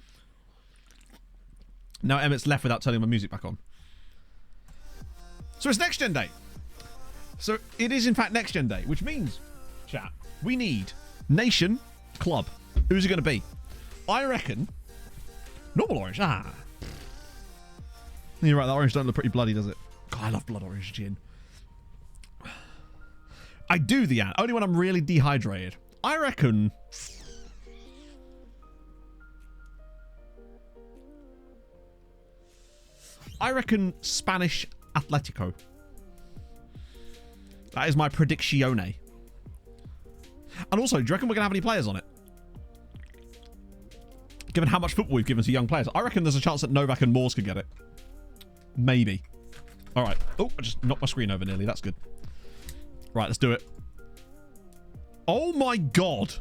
Speaker 3: Now Emmett's left without turning my music back on. So it's Next Gen Day. So it is in fact Next Gen Day, which means, chat, we need nation, club. Who's it going to be? I reckon normal orange. You're right, that orange don't look pretty bloody, does it? God, I love blood orange gin. I do the ad, only when I'm really dehydrated. I reckon... Spanish Atletico. That is my predictione. And also, do you reckon we're going to have any players on it? Given how much football we've given to young players. I reckon there's a chance that Novak and Moores could get it. Maybe. All right. Oh, I just knocked my screen over nearly. That's good. Right, let's do it. Oh my God.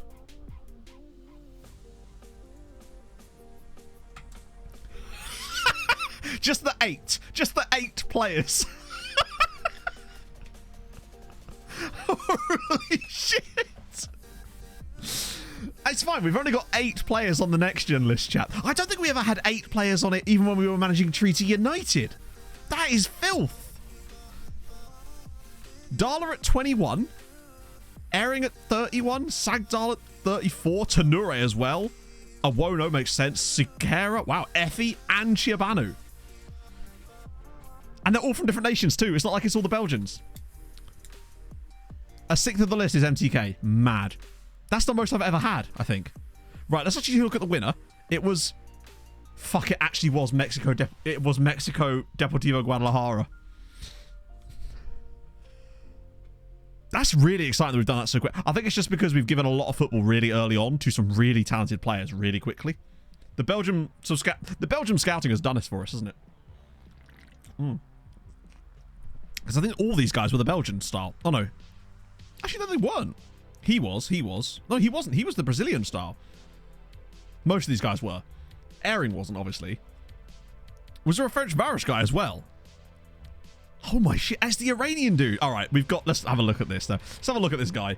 Speaker 3: Just the 8. Just the 8 players. Holy shit. It's fine. We've only got 8 players on the Next Gen list, chat. I don't think we ever had 8 players on it, even when we were managing Treaty United. That is filth. Darla at 21. Airing at 31. Sagdal at 34. Tanure as well. Awono makes sense. Sikera. Wow. Effie and Chiabanu. And they're all from different nations too. It's not like it's all the Belgians. A 6th of the list is MTK. Mad. That's the most I've ever had, I think. Right, let's actually look at the winner. It was... Fuck, it actually was Mexico. It was Mexico Deportivo Guadalajara. That's really exciting that we've done that so quick. I think it's just because we've given a lot of football really early on to some really talented players really quickly. The Belgium scouting has done this for us, hasn't it? Because I think all these guys were the Belgian style. Oh, no. Actually, no, they weren't. He was. No, he wasn't. He was the Brazilian style. Most of these guys were. Aaron wasn't, obviously. Was there a French Barish guy as well? Oh my shit, that's the Iranian dude. All right, let's have a look at this though. Let's have a look at this guy.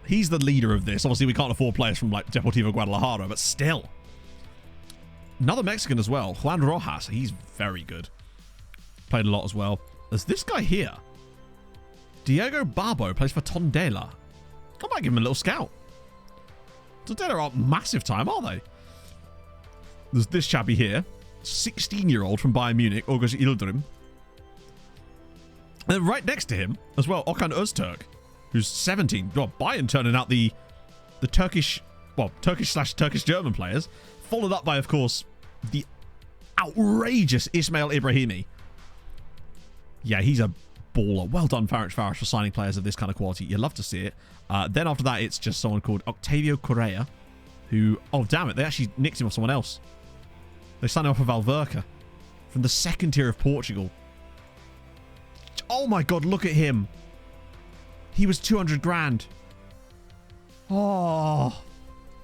Speaker 3: He's the leader of this. Obviously, we can't afford players from like Deportivo Guadalajara, but still. Another Mexican as well, Juan Rojas. He's very good. Played a lot as well. There's this guy here. Diego Barbo plays for Tondela. I might give him a little scout. Tondela aren't massive time, are they? There's this chappy here. 16-year-old from Bayern Munich, August Yildirim. And then right next to him as well, Okan Öztürk, who's 17. Well, Bayern turning out the Turkish/Turkish German players, followed up by, of course, the outrageous Ismail Ibrahimi. Yeah, he's a baller. Well done, Farage Farish, for signing players of this kind of quality. You love to see it. Then after that, it's just someone called Octavio Correa, who, oh damn it, they actually nicked him off someone else. They signed him off of Alverca from the 2nd tier of Portugal. Oh my God, look at him. He was 200 grand. Oh,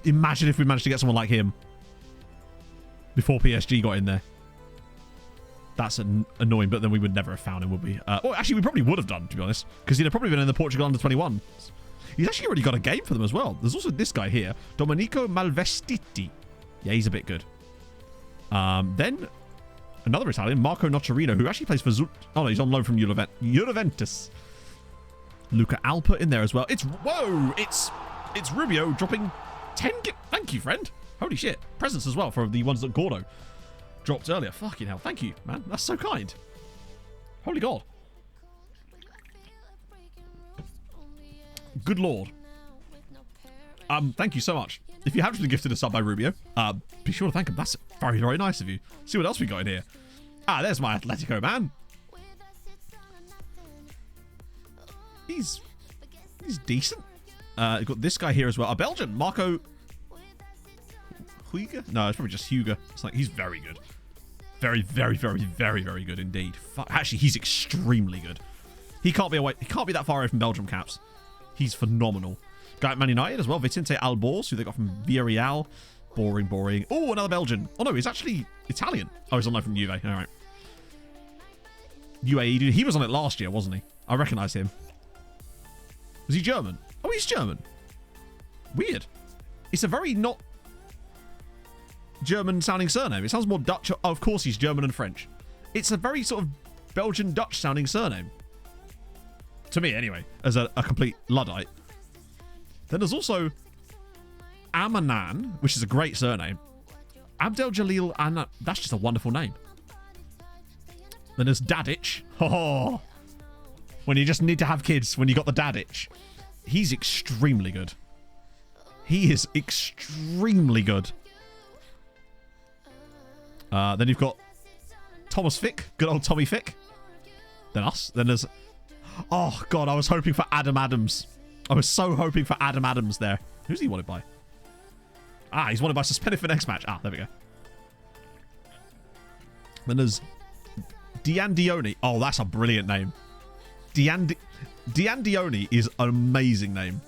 Speaker 3: imagine if we managed to get someone like him before PSG got in there. That's annoying, but then we would never have found him, would we? Well, actually, we probably would have done, to be honest, because he'd have probably been in the Portugal under-21. He's actually already got a game for them as well. There's also this guy here, Domenico Malvestiti. Yeah, he's a bit good. Then another Italian, Marco Nocerino, who actually plays for oh no, he's on loan from Juventus. Luca Alpa in there as well. It's Rubio dropping 10. Thank you, friend. Holy shit. Presents as well for the ones that Gordo dropped earlier. Fucking hell. Thank you, man. That's so kind. Holy God. Good Lord. Thank you so much. If you haven't been gifted a sub by Rubio, be sure to thank him. That's very, very nice of you. See what else we got in here. There's my Atletico man. He's decent. You've got this guy here as well. A Belgian, Marco Huiga? No, it's probably just Hugo. It's like, he's very good. Very, very, very, very, very good indeed. Actually, he's extremely good. He can't be that far away from Belgium caps. He's phenomenal. Guy at Man United as well. Vicente Albors, who they got from Villarreal. Boring, boring. Oh, another Belgian. Oh, no, he's actually Italian. Oh, he's on loan from Juve. All right. UAE, dude. He was on it last year, wasn't he? I recognise him. Was he German? Oh, he's German. Weird. It's a very not German-sounding surname. It sounds more Dutch. Oh, of course, he's German and French. It's a very sort of Belgian-Dutch-sounding surname. To me, anyway, as a complete Luddite. Then there's also Amanan, which is a great surname. Abdel Jalil Anna. That's just a wonderful name. Then there's Dadic. Oh, when you just need to have kids, when you got the Dadic. He's extremely good. He is extremely good. Then you've got Thomas Fick. Good old Tommy Fick. Then us. Then there's... Oh, God, I was hoping for Adam Adams. I was so hoping for Adam Adams there. Who's he wanted by? He's wanted by suspended for next match. There we go. Then there's Diandioni. Oh, that's a brilliant name. Diandioni is an amazing name.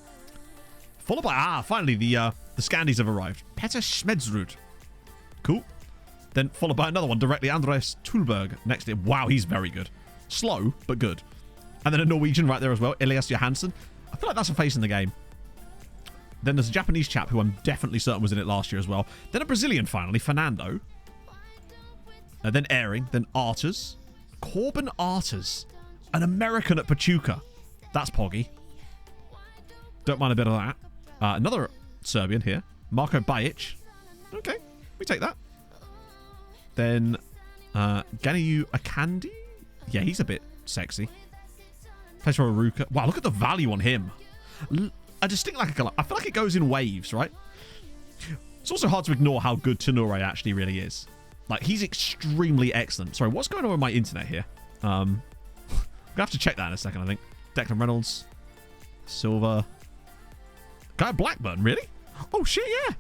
Speaker 3: Followed by, finally, the Scandies have arrived. Peter Schmedzrud. Cool. Then followed by another one directly, Andreas Tulberg next to him. Wow, he's very good. Slow, but good. And then a Norwegian right there as well, Elias Johansson. I feel like that's a face in the game. Then there's a Japanese chap who I'm definitely certain was in it last year as well. Then a Brazilian finally, Fernando. Then Airing. Then Arters. Corbin Arters. An American at Pachuca. That's Poggy. Don't mind a bit of that. Another Serbian here. Marko Bajic. Okay, we take that. Then Ganiyu Akandi. Yeah, he's a bit sexy. Plays for Aruka. Wow, look at the value on him. A distinct lack of colour. I feel like it goes in waves, right? It's also hard to ignore how good Tenore actually really is. Like, he's extremely excellent. Sorry, what's going on with my internet here? I'm going to have to check that in a second, I think. Declan Reynolds. Silva. Guy at Blackburn, really? Oh, shit, yeah.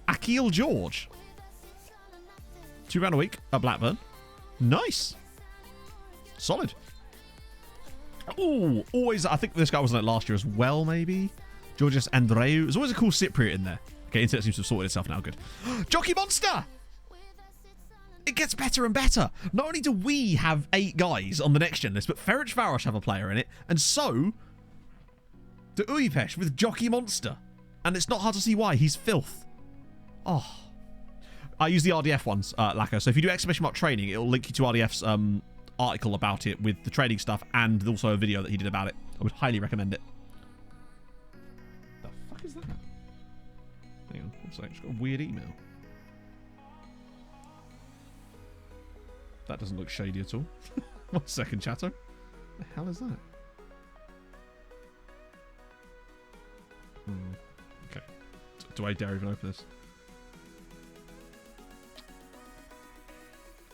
Speaker 3: Akil George. £2 a week at Blackburn. Nice. Solid. Oh, always, I think this guy was on it last year as well, maybe. Georgios Andreu. There's always a cool Cypriot in there. Okay, internet seems to have sorted itself now. Good. Jockey Monster! It gets better and better. Not only do we have 8 guys on the next gen list, but Ferencvaros have a player in it, and so do Uipesh with Jockey Monster. And it's not hard to see why. He's filth. Oh. I use the RDF ones, Lacko. So if you do exclamation mark training, it'll link you to RDF's article about it with the trading stuff and also a video that he did about it. I would highly recommend it. The fuck is that? Hang on, one second. Just got a weird email. That doesn't look shady at all. 1 second, chatter. The hell is that? Okay. Do I dare even open this?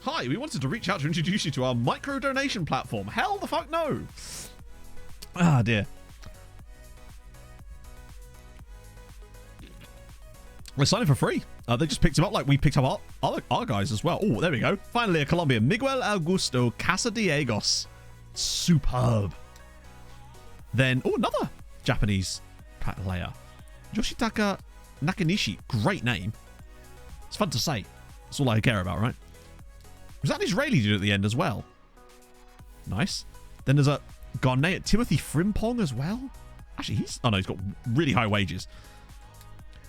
Speaker 3: Hi, we wanted to reach out to introduce you to our micro donation platform. Hell the fuck no. Ah, dear. We're signing for free. They just picked him up like we picked up our guys as well. Oh, there we go. Finally, a Colombian. Miguel Augusto Casadiegos. Superb. Then, another Japanese player. Yoshitaka Nakanishi. Great name. It's fun to say. That's all I care about, right? Was that an Israeli dude at the end as well? Nice. Then there's a Ghanaian Timothy Frimpong as well. Actually, he's got really high wages.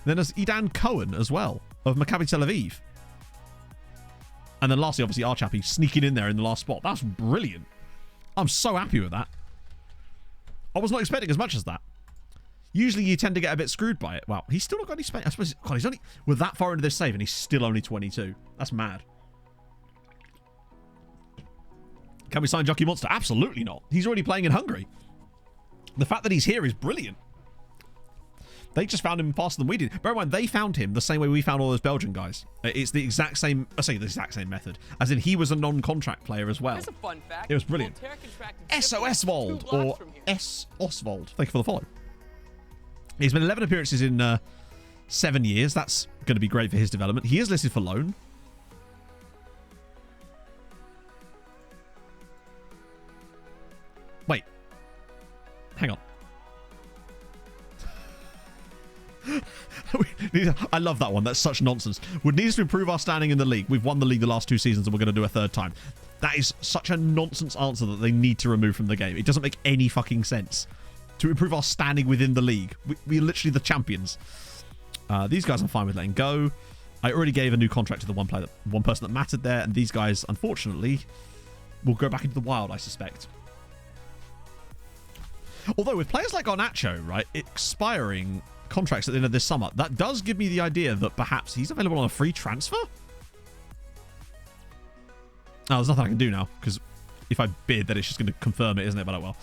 Speaker 3: Then there's Idan Cohen as well of Maccabi Tel Aviv. And then lastly, obviously, our chappie sneaking in there in the last spot. That's brilliant. I'm so happy with that. I was not expecting as much as that. Usually you tend to get a bit screwed by it. Wow, he's still not got any space. I suppose, God, he's only... We're that far into this save and he's still only 22. That's mad. Can we sign Jockey Monster? Absolutely not. He's already playing in Hungary. The fact that he's here is brilliant. They just found him faster than we did. Bear in mind, they found him the same way we found all those Belgian guys. It's the exact same... I say the exact same method. As in, he was a non-contract player as well.
Speaker 9: Here's a fun fact.
Speaker 3: It was brilliant. S.O.S.Wold or S. Oswald. Thank you for the follow. He's been 11 appearances in 7 years. That's going to be great for his development. He is listed for loan. Wait. Hang on. I love that one. That's such nonsense. Would need us to improve our standing in the league. We've won the league the last 2 seasons and we're going to do a third time. That is such a nonsense answer that they need to remove from the game. It doesn't make any fucking sense. To improve our standing within the league. We're literally the champions. These guys I'm fine with letting go. I already gave a new contract to the one person that mattered there, and these guys, unfortunately, will go back into the wild, I suspect. Although with players like Garnacho, right, expiring contracts at the end of this summer, that does give me the idea that perhaps he's available on a free transfer. Oh, there's nothing I can do now, because if I bid, then it's just going to confirm it, isn't it? But oh well.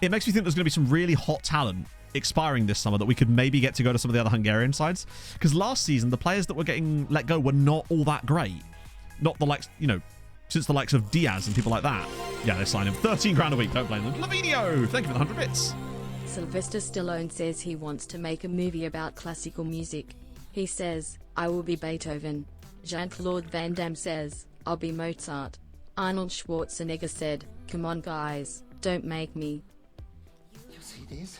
Speaker 3: It makes me think there's going to be some really hot talent expiring this summer that we could maybe get to go to some of the other Hungarian sides. Because last season, the players that were getting let go were not all that great. Not the likes, you know, since the likes of Diaz and people like that. Yeah, they sign him 13 grand a week. Don't blame them. Lavinio, thank you for the 100 bits.
Speaker 4: Sylvester Stallone says he wants to make a movie about classical music. He says, I will be Beethoven. Jean-Claude Van Damme says, I'll be Mozart. Arnold Schwarzenegger said, come on guys, don't make me.
Speaker 7: You see this?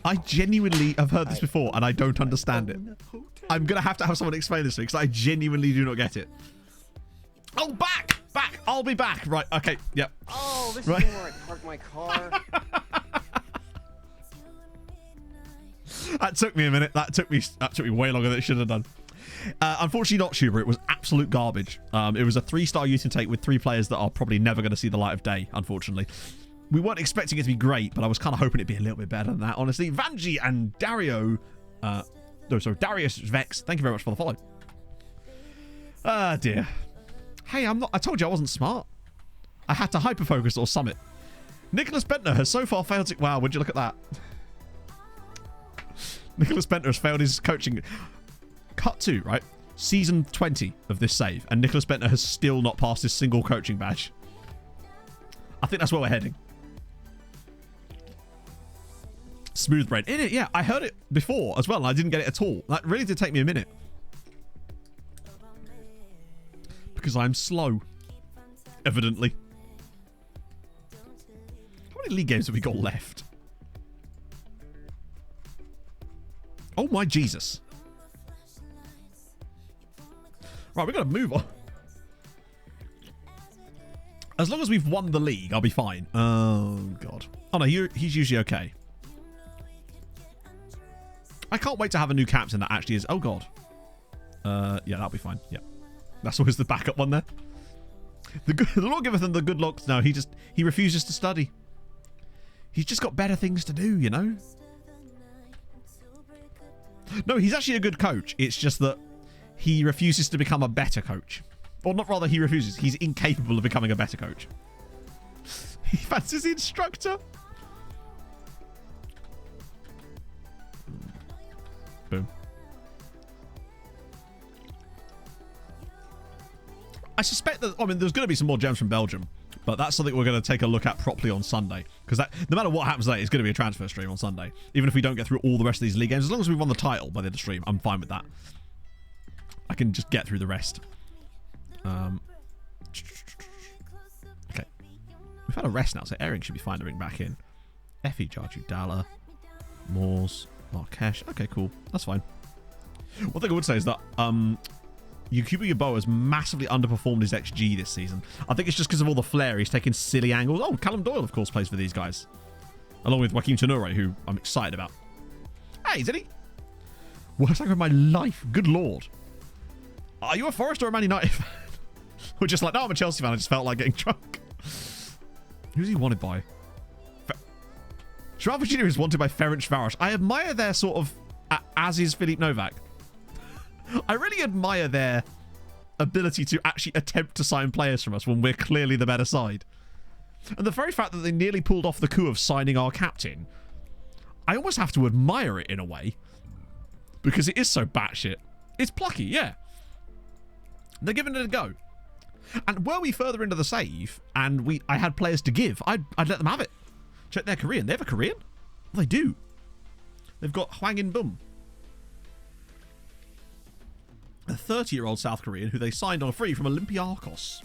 Speaker 3: I genuinely have heard this before and I don't understand it. I'm going to have someone explain this to me because I genuinely do not get it. Oh, back! Back! I'll be back! Right, okay, yep.
Speaker 8: Oh, this
Speaker 3: right.
Speaker 8: is where I parked my car.
Speaker 3: That took me a minute. That took me way longer than it should have done. Unfortunately not, Schubert. It was absolute garbage. It was a 3-star youth intake with 3 players that are probably never going to see the light of day, unfortunately. We weren't expecting it to be great, but I was kind of hoping it'd be a little bit better than that, honestly. Vanji and Dario... Darius Vex, thank you very much for the follow. Ah, dear. Hey, I told you I wasn't smart. I had to hyperfocus or summit. Nicholas Bentner has so far failed to... Wow, would you look at that? Nicholas Bentner has failed his coaching... Cut to, right? Season 20 of this save, and Nicholas Bentner has still not passed his single coaching badge. I think that's where we're heading. Smooth brain. In it, yeah. I heard it before as well, and I didn't get it at all. That really did take me a minute. Because I'm slow. Evidently. How many league games have we got left? Oh my Jesus. Right, we've got to move on. As long as we've won the league, I'll be fine. Oh, God. Oh, no, he's usually okay. I can't wait to have a new captain that actually is... Oh, God. Yeah, that'll be fine. Yeah. That's always the backup one there. The Lord giveth him the good luck. No, he refuses to study. He's just got better things to do, you know? No, he's actually a good coach. It's just that he refuses to become a better coach. Or not, rather, he refuses. He's incapable of becoming a better coach. He fancies the instructor. Boom. I suspect that, I mean, there's going to be some more gems from Belgium, but that's something we're going to take a look at properly on Sunday. Because no matter what happens today, it's going to be a transfer stream on Sunday. Even if we don't get through all the rest of these league games, as long as we won the title by the end of the stream, I'm fine with that. I can just get through the rest. Okay. We've had a rest now, so Airing should be fine to bring back in. Effie, Jarju, Dalla, Moors, Marquesh. Okay, cool. That's fine. One thing I would say is that Yukibu Yeboah has massively underperformed his XG this season. I think it's just because of all the flair. He's taking silly angles. Oh, Callum Doyle, of course, plays for these guys. Along with Joaquim Tenore, who I'm excited about. Hey, Ziddy. Worst anger of my life. Good lord. Are you a Forest or a Man United fan? We're just like, no, I'm a Chelsea fan. I just felt like getting drunk. Who's he wanted by? Shrav Virginia is wanted by Ferencvaros. I admire their sort of, as is Filip Novak. I really admire their ability to actually attempt to sign players from us when we're clearly the better side. And the very fact that they nearly pulled off the coup of signing our captain, I almost have to admire it in a way. Because it is so batshit. It's plucky, yeah. They're giving it a go. And were we further into the save and I had players to give, I'd let them have it. Check their Korean. They have a Korean? Well, they do. They've got Hwang In-bum. A 30-year-old South Korean who they signed on a free from Olympiakos.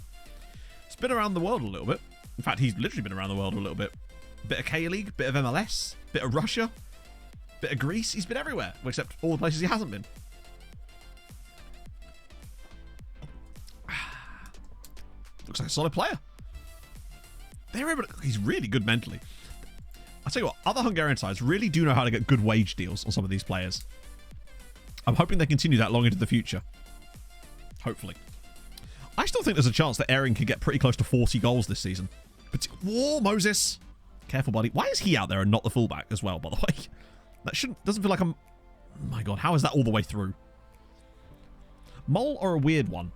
Speaker 3: He's been around the world a little bit. In fact, he's literally been around the world a little bit. Bit of K-League, bit of MLS, bit of Russia, bit of Greece. He's been everywhere, except all the places he hasn't been. Looks like a solid player. They're able to, he's really good mentally. I'll tell you what, other Hungarian sides really do know how to get good wage deals on some of these players. I'm hoping they continue that long into the future. Hopefully. I still think there's a chance that Aaron could get pretty close to 40 goals this season. But, whoa, Moses. Careful, buddy. Why is he out there and not the fullback as well, by the way? That doesn't feel like I'm... Oh my god, how is that all the way through? Mole are a weird one.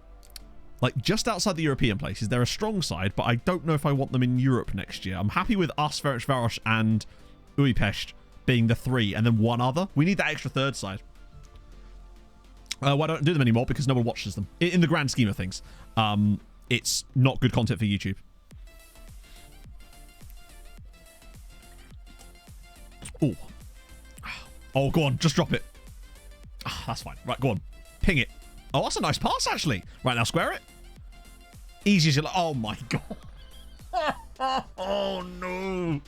Speaker 3: Like, just outside the European places, they're a strong side, but I don't know if I want them in Europe next year. I'm happy with us, Ferencvaros, and Újpest being the three, and then one other. We need that extra third side. Why don't I do them anymore? Because no one watches them. In the grand scheme of things, it's not good content for YouTube. Oh. Oh, go on. Just drop it. Oh, that's fine. Right, go on. Ping it. Oh, that's a nice pass, actually. Right, now square it. Easy as you like. Oh, my God. Oh, no.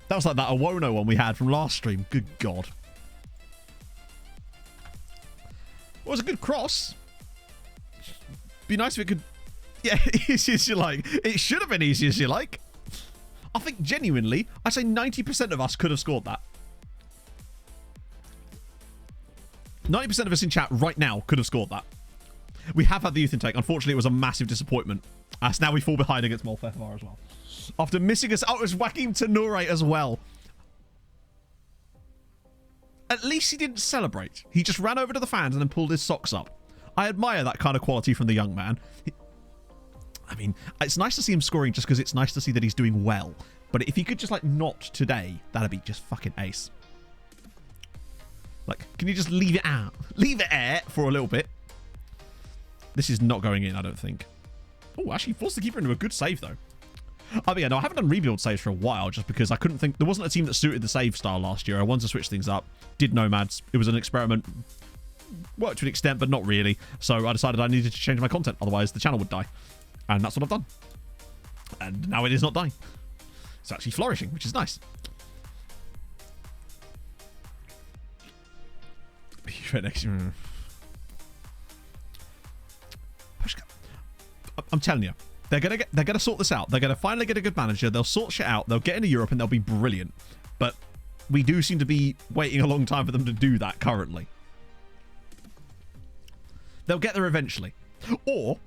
Speaker 3: That was like that Awono one we had from last stream. Good God. It was a good cross. Be nice if it could... Yeah, easy as you like. It should have been easy as you like. I think genuinely, I'd say 90% of us could have scored that. 90% of us in chat right now could have scored that. We have had the youth intake. Unfortunately, it was a massive disappointment. So now we fall behind against Molfevar as well. After missing us out, it was Joaquim Tenore as well. At least he didn't celebrate. He just ran over to the fans and then pulled his socks up. I admire that kind of quality from the young man. I mean, it's nice to see him scoring just because it's nice to see that he's doing well. But if he could just, like, not today, that'd be just fucking ace. Like, can you just leave it out? Leave it air for a little bit. This is not going in, I don't think. Oh, actually forced the keeper into a good save, though. Oh, yeah, no, I haven't done rebuild saves for a while just because I couldn't think... There wasn't a team that suited the save style last year. I wanted to switch things up. Did Nomads. It was an experiment. Worked to an extent, but not really. So I decided I needed to change my content. Otherwise, the channel would die. And that's what I've done. And now it is not dying. It's actually flourishing, which is nice. I'm telling you, they're gonna sort this out. They're gonna finally get a good manager. They'll sort shit out. They'll get into Europe and they'll be brilliant. But we do seem to be waiting a long time for them to do that currently. They'll get there eventually. Or,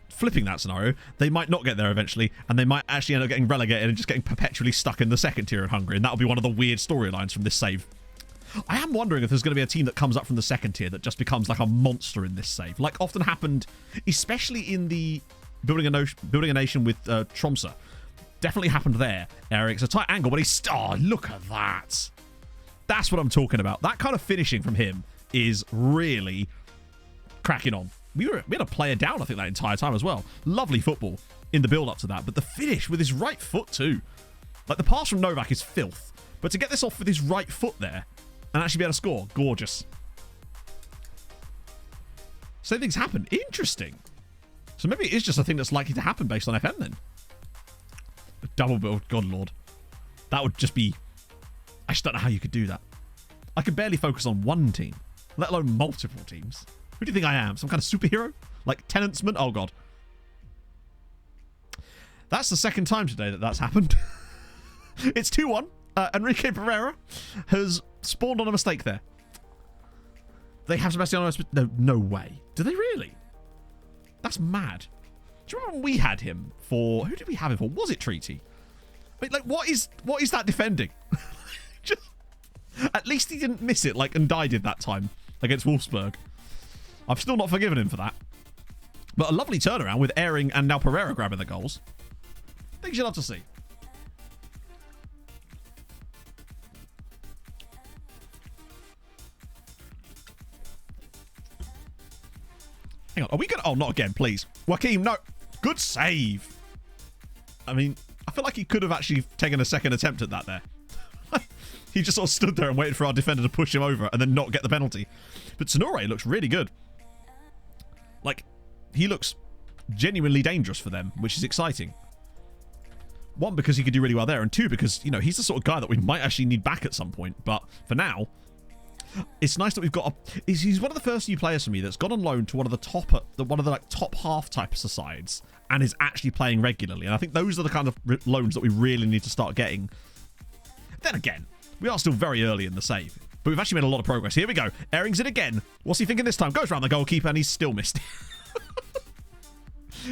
Speaker 3: flipping that scenario, they might not get there eventually, and they might actually end up getting relegated and just getting perpetually stuck in the second tier in Hungary, and that'll be one of the weird storylines from this save. I am wondering if there's going to be a team that comes up from the second tier that just becomes like a monster in this save, like often happened, especially in the Building a Nation with Tromsø. Definitely happened there, Eric. It's a tight angle, but he's... Oh, look at that. That's what I'm talking about. That kind of finishing from him is really cracking on. We had a player down, I think, that entire time as well. Lovely football in the build-up to that. But the finish with his right foot, too. Like, the pass from Novak is filth. But to get this off with his right foot there and actually be able to score, gorgeous. So things happen. Interesting. So maybe it is just a thing that's likely to happen based on FM, then. Double build, God lord. That would just be... I just don't know how you could do that. I can barely focus on one team, let alone multiple teams. Who do you think I am? Some kind of superhero? Like Tenantsman? Oh, God. That's the second time today that that's happened. It's 2-1. Enrique Pereira has spawned on a mistake there. They have Sebastian on a... No way. Do they really? That's mad. Do you remember when we had him for... Who did we have him for? Was it Treaty? I mean, like, what is that defending? Just... At least he didn't miss it like Ndai did that time against Wolfsburg. I've still not forgiven him for that. But a lovely turnaround with Ehring and now Pereira grabbing the goals. Things you'll have to see. Hang on, are we going to... Oh, not again, please. Joaquim, no. Good save. I mean, I feel like he could have actually taken a second attempt at that there. He just sort of stood there and waited for our defender to push him over and then not get the penalty. But Sonore looks really good. Like, he looks genuinely dangerous for them, which is exciting. One, because he could do really well there, and two, because, you know, he's the sort of guy that we might actually need back at some point. But for now, it's nice that we've got he's one of the first new players for me that's gone on loan to one of the like top half types of sides and is actually playing regularly. And I think those are the kind of loans that we really need to start getting. Then again, we are still very early in the save, but we've actually made a lot of progress. Here we go. Ehring's it again. What's he thinking this time? Goes around the goalkeeper and he's still missed.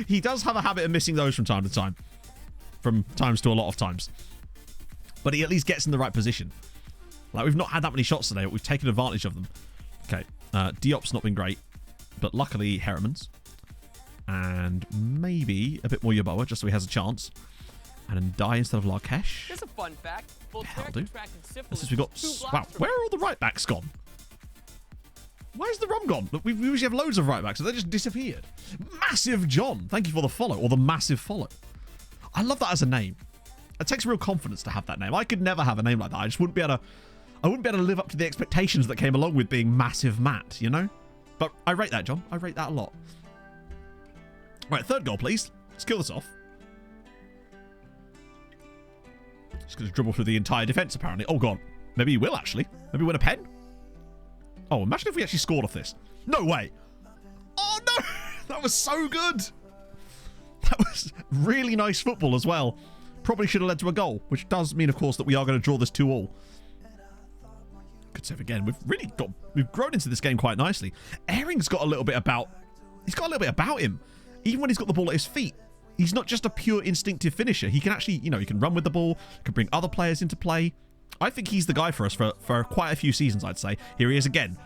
Speaker 3: He does have a habit of missing those from time to time. From times to a lot of times. But he at least gets in the right position. Like, we've not had that many shots today, but we've taken advantage of them. Okay. Diop's not been great. But luckily, Herriman's. And maybe a bit more Yaboa, just so he has a chance. And then die instead of Larkesh.
Speaker 9: Here's a fun fact.
Speaker 3: Hell, dude. Since we got... Wow, where are all the right backs gone? Where's the rum gone? Look, we usually have loads of right backs, so they just disappeared. Massive John. Thank you for the follow, or the massive follow. I love that as a name. It takes real confidence to have that name. I could never have a name like that. I just wouldn't be able to... I wouldn't be able to live up to the expectations that came along with being Massive Matt, you know? But I rate that, John. I rate that a lot. Right, third goal, please. Let's kill this off. Just going to dribble through the entire defence, apparently. Oh, God. Maybe he will, actually. Maybe win a pen? Oh, imagine if we actually scored off this. No way. Oh, no. That was so good. That was really nice football as well. Probably should have led to a goal, which does mean, of course, that we are going to draw this 2-2. Good save again. We've grown into this game quite nicely. Ehring's got a little bit about... He's got a little bit about him. Even when he's got the ball at his feet. He's not just a pure instinctive finisher. He can actually, you know, he can run with the ball, can bring other players into play. I think he's the guy for us for quite a few seasons, I'd say. Here he is again.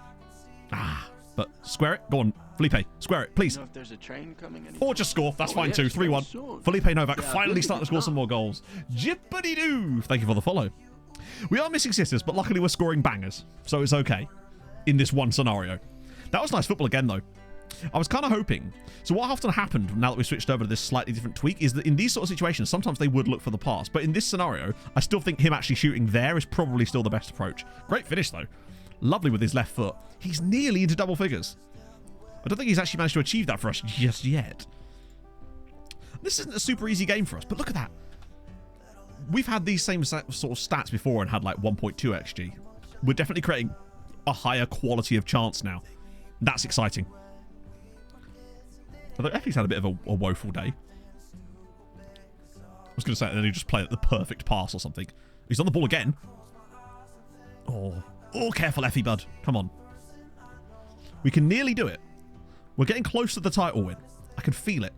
Speaker 3: But square it. Go on, Felipe. Square it, please.
Speaker 6: You know if there's a train coming
Speaker 3: Or just score. That's fine too. 3-1. Felipe Novak finally starting to score some more goals. Jippity-doo. Thank you for the follow. We are missing sisters, but luckily we're scoring bangers. So it's okay in this one scenario. That was nice football again, though. I was kind of hoping. So what often happened now that we switched over to this slightly different tweak is that in these sort of situations, sometimes they would look for the pass. But in this scenario, I still think him actually shooting there is probably still the best approach. Great finish, though. Lovely with his left foot. He's nearly into double figures. I don't think he's actually managed to achieve that for us just yet. This isn't a super easy game for us, but look at that. We've had these same sort of stats before and had like 1.2 XG. We're definitely creating a higher quality of chance now. That's exciting. Although Effie's had a bit of a woeful day. I was going to say, then he just played the perfect pass or something. He's on the ball again. Oh, careful, Effie, bud. Come on. We can nearly do it. We're getting close to the title win. I can feel it.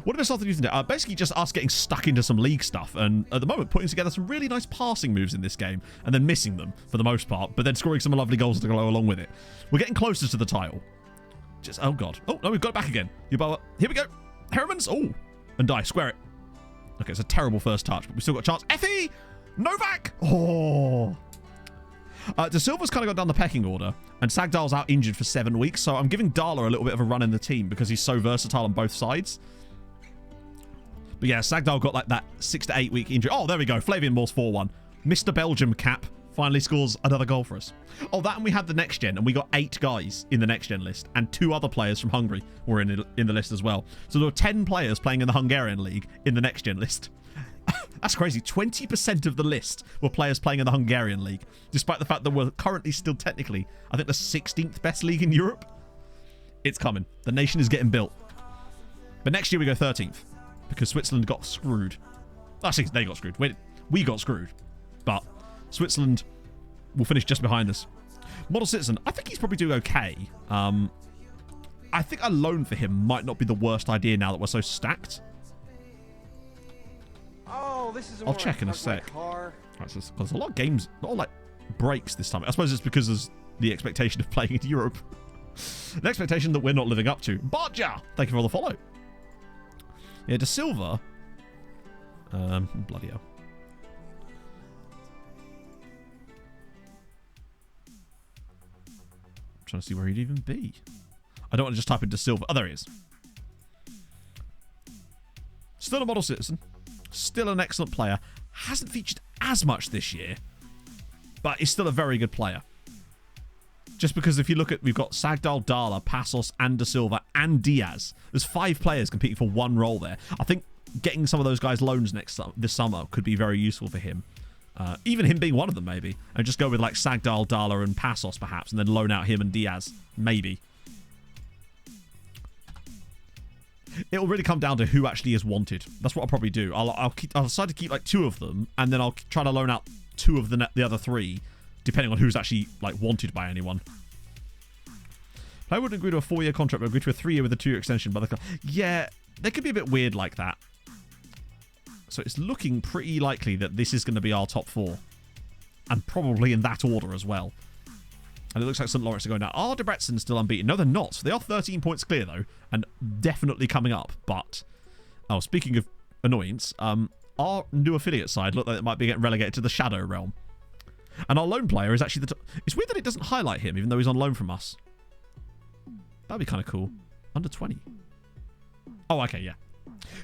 Speaker 3: What have I started using today? Basically just us getting stuck into some league stuff and at the moment putting together some really nice passing moves in this game and then missing them for the most part, but then scoring some lovely goals to go along with it. We're getting closer to the title. Oh, God. Oh, no, we've got it back again. Here we go. Herriman's. Oh, and die. Square it. Okay, it's a terrible first touch, but we still got a chance. Effie! Novak! Oh. De Silva's kind of got down the pecking order, and Sagdal's out injured for 7 weeks, so I'm giving Dala a little bit of a run in the team because he's so versatile on both sides. But yeah, Sagdal got like that 6 to 8 week injury. Oh, there we go. Flavian Moore's 4-1. Mr. Belgium cap finally scores another goal for us. Oh, that, and we had the next gen, and we got 8 guys in the next gen list, and 2 other players from Hungary were in the list as well. So there were 10 players playing in the Hungarian league in the next gen list. That's crazy. 20% of the list were players playing in the Hungarian league, despite the fact that we're currently still technically, I think, the 16th best league in Europe. It's coming. The nation is getting built. But next year we go 13th because Switzerland got screwed. Actually, they got screwed. We got screwed. But Switzerland will finish just behind us. Model Citizen, I think he's probably doing okay. I think a loan for him might not be the worst idea now that we're so stacked.
Speaker 8: Oh, this is.
Speaker 3: I'll check in a sec. There's a lot of games, a lot of like breaks this time. I suppose it's because there's the expectation of playing in Europe. The expectation that we're not living up to. Bodja! Thank you for all the follow. Yeah, De Silva. Bloody hell. I'm trying to see where he'd even be. I don't want to just type in De Silva. Oh, there he is. Still a model citizen. Still an excellent player. Hasn't featured as much this year, but is still a very good player. Just because if you look at, we've got Sagdal, Dala, Passos, and De Silva, and Diaz. There's 5 players competing for one role there. I think getting some of those guys loans this summer could be very useful for him. Even him being one of them, maybe. And just go with like Sagdal, Dala, and Passos, perhaps, and then loan out him and Diaz. Maybe. It'll really come down to who actually is wanted. That's what I'll probably do. I'll decide to keep like 2 of them, and then I'll try to loan out 2 of the other 3, depending on who's actually like wanted by anyone. I wouldn't agree to a 4-year contract, but agree to a 3-year with a 2-year extension. But yeah, they could be a bit weird like that. So it's looking pretty likely that this is going to be our top 4, and probably in that order as well. And it looks like St. Lawrence are going down. Are Debrecen still unbeaten? No, they're not. They are 13 points clear, though, and definitely coming up. But, oh, speaking of annoyance, our new affiliate side look like it might be getting relegated to the Shadow Realm. And our loan player is actually the... It's weird that it doesn't highlight him, even though he's on loan from us. That'd be kind of cool. Under 20. Oh, okay, yeah.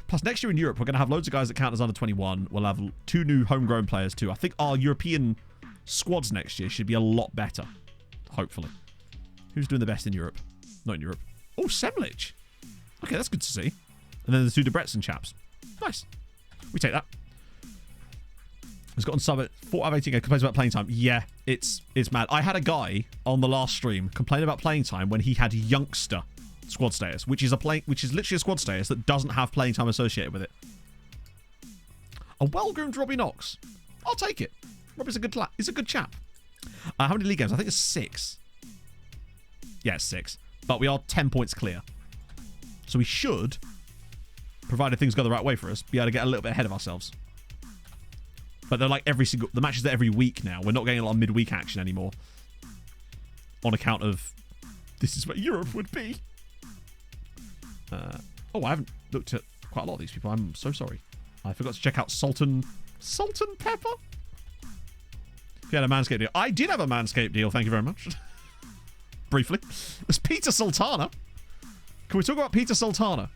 Speaker 3: Plus, next year in Europe, we're going to have loads of guys that count as under 21. We'll have 2 new homegrown players, too. I think our European squads next year should be a lot better. Hopefully. Who's doing the best in Europe? Not in Europe. Oh, Semlich. Okay, that's good to see. And then the 2 Debrecen chaps. Nice. We take that. He's got on sub at 4 out of 18 complains about playing time. Yeah, it's mad. I had a guy on the last stream complain about playing time when he had youngster squad status, which is literally a squad status that doesn't have playing time associated with it. A well-groomed Robbie Knox. I'll take it. Robbie's he's a good chap. How many league games? I think it's 6. Yeah, it's 6. But we are 10 points clear. So we should, provided things go the right way for us, be able to get a little bit ahead of ourselves. But they're like the matches are every week now. We're not getting a lot of midweek action anymore. On account of, this is where Europe would be. Oh, I haven't looked at quite a lot of these people. I'm so sorry. I forgot to check out Sultan Pepper. If you had a Manscaped deal. I did have a Manscaped deal, thank you very much. Briefly. There's Peter Sultana. Can we talk about Peter Sultana?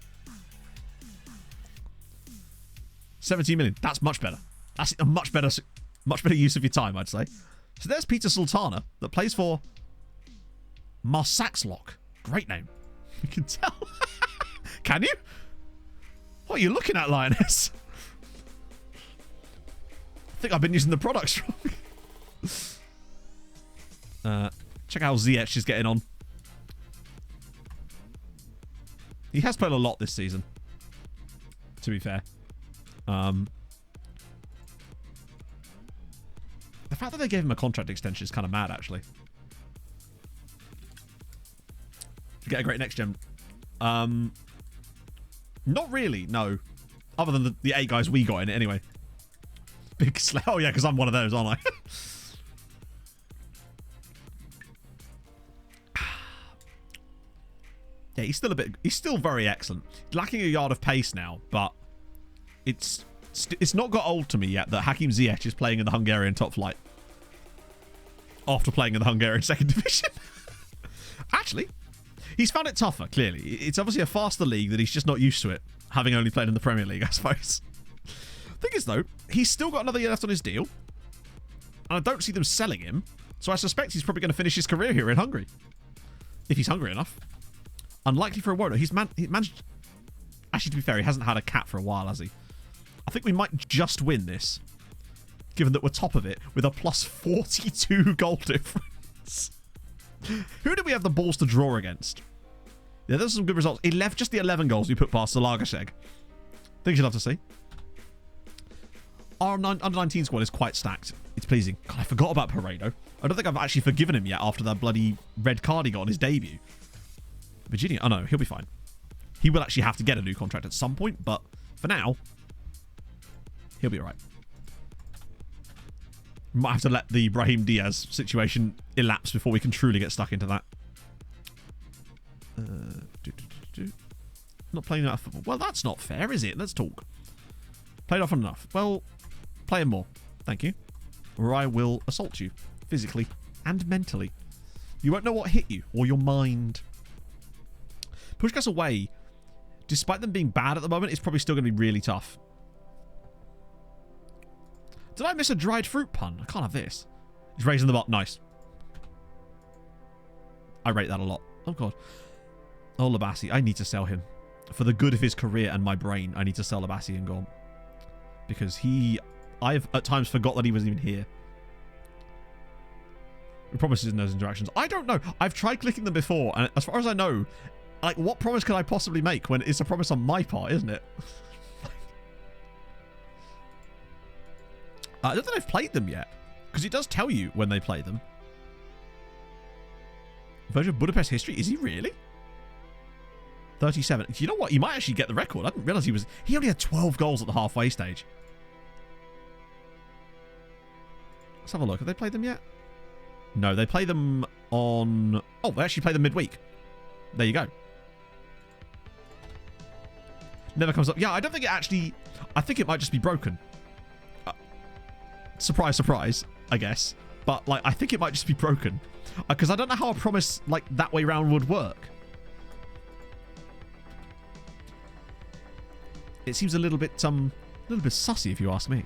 Speaker 3: 17 million. That's much better. That's a much better use of your time, I'd say. So there's Peter Sultana that plays for Marsaxlock. Great name. You can tell. Can you? What are you looking at, Lioness? I think I've been using the products wrong. Check out how Ziyech is getting on. He has played a lot this season, to be fair. The fact that they gave him a contract extension is kind of mad, actually. To get a great next gen. Not really, no. Other than the 8 guys we got in it, anyway. Big slap. Oh, yeah, because I'm one of those, aren't I? Yeah, he's still very excellent. Lacking a yard of pace now, but it's not got old to me yet that Hakim Ziyech is playing in the Hungarian top flight. After playing in the Hungarian second division. Actually, he's found it tougher, clearly. It's obviously a faster league that he's just not used to it, having only played in the Premier League, I suppose. Thing is, though, he's still got another year left on his deal, and I don't see them selling him, so I suspect he's probably going to finish his career here in Hungary. If he's hungry enough. Unlikely for a Wono. He's managed... Actually, to be fair, he hasn't had a cat for a while, has he? I think we might just win this, given that we're top of it with a plus 42 goal difference. Who did we have the balls to draw against? Yeah, those are some good results. Just the 11 goals we put past the Lagersheg. Things you'd love to see. Our under 19 squad is quite stacked. It's pleasing. God, I forgot about Paredo. I don't think I've actually forgiven him yet after that bloody red card he got on his debut. Virginia. Oh no, he'll be fine. He will actually have to get a new contract at some point, but for now, he'll be alright. Might have to let the Brahim Diaz situation elapse before we can truly get stuck into that. Not playing enough football. Well, that's not fair, is it? Let's talk. Played often enough. Well, play him more. Thank you. Or I will assault you. Physically and mentally. You won't know what hit you or your mind. Pushkas away, despite them being bad at the moment, it's probably still going to be really tough. Did I miss a dried fruit pun? I can't have this. He's raising the bar. Nice. I rate that a lot. Oh, God. Oh, Labassi. I need to sell him. For the good of his career and my brain, I need to sell Labassi and go on. Because I've at times forgot that he was even here. The promises in those interactions. I don't know. I've tried clicking them before, and as far as I know, like, what promise can I possibly make when it's a promise on my part, isn't it? I don't think I've played them yet, because it does tell you when they play them. Version of Budapest history? Is he really? 37. You know what? You might actually get the record. I didn't realize he only had 12 goals at the halfway stage. Let's have a look. Have they played them yet? No, they play them on... Oh, they actually play them midweek. There you go. Never comes up. Yeah, I don't think it actually... I think it might just be broken. Surprise, surprise, I guess. But, like, I think it might just be broken. Because I don't know how a promise, like, that way round would work. It seems a little bit sussy, if you ask me.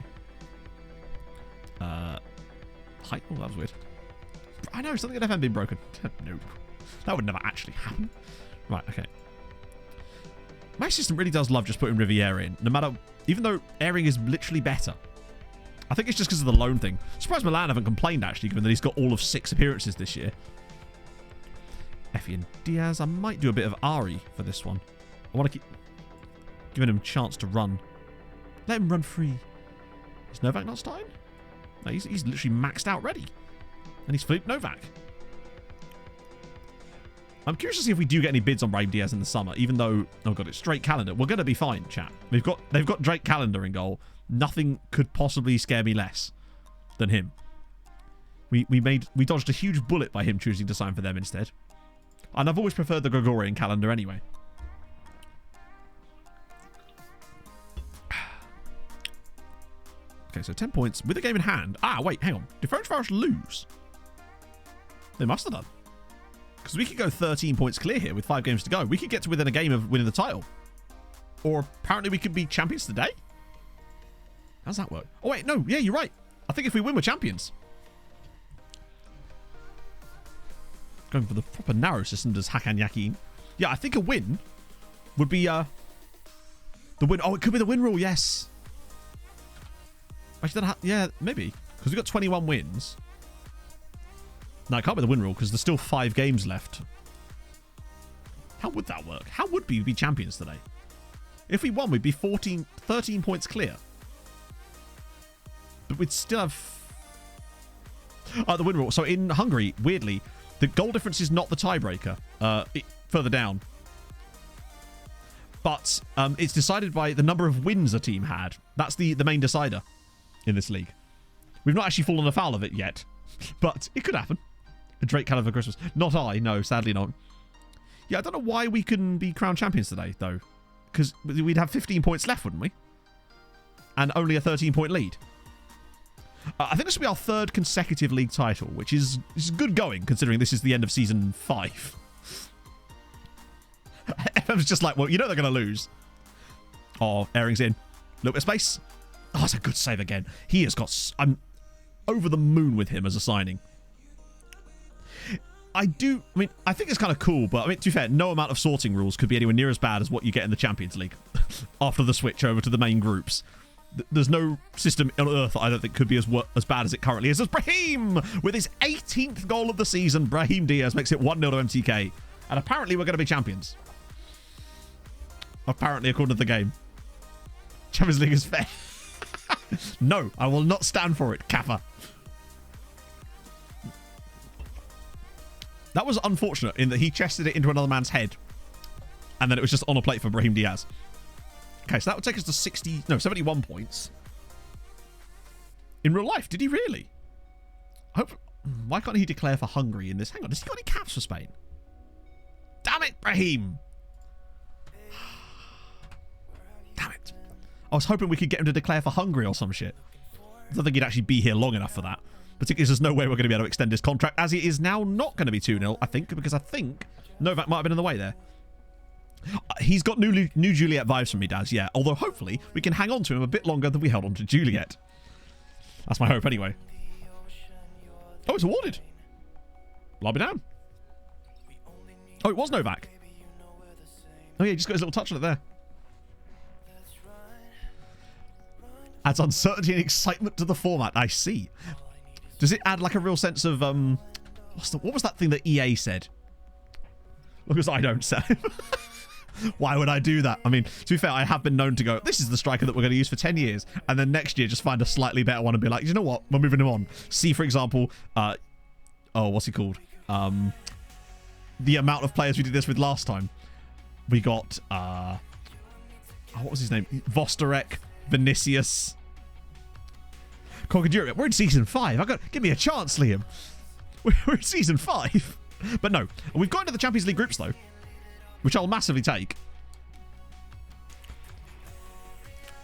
Speaker 3: Height? Oh, that was weird. I know, something at FM being broken. No. That would never actually happen. Right, okay. My system really does love just putting Riviera in. No matter... Even though airing is literally better. I think it's just because of the loan thing. Surprised Milan haven't complained, actually, given that he's got all of 6 appearances this year. Effie and Diaz. I might do a bit of Ari for this one. I want to keep giving him a chance to run. Let him run free. Is Novak not starting? No, he's literally maxed out ready. And he's Philippe Novak. I'm curious to see if we do get any bids on Brahim Diaz in the summer, even though... Oh, God, it's Drake Calendar. We're going to be fine, chat. They've got Drake Calendar in goal. Nothing could possibly scare me less than him. We dodged a huge bullet by him choosing to sign for them instead. And I've always preferred the Gregorian calendar anyway. Okay, so 10 points with a game in hand. Ah, wait, hang on. Did Ferencváros lose? They must have done. Because we could go 13 points clear here with 5 games to go. We could get to within a game of winning the title. Or apparently we could be champions today. How's that work? Oh, wait, no. Yeah, you're right. I think if we win, we're champions. Going for the proper narrow system does Hakan Yakin. Yeah, I think a win would be the win. Oh, it could be the win rule, yes. Actually, yeah, maybe. Because we've got 21 wins. No, it can't be the win rule because there's still 5 games left. How would that work? How would we be champions today? If we won, we'd be 13 points clear. But we'd still have... the win rule. So in Hungary, weirdly, the goal difference is not the tiebreaker. Further down. But it's decided by the number of wins a team had. That's the main decider in this league. We've not actually fallen afoul of it yet. But it could happen. A Drake calendar for Christmas. Not I. No, sadly not. Yeah, I don't know why we couldn't be crowned champions today, though. Because we'd have 15 points left, wouldn't we? And only a 13-point lead. I think this will be our 3rd consecutive league title, which is good going, considering this is the end of Season 5. FM's just like, well, you know they're going to lose. Oh, Airing's in. A little bit of space. Oh, that's a good save again. He has got... I'm over the moon with him as a signing. I think it's kind of cool, but I mean, to be fair, no amount of sorting rules could be anywhere near as bad as what you get in the Champions League after the switch over to the main groups. There's no system on earth that I don't think could be as bad as it currently is. As Brahim, with his 18th goal of the season, Brahim Diaz makes it 1-0 to MTK. And apparently we're going to be champions. Apparently, according to the game. Champions League is fair. No, I will not stand for it, Kappa. That was unfortunate in that he chested it into another man's head. And then it was just on a plate for Brahim Diaz. Okay, so that would take us to 71 points. In real life, did he really? Why can't he declare for Hungary in this? Hang on, has he got any caps for Spain? Damn it, Brahim! Damn it. I was hoping we could get him to declare for Hungary or some shit. I don't think he'd actually be here long enough for that. Particularly as there's no way we're going to be able to extend his contract, as it is now not going to be 2-0, I think, because I think Novak might have been in the way there. He's got new Juliet vibes from me, Daz, yeah. Although, hopefully, we can hang on to him a bit longer than we held on to Juliet. That's my hope, anyway. Oh, it's awarded. Lob it down. Oh, it was Novak. Oh, yeah, he just got his little touch on it there. Adds uncertainty and excitement to the format. I see. Does it add, like, a real sense of, what was that thing that EA said? Because I don't say. Why would I do that? I mean, to be fair, I have been known to go, this is the striker that we're going to use for 10 years. And then next year, just find a slightly better one and be like, you know what? We're moving him on. See, for example, what's he called? The amount of players we did this with last time. We got, what was his name? Vostarek, Vinicius. Conquered Europe. We're in season 5. Give me a chance, Liam. We're in season 5. But no, we've got into the Champions League groups, though. Which I'll massively take.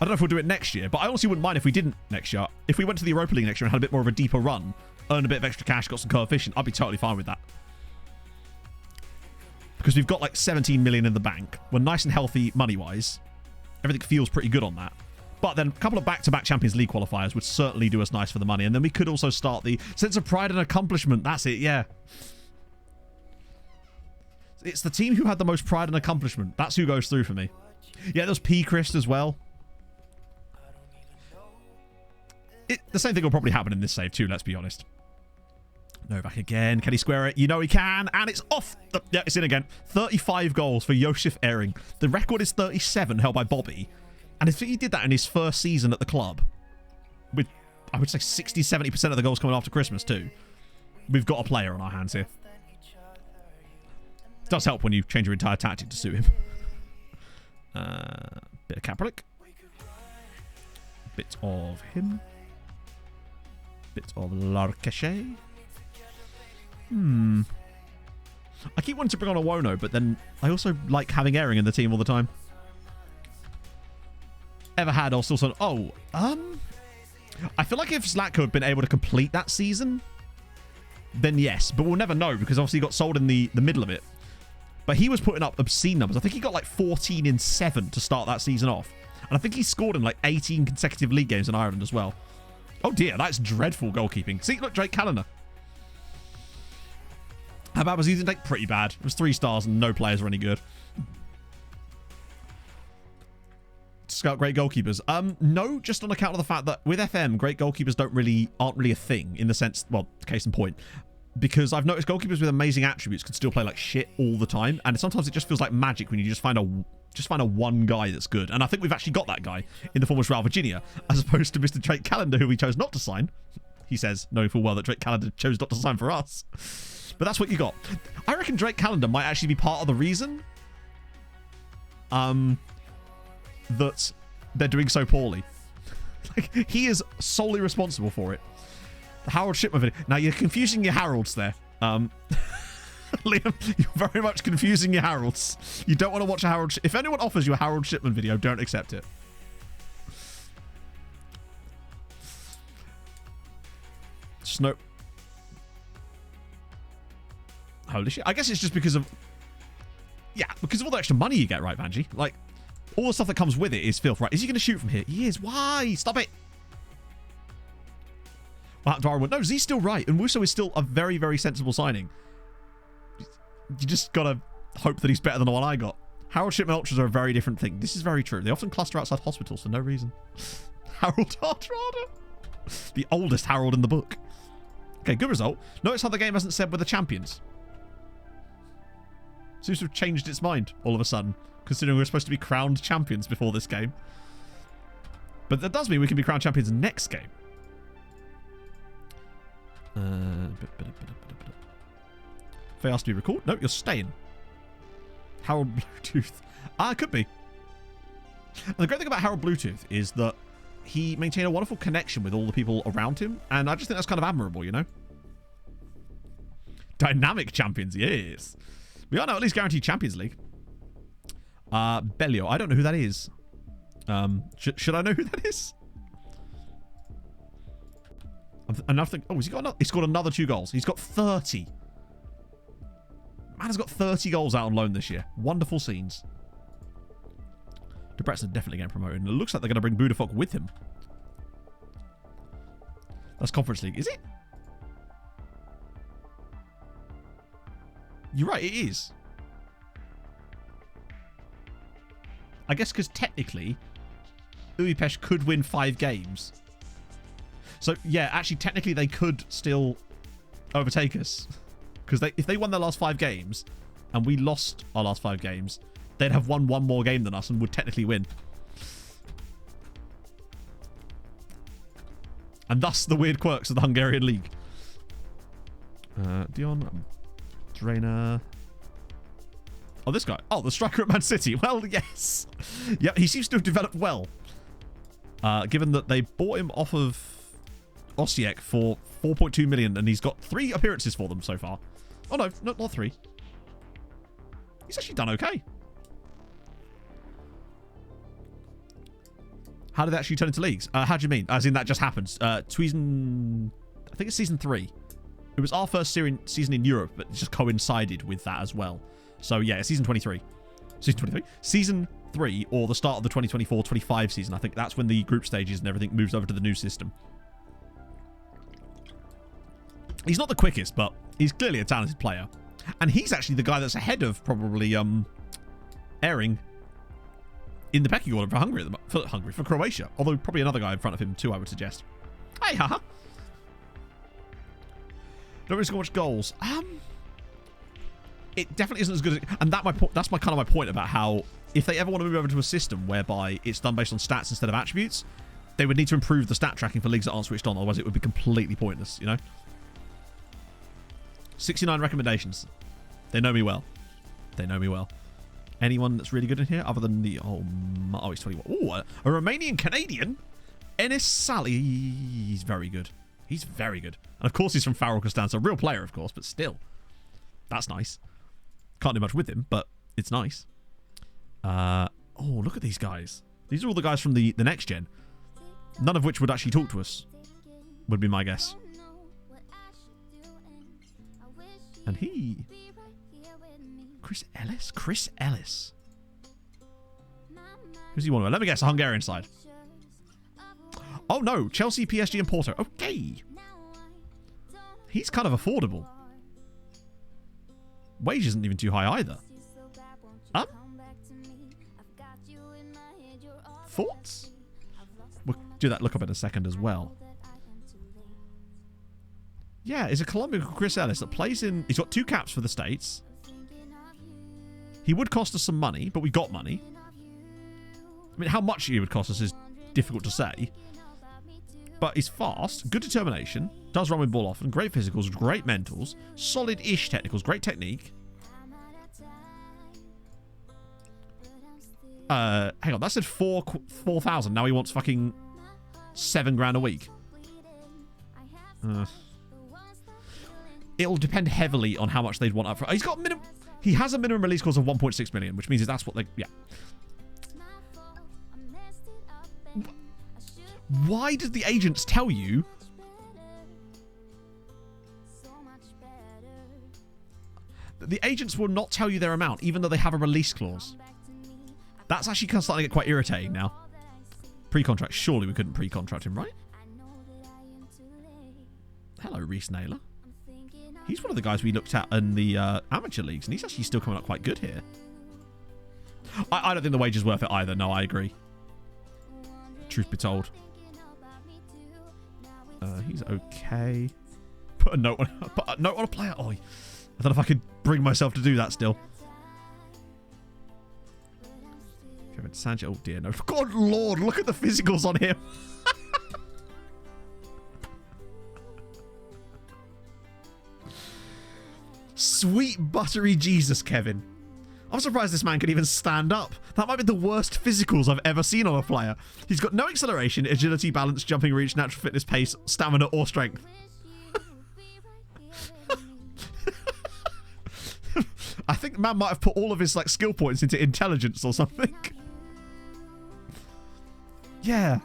Speaker 3: I don't know if we'll do it next year, but I honestly wouldn't mind if we didn't next year. If we went to the Europa League next year and had a bit more of a deeper run, earned a bit of extra cash, got some coefficient, I'd be totally fine with that. Because we've got like 17 million in the bank. We're nice and healthy money-wise. Everything feels pretty good on that. But then a couple of back-to-back Champions League qualifiers would certainly do us nice for the money. And then we could also start the sense of pride and accomplishment. That's it, yeah. It's the team who had the most pride and accomplishment. That's who goes through for me. Yeah, there's P-Christ as well. The same thing will probably happen in this save too, let's be honest. Novak again. Can he square it? You know he can. And it's off. Yeah, it's in again. 35 goals for Josef Ehring. The record is 37, held by Bobby. And if he did that in his first season at the club, with, I would say, 60-70% of the goals coming after Christmas too, we've got a player on our hands here. It does help when you change your entire tactic to suit him. Bit of Kaepernick. Bit of him. Bit of Larcachet. I keep wanting to bring on a Wono, but then I also like having Ehring in the team all the time. Ever had or still sort of... I feel like if Zlatko had been able to complete that season, then yes. But we'll never know because obviously he got sold in the middle of it. But he was putting up obscene numbers. I think he got like 14 in 7 to start that season off. And I think he scored in like 18 consecutive league games in Ireland as well. Oh dear, that's dreadful goalkeeping. See, look, Drake Callender. How bad was he? Like, pretty bad. It was 3 stars and no players were any good. Scout great goalkeepers. No, just on account of the fact that with FM, great goalkeepers aren't really a thing in the sense, well, case in point. Because I've noticed goalkeepers with amazing attributes can still play like shit all the time, and sometimes it just feels like magic when you just find a one guy that's good. And I think we've actually got that guy in the form of Real Virginia, as opposed to Mr. Drake Callender, who we chose not to sign. He says, knowing full well that Drake Callender chose not to sign for us. But that's what you got. I reckon Drake Callender might actually be part of the reason that they're doing so poorly. Like, he is solely responsible for it. The Harold Shipman video. Now, you're confusing your Harolds there. Liam, you're very much confusing your Harolds. You don't want to watch a Harold... If anyone offers you a Harold Shipman video, don't accept it. Snow. Holy shit. I guess it's just because of... Yeah, because of all the extra money you get, right, Vanjie? Like, all the stuff that comes with it is filth, right? Is he going to shoot from here? He is. Why? Stop it. Darwin, no, Z's still right. And Wusso is still a very, very sensible signing. You just got to hope that he's better than the one I got. Harold Shipman Ultras are a very different thing. This is very true. They often cluster outside hospitals for no reason. Harold Hardrada. The oldest Harold in the book. Okay, good result. Notice how the game hasn't said we're the champions. Seems to have changed its mind all of a sudden, considering we're supposed to be crowned champions before this game. But that does mean we can be crowned champions next game. If they ask to be recalled, no, you're staying. Harold Bluetooth. It could be. And the great thing about Harold Bluetooth is that he maintained a wonderful connection with all the people around him, and I just think that's kind of admirable, you know? Dynamic champions, yes. We are now at least guaranteed Champions League. Bellio, I don't know who that is. Should I know who that is? Oh, has he got another? He scored another 2 goals. He's got 30. Man has got 30 goals out on loan this year. Wonderful scenes. Debrecen definitely getting promoted. And it looks like they're going to bring Budapest with him. That's Conference League. Is it? You're right, it is. I guess because technically, Budapest could win 5 games. So, yeah, actually, technically, they could still overtake us. Because if they won their last 5 games, and we lost our last 5 games, they'd have won 1 more game than us and would technically win. And thus the weird quirks of the Hungarian league. Dion, Drainer. Oh, this guy. Oh, the striker at Man City. Well, yes. Yeah, he seems to have developed well. Given that they bought him off of Osijek for 4.2 million, and he's got 3 appearances for them so far. Oh, no, not 3. He's actually done okay. How did that actually turn into leagues? How do you mean? As in that just happens? Season... I think it's season 3. It was our first season in Europe, but it just coincided with that as well. So, yeah, season 23. Season 23? Season 3, or the start of the 2024-25 season. I think that's when the group stages and everything moves over to the new system. He's not the quickest, but he's clearly a talented player. And he's actually the guy that's ahead of probably Airing in the pecking order for Hungary, for Croatia. Although probably another guy in front of him too, I would suggest. Hey, haha. Don't really score much goals. It definitely isn't as good as... And that's my kind of my point about how if they ever want to move over to a system whereby it's done based on stats instead of attributes, they would need to improve the stat tracking for leagues that aren't switched on. Otherwise, it would be completely pointless, you know? 69 recommendations. They know me well. They know me well. Anyone that's really good in here other than the... Oh, he's 21. Oh, a Romanian Canadian? Enis Sally. He's very good. He's very good. And of course he's from Farrell Costanza. A real player, of course, but still. That's nice. Can't do much with him, but it's nice. Oh, look at these guys. These are all the guys from the next gen. None of which would actually talk to us. Would be my guess. And he... Chris Ellis? Chris Ellis. Who's he want to? Let me guess, a Hungarian side. Oh no, Chelsea, PSG and Porto. Okay. He's kind of affordable. Wage isn't even too high either. Thoughts? We'll do that look up in a second as well. Yeah, it's a Colombian called Chris Ellis that plays in... He's got 2 caps for the States. He would cost us some money, but we got money. I mean, how much he would cost us is difficult to say. But he's fast, good determination, does run with ball often, great physicals, great mentals, solid-ish technicals, great technique. Hang on, that said 4,000. Now he wants fucking 7 grand a week. It'll depend heavily on how much they'd want up for. He's got minimum. He has a minimum release clause of 1.6 million, which means that's what they. Yeah. Why did the agents tell you? The agents will not tell you their amount, even though they have a release clause. That's actually kind of starting to get quite irritating now. Pre-contract. Surely we couldn't pre-contract him, right? Hello, Reece Naylor. He's one of the guys we looked at in the amateur leagues, and he's actually still coming up quite good here. I don't think the wage is worth it either. No, I agree. Truth be told. He's okay. Put a note on a player. Oh, I don't know if I could bring myself to do that still. Kevin Sanchez. Oh dear, no. God Lord, look at the physicals on him. Sweet buttery Jesus, Kevin. I'm surprised this man could even stand up. That might be the worst physicals I've ever seen on a player. He's got no acceleration, agility, balance, jumping reach, natural fitness, pace, stamina, or strength. I think the man might have put all of his like skill points into intelligence or something. Yeah.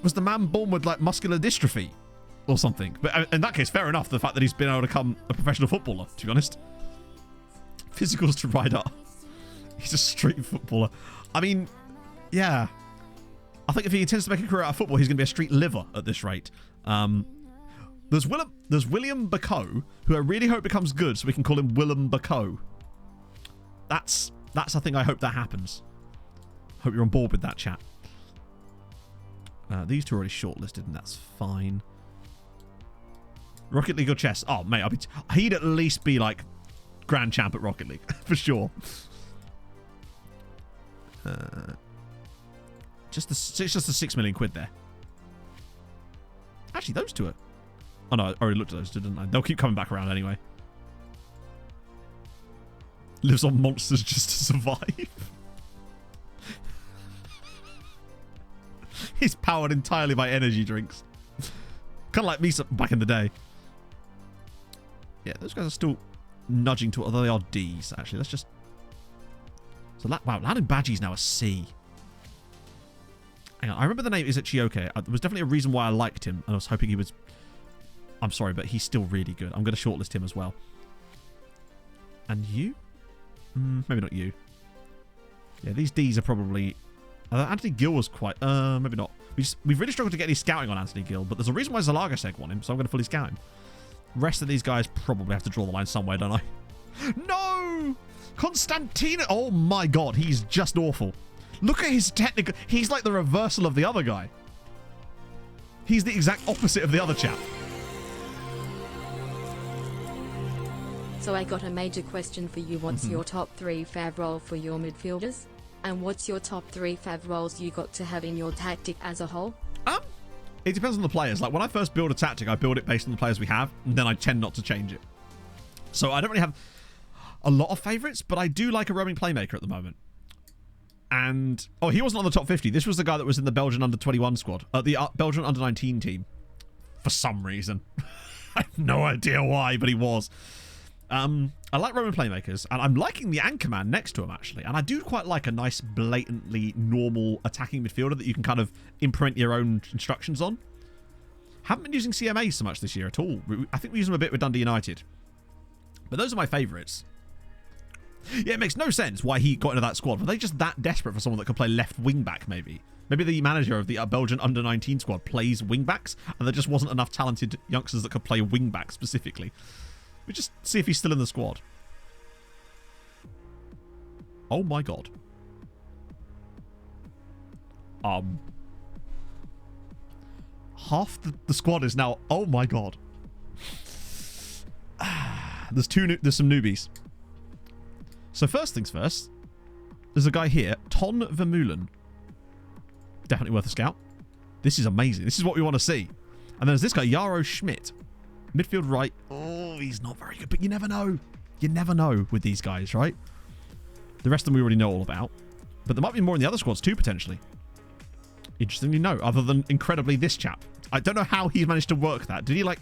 Speaker 3: Was the man born with like muscular dystrophy or something? But in that case, fair enough. The fact that he's been able to become a professional footballer, to be honest. Physicals to Ryder. He's a street footballer. I mean, yeah. I think if he intends to make a career out of football, he's going to be a street liver at this rate. There's William Bacot, who I really hope becomes good, so we can call him Willem Bacot. That's I think I hope that happens. Hope you're on board with that, chat. These two are already shortlisted, and that's fine. Rocket League or chess? Oh, mate, he'd at least be like grand champ at Rocket League for sure. It's just the 6 million quid there. Actually, those two are. Oh no, I already looked at those two, didn't I? They'll keep coming back around anyway. Lives on monsters just to survive. He's powered entirely by energy drinks. Kind of like me back in the day. Yeah, those guys are still nudging to, although they are Ds, actually. Let's just... So, wow, Landon Badgie's now a C. Hang on, I remember the name is Chioke. There was definitely a reason why I liked him, and I was hoping he was... I'm sorry, but he's still really good. I'm going to shortlist him as well. And you? Maybe not you. Yeah, these Ds are probably... Anthony Gill was quite... maybe not. We've really struggled to get any scouting on Anthony Gill, but there's a reason why Zalagaseg won him, so I'm going to fully scout him. Rest of these guys probably have to draw the line somewhere, don't I? No! Constantino! Oh my god, he's just awful. Look at his technical... He's like the reversal of the other guy. He's the exact opposite of the other chap.
Speaker 4: So I got a major question for you. What's your top 3 fav role for your midfielders? And what's your top 3 fav roles you got to have in your tactic as a whole?
Speaker 3: It depends on the players. Like when I first build a tactic, I build it based on the players we have, and then I tend not to change it. So I don't really have a lot of favourites, but I do like a roaming playmaker at the moment. And, oh, he wasn't on the top 50. This was the guy that was in the Belgian under-21 squad. The Belgian under-19 team. For some reason. I have no idea why, but he was. I like roaming playmakers, and I'm liking the anchorman next to him, actually. And I do quite like a nice, blatantly normal attacking midfielder that you can kind of imprint your own instructions on. Haven't been using CMA so much this year at all. I think we use them a bit with Dundee United. But those are my favourites. Yeah, it makes no sense why he got into that squad. Were they just that desperate for someone that could play left wing-back, maybe? Maybe the manager of the Belgian under-19 squad plays wing-backs, and there just wasn't enough talented youngsters that could play wing-back specifically. We just see if he's still in the squad. Oh my god. Half the squad is now... Oh my god. There's some newbies. So first things first, there's a guy here, Ton Vermeulen. Definitely worth a scout. This is amazing. This is what we want to see. And there's this guy, Jaro Schmidt. Midfield right. Oh, he's not very good, but you never know. You never know with these guys, right? The rest of them we already know all about. But there might be more in the other squads too, potentially. Interestingly, no. Other than, incredibly, this chap. I don't know how he's managed to work that. Did he, like...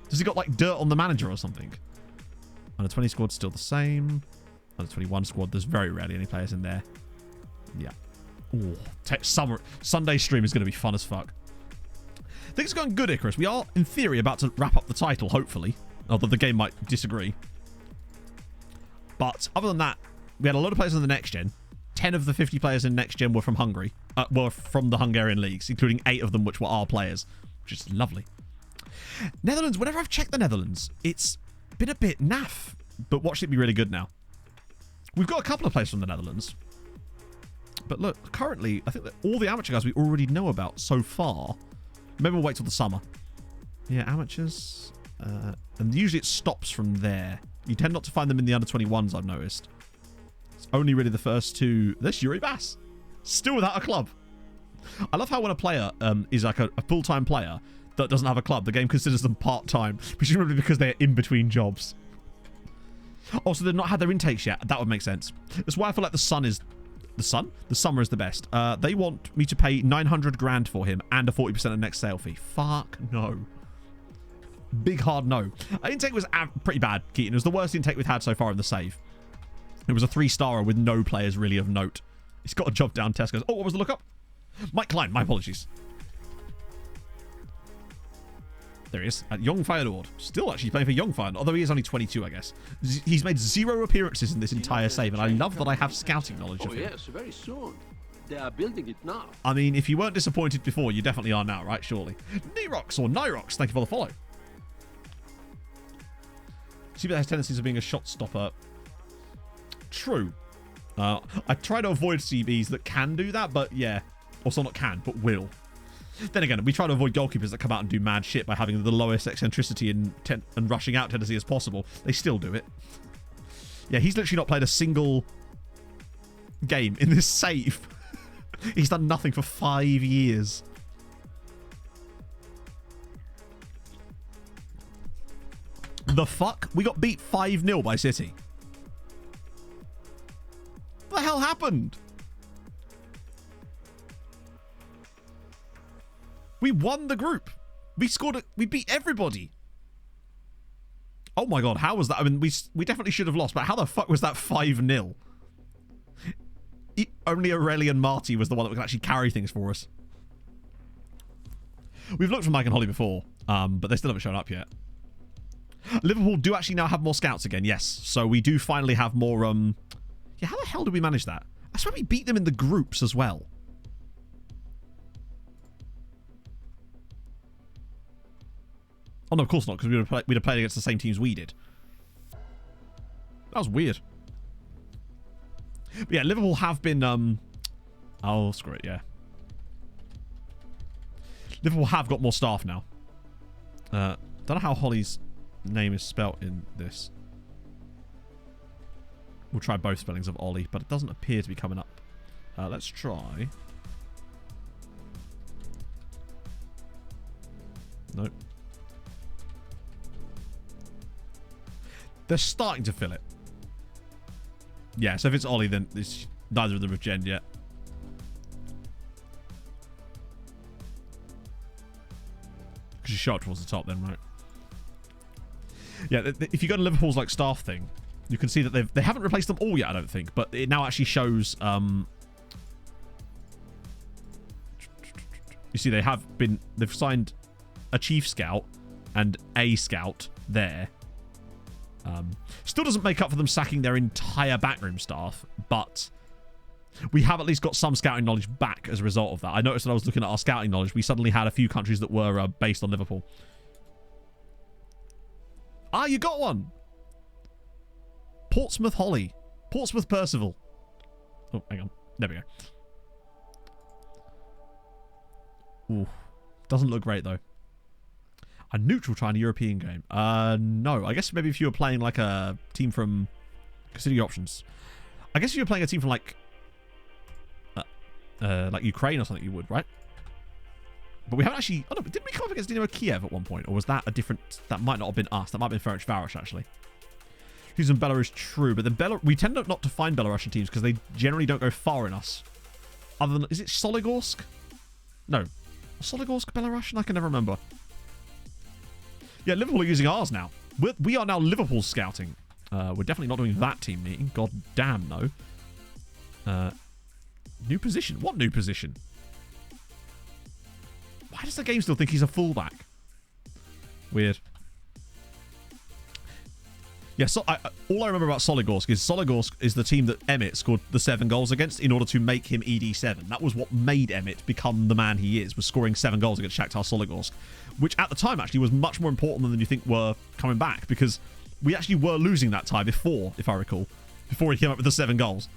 Speaker 3: Does he got, like, dirt on the manager or something? Under 20 squad's still the same. Under 21 squad, there's very rarely any players in there. Yeah. Oh, Sunday stream is going to be fun as fuck. Things are going good, Icarus. We are, in theory, about to wrap up the title, hopefully. Although the game might disagree. But other than that, we had a lot of players in the next gen. 10 of the 50 players in next gen were from Hungary. Were from the Hungarian leagues, including 8 of them which were our players, which is lovely. Netherlands, whenever I've checked the Netherlands, it's been a bit naff. But watch it be really good now. We've got a couple of players from the Netherlands. But look, currently, I think that all the amateur guys we already know about so far. Maybe we'll wait till the summer. Yeah, amateurs. And usually it stops from there. You tend not to find them in the under 21s, I've noticed. It's only really the first two. There's Yuri Bass. Still without a club. I love how when a player is like a full-time player that doesn't have a club, the game considers them part-time, presumably because they're in between jobs. Also, they've not had their intakes yet. That would make sense. That's why I feel like the Sun is... The Sun? The Summer is the best. They want me to pay 900 grand for him and a 40% of next sale fee. Fuck no. Big hard no. Intake was pretty bad, Keaton. It was the worst intake we've had so far in the save. It was a 3-starer with no players really of note. He's got a job down. Tesco's. Oh, what was the lookup? Mike Klein. My apologies. There he is. At Young Feyenoord. Still actually playing for Young Feyenoord, although he is only 22, I guess. He's made 0 appearances in this entire save, and I love that I have scouting knowledge of him.
Speaker 6: Yes, very soon. They are building it now.
Speaker 3: I mean, if you weren't disappointed before, you definitely are now, right? Surely. Nirox or Nirox, thank you for the follow. CB has tendencies of being a shot stopper. True. I try to avoid CBs that can do that, but yeah. Also not can, but will. Then again, we try to avoid goalkeepers that come out and do mad shit by having the lowest eccentricity and rushing out tendency as possible. They still do it. Yeah, he's literally not played a single game in this save. He's done nothing for 5 years. The fuck? We got beat 5-0 by City. What the hell happened? We won the group. We scored we beat everybody. Oh my god, how was that? I mean, we definitely should have lost, but how the fuck was that 5-0? Only Aurelian Marty was the one that could actually carry things for us. We've looked for Mike and Holly before, but they still haven't shown up yet. Liverpool do actually now have more scouts again, yes. So we do finally have more, yeah, how the hell did we manage that? I swear we beat them in the groups as well. Oh, no, of course not, because we'd have played against the same teams we did. That was weird. But yeah, Liverpool have been, oh, screw it, yeah. Liverpool have got more staff now. Don't know how Holly's name is spelt in this. We'll try both spellings of Ollie, but it doesn't appear to be coming up. Let's try. Nope. They're starting to fill it. Yeah, so if it's Ollie, then it's neither of them have gen yet. Because you show up towards the top then, right? Yeah, if you go to Liverpool's like staff thing, you can see that they haven't replaced them all yet, I don't think, but it now actually shows. You see, they've signed a chief scout and a scout there. Still doesn't make up for them sacking their entire backroom staff, but we have at least got some scouting knowledge back as a result of that. I noticed when I was looking at our scouting knowledge, we suddenly had a few countries that were based on Liverpool. Ah, you got one! Portsmouth Holly. Portsmouth Percival. Oh, hang on. There we go. Ooh. Doesn't look great, though. A neutral try in a European game. No. I guess maybe if you were playing like a team from... Consider your options. I guess if you were playing a team from like Ukraine or something, you would, right? But we haven't actually... Oh, no, didn't we come up against Dynamo Kiev at one point? Or was that a different... That might not have been us. That might have been Ferencvaros, actually. Who's in Belarus? True. But then we tend not to find Belarusian teams because they generally don't go far in us. Other than... Is it Soligorsk? No. Soligorsk Belarusian? I can never remember. Yeah, Liverpool are using ours now. We are now Liverpool scouting. We're definitely not doing that team meeting. God damn, no. New position? What new position? Why does the game still think he's a fullback? Weird. Yeah, so all I remember about Soligorsk is the team that Emmett scored the 7 goals against in order to make him ED7. That was what made Emmett become the man he is, was scoring 7 goals against Shakhtar Soligorsk, which at the time actually was much more important than you think were coming back, because we actually were losing that tie before, if I recall, before he came up with the 7 goals.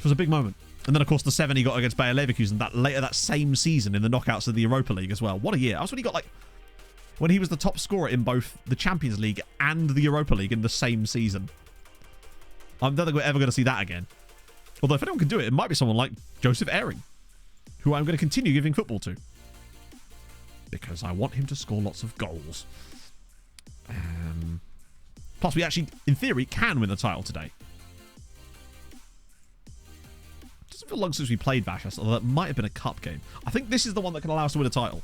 Speaker 3: was a big moment. And then, of course, the 7 he got against Bayer Leverkusen later that same season in the knockouts of the Europa League as well. What a year. That was when he got, like, when he was the top scorer in both the Champions League and the Europa League in the same season. I don't think we're ever going to see that again. Although, if anyone can do it, it might be someone like Joseph Ehring, who I'm going to continue giving football to. Because I want him to score lots of goals. Plus, we actually, in theory, can win the title today. Doesn't feel long since we played Vashas, although that might have been a cup game. I think this is the one that can allow us to win a title.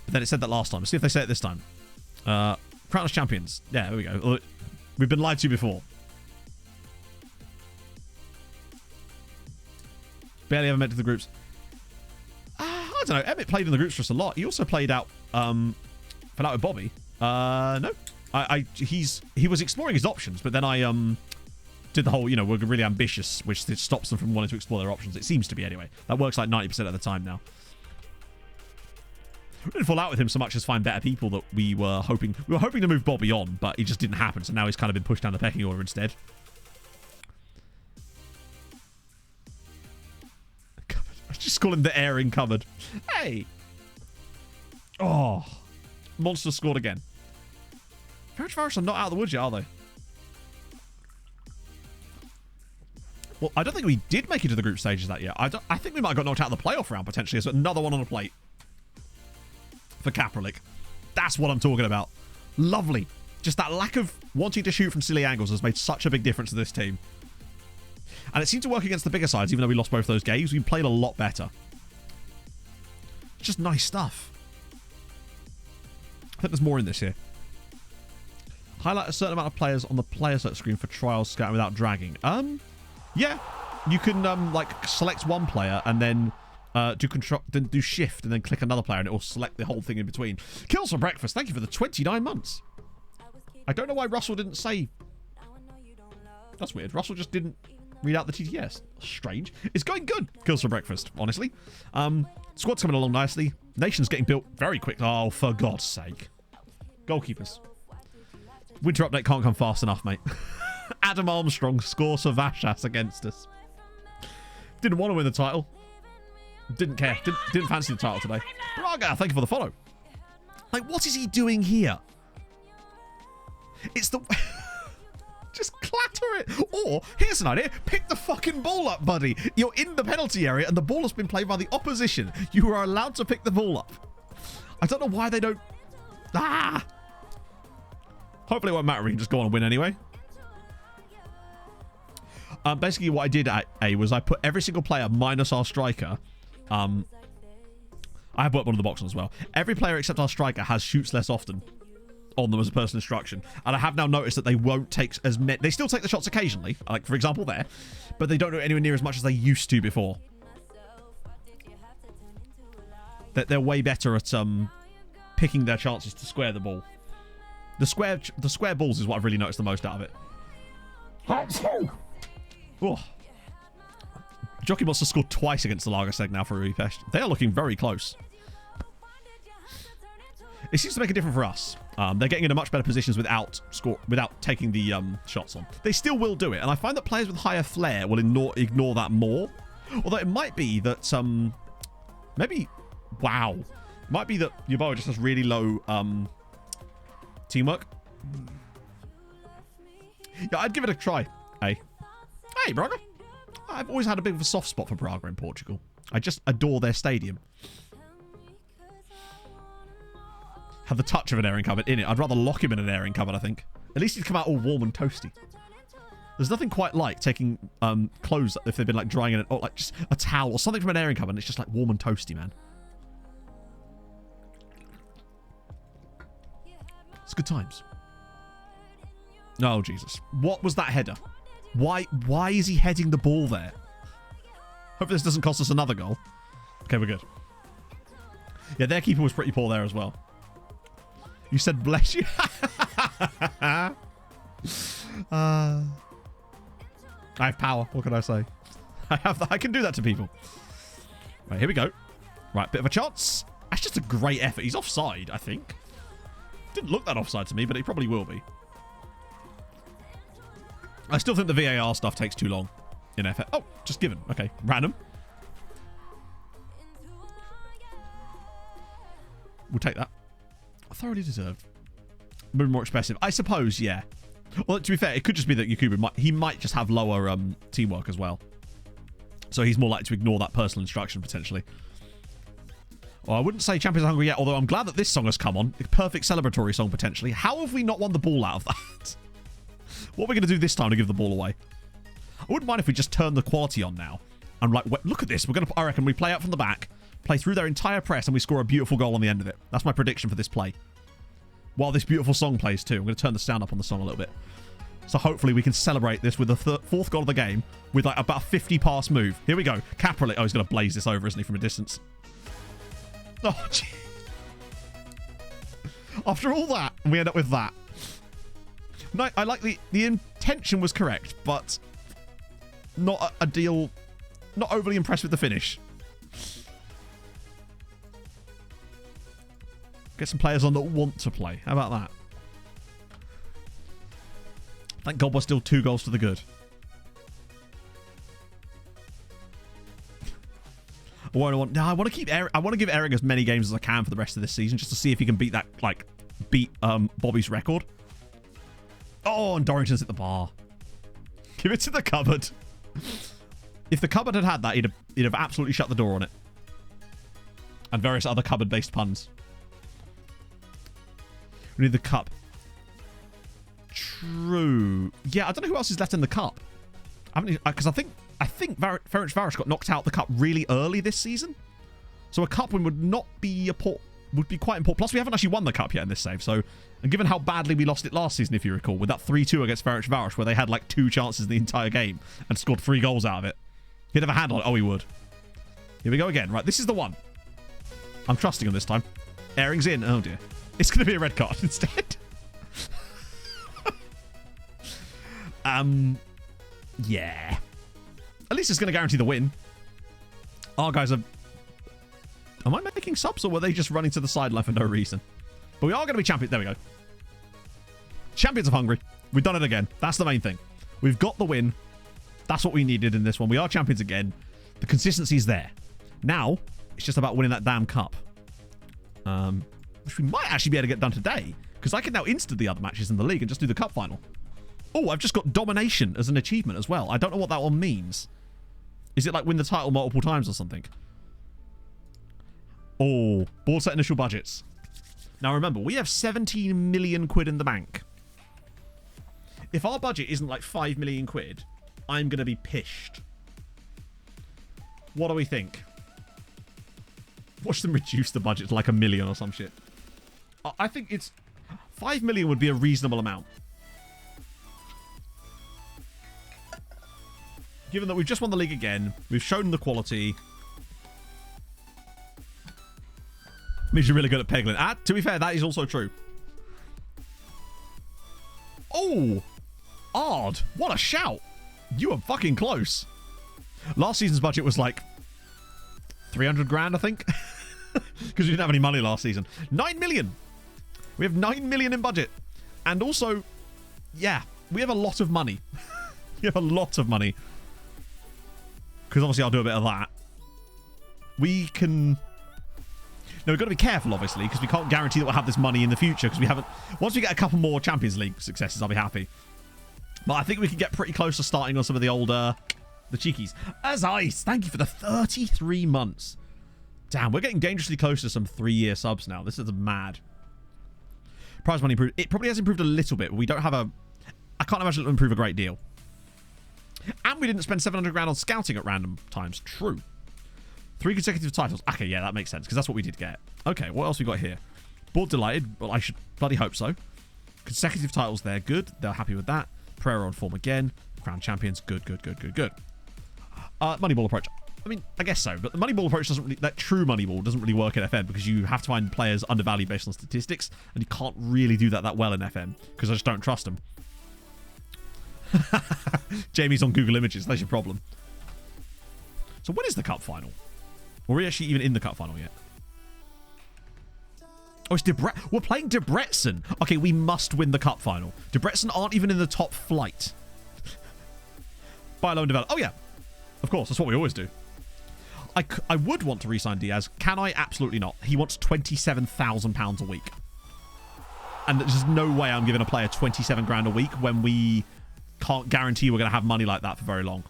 Speaker 3: But then it said that last time. Let's see if they say it this time. Crown us champions. Yeah, there we go. We've been lied to before. Barely ever met to the groups. I don't know. Emmett played in the groups for us a lot. He also played out fell out with Bobby. No. He was exploring his options, but then I did the whole, we're really ambitious, which stops them from wanting to explore their options. It seems to be anyway. That works like 90% of the time now. We didn't fall out with him so much as find better people that we were hoping to move Bobby on, but it just didn't happen. So now he's kind of been pushed down the pecking order instead. Cupboard. I just call him the airing cupboard. Hey. Oh. Monster scored again. Ferencváros are not out of the woods yet, are they? Well, I don't think we did make it to the group stages that year. I think we might have got knocked out of the playoff round potentially. So another one on a plate for Kapralik. That's what I'm talking about. Lovely. Just that lack of wanting to shoot from silly angles has made such a big difference to this team. And it seemed to work against the bigger sides, even though we lost both those games. We played a lot better. Just nice stuff. I think there's more in this here. Highlight a certain amount of players on the player search screen for trials scouting without dragging. Yeah. You can like select one player and then do shift and then click another player and it will select the whole thing in between. Kills for breakfast. Thank you for the 29 months. I don't know why Russell didn't say. That's weird. Russell just didn't read out the TTS. Strange. It's going good. Kills for breakfast, honestly. Squad's coming along nicely. Nation's getting built very quick. Oh, for God's sake. Goalkeepers. Winter update can't come fast enough, mate. Adam Armstrong scores for Vashas against us. Didn't want to win the title. Didn't care. Didn't fancy the title today. Braga, thank you for the follow. Like, what is he doing here? It's the... Just clatter it. Or, here's an idea. Pick the fucking ball up, buddy. You're in the penalty area and the ball has been played by the opposition. You are allowed to pick the ball up. I don't know why they don't... Hopefully it won't matter. We can just go on and win anyway. Basically, what I did at A was I put every single player minus our striker. I have put one of the box on as well. Every player except our striker has shoots less often on them as a personal instruction. And I have now noticed that they won't take as many... They still take the shots occasionally, like, for example, there. But they don't do it anywhere near as much as they used to before. They're way better at picking their chances to square the ball. The square balls is what I've really noticed the most out of it. Oh. Jockey wants to score twice against the Lagerseg now for Budapest. They are looking very close. It seems to make a difference for us. They're getting into much better positions without taking the shots on. They still will do it, and I find that players with higher flair will ignore that more. Although it might be that maybe, wow, it might be that Yeboah just has really low teamwork. Yeah, I'd give it a try. Hey, Braga. I've always had a bit of a soft spot for Braga in Portugal. I just adore their stadium. Have the touch of an airing cupboard in it. I'd rather lock him in an airing cupboard, I think. At least he'd come out all warm and toasty. There's nothing quite like taking clothes if they've been like drying in it, or like just a towel or something from an airing cupboard and it's just like warm and toasty, man. It's good times. Oh, Jesus. What was that header? Why is he heading the ball there? Hope this doesn't cost us another goal. Okay, we're good. Yeah, their keeper was pretty poor there as well. You said bless you. I have power. What can I say? I can do that to people. Right, here we go. Right, bit of a chance. That's just a great effort. He's offside, I think. Didn't look that offside to me, but he probably will be. I still think the VAR stuff takes too long in FF. Oh, just given. Okay, random. We'll take that. Thoroughly deserved. A bit more expensive. I suppose, yeah. Well, to be fair, it could just be that Yakubu might just have lower teamwork as well. So he's more likely to ignore that personal instruction, potentially. Well, I wouldn't say Champions of Hungary yet, although I'm glad that this song has come on. A perfect celebratory song, potentially. How have we not won the ball out of that? What are we going to do this time to give the ball away? I wouldn't mind if we just turn the quality on now. I'm like, look at this. We're going to, I reckon we play out from the back, play through their entire press, and we score a beautiful goal on the end of it. That's my prediction for this play. While this beautiful song plays too. I'm going to turn the sound up on the song a little bit. So hopefully we can celebrate this with the fourth goal of the game with like about a 50 pass move. Here we go. Caproli. Oh, he's going to blaze this over, isn't he, from a distance? Oh, gee. After all that, we end up with that. No, I like the intention was correct, but not ideal. Not overly impressed with the finish. Get some players on that want to play. How about that? Thank God we're still 2 goals to the good. I want to keep Eric. I want to give Eric as many games as I can for the rest of this season, just to see if he can beat that, beat Bobby's record. Oh, and Dorrington's at the bar. Give it to the cupboard. If the cupboard had that, he'd have absolutely shut the door on it. And various other cupboard-based puns. We need the cup. True. Yeah, I don't know who else is left in the cup. Because I think Ferencváros got knocked out the cup really early this season. So a cup win would be quite important. Plus, we haven't actually won the cup yet in this save. So, and given how badly we lost it last season, if you recall, with that 3-2 against Ferencváros, where they had like 2 chances in the entire game and scored 3 goals out of it. He'd have a handle. Oh, he would. Here we go again. Right, this is the one. I'm trusting him this time. Airing's in. Oh, dear. It's going to be a red card instead. Yeah. At least it's going to guarantee the win. Our guys are... Am I making subs, or were they just running to the sideline for no reason? But we are going to be champions. There we go. Champions of Hungary. We've done it again. That's the main thing. We've got the win. That's what we needed in this one. We are champions again. The consistency's there. Now, it's just about winning that damn cup. Which we might actually be able to get done today, because I can now insta the other matches in the league and just do the cup final. Oh, I've just got domination as an achievement as well. I don't know what that one means. Is it like win the title multiple times or something? Oh, board set initial budgets. Now remember, we have 17 million quid in the bank. If our budget isn't like 5 million quid, I'm going to be pissed. What do we think? Watch them reduce the budget to like 1 million or some shit. I think it's... 5 million would be a reasonable amount. Given that we've just won the league again, we've shown the quality. Means you're really good at Peglin. To be fair, that is also true. Oh! Ard! What a shout! You were fucking close. Last season's budget was like 300 grand, I think. Because we didn't have any money last season. 9 million! We have 9 million in budget. And also, yeah, we have a lot of money. We have a lot of money. Because obviously I'll do a bit of that. We can... No, we've got to be careful, obviously, because we can't guarantee that we'll have this money in the future, because we haven't... Once we get a couple more Champions League successes, I'll be happy. But I think we can get pretty close to starting on some of the older... The cheekies. As ice, thank you for the 33 months. Damn, we're getting dangerously close to some 3-year subs now. This is mad. Prize money improved. It probably has improved a little bit, but we don't have a... I can't imagine it'll improve a great deal. And we didn't spend 700 grand on scouting at random times. True. 3 consecutive titles. Okay, yeah, that makes sense, because that's what we did get. Okay, what else we got here? Board delighted. Well, I should bloody hope so. Consecutive titles there. Good. They're happy with that. Prayer on form again. Crown champions. Good, good, good, good, good. Moneyball approach. I mean, I guess so, but the Moneyball approach doesn't really... That true Moneyball doesn't really work in FM, because you have to find players undervalued based on statistics, and you can't really do that well in FM, because I just don't trust them. Jamie's on Google Images. That's your problem. So when is the cup final? Or are we actually even in the cup final yet? Oh, it's Debrecen. We're playing Debrecen. Okay, we must win the cup final. Debrecen aren't even in the top flight. Buy low and develop. Oh, yeah. Of course. That's what we always do. I would want to re-sign Diaz. Can I? Absolutely not. He wants £27,000 a week. And there's just no way I'm giving a player 27 grand a week when we can't guarantee we're going to have money like that for very long.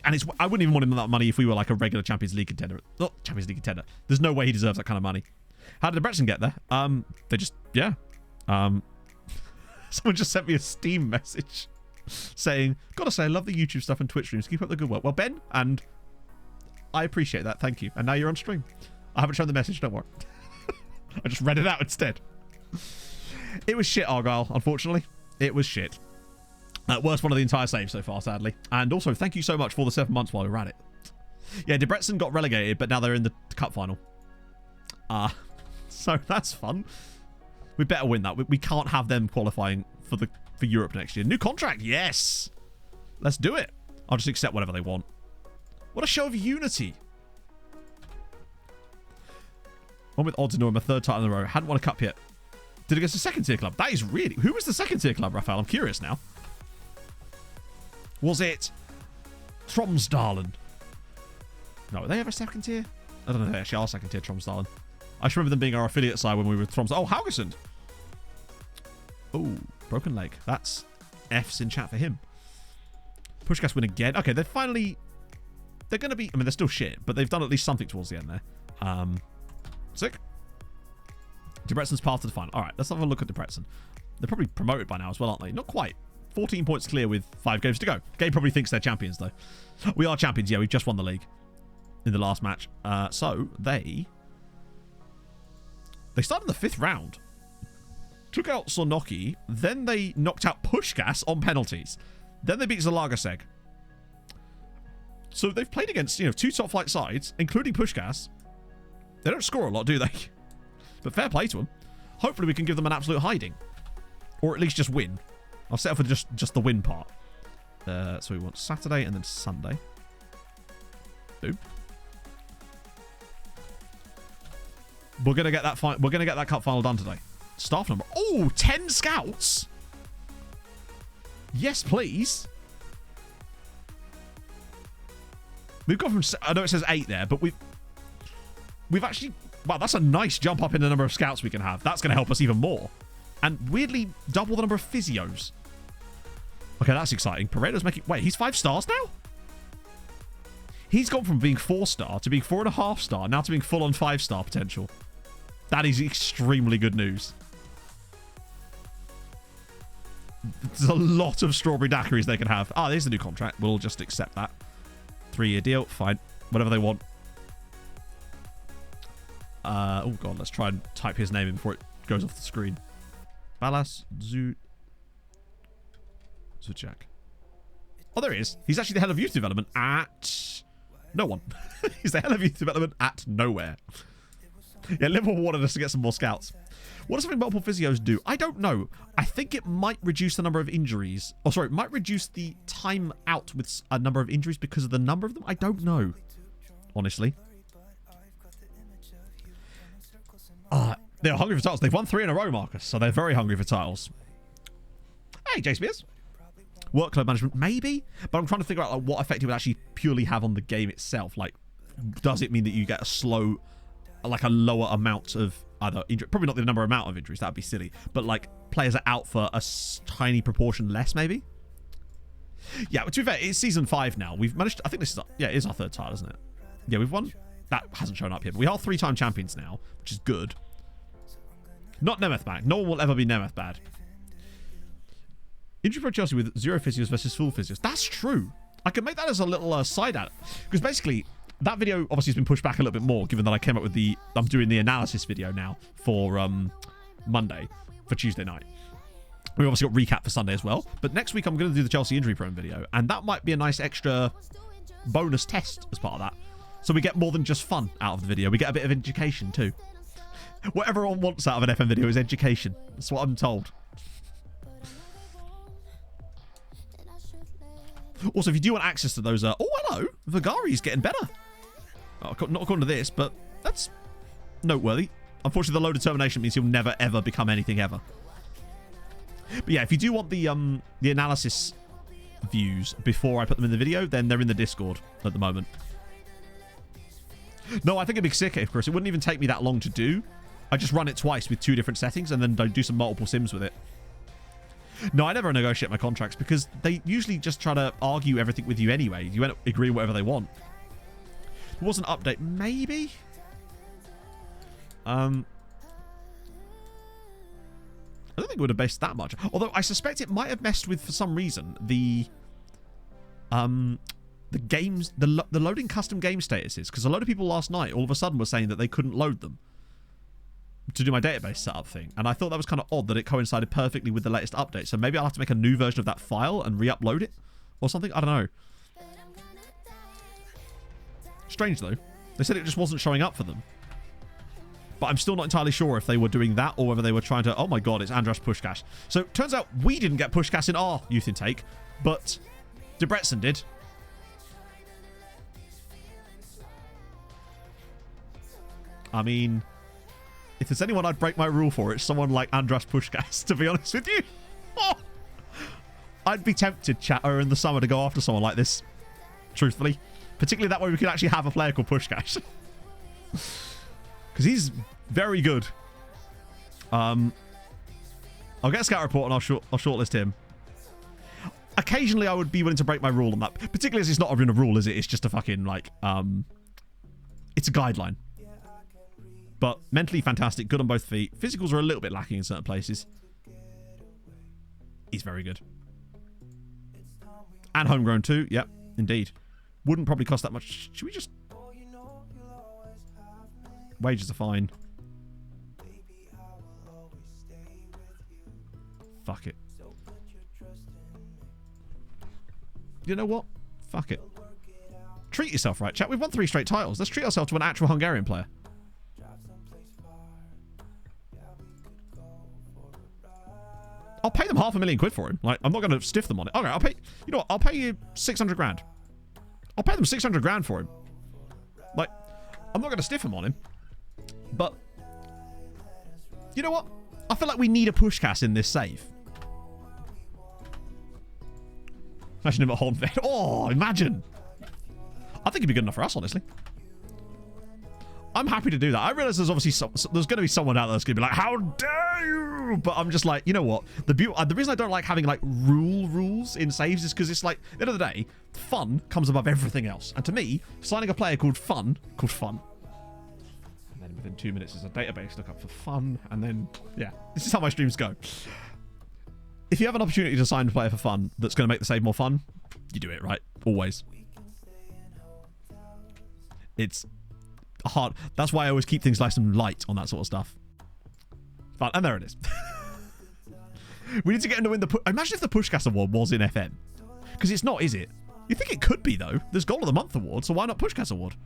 Speaker 3: I wouldn't even want him that money if we were like a regular Champions League contender. Not Champions League contender. There's no way he deserves that kind of money. How did Debrecen get there? They just, yeah. Someone just sent me a Steam message saying, gotta say, I love the YouTube stuff and Twitch streams. Keep up the good work. Well, Ben, and I appreciate that. Thank you. And now you're on stream. I haven't shown the message. Don't worry. I just read it out instead. It was shit, Argyle, unfortunately. It was shit. Worst one of the entire save so far, sadly. And also, thank you so much for the 7 months while we were at it. Yeah, Debrecen got relegated, but now they're in the cup final. So that's fun. We better win that. We can't have them qualifying for Europe next year. New contract, yes. Let's do it. I'll just accept whatever they want. What a show of unity. One with odds in my third title in a row. Hadn't won a cup yet. Did it against a second tier club? That is really... Who was the second tier club, Raphael? I'm curious now. Was it Tromsdalen? No, were they ever second tier? I don't know if they actually are second tier, Tromsdalen. I just remember them being our affiliate side when we were with Tromsdalen. Oh, Haugesund. Oh, broken leg. That's F's in chat for him. Pushgas win again. Okay, they're finally... They're going to be... I mean, they're still shit, but they've done at least something towards the end there. Sick. Debrecen's path to the final. All right, let's have a look at Debrecen. They're probably promoted by now as well, aren't they? Not quite. 14 points clear with 5 games to go. Gabe probably thinks they're champions, though. We are champions. Yeah, we've just won the league in the last match. So they started in the 5th round. Took out Sonoki. Then they knocked out Pushgas on penalties. Then they beat Zalagaseg. So they've played against, 2 top flight sides, including Pushgas. They don't score a lot, do they? But fair play to them. Hopefully we can give them an absolute hiding. Or at least just win. I'll settle for just the win part. So we want Saturday and then Sunday. Boom. We're gonna get that we're gonna get that cup final done today. Staff number. Oh, 10 scouts. Yes, please. We've gone from... I know it says 8 there, but we've actually... Wow, that's a nice jump up in the number of scouts we can have. That's going to help us even more. And weirdly, double the number of physios. Okay, that's exciting. Paredo's making... Wait, he's 5 stars now? He's gone from being 4-star to being 4.5-star, now to being full-on 5-star potential. That is extremely good news. There's a lot of strawberry daiquiris they can have. Ah, there's the new contract. We'll just accept that. 3-year deal. Fine. Whatever they want. Oh, God. Let's try and type his name in before it goes off the screen. Balas Zuchak. Oh, there he is. He's actually the head of youth development at... No one. He's the head of youth development at nowhere. Yeah, Liverpool wanted us to get some more scouts. What does something multiple physios do? I don't know. I think it might reduce the number of injuries. Oh, sorry. It might reduce the time out with a number of injuries because of the number of them. I don't know. Honestly. They're hungry for titles. They've won 3 in a row, Marcus. So they're very hungry for titles. Hey, Jay Spears. Workload management, maybe? But I'm trying to figure out like, what effect it would actually purely have on the game itself. Like, does it mean that you get a lower amount of either injury? Probably not the amount of injuries. That'd be silly. But, like, players are out for a tiny proportion less, maybe? Yeah, but to be fair, it's season 5 now. We've managed to, I think this is... Yeah, it is our 3rd title, isn't it? Yeah, we've won... That hasn't shown up yet. But we are 3-time champions now, which is good. Not Nemeth bad. No one will ever be Nemeth bad. Injury Pro Chelsea with 0 physios versus full physios. That's true. I can make that as a little side ad. Because basically, that video obviously has been pushed back a little bit more, given that I came up with I'm doing the analysis video now for Monday, for Tuesday night. We obviously got recap for Sunday as well. But next week, I'm going to do the Chelsea injury prone video. And that might be a nice extra bonus test as part of that. So we get more than just fun out of the video. We get a bit of education too. What everyone wants out of an FM video is education. That's what I'm told. Also, if you do want access to those... oh, hello. Vagari's getting better. Oh, not according to this, but that's noteworthy. Unfortunately, the low determination means he'll never, ever become anything ever. But yeah, if you do want the analysis views before I put them in the video, then they're in the Discord at the moment. No, I think it'd be sick, of course. It wouldn't even take me that long to do. I just run it twice with 2 different settings and then do some multiple sims with it. No, I never negotiate my contracts because they usually just try to argue everything with you anyway. You end up agreeing whatever they want. There was an update, maybe? I don't think it would have messed that much. Although I suspect it might have messed with, for some reason, the games, the loading custom game statuses. Because a load of people last night all of a sudden were saying that they couldn't load them to do my database setup thing. And I thought that was kind of odd that it coincided perfectly with the latest update. So maybe I'll have to make a new version of that file and re-upload it or something. I don't know. Strange though. They said it just wasn't showing up for them. But I'm still not entirely sure if they were doing that or whether they were trying to... Oh my god, it's Andras Pushkash. So, turns out we didn't get Pushkash in our youth intake, but Debrecen did. I mean, if there's anyone I'd break my rule for, it's someone like Andras Pushkash, to be honest with you. Oh, I'd be tempted, chatter, in the summer to go after someone like this, truthfully. Particularly that way we could actually have a player called Pushkash. Because he's very good. I'll get a scout report and I'll shortlist him. Occasionally I would be willing to break my rule on that. Particularly as it's not even a rule, is it? It's just a fucking, like, it's a guideline. But mentally fantastic, good on both feet. Physicals are a little bit lacking in certain places. He's very good. And homegrown too. Yep, indeed. Wouldn't probably cost that much. Should we just... Wages are fine. Fuck it. You know what? Fuck it. Treat yourself, right, chat? We've won 3 straight titles. Let's treat ourselves to an actual Hungarian player. I'll pay them £500,000 for him. Like, I'm not going to stiff them on it. Okay, I'll pay... You know what? I'll pay you 600 grand. I'll pay them 600 grand for him. Like, I'm not going to stiff him on him. But, you know what? I feel like we need a Pushkash in this save. Imagine him at home. Oh, imagine. I think he'd be good enough for us, honestly. I'm happy to do that. I realize there's obviously there's going to be someone out there that's going to be like, how dare you? But I'm just like, you know what? The reason I don't like having like rules in saves is because it's like, at the end of the day, fun comes above everything else. And to me, signing a player called Fun, and then within 2 minutes there's a database lookup for fun, and then, yeah, this is how my streams go. If you have an opportunity to sign a player for fun that's going to make the save more fun, you do it, right? Always. It's hard. That's why I always keep things nice and light on that sort of stuff. Fun. And there it is. We need to get him to win the... Imagine if the Pushkash award was in FM. Because it's not, is it? You think it could be, though. There's Goal of the Month award, so why not Pushkash award?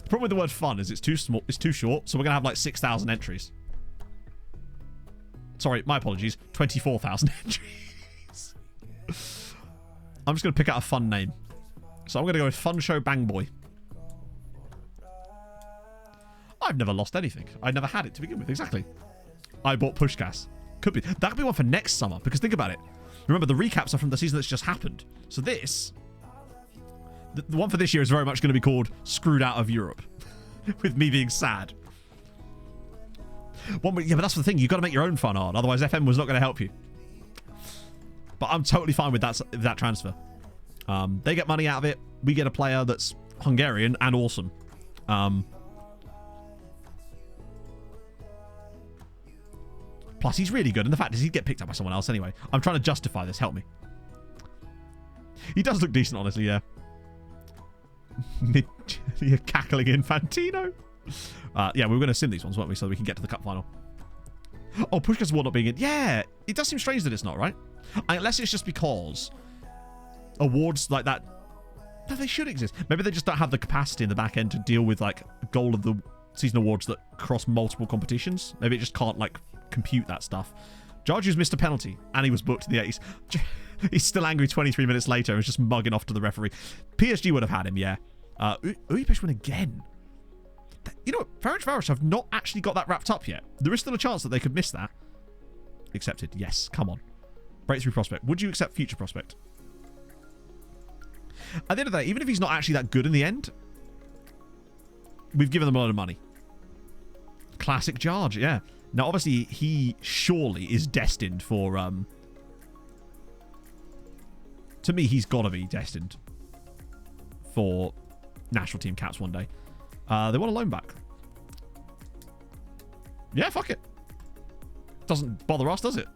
Speaker 3: The problem with the word fun is it's too small. It's too short, so we're going to have like 6,000 entries. Sorry, my apologies. 24,000 entries. I'm just going to pick out a fun name. So I'm going to go with Fun Show Bang Boy. I've never lost anything. I never had it to begin with. Exactly. I bought Pushkash. Could be. That could be one for next summer, because think about it. Remember, the recaps are from the season that's just happened. So this... The one for this year is very much going to be called Screwed Out of Europe. With me being sad. Yeah, but that's the thing. You've got to make your own fun art. Otherwise, FM was not going to help you. But I'm totally fine with that transfer. They get money out of it. We get a player that's Hungarian and awesome. Plus, he's really good. And the fact is he'd get picked up by someone else anyway. I'm trying to justify this. Help me. He does look decent, honestly, yeah. You're cackling Infantino. Yeah, we were going to sim these ones, weren't we? So we can get to the cup final. Oh, Pushka's award not being in. Yeah, it does seem strange that it's not, right? Unless it's just because awards like that, no, they should exist. Maybe they just don't have the capacity in the back end to deal with like goal of the season awards that cross multiple competitions. Maybe it just can't like compute that stuff. Georgiou's missed a penalty and he was booked in the 80s. He's still angry 23 minutes later and was just mugging off to the referee. PSG would have had him, yeah. Budapest win again. You know what? Ferencváros have not actually got that wrapped up yet. There is still a chance that they could miss that. Accepted. Yes. Come on. Breakthrough prospect. Would you accept future prospect? At the end of the day, even if he's not actually that good in the end, we've given them a lot of money. Classic Jarge, yeah. Now, obviously, he surely is destined for... to me, he's got to be destined for national team caps one day. They want a loan back. Yeah, fuck it. Doesn't bother us, does it?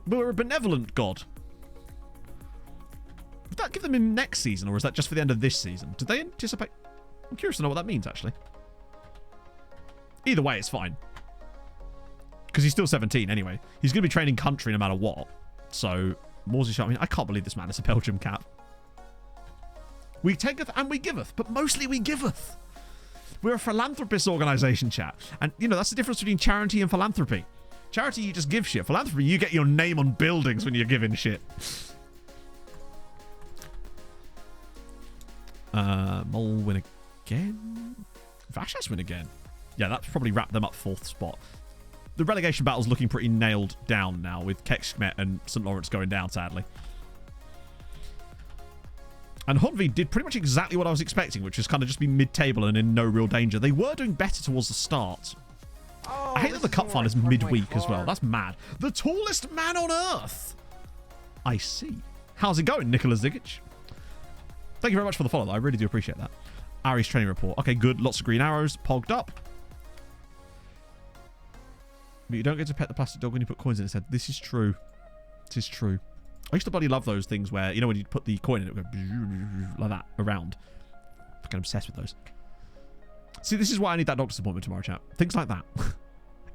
Speaker 3: We're a benevolent god. Would that give them in next season, or is that just for the end of this season? Did they anticipate? I'm curious to know what that means, actually. Either way, it's fine. Because he's still 17 anyway. He's going to be training country no matter what. So, Morsey shot. I mean, I can't believe this man is a Belgium cap. We taketh and we giveth, but mostly we giveth. We're a philanthropist organisation, chat. And, you know, that's the difference between charity and philanthropy. Charity, you just give shit. Philanthropy, you get your name on buildings when you're giving shit. Mole win again? Vashas win again. Yeah, that's probably wrapped them up 4th spot. The relegation battle's looking pretty nailed down now, with Kekschmet and St. Lawrence going down, sadly. And Honvi did pretty much exactly what I was expecting, which is kind of just be mid-table and in no real danger. They were doing better towards the start. I hate that the cup final is midweek as well. That's mad. The tallest man on earth. I see. How's it going, Nikola Zigic? Thank you very much for the follow, though. I really do appreciate that. Ari's training report. Okay, good. Lots of green arrows. Pogged up. But you don't get to pet the plastic dog when you put coins in its head. This is true. This is true. I used to bloody love those things where, you know, when you put the coin in, it would go like that around. I'm fucking obsessed with those. See, this is why I need that doctor's appointment tomorrow, chat. Things like that.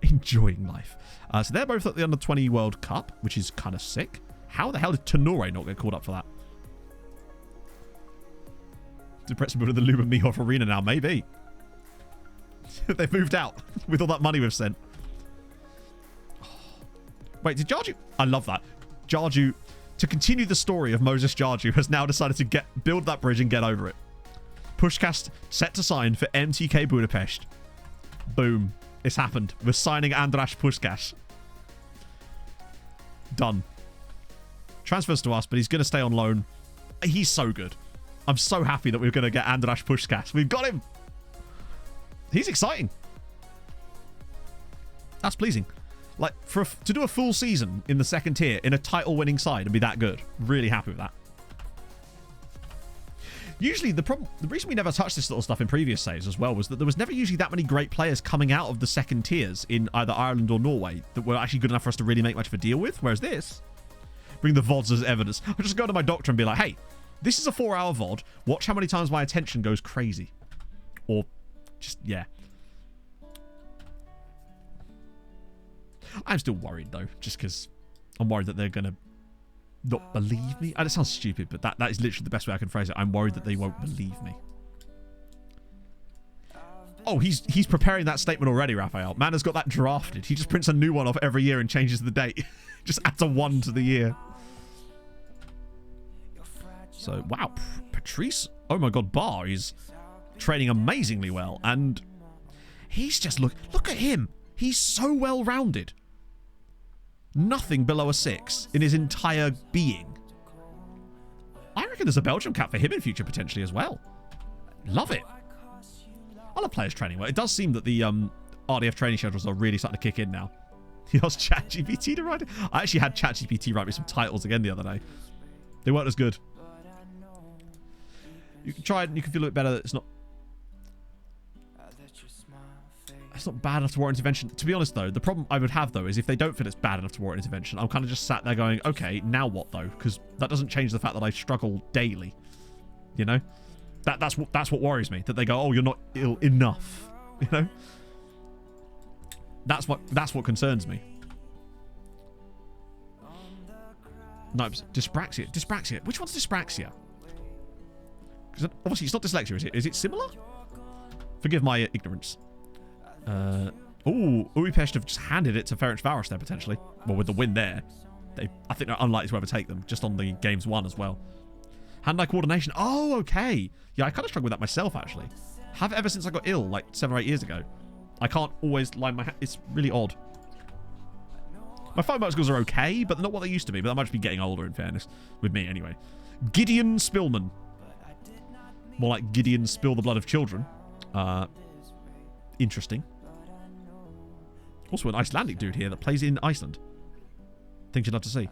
Speaker 3: Enjoying life. So they're both at the Under-20 World Cup, which is kind of sick. How the hell did Tenore not get called up for that? Did Pretzel build the Luba Mihov Arena now? Maybe. They've moved out with all that money we've sent. Wait, did Jarju... I love that. Jarju, to continue the story of Moses Jarju, has now decided to build that bridge and get over it. Pushcast set to sign for MTK Budapest. Boom. It's happened. We're signing Andras Puskás. Done. Transfers to us, but he's going to stay on loan. He's so good. I'm so happy that we're going to get Andras Puskás. We've got him. He's exciting. That's pleasing. Like, to do a full season in the second tier in a title-winning side and be that good. Really happy with that. Usually, the reason we never touched this little stuff in previous saves as well was that there was never usually that many great players coming out of the second tiers in either Ireland or Norway that were actually good enough for us to really make much of a deal with. Whereas this, bring the VODs as evidence. I'll just go to my doctor and be like, hey, this is a 4-hour VOD. Watch how many times my attention goes crazy. Or just, yeah. I'm still worried, though, just because I'm worried that they're going to not believe me. And it sounds stupid, but that is literally the best way I can phrase it. I'm worried that they won't believe me. Oh, he's preparing that statement already, Raphael. Man has got that drafted. He just prints a new one off every year and changes the date. Just adds a 1 to the year. So, wow. Patrice, oh my god, Barr is training amazingly well. And he's just, look at him. He's so well-rounded. Nothing below a 6 in his entire being. I reckon there's a Belgium cap for him in future potentially as well. Love it. I love players training well. It does seem that the RDF training schedules are really starting to kick in now. He asked ChatGPT to write it. I actually had ChatGPT write me some titles again the other day. They weren't as good. You can try it and you can feel a bit better that it's not bad enough to warrant intervention. To be honest, though, the problem I would have, though, is if they don't feel it's bad enough to warrant intervention, I'm kind of just sat there going, okay, now what, though? Because that doesn't change the fact that I struggle daily. You know? That's what worries me. That they go, oh, you're not ill enough. You know? That's what concerns me. No, dyspraxia. Dyspraxia. Which one's dyspraxia? Because obviously it's not dyslexia, is it? Is it similar? Forgive my ignorance. Uipest have just handed it to Ferencváros there, potentially. Well, with the win there. I think they're unlikely to ever take them, just on the games won as well. Hand-eye coordination. Oh, okay. Yeah, I kind of struggled with that myself, actually. Have ever since I got ill, like 7 or 8 years ago. I can't always line my hand. It's really odd. My phone motor skills are okay, but not what they used to be. But that might just be getting older, in fairness. With me, anyway. Gideon Spillman. More like Gideon Spill the Blood of Children. Interesting. Also an Icelandic dude here that plays in Iceland. Things you'd love to see.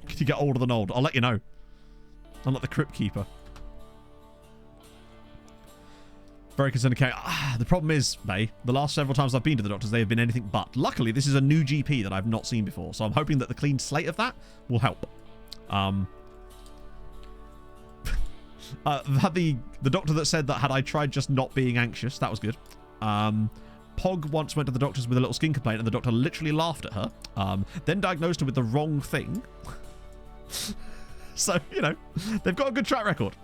Speaker 3: Can you get older than old? I'll let you know. I'm like the Crypt Keeper. Very concerned. Okay. The problem is, May, the last several times I've been to the doctors, they have been anything but. Luckily, this is a new GP that I've not seen before, so I'm hoping that the clean slate of that will help. I've had the doctor that said that had I tried just not being anxious, that was good. Pog once went to the doctors with a little skin complaint, and the doctor literally laughed at her. Then diagnosed her with the wrong thing. So, you know, they've got a good track record.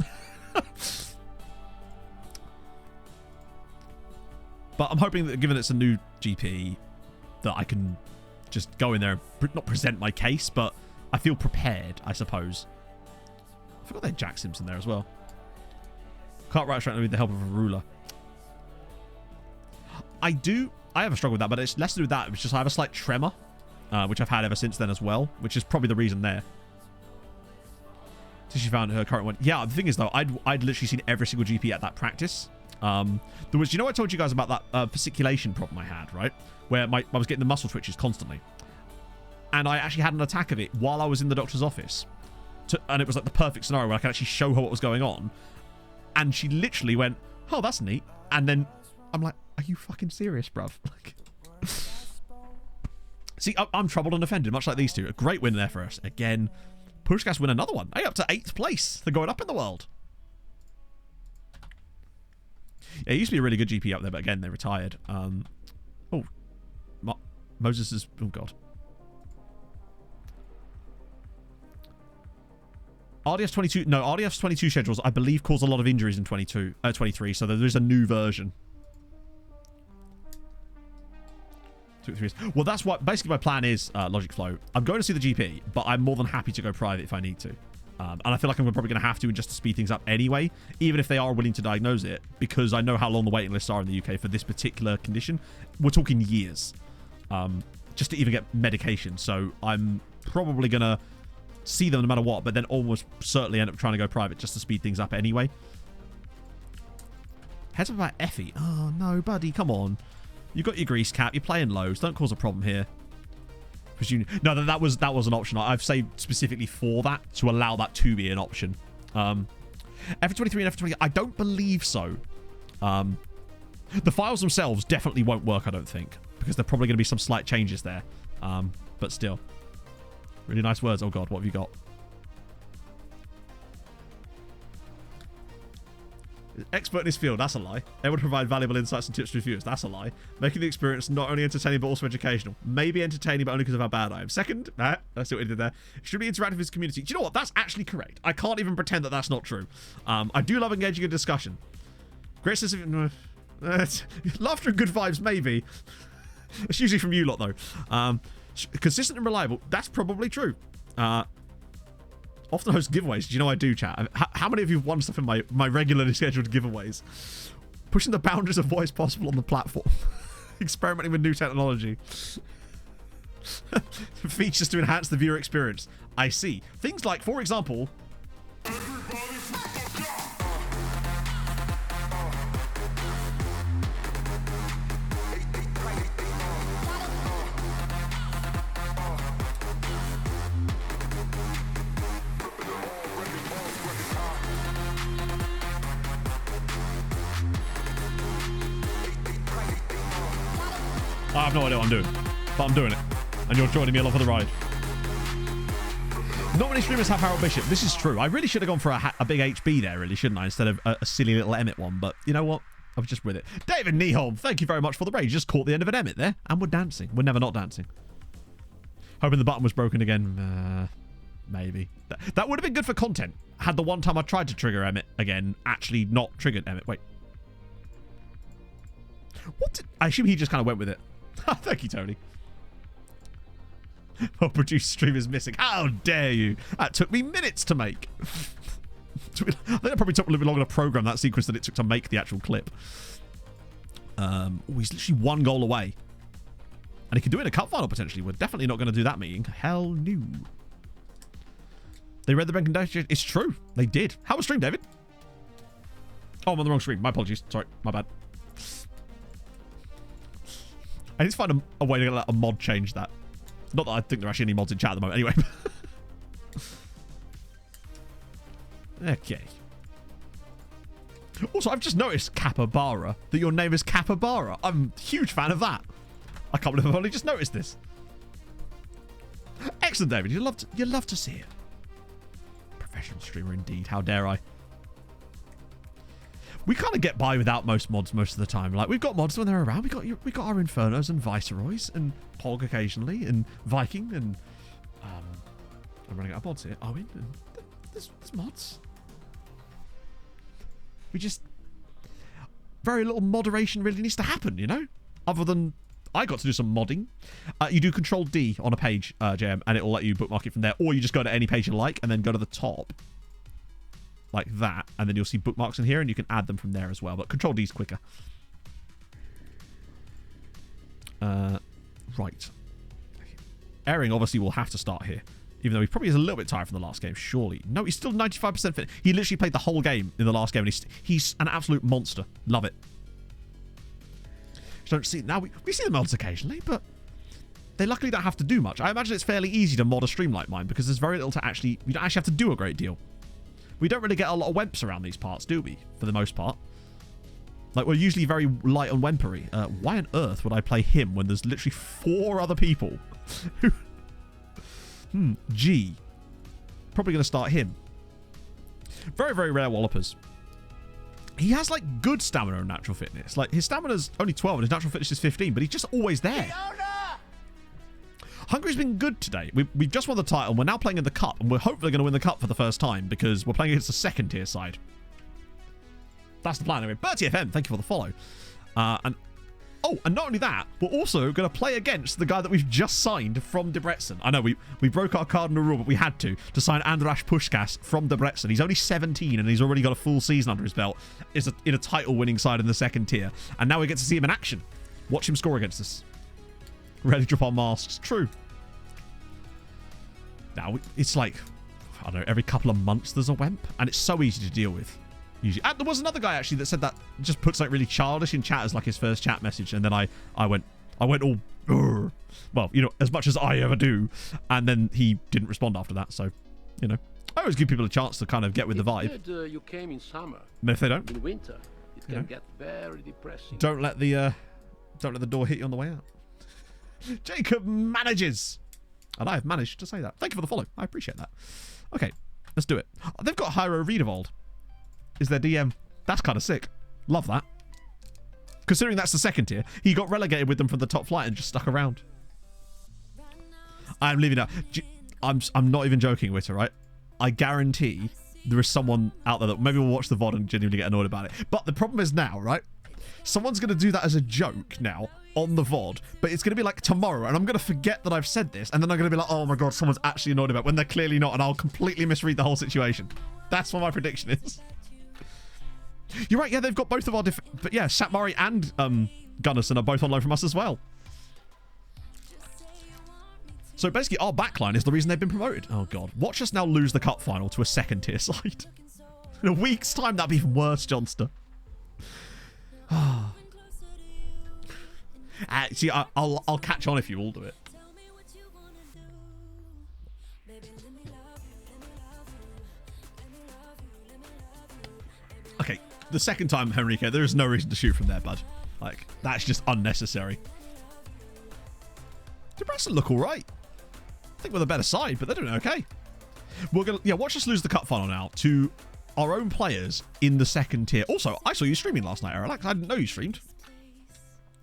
Speaker 3: But I'm hoping that given it's a new GP, that I can just go in there and not present my case, but I feel prepared, I suppose. I forgot they had Jack Simpson there as well. Can't write straight with the help of a ruler. I have a struggle with that, but it's less to do with that. It's just I have a slight tremor, which I've had ever since then as well, which is probably the reason there. So she found her current one. Yeah, the thing is, though, I'd literally seen every single GP at that practice. There was, you know, I told you guys about that fasciculation problem I had, right? Where I was getting the muscle twitches constantly. And I actually had an attack of it while I was in the doctor's office. And it was like the perfect scenario where I could actually show her what was going on. And she literally went, oh, that's neat. And then I'm like, are you fucking serious, bruv? Like, see, I'm troubled and offended, much like these two. A great win there for us. Again, Pushkas win another one. Hey, up to 8th place. They're going up in the world. Yeah, it used to be a really good GP up there, but again, they retired. Moses is... Oh, God. RDF's 22... No, RDF's 22 schedules, I believe, caused a lot of injuries in 23, so there is a new version. 2 3. Well, that's what... Basically, my plan is, Logic Flow. I'm going to see the GP, but I'm more than happy to go private if I need to. And I feel like I'm probably going to have to just to speed things up anyway, even if they are willing to diagnose it, because I know how long the waiting lists are in the UK for this particular condition. We're talking years, just to even get medication. So I'm probably going to see them no matter what, but then almost certainly end up trying to go private just to speed things up anyway. Heads up about Effie. Oh, no, buddy, come on. You got your grease cap. You're playing lows. Don't cause a problem here. No, that was an option. I've saved specifically for that to allow that to be an option. F23 and F20, I don't believe so. The files themselves definitely won't work, I don't think, because there are probably going to be some slight changes there. But still, really nice words. Oh God, what have you got? Expert in his field, that's a lie. They would provide valuable insights and tips to reviewers, that's a lie. Making the experience not only entertaining but also educational. Maybe entertaining but only because of how bad I am. Second, I see what he did there. Should be interactive with his community. Do you know what? That's actually correct. I can't even pretend that that's not true. I do love engaging in discussion. Great sense of... laughter and good vibes, maybe. It's usually from you lot, though. Consistent and reliable, that's probably true. Often host giveaways. Do you know I do, chat? How many of you have won stuff in my regularly scheduled giveaways? Pushing the boundaries of what is possible on the platform. Experimenting with new technology. Features to enhance the viewer experience. I see. Things like, for example... I have no idea what I'm doing, but I'm doing it. And you're joining me along for the ride. Not many streamers have Harold Bishop. This is true. I really should have gone for a big HB there, really, shouldn't I? Instead of a silly little Emmett one. But you know what? I was just with it. David Nieholm, thank you very much for the raid. You just caught the end of an Emmett there. And we're dancing. We're never not dancing. Hoping the button was broken again. Maybe. That would have been good for content. Had the one time I tried to trigger Emmett again actually not triggered Emmett. Wait. What? I assume he just kind of went with it. Thank you, Tony. Well, produced stream is missing. How dare you? That took me minutes to make. I think it probably took a little bit longer to program that sequence than it took to make the actual clip. He's literally one goal away. And he could do it in a cup final, potentially. We're definitely not going to do that meeting. Hell no. They read the recommendation. It's true. They did. How was stream, David? Oh, I'm on the wrong screen. My apologies. Sorry. My bad. I need to find a way to let a mod change that. Not that I think there are actually any mods in chat at the moment. Anyway. Okay. Also, I've just noticed, Capybara, that your name is Capybara. I'm a huge fan of that. I can't believe I've only just noticed this. Excellent, David. You love to see it. Professional streamer indeed. How dare I? We kind of get by without most mods most of the time. Like, we've got mods when they're around. We got our Infernos and Viceroys and Pog occasionally and Viking and I'm running out of mods here. Are we? There's mods. We just... Very little moderation really needs to happen, you know? Other than... I got to do some modding. You do Control D on a page, JM, and it will let you bookmark it from there. Or you just go to any page you like and then go to the top. Like that. And then you'll see bookmarks in here and you can add them from there as well. But Control D is quicker. Right. Airing obviously will have to start here. Even though he probably is a little bit tired from the last game, surely. No, he's still 95% fit. He literally played the whole game in the last game, and he's an absolute monster. Love it. Don't see now. We see the mods occasionally, but they luckily don't have to do much. I imagine it's fairly easy to mod a stream like mine because there's very little to actually... We don't actually have to do a great deal. We don't really get a lot of wemps around these parts, do we? For the most part. Like, we're usually very light on wempery. Why on earth would I play him when there's literally 4 other people who... G. Probably going to start him. Very, very rare wallopers. He has, like, good stamina and natural fitness. Like, his stamina's only 12 and his natural fitness is 15, but he's just always there. Hungary's been good today. We've just won the title. We're now playing in the cup, and we're hopefully going to win the cup for the first time because we're playing against the second-tier side. That's the plan. Anyway, Bertie FM, thank you for the follow. And not only that, we're also going to play against the guy that we've just signed from Debrecen. I know, we broke our cardinal rule, but we had to sign Andras Puskás from Debrecen. He's only 17, and he's already got a full season under his belt. Is in a title-winning side in the second tier. And now we get to see him in action. Watch him score against us. Ready to drop our masks. True. Now, it's like, I don't know, every couple of months there's a Wemp, and it's so easy to deal with. Usually. There was another guy actually that said that just puts like really childish in chat as like his first chat message, and then I went all well, you know, as much as I ever do, and then he didn't respond after that. So, you know, I always give people a chance to kind of get with the vibe.
Speaker 6: You came in summer.
Speaker 3: And if they don't,
Speaker 6: in winter, it can get very depressing.
Speaker 3: Don't let the door hit you on the way out. Jacob manages, and I have managed to say that. Thank you for the follow. I appreciate that. Okay, let's do it. Oh, they've got Hyro Riedewald. Is their DM. That's kind of sick. Love that. Considering that's the second tier, he got relegated with them from the top flight and just stuck around. I'm leaving now. I'm not even joking, Witter, right? I guarantee there is someone out there that maybe will watch the VOD and genuinely get annoyed about it. But the problem is now, right? Someone's going to do that as a joke now on the VOD, but it's going to be like tomorrow, and I'm going to forget that I've said this, and then I'm going to be like, oh my god, someone's actually annoyed about it, when they're clearly not, and I'll completely misread the whole situation. That's what my prediction is. You're right, yeah, they've got both of our but yeah, Satmari and Gunnarsson are both on loan from us as well. So basically our backline is the reason they've been promoted. Oh god. Watch us now lose the cup final to a second tier side. In a week's time, that'd be even worse, Johnster. See, I'll catch on if you all do it. Okay. The second time, Henrique, there is no reason to shoot from there, bud. Like, that's just unnecessary. Debrecen look alright. I think we're the better side, but they're doing okay. We're gonna, yeah, watch us lose the cup final now to our own players in the second tier. Also, I saw you streaming last night, Eric. I didn't know you streamed.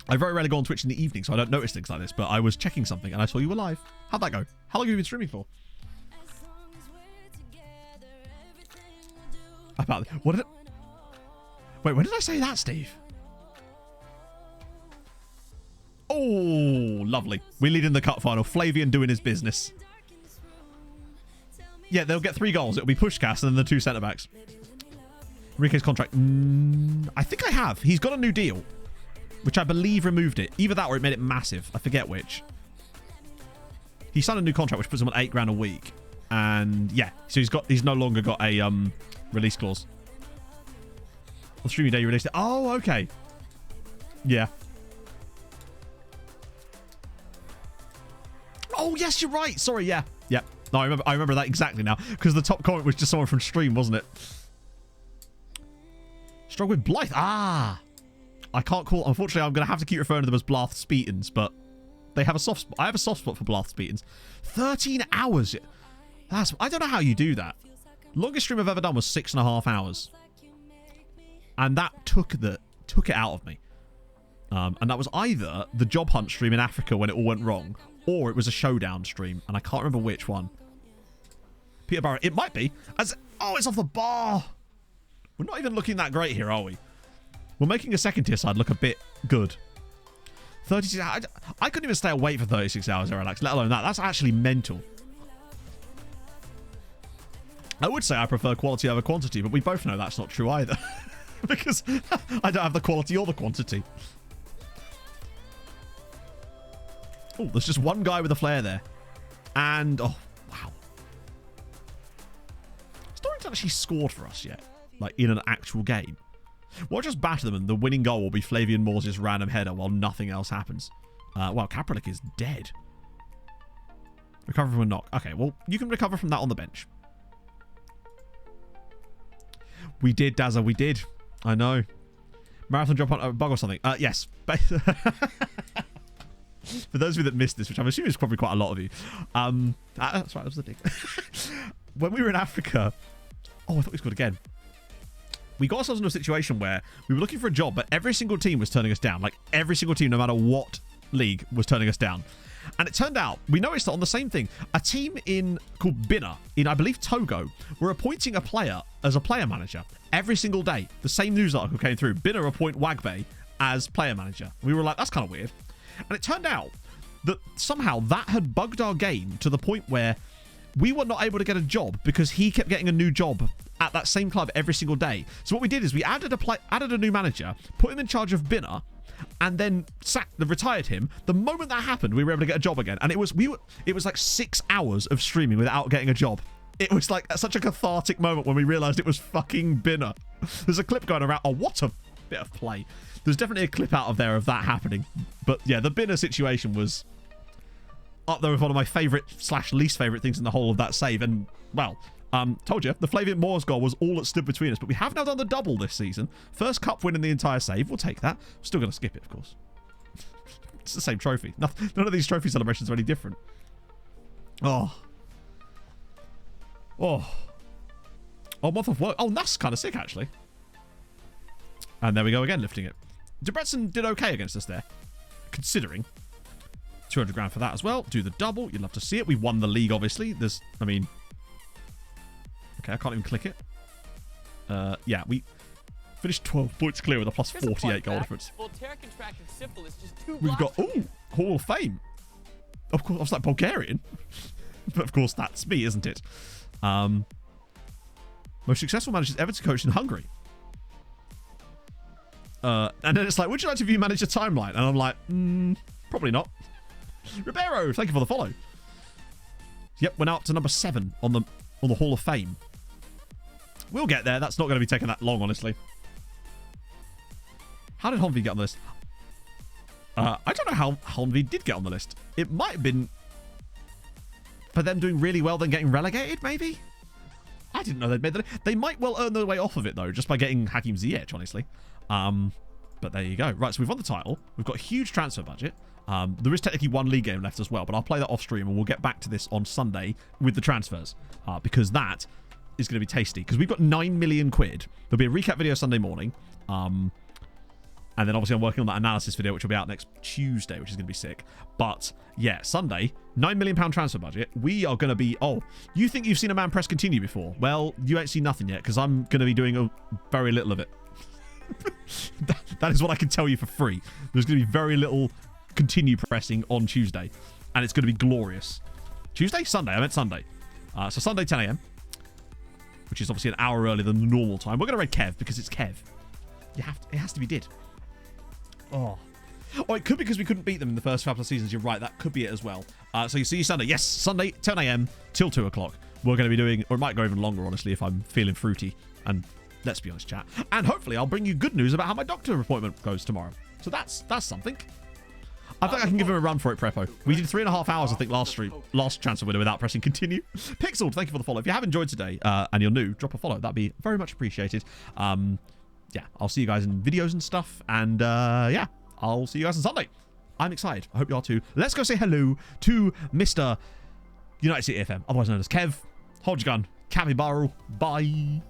Speaker 3: I very rarely go on Twitch in the evening, so I don't notice things like this, but I was checking something and I saw you were live. How'd that go? How long have you been streaming for? About what did it? Wait, when did I say that, Steve? Oh, lovely. We lead in the cup final. Flavian doing his business. Yeah, they'll get 3 goals. It'll be Puskás and then the 2 centre-backs. Enrique's contract. I think I have. He's got a new deal. which I believe removed it. Either that or it made it massive. I forget which. He signed a new contract, which puts him on $8,000 a week. And yeah, so he's no longer got a release clause. On streaming day, you released it. Oh, okay. Yeah. Oh, yes, you're right. Sorry, yeah. Yeah. No, I remember that exactly now. Because the top comment was just someone from stream, wasn't it? Struggle with Blythe. Ah. I can't call... Unfortunately, I'm going to have to keep referring to them as Blythe Speetons, but they have a soft spot. I have a soft spot for Blythe Speetons. 13 hours. I don't know how you do that. Longest stream I've ever done was 6.5 hours. And that took it out of me. And that was either the job hunt stream in Africa when it all went wrong, or it was a showdown stream, and I can't remember which one. Peter Barrett, it might be. It's off the bar. We're not even looking that great here, are we? We're making a second tier side look a bit good. 36 hours. I couldn't even stay awake for 36 hours, Relax, let alone that. That's actually mental. I would say I prefer quality over quantity, but we both know that's not true either. Because I don't have the quality or the quantity. Oh, there's just one guy with a flare there. And, oh, wow. Storrington actually scored for us yet. Like, in an actual game. We'll just batter them, and the winning goal will be Flavian Moore's random header while nothing else happens. Wow, Kapralik is dead. Recover from a knock. Okay, well, you can recover from that on the bench. We did, Dazza, we did. I know. Marathon drop on a bug or something. Yes. For those of you that missed this, which I'm assuming is probably quite a lot of you. That's right, that was the dig. When we were in Africa... Oh, I thought we scored again. We got ourselves into a situation where we were looking for a job, but every single team was turning us down. Like, every single team, no matter what league, was turning us down. And it turned out, we noticed that on the same thing, a team called Binner, in I believe Togo, were appointing a player as a player manager every single day. The same news article came through. Binner appoint Wagbe as player manager. We were like, that's kind of weird. And it turned out that somehow that had bugged our game to the point where we were not able to get a job because he kept getting a new job at that same club every single day. So what we did is we added a new manager, put him in charge of Binner, and then retired him. The moment that happened, we were able to get a job again. And it was like 6 hours of streaming without getting a job. It was like such a cathartic moment when we realized it was fucking Binner. There's a clip going around. Oh, what a bit of play. There's definitely a clip out of there of that happening. But yeah, the Binner situation was up there with one of my favourite / least favourite things in the whole of that save. And, well, told you, the Flavian Moore's goal was all that stood between us. But we have now done the double this season. First cup win in the entire save. We'll take that. Still going to skip it, of course. It's the same trophy. None of these trophy celebrations are any different. Oh, month of work. Oh, that's kind of sick, actually. And there we go again, lifting it. Debrecen did okay against us there, considering. 200 grand for that as well. Do the double. You'd love to see it. We won the league, obviously. Okay, I can't even click it. Yeah, we finished 12 points clear with a plus 48 goal difference. We've got, Hall of Fame. Of course, I was like Bulgarian. But of course, that's me, isn't it? Most successful managers ever to coach in Hungary. And then it's like, would you like to view manager timeline? And I'm like, probably not. Ribeiro, thank you for the follow. Yep, we're now up to number 7 on the Hall of Fame. We'll get there. That's not going to be taking that long, honestly. How did Honvi get on the list? I don't know how Honvi did get on the list. It might have been for them doing really well, then getting relegated, maybe? I didn't know they'd made that. They might well earn their way off of it, though, just by getting Hakim Ziyech, honestly. But there you go. Right, so we've won the title. We've got a huge transfer budget. There is technically one league game left as well, but I'll play that off stream and we'll get back to this on Sunday with the transfers because that is going to be tasty because we've got 9 million quid. There'll be a recap video Sunday morning. And then obviously I'm working on that analysis video, which will be out next Tuesday, which is going to be sick. But yeah, Sunday, £9 million transfer budget. We are going to be, you think you've seen a man press continue before? Well, you ain't seen nothing yet because I'm going to be doing very little of it. That is what I can tell you for free. There's going to be very little continue pressing on Tuesday. And it's going to be glorious. Tuesday? Sunday. I meant Sunday. So Sunday, 10 a.m. Which is obviously an hour earlier than the normal time. We're going to raid Kev because it's Kev. It has to be did. Oh, Oh, it could be because we couldn't beat them in the first couple of seasons. You're right. That could be it as well. So you see you Sunday. Yes, Sunday, 10 a.m. till 2 o'clock. We're going to be doing, or it might go even longer, honestly, if I'm feeling fruity. And let's be honest, chat. And hopefully I'll bring you good news about how my doctor appointment goes tomorrow. So that's something. I think I can give him a run for it, Prepo. We did 3.5 hours, I think, last transfer window without pressing continue. Pixel, thank you for the follow. If you have enjoyed today and you're new, drop a follow. That'd be very much appreciated. Yeah, I'll see you guys in videos and stuff. And yeah, I'll see you guys on Sunday. I'm excited. I hope you are too. Let's go say hello to Mr. United City FM, otherwise known as Kev. Hold your gun. Capybara. Bye.